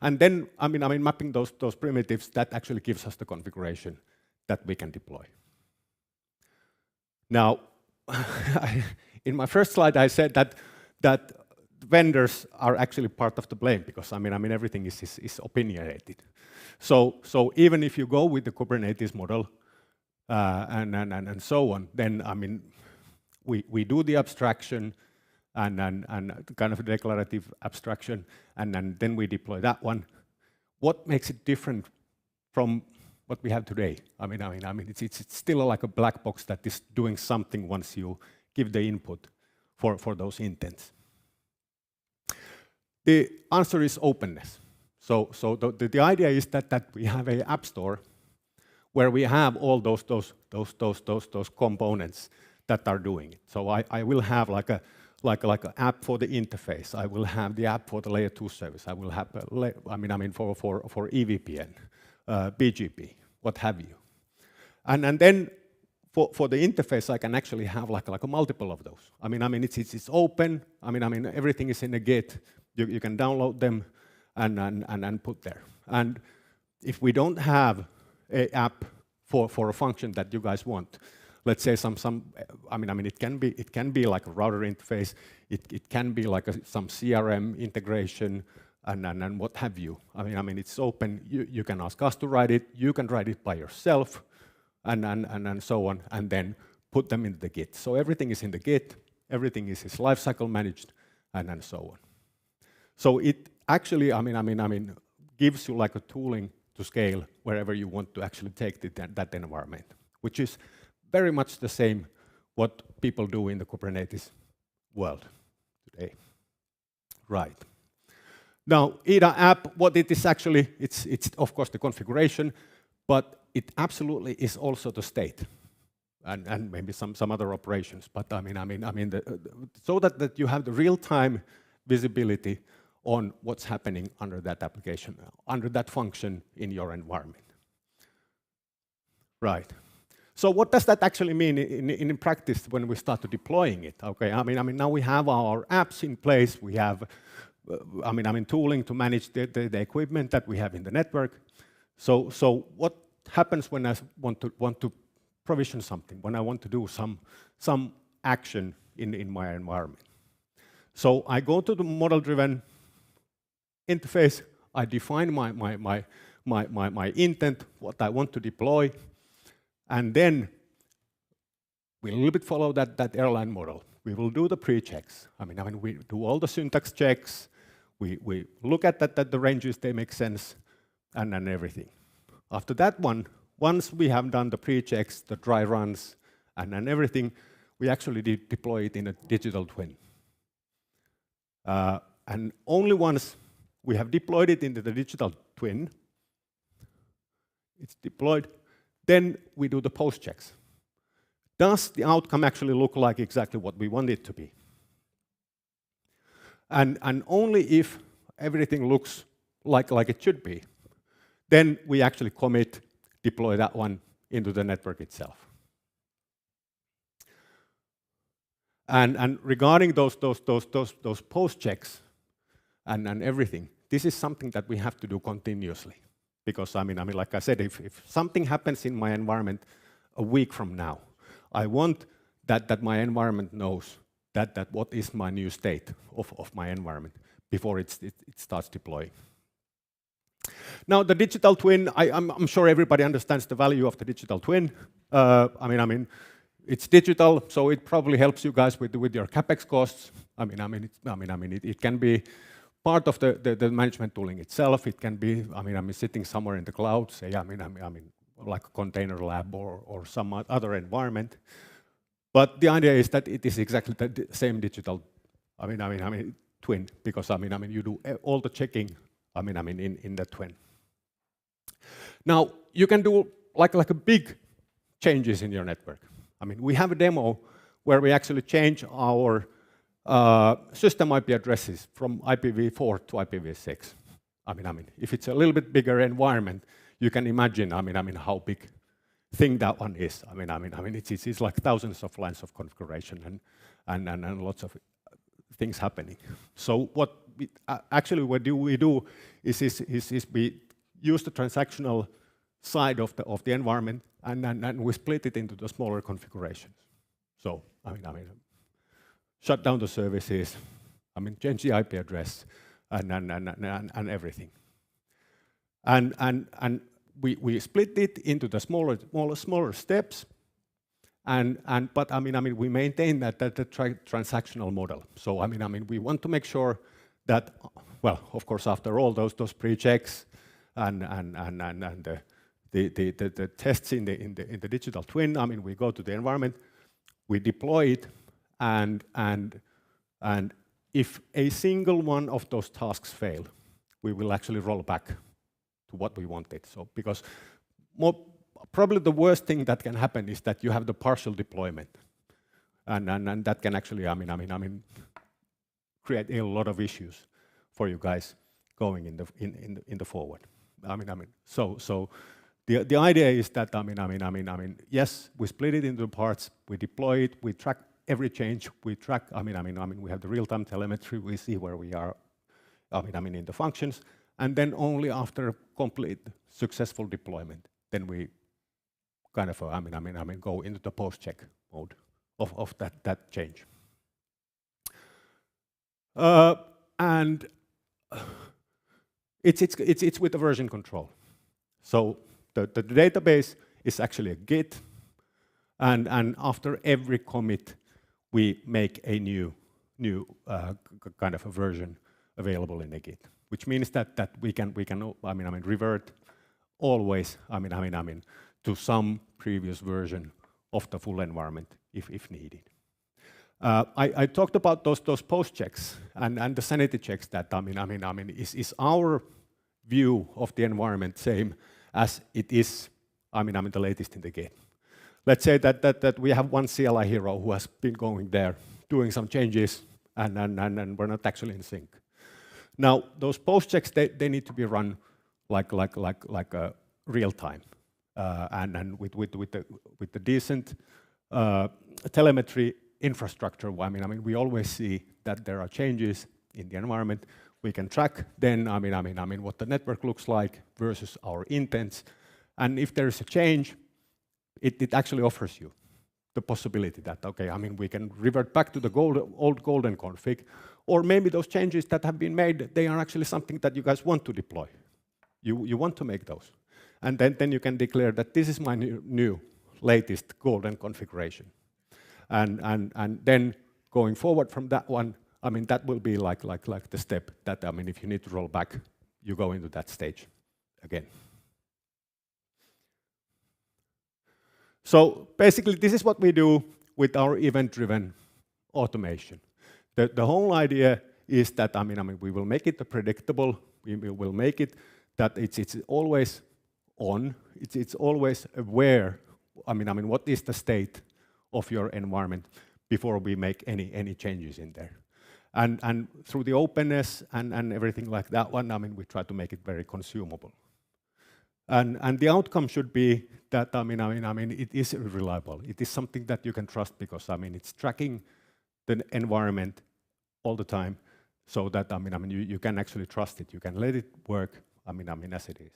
And then mapping those primitives, that actually gives us the configuration that we can deploy. Now, in my first slide, I said that vendors are actually part of the blame because everything is opinionated. So even if you go with the Kubernetes model and so on, then we do the abstraction and kind of a declarative abstraction, and then we deploy that one. What makes it different from what we have today? It's still like a black box that is doing something once you give the input for those intents. The answer is openness. So the idea is that we have an app store where we have all those components that are doing it. So I will have like an app for the interface. I will have the app for the layer 2 service. I will have for EVPN, BGP, what have you. And then for the interface, I can actually have like a multiple of those. It's open. Everything is in a Git. You can download them and put there. And if we don't have an app for a function that you guys want, let's say it can be like a router interface. It can be like some CRM integration and what have you. It's open. You can ask us to write it. You can write it by yourself, and so on, and then put them in the Git. So everything is in the Git. Everything is lifecycle managed, and so on. So it actually, gives you like a tooling to scale wherever you want to actually take that environment, which is very much the same what people do in the Kubernetes world today. Right. Now, EDA app, what it is actually, it's of course the configuration, but it absolutely is also the state, and maybe some other operations. But so that you have the real-time visibility on what's happening under that application, under that function in your environment. Right. So what does that actually mean in practice when we start to deploying it? Okay, now we have our apps in place. We have, tooling to manage the equipment that we have in the network. So what happens when I want to provision something? When I want to do some action in my environment? So I go to the model-driven interface. I define my intent, what I want to deploy, and then we a little bit follow that airline model. We will do the pre-checks. We do all the syntax checks. We look at that the ranges, they make sense, and everything. After that one, once we have done the pre-checks, the dry runs, and everything, we actually deploy it in a digital twin. And only once we have deployed it into the digital twin, it's deployed, then we do the post-checks. Does the outcome actually look like exactly what we want it to be? And only if everything looks like it should be, then we actually commit, deploy that one into the network itself. And regarding those post-checks and everything, this is something that we have to do continuously. Because like I said, if something happens in my environment a week from now, I want that my environment knows that what is my new state of my environment before it starts deploying. Now the digital twin, I'm sure everybody understands the value of the digital twin. It's digital, so it probably helps you guys with your capex costs. It can be part of the management tooling itself. It can be, I mean, sitting somewhere in the cloud, say, I mean, like a container lab or some other environment. But the idea is that it is exactly the same digital, I mean, twin, because I mean, you do all the checking, I mean, in the twin. Now you can do like a big changes in your network. I mean, we have a demo where we actually change our system IP addresses from IPv4 to IPv6. I mean, if it's a little bit bigger environment, you can imagine, I mean, how big thing that one is. I mean, it's like thousands of lines of configuration and lots of things happening. So what we actually what we do is we use the transactional side of the environment and we split it into the smaller configurations. So I mean, shut down the services. I mean, change the IP address and everything. And we split it into the smaller steps, but I mean we maintain that transactional model. So I mean we want to make sure that, well, of course, after all those pre-checks and the tests in the digital twin, I mean we go to the environment, we deploy it, and if a single one of those tasks fail, we will actually roll back to what we wanted. So because probably the worst thing that can happen is that you have the partial deployment, and that can actually, I mean, create a lot of issues for you guys going in the forward. I mean, so the idea is that I mean, yes, we split it into parts, we deploy it, we track every change, we track. I mean, we have the real-time telemetry, we see where we are. I mean, in the functions. And then only after complete successful deployment, then we kind of, I mean, go into the post-check mode of that change. And it's with the version control. So the database is actually a Git, and after every commit, we make a new kind of a version available in the Git, which means that we can I mean revert always I mean to some previous version of the full environment if needed. I talked about those post checks and the sanity checks that I mean is our view of the environment same as it is I mean the latest in the Git. Let's say that we have one CLI hero who has been going there doing some changes and we're not actually in sync. Now, those post checks, they need to be run like a real time, and with the decent telemetry infrastructure. I mean, we always see that there are changes in the environment. We can track then. I mean, what the network looks like versus our intents, and if there is a change, it actually offers you the possibility that okay, I mean, we can revert back to the old golden config. Or maybe those changes that have been made, they are actually something that you guys want to deploy. You want to make those. And then you can declare that this is my new latest golden configuration. And then going forward from that one, I mean, that will be like the step that, I mean, if you need to roll back, you go into that stage again. So basically, this is what we do with our event-driven automation. The whole idea is that I mean we will make it predictable. We will make it that it's always on. It's always aware. I mean what is the state of your environment before we make any changes in there. And through the openness and everything like that one, I mean we try to make it very consumable. And the outcome should be that I mean it is reliable. It is something that you can trust because I mean it's tracking the environment all the time, so that I mean you can actually trust it. You can let it work. I mean as it is.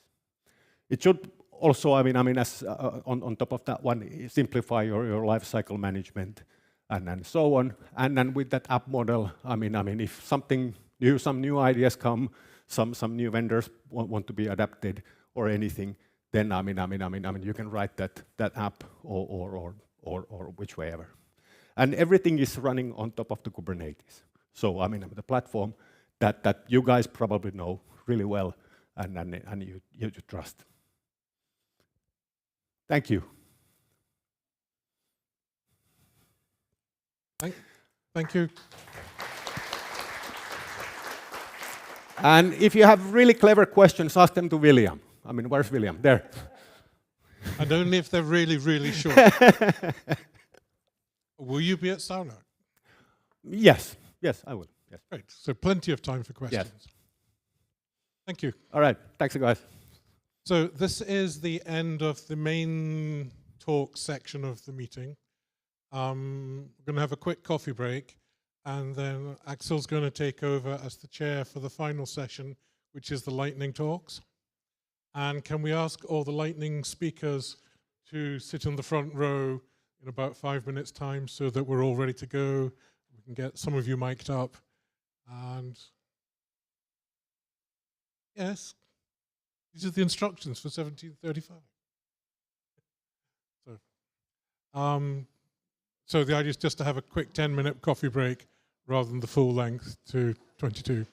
It should also I mean as on top of that one simplify your life cycle management and so on. And then with that app model, I mean if something new, some new ideas come, some new vendors want to be adapted or anything, then I mean you can write that app or which way ever. And everything is running on top of the Kubernetes. So I mean the platform that you guys probably know really well and you trust. Thank you. Thank you. And if you have really clever questions, ask them to William. I mean, where's William? There. And only if they're really, really short. Will you be at Sauna? Yes. Yes, I will. Yes. Great. So plenty of time for questions. Yes. Thank you. All right. Thanks, guys. So this is the end of the main talk section of the meeting. We're going to have a quick coffee break, and then Axel's going to take over as the chair for the final session, which is the lightning talks. And can we ask all the lightning speakers to sit in the front row in about 5 minutes' time so that we're all ready to go? We can get some of you mic'd up. And yes, these are the instructions for 1735. So the idea is just to have a quick 10-minute coffee break rather than the full length to 22.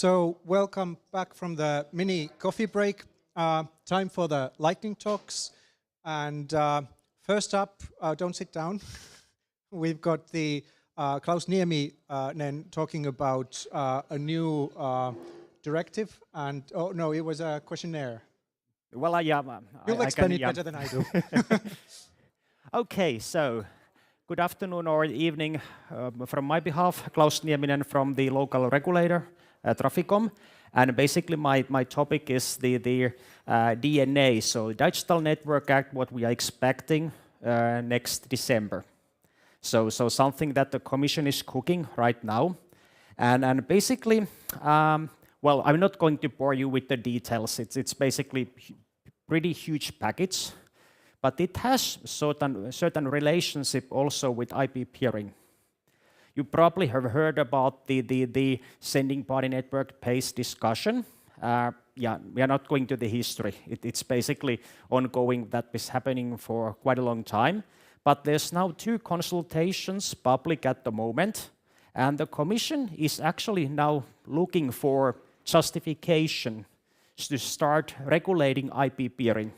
So welcome back from the mini coffee break. Time for the lightning talks. And first up, don't sit down. We've got the Klaus Niemi talking about a new directive. And oh no, it was a questionnaire. Well, yeah, You'll explain it better than I do. Okay, so good afternoon or evening from my behalf, Klaus Nieminen from the local regulator, Traficom. And basically my topic is the DNA, so Digital Network Act, what we are expecting next December. So something that the Commission is cooking right now. And basically, well, I'm not going to bore you with the details. It's basically pretty huge package, but it has certain relationship also with IP peering. You probably have heard about the sending party network pays discussion. Yeah, we are not going to the history. It's basically ongoing, that is happening for quite a long time. But there's now 2 consultations public at the moment, and the Commission is actually now looking for justification to start regulating IP peering.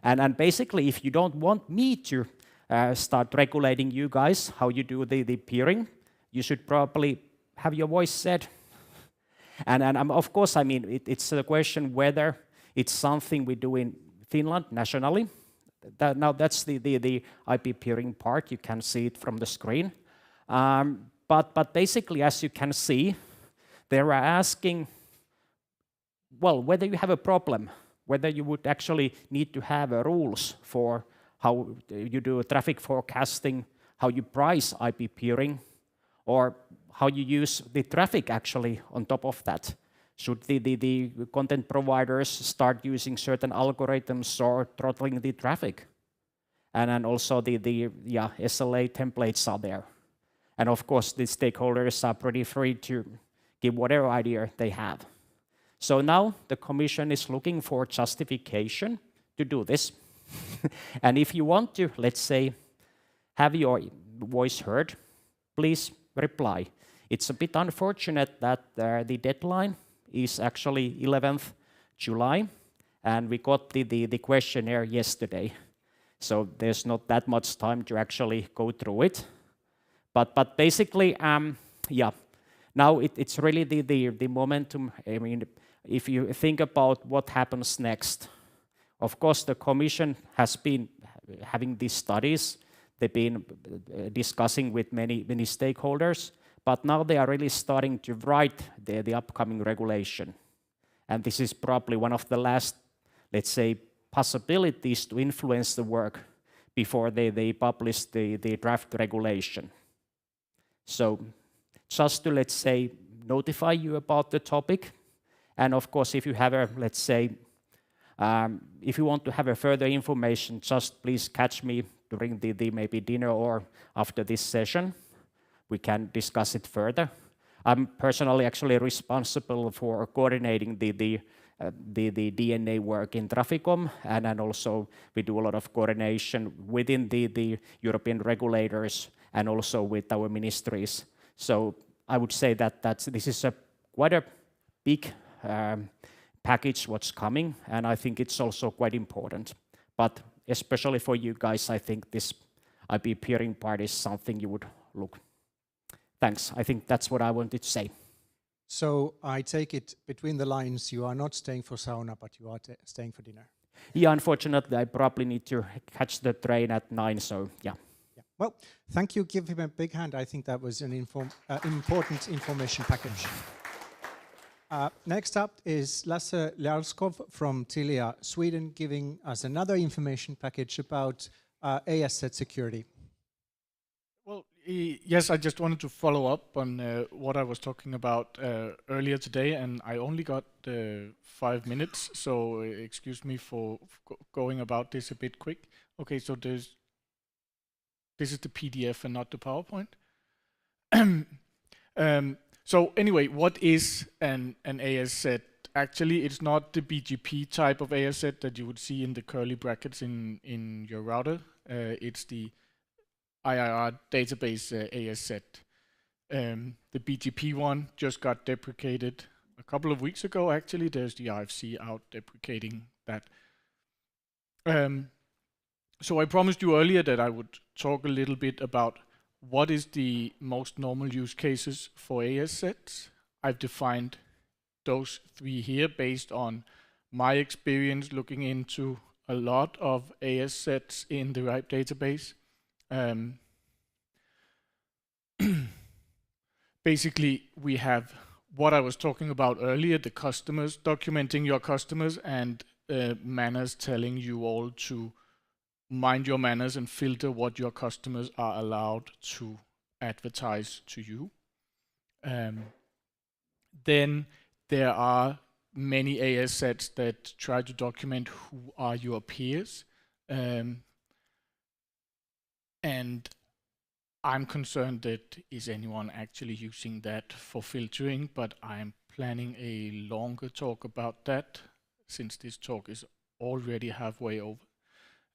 And basically, if you don't want me to start regulating you guys, how you do the peering, you should probably have your voice said. And of course, I mean, it's a question whether it's something we do in Finland nationally. Now that's the IP peering part. You can see it from the screen. But basically, as you can see, they are asking, well, whether you have a problem, whether you would actually need to have rules for how you do traffic forecasting, how you price IP peering, or how you use the traffic actually on top of that. Should the content providers start using certain algorithms or throttling the traffic? And then also the SLA templates are there. And of course, the stakeholders are pretty free to give whatever idea they have. So now the Commission is looking for justification to do this. And if you want to, let's say, have your voice heard, please reply. It's a bit unfortunate that the deadline is actually 11th July, and we got the questionnaire yesterday. So there's not that much time to actually go through it. But basically, yeah, now it's really the momentum. I mean, if you think about what happens next, of course, the Commission has been having these studies. They've been discussing with many stakeholders, but now they are really starting to write the upcoming regulation. And this is probably one of the last, let's say, possibilities to influence the work before they publish the draft regulation. So just to, let's say, notify you about the topic. And of course, if you have a, let's say, if you want to have a further information, just please catch me during the maybe dinner or after this session. We can discuss it further. I'm personally actually responsible for coordinating the DNA work in Traficom, and also we do a lot of coordination within the European regulators and also with our ministries. So I would say that this is quite a big package what's coming, and I think it's also quite important. But especially for you guys, I think this IP peering part is something you would look. Thanks. I think that's what I wanted to say. So I take it between the lines, you are not staying for sauna, but you are staying for dinner. Yeah, unfortunately, I probably need to catch the train at 9, so yeah. Well, thank you. Give him a big hand. I think that was an important information package. Next up is Lasse Ljarskov from Telia Sweden, giving us another information package about AS security. Well, yes, I just wanted to follow up on what I was talking about earlier today, and I only got 5 minutes, so excuse me for going about this a bit quick. Okay, so this is the PDF and not the PowerPoint. So anyway, what is an AS set? Actually, it's not the BGP type of AS set that you would see in the curly brackets in your router. It's the IIR database AS set. The BGP one just got deprecated a couple of weeks ago, actually. There's the RFC out deprecating that. So I promised you earlier that I would talk a little bit about what is the most normal use cases for AS sets. I've defined those 3 here based on my experience looking into a lot of AS sets in the RIPE database. Basically, we have what I was talking about earlier, the customers, documenting your customers, and manners telling you all to mind your manners and filter what your customers are allowed to advertise to you. Then there are many AS sets that try to document who are your peers. And I'm concerned that is anyone actually using that for filtering, but I'm planning a longer talk about that since this talk is already halfway over.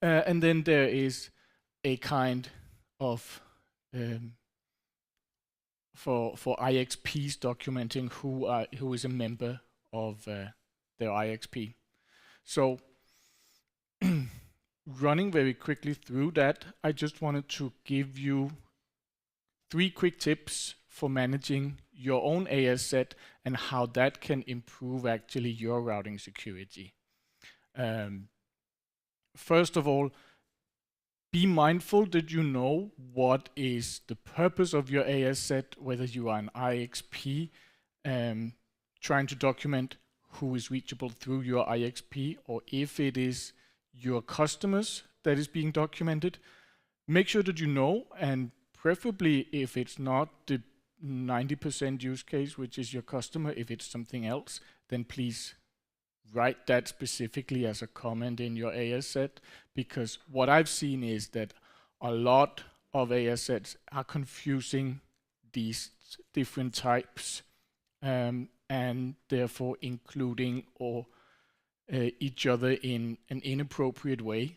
And then there is a kind of for IXPs documenting who is a member of their IXP. So running very quickly through that, I just wanted to give you 3 quick tips for managing your own AS set and how that can improve actually your routing security. First of all, be mindful that you know what is the purpose of your AS set, whether you are an IXP trying to document who is reachable through your IXP, or if it is your customers that is being documented. Make sure that you know, and preferably if it's not the 90% use case, which is your customer, if it's something else, then please write that specifically as a comment in your AS set, because what I've seen is that a lot of AS sets are confusing these different types and therefore including or each other in an inappropriate way.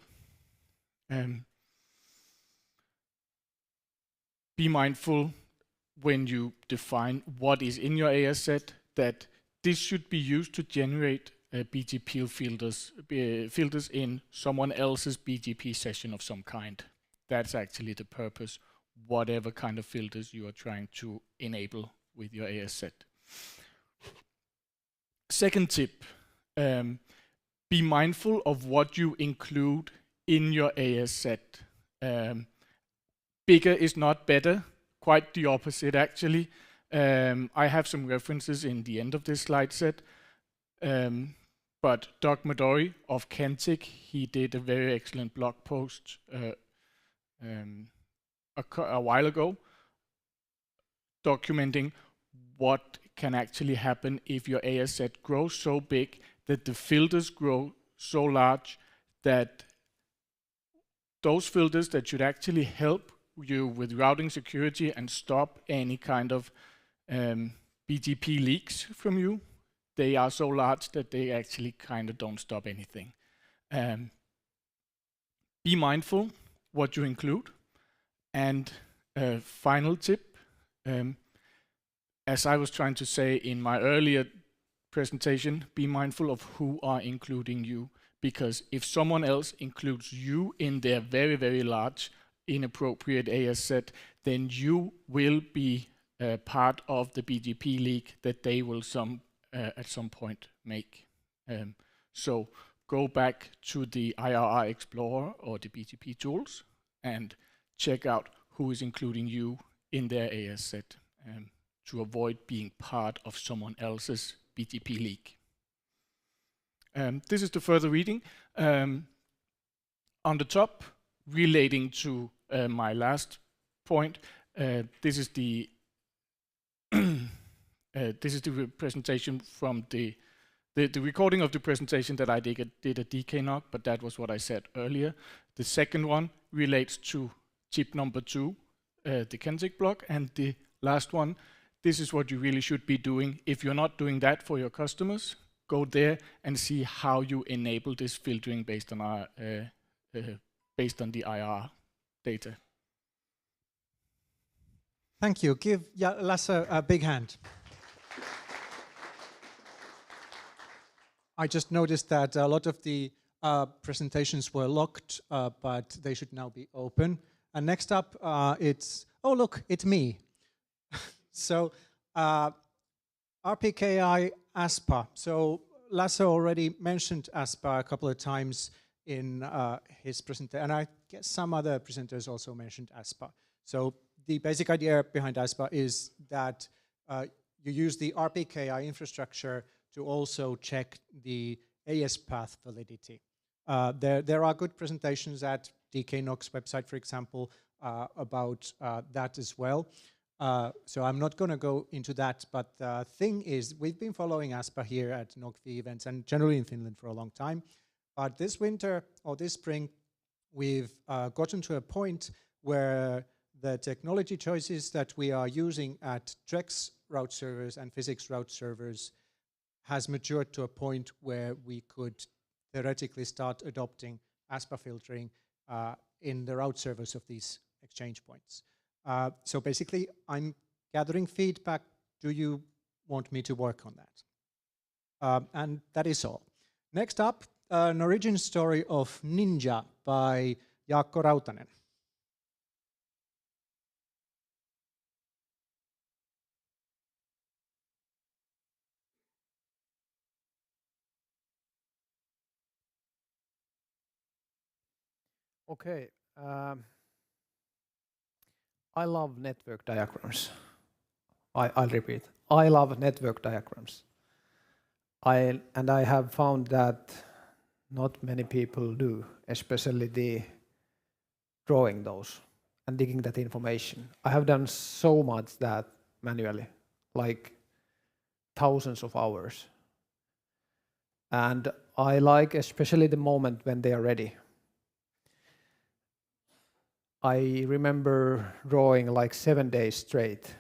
Be mindful when you define what is in your AS set that this should be used to generate BGP filters in someone else's BGP session of some kind. That's actually the purpose, whatever kind of filters you are trying to enable with your AS set. Second tip, be mindful of what you include in your AS set. Bigger is not better, quite the opposite actually. I have some references in the end of this slide set. But Doug Midori of Kentic, he did a very excellent blog post a while ago documenting what can actually happen if your AS set grows so big that the filters grow so large that those filters that should actually help you with routing security and stop any kind of BGP leaks from you, they are so large that they actually kind of don't stop anything. Be mindful what you include. And final tip, as I was trying to say in my earlier presentation, be mindful of who are including you, because if someone else includes you in their very, very large inappropriate AS set, then you will be part of the BGP leak that they will at some point make. So go back to the IRR Explorer or the BGP tools and check out who is including you in their AS set to avoid being part of someone else's BGP leak. This is the further reading. On the top, relating to my last point, this is the presentation from the recording of the presentation that I did at DKNOG, but that was what I said earlier. The second one relates to chip number 2, the Kentic block, and the last one, this is what you really should be doing. If you're not doing that for your customers, go there and see how you enable this filtering based on the IR data. Thank you. Give Lasse a big hand. I just noticed that a lot of the presentations were locked, but they should now be open. And next up, oh look, it's me. So RPKI ASPA. So Lasse already mentioned ASPA a couple of times in his presentation, and I guess some other presenters also mentioned ASPA. So the basic idea behind ASPA is that you use the RPKI infrastructure to also check the AS path validity. There are good presentations at DKNog's website, for example, about that as well. So I'm not going to go into that, but the thing is, we've been following ASPA here at nog.fi events and generally in Finland for a long time. But this winter or this spring, we've gotten to a point where the technology choices that we are using at TREX route servers and physics route servers has matured to a point where we could theoretically start adopting ASPA filtering in the route servers of these exchange points. So basically, I'm gathering feedback. Do you want me to work on that? And that is all. Next up, an origin story of Ninja by Jaakko Rautanen. Okay. I love network diagrams. I'll repeat. I love network diagrams. And I have found that not many people do, especially the drawing those and digging that information. I have done so much that manually, like thousands of hours. And I like especially the moment when they are ready. I remember drawing like 7 days straight,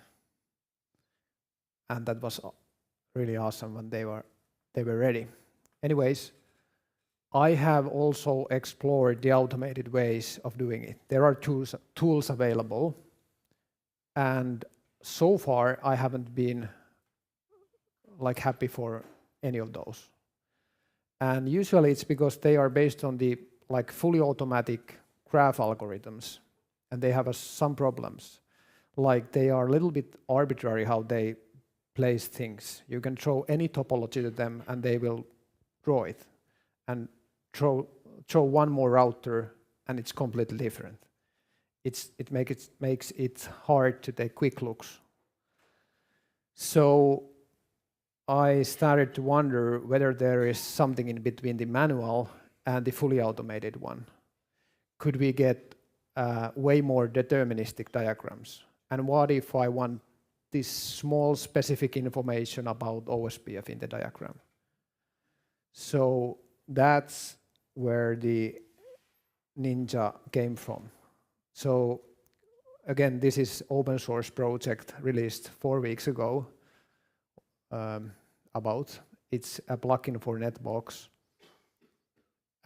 and that was really awesome when they were ready. Anyways, I have also explored the automated ways of doing it. There are tools available, and so far I haven't been like happy for any of those. And usually it's because they are based on the like fully automatic graph algorithms. And they have some problems, like they are a little bit arbitrary how they place things. You can throw any topology to them and they will draw it, and throw one more router and it's completely different. It makes it hard to take quick looks. So I started to wonder whether there is something in between the manual and the fully automated one. Could we get way more deterministic diagrams? And what if I want this small specific information about OSPF in the diagram? So that's where the Ninja came from. So again, this is open source project released 4 weeks ago. It's a plugin for Netbox.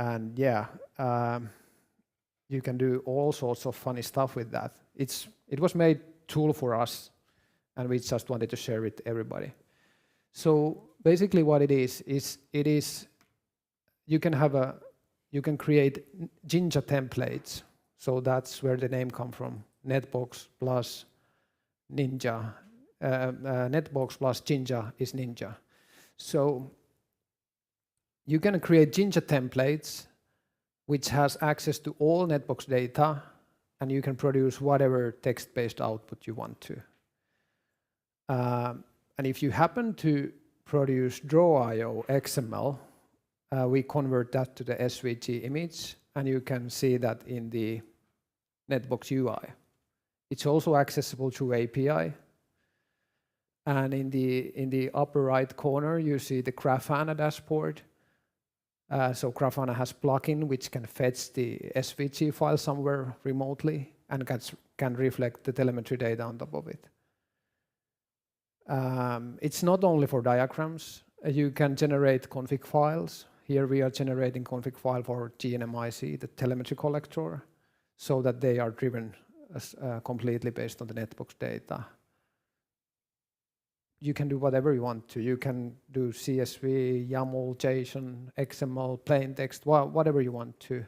And yeah, you can do all sorts of funny stuff with that. It was made tool for us, and we just wanted to share with everybody. So basically, what it is you can create Jinja templates. So that's where the name comes from. Netbox plus Ninja. Netbox plus Jinja is Ninja. So you can create Jinja templates which has access to all Netbox data, and you can produce whatever text-based output you want to. And if you happen to produce draw.io XML, we convert that to the SVG image, and you can see that in the Netbox UI. It's also accessible through API. And in the upper right corner, you see the Grafana dashboard. So Grafana has plugin which can fetch the SVG file somewhere remotely and can reflect the telemetry data on top of it. It's not only for diagrams. You can generate config files. Here we are generating config file for GNMIC, the telemetry collector, so that they are driven completely based on the netbox data. You can do whatever you want to. You can do CSV, YAML, JSON, XML, plain text, whatever you want to.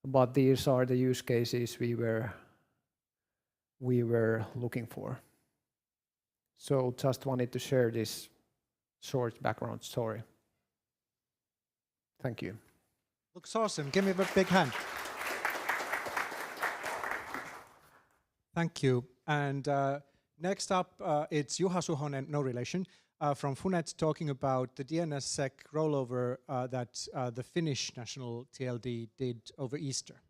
But these are the use cases we were looking for. So just wanted to share this short background story. Thank you. Looks awesome. Give me a big hand. Thank you. And next up, it's Juha Suhonen, no relation, from Funet, talking about the DNSSEC rollover that the Finnish national TLD did over Easter.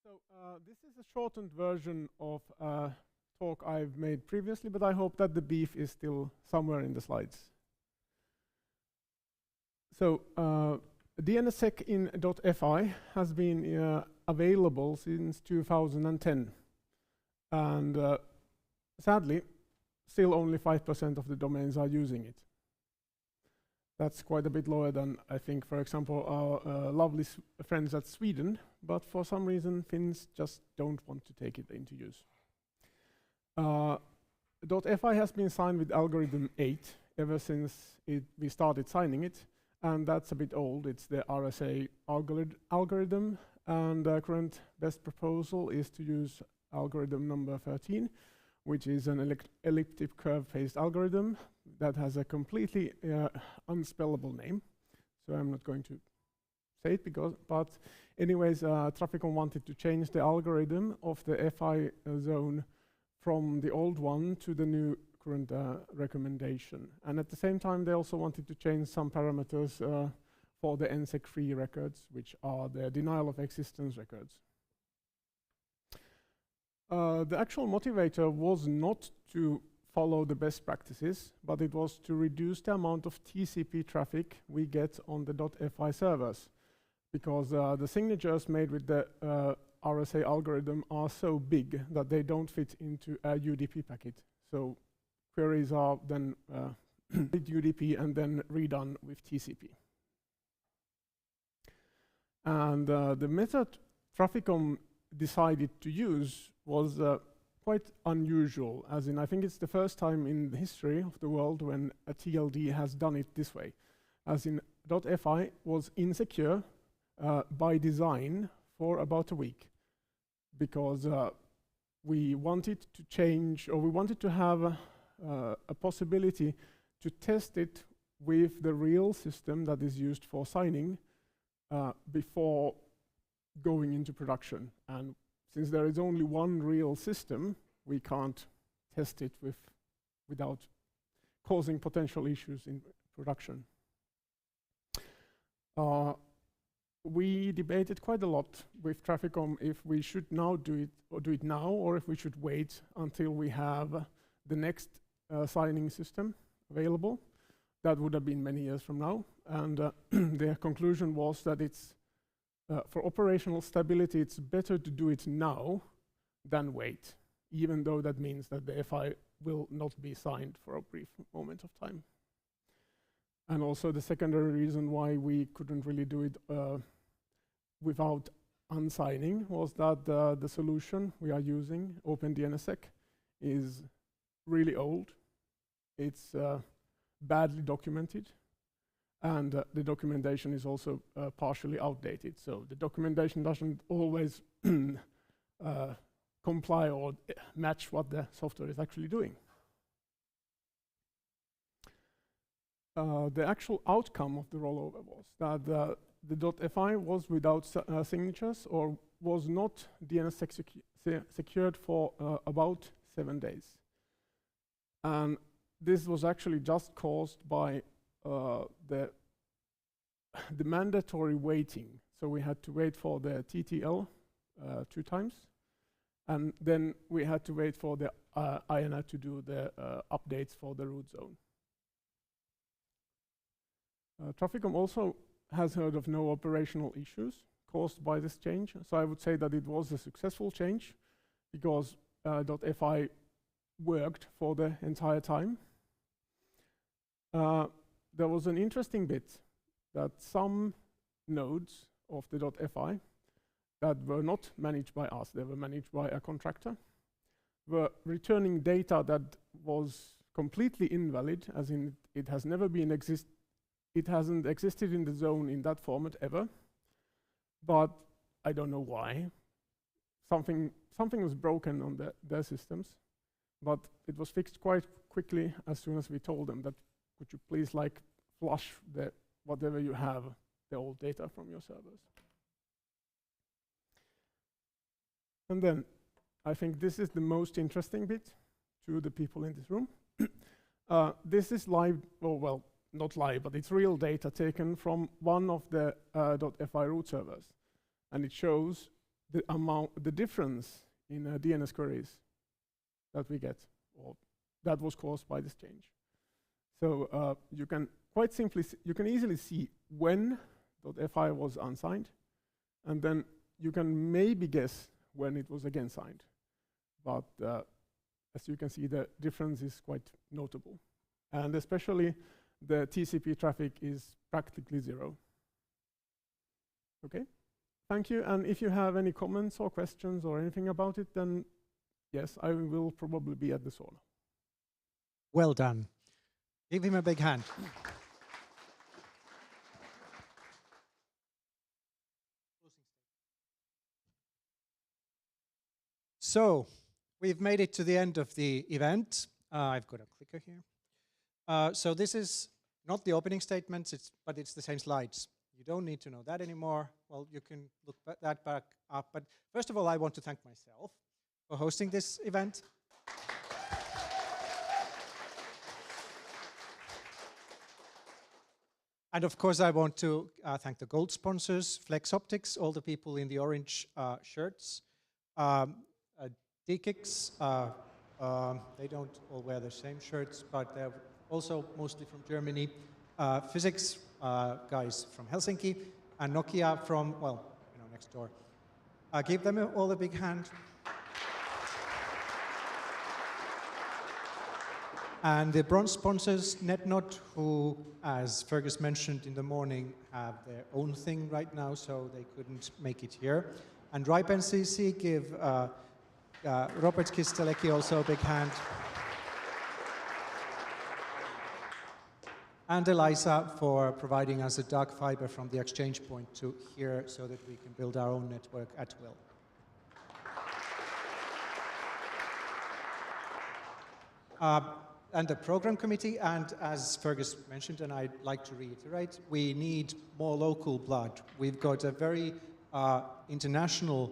So this is a shortened version of a talk I've made previously, but I hope that the beef is still somewhere in the slides. So DNSSEC in .fi has been available since 2010. And sadly, still only 5% of the domains are using it. That's quite a bit lower than, I think, for example, our lovely friends at Sweden, but for some reason, Finns just don't want to take it into use. .fi has been signed with algorithm 8 ever since we started signing it, and that's a bit old. It's the RSA algorithm, and the current best proposal is to use algorithm number 13, which is an elliptic curve-based algorithm that has a completely unspellable name. So I'm not going to say it but anyways, Traficom wanted to change the algorithm of the FI zone from the old one to the new current recommendation. And at the same time, they also wanted to change some parameters for the NSEC3 records, which are the denial of existence records. The actual motivator was not to follow the best practices, but it was to reduce the amount of TCP traffic we get on the .fi servers, because the signatures made with the RSA algorithm are so big that they don't fit into a UDP packet. So queries are then with UDP and then redone with TCP. And the method Traficom decided to use was quite unusual, as in I think it's the first time in the history of the world when a TLD has done it this way. As in .fi was insecure by design for about a week, because we wanted to change, or we wanted to have a possibility to test it with the real system that is used for signing before going into production. And since there is only one real system, we can't test it without causing potential issues in production. We debated quite a lot with Traficom if we should now do it now, or if we should wait until we have the next signing system available. That would have been many years from now. And their conclusion was that it's for operational stability, it's better to do it now than wait, even though that means that the FI will not be signed for a brief moment of time. And also the secondary reason why we couldn't really do it without unsigning was that the solution we are using, OpenDNSSEC, is really old. It's badly documented. And the documentation is also partially outdated. So the documentation doesn't always comply or match what the software is actually doing. The actual outcome of the rollover was that the .fi was without signatures, or was not DNSSEC secured for about 7 days. And this was actually just caused by the mandatory waiting. So we had to wait for the TTL 2 times, and then we had to wait for the INA to do the updates for the root zone. Traficom also has heard of no operational issues caused by this change, so I would say that it was a successful change, because .fi worked for the entire time. there was an interesting bit that some nodes of the .fi that were not managed by us, they were managed by a contractor, were returning data that was completely invalid, as in it has never been it hasn't existed in the zone in that format ever. But I don't know why. Something was broken on their systems, but it was fixed quite quickly as soon as we told them that could you please like flush whatever you have, the old data from your servers. And then I think this is the most interesting bit to the people in this room. This is live, well, not live, but it's real data taken from one of the .fi root servers. And it shows the difference in DNS queries that we get, or that was caused by this change. So you can quite simply, you can easily see when .fi was unsigned, and then you can maybe guess when it was again signed. But as you can see, the difference is quite notable. And especially the TCP traffic is practically zero. Okay, thank you. And if you have any comments or questions or anything about it, then yes, I will probably be at the sauna. Well done. Give him a big hand. So we've made it to the end of the event. I've got a clicker here. So this is not the opening statements, but it's the same slides. You don't need to know that anymore. Well, you can look that back up. But first of all, I want to thank myself for hosting this event. And of course, I want to thank the gold sponsors, Flex Optics, all the people in the orange shirts. DKIX, they don't all wear the same shirts, but they're also mostly from Germany. Physics guys from Helsinki, and Nokia from, well, you know, next door. Give them all a big hand. And the bronze sponsors, NetNod, who, as Fergus mentioned in the morning, have their own thing right now, so they couldn't make it here. And RIPE NCC, give Robert Kistelecki also a big hand. And Eliza for providing us a dark fiber from the exchange point to here so that we can build our own network at will. And the program committee, and as Fergus mentioned, and I'd like to reiterate, we need more local blood. We've got a very international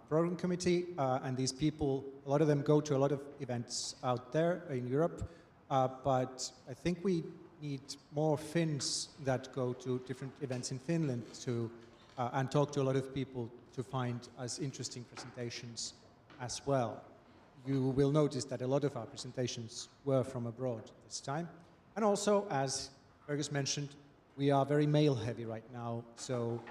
program committee, and these people, a lot of them go to a lot of events out there in Europe, but I think we need more Finns that go to different events in Finland to and talk to a lot of people to find us interesting presentations as well. You will notice that a lot of our presentations were from abroad this time. And also, as Fergus mentioned, we are very male-heavy right now, so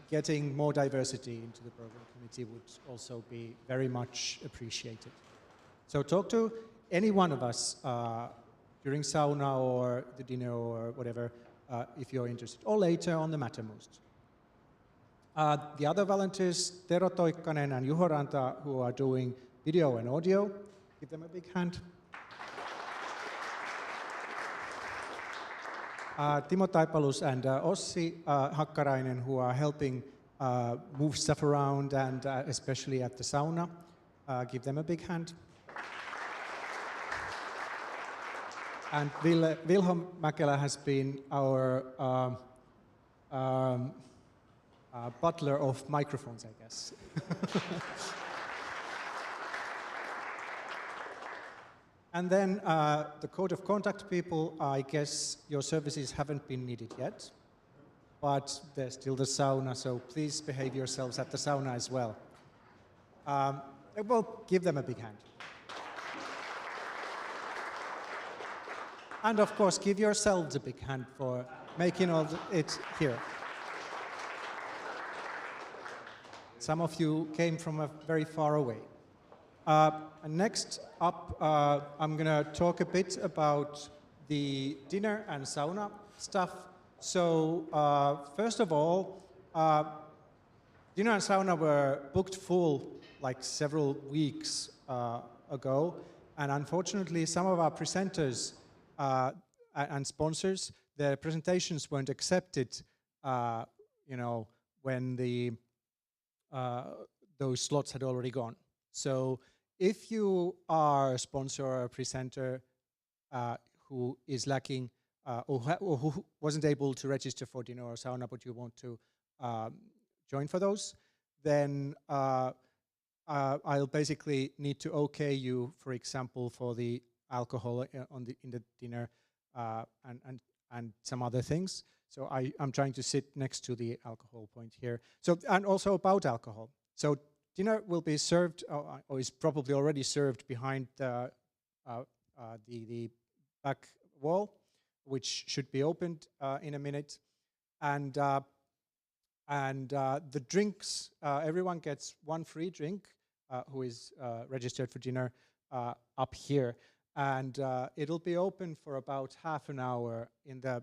getting more diversity into the program committee would also be very much appreciated. So talk to any one of us during sauna or the dinner or whatever, if you're interested, or later on the Mattermost. The other volunteers, Tero Toikkanen and Juho Ranta, who are doing video and audio, give them a big hand. Timo Taipalus and Ossi Hakkarainen, who are helping move stuff around and especially at the sauna, give them a big hand. And Wilhelm Mäkelä has been our butler of microphones, I guess. And then the code of contact people, I guess your services haven't been needed yet, but there's still the sauna, so please behave yourselves at the sauna as well. Well, give them a big hand. And of course, give yourselves a big hand for making all it here. Some of you came from very far away. Next up, I'm going to talk a bit about the dinner and sauna stuff. So first of all, dinner and sauna were booked full like several weeks ago, and unfortunately, some of our presenters and sponsors, their presentations weren't accepted. When the those slots had already gone. So if you are a sponsor or a presenter who is lacking or who wasn't able to register for dinner or sauna, but you want to join for those, then I'll basically need to okay you, for example, for the alcohol in the dinner and some other things. So I'm trying to sit next to the alcohol point here. So, and also about alcohol. So dinner will be served, or is probably already served behind the back wall, which should be opened in a minute. And the drinks, everyone gets one free drink who is registered for dinner up here. And it'll be open for about half an hour in the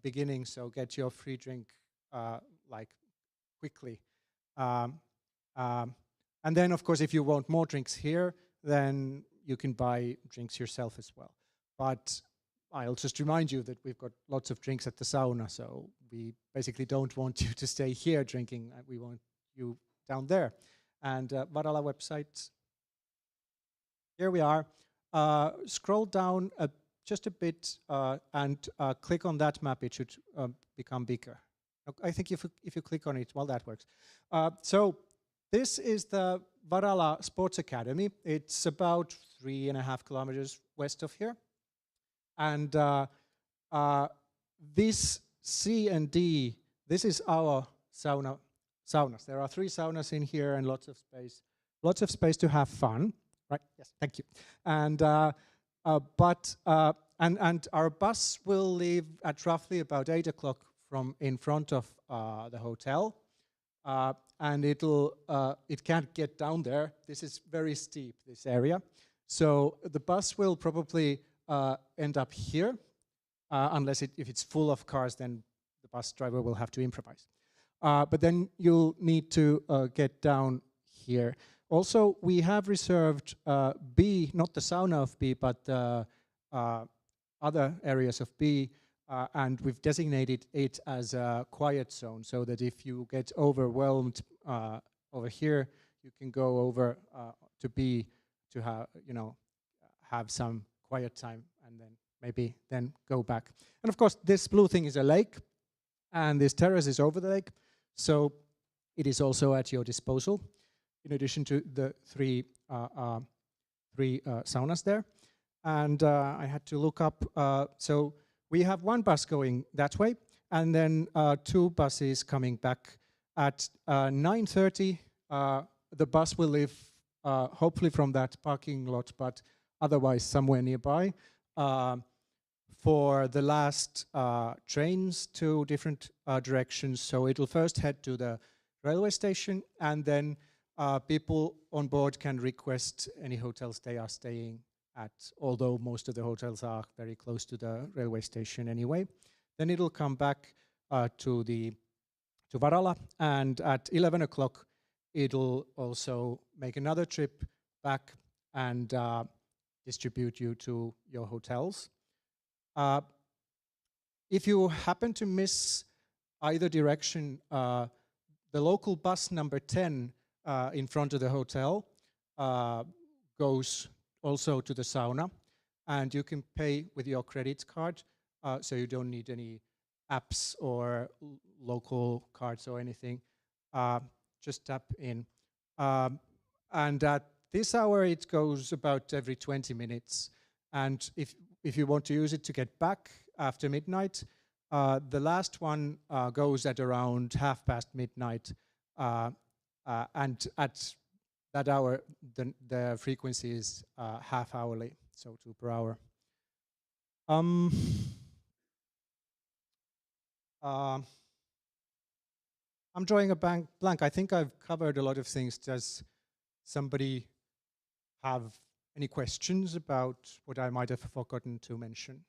beginning, so get your free drink like quickly. And then, of course, if you want more drinks here, then you can buy drinks yourself as well. But I'll just remind you that we've got lots of drinks at the sauna, so we basically don't want you to stay here drinking. We want you down there. And Varala website, here we are. Scroll down just a bit and click on that map. It should become bigger. I think if you click on it, well, that works. So this is the Varala Sports Academy. It's about 3.5 kilometers west of here. And this C and D, this is our saunas. There are 3 saunas in here and lots of space to have fun. Right? Yes, thank you. And and our bus will leave at roughly about 8 o'clock from in front of the hotel, and it can't get down there. This is very steep, this area. So the bus will probably end up here, unless if it's full of cars, then the bus driver will have to improvise. But then you'll need to get down here. Also, we have reserved B, not the sauna of B, but other areas of B, and we've designated it as a quiet zone, so that if you get overwhelmed over here, you can go over to B to have some quiet time, and then maybe go back. And of course, this blue thing is a lake, and this terrace is over the lake, so it is also at your disposal, in addition to the three saunas there. And I had to look up, so we have one bus going that way, and then 2 buses coming back. At 9:30, the bus will leave, hopefully from that parking lot, but otherwise somewhere nearby, for the last trains to different directions. So it'll first head to the railway station, and then people on board can request any hotels they are staying at, although most of the hotels are very close to the railway station anyway. Then it'll come back to Varala, and at 11 o'clock it'll also make another trip back and distribute you to your hotels. If you happen to miss either direction, the local bus number 10 in front of the hotel goes also to the sauna, and you can pay with your credit card, so you don't need any apps or local cards or anything. Just tap in. And at this hour, it goes about every 20 minutes. And if you want to use it to get back after midnight, the last one goes at around midnight. And at that hour, the frequency is half hourly, so 2 per hour. I'm drawing a blank. I think I've covered a lot of things. Does somebody have any questions about what I might have forgotten to mention?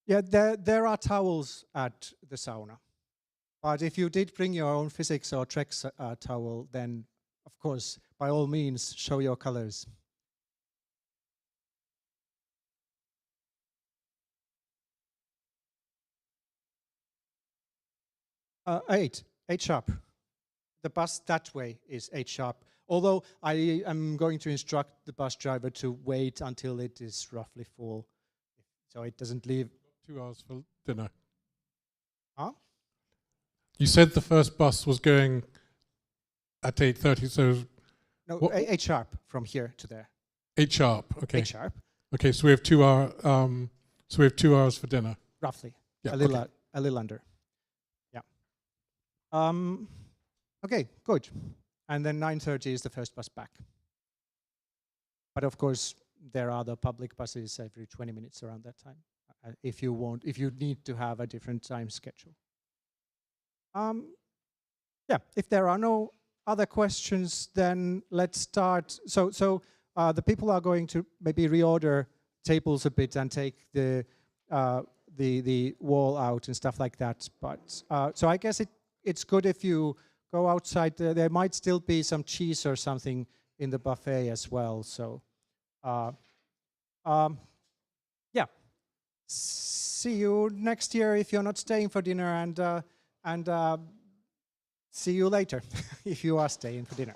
Yeah, there are towels at the sauna. But if you did bring your own physics or Trex towel, then of course, by all means, show your colors. 8 sharp. The bus that way is 8 sharp. Although I am going to instruct the bus driver to wait until it is roughly full, so it doesn't leave. 2 hours for dinner. Huh? You said the first bus was going at 8:30, so... No, what? 8 sharp from here to there. 8 sharp, okay. 8 sharp. Okay, so we have 2 hour, so we have 2 hours for dinner. Roughly. Yeah, a little, okay. A little under. Yeah. Okay, good. And then 9:30 is the first bus back. But of course, there are the public buses every 20 minutes around that time. If you need to have a different time schedule. Yeah, if there are no other questions, then let's start. So the people are going to maybe reorder tables a bit and take the wall out and stuff like that. But so I guess it's good if you go outside. There might still be some cheese or something in the buffet as well. So yeah. See you next year if you're not staying for dinner, and see you later if you are staying for dinner.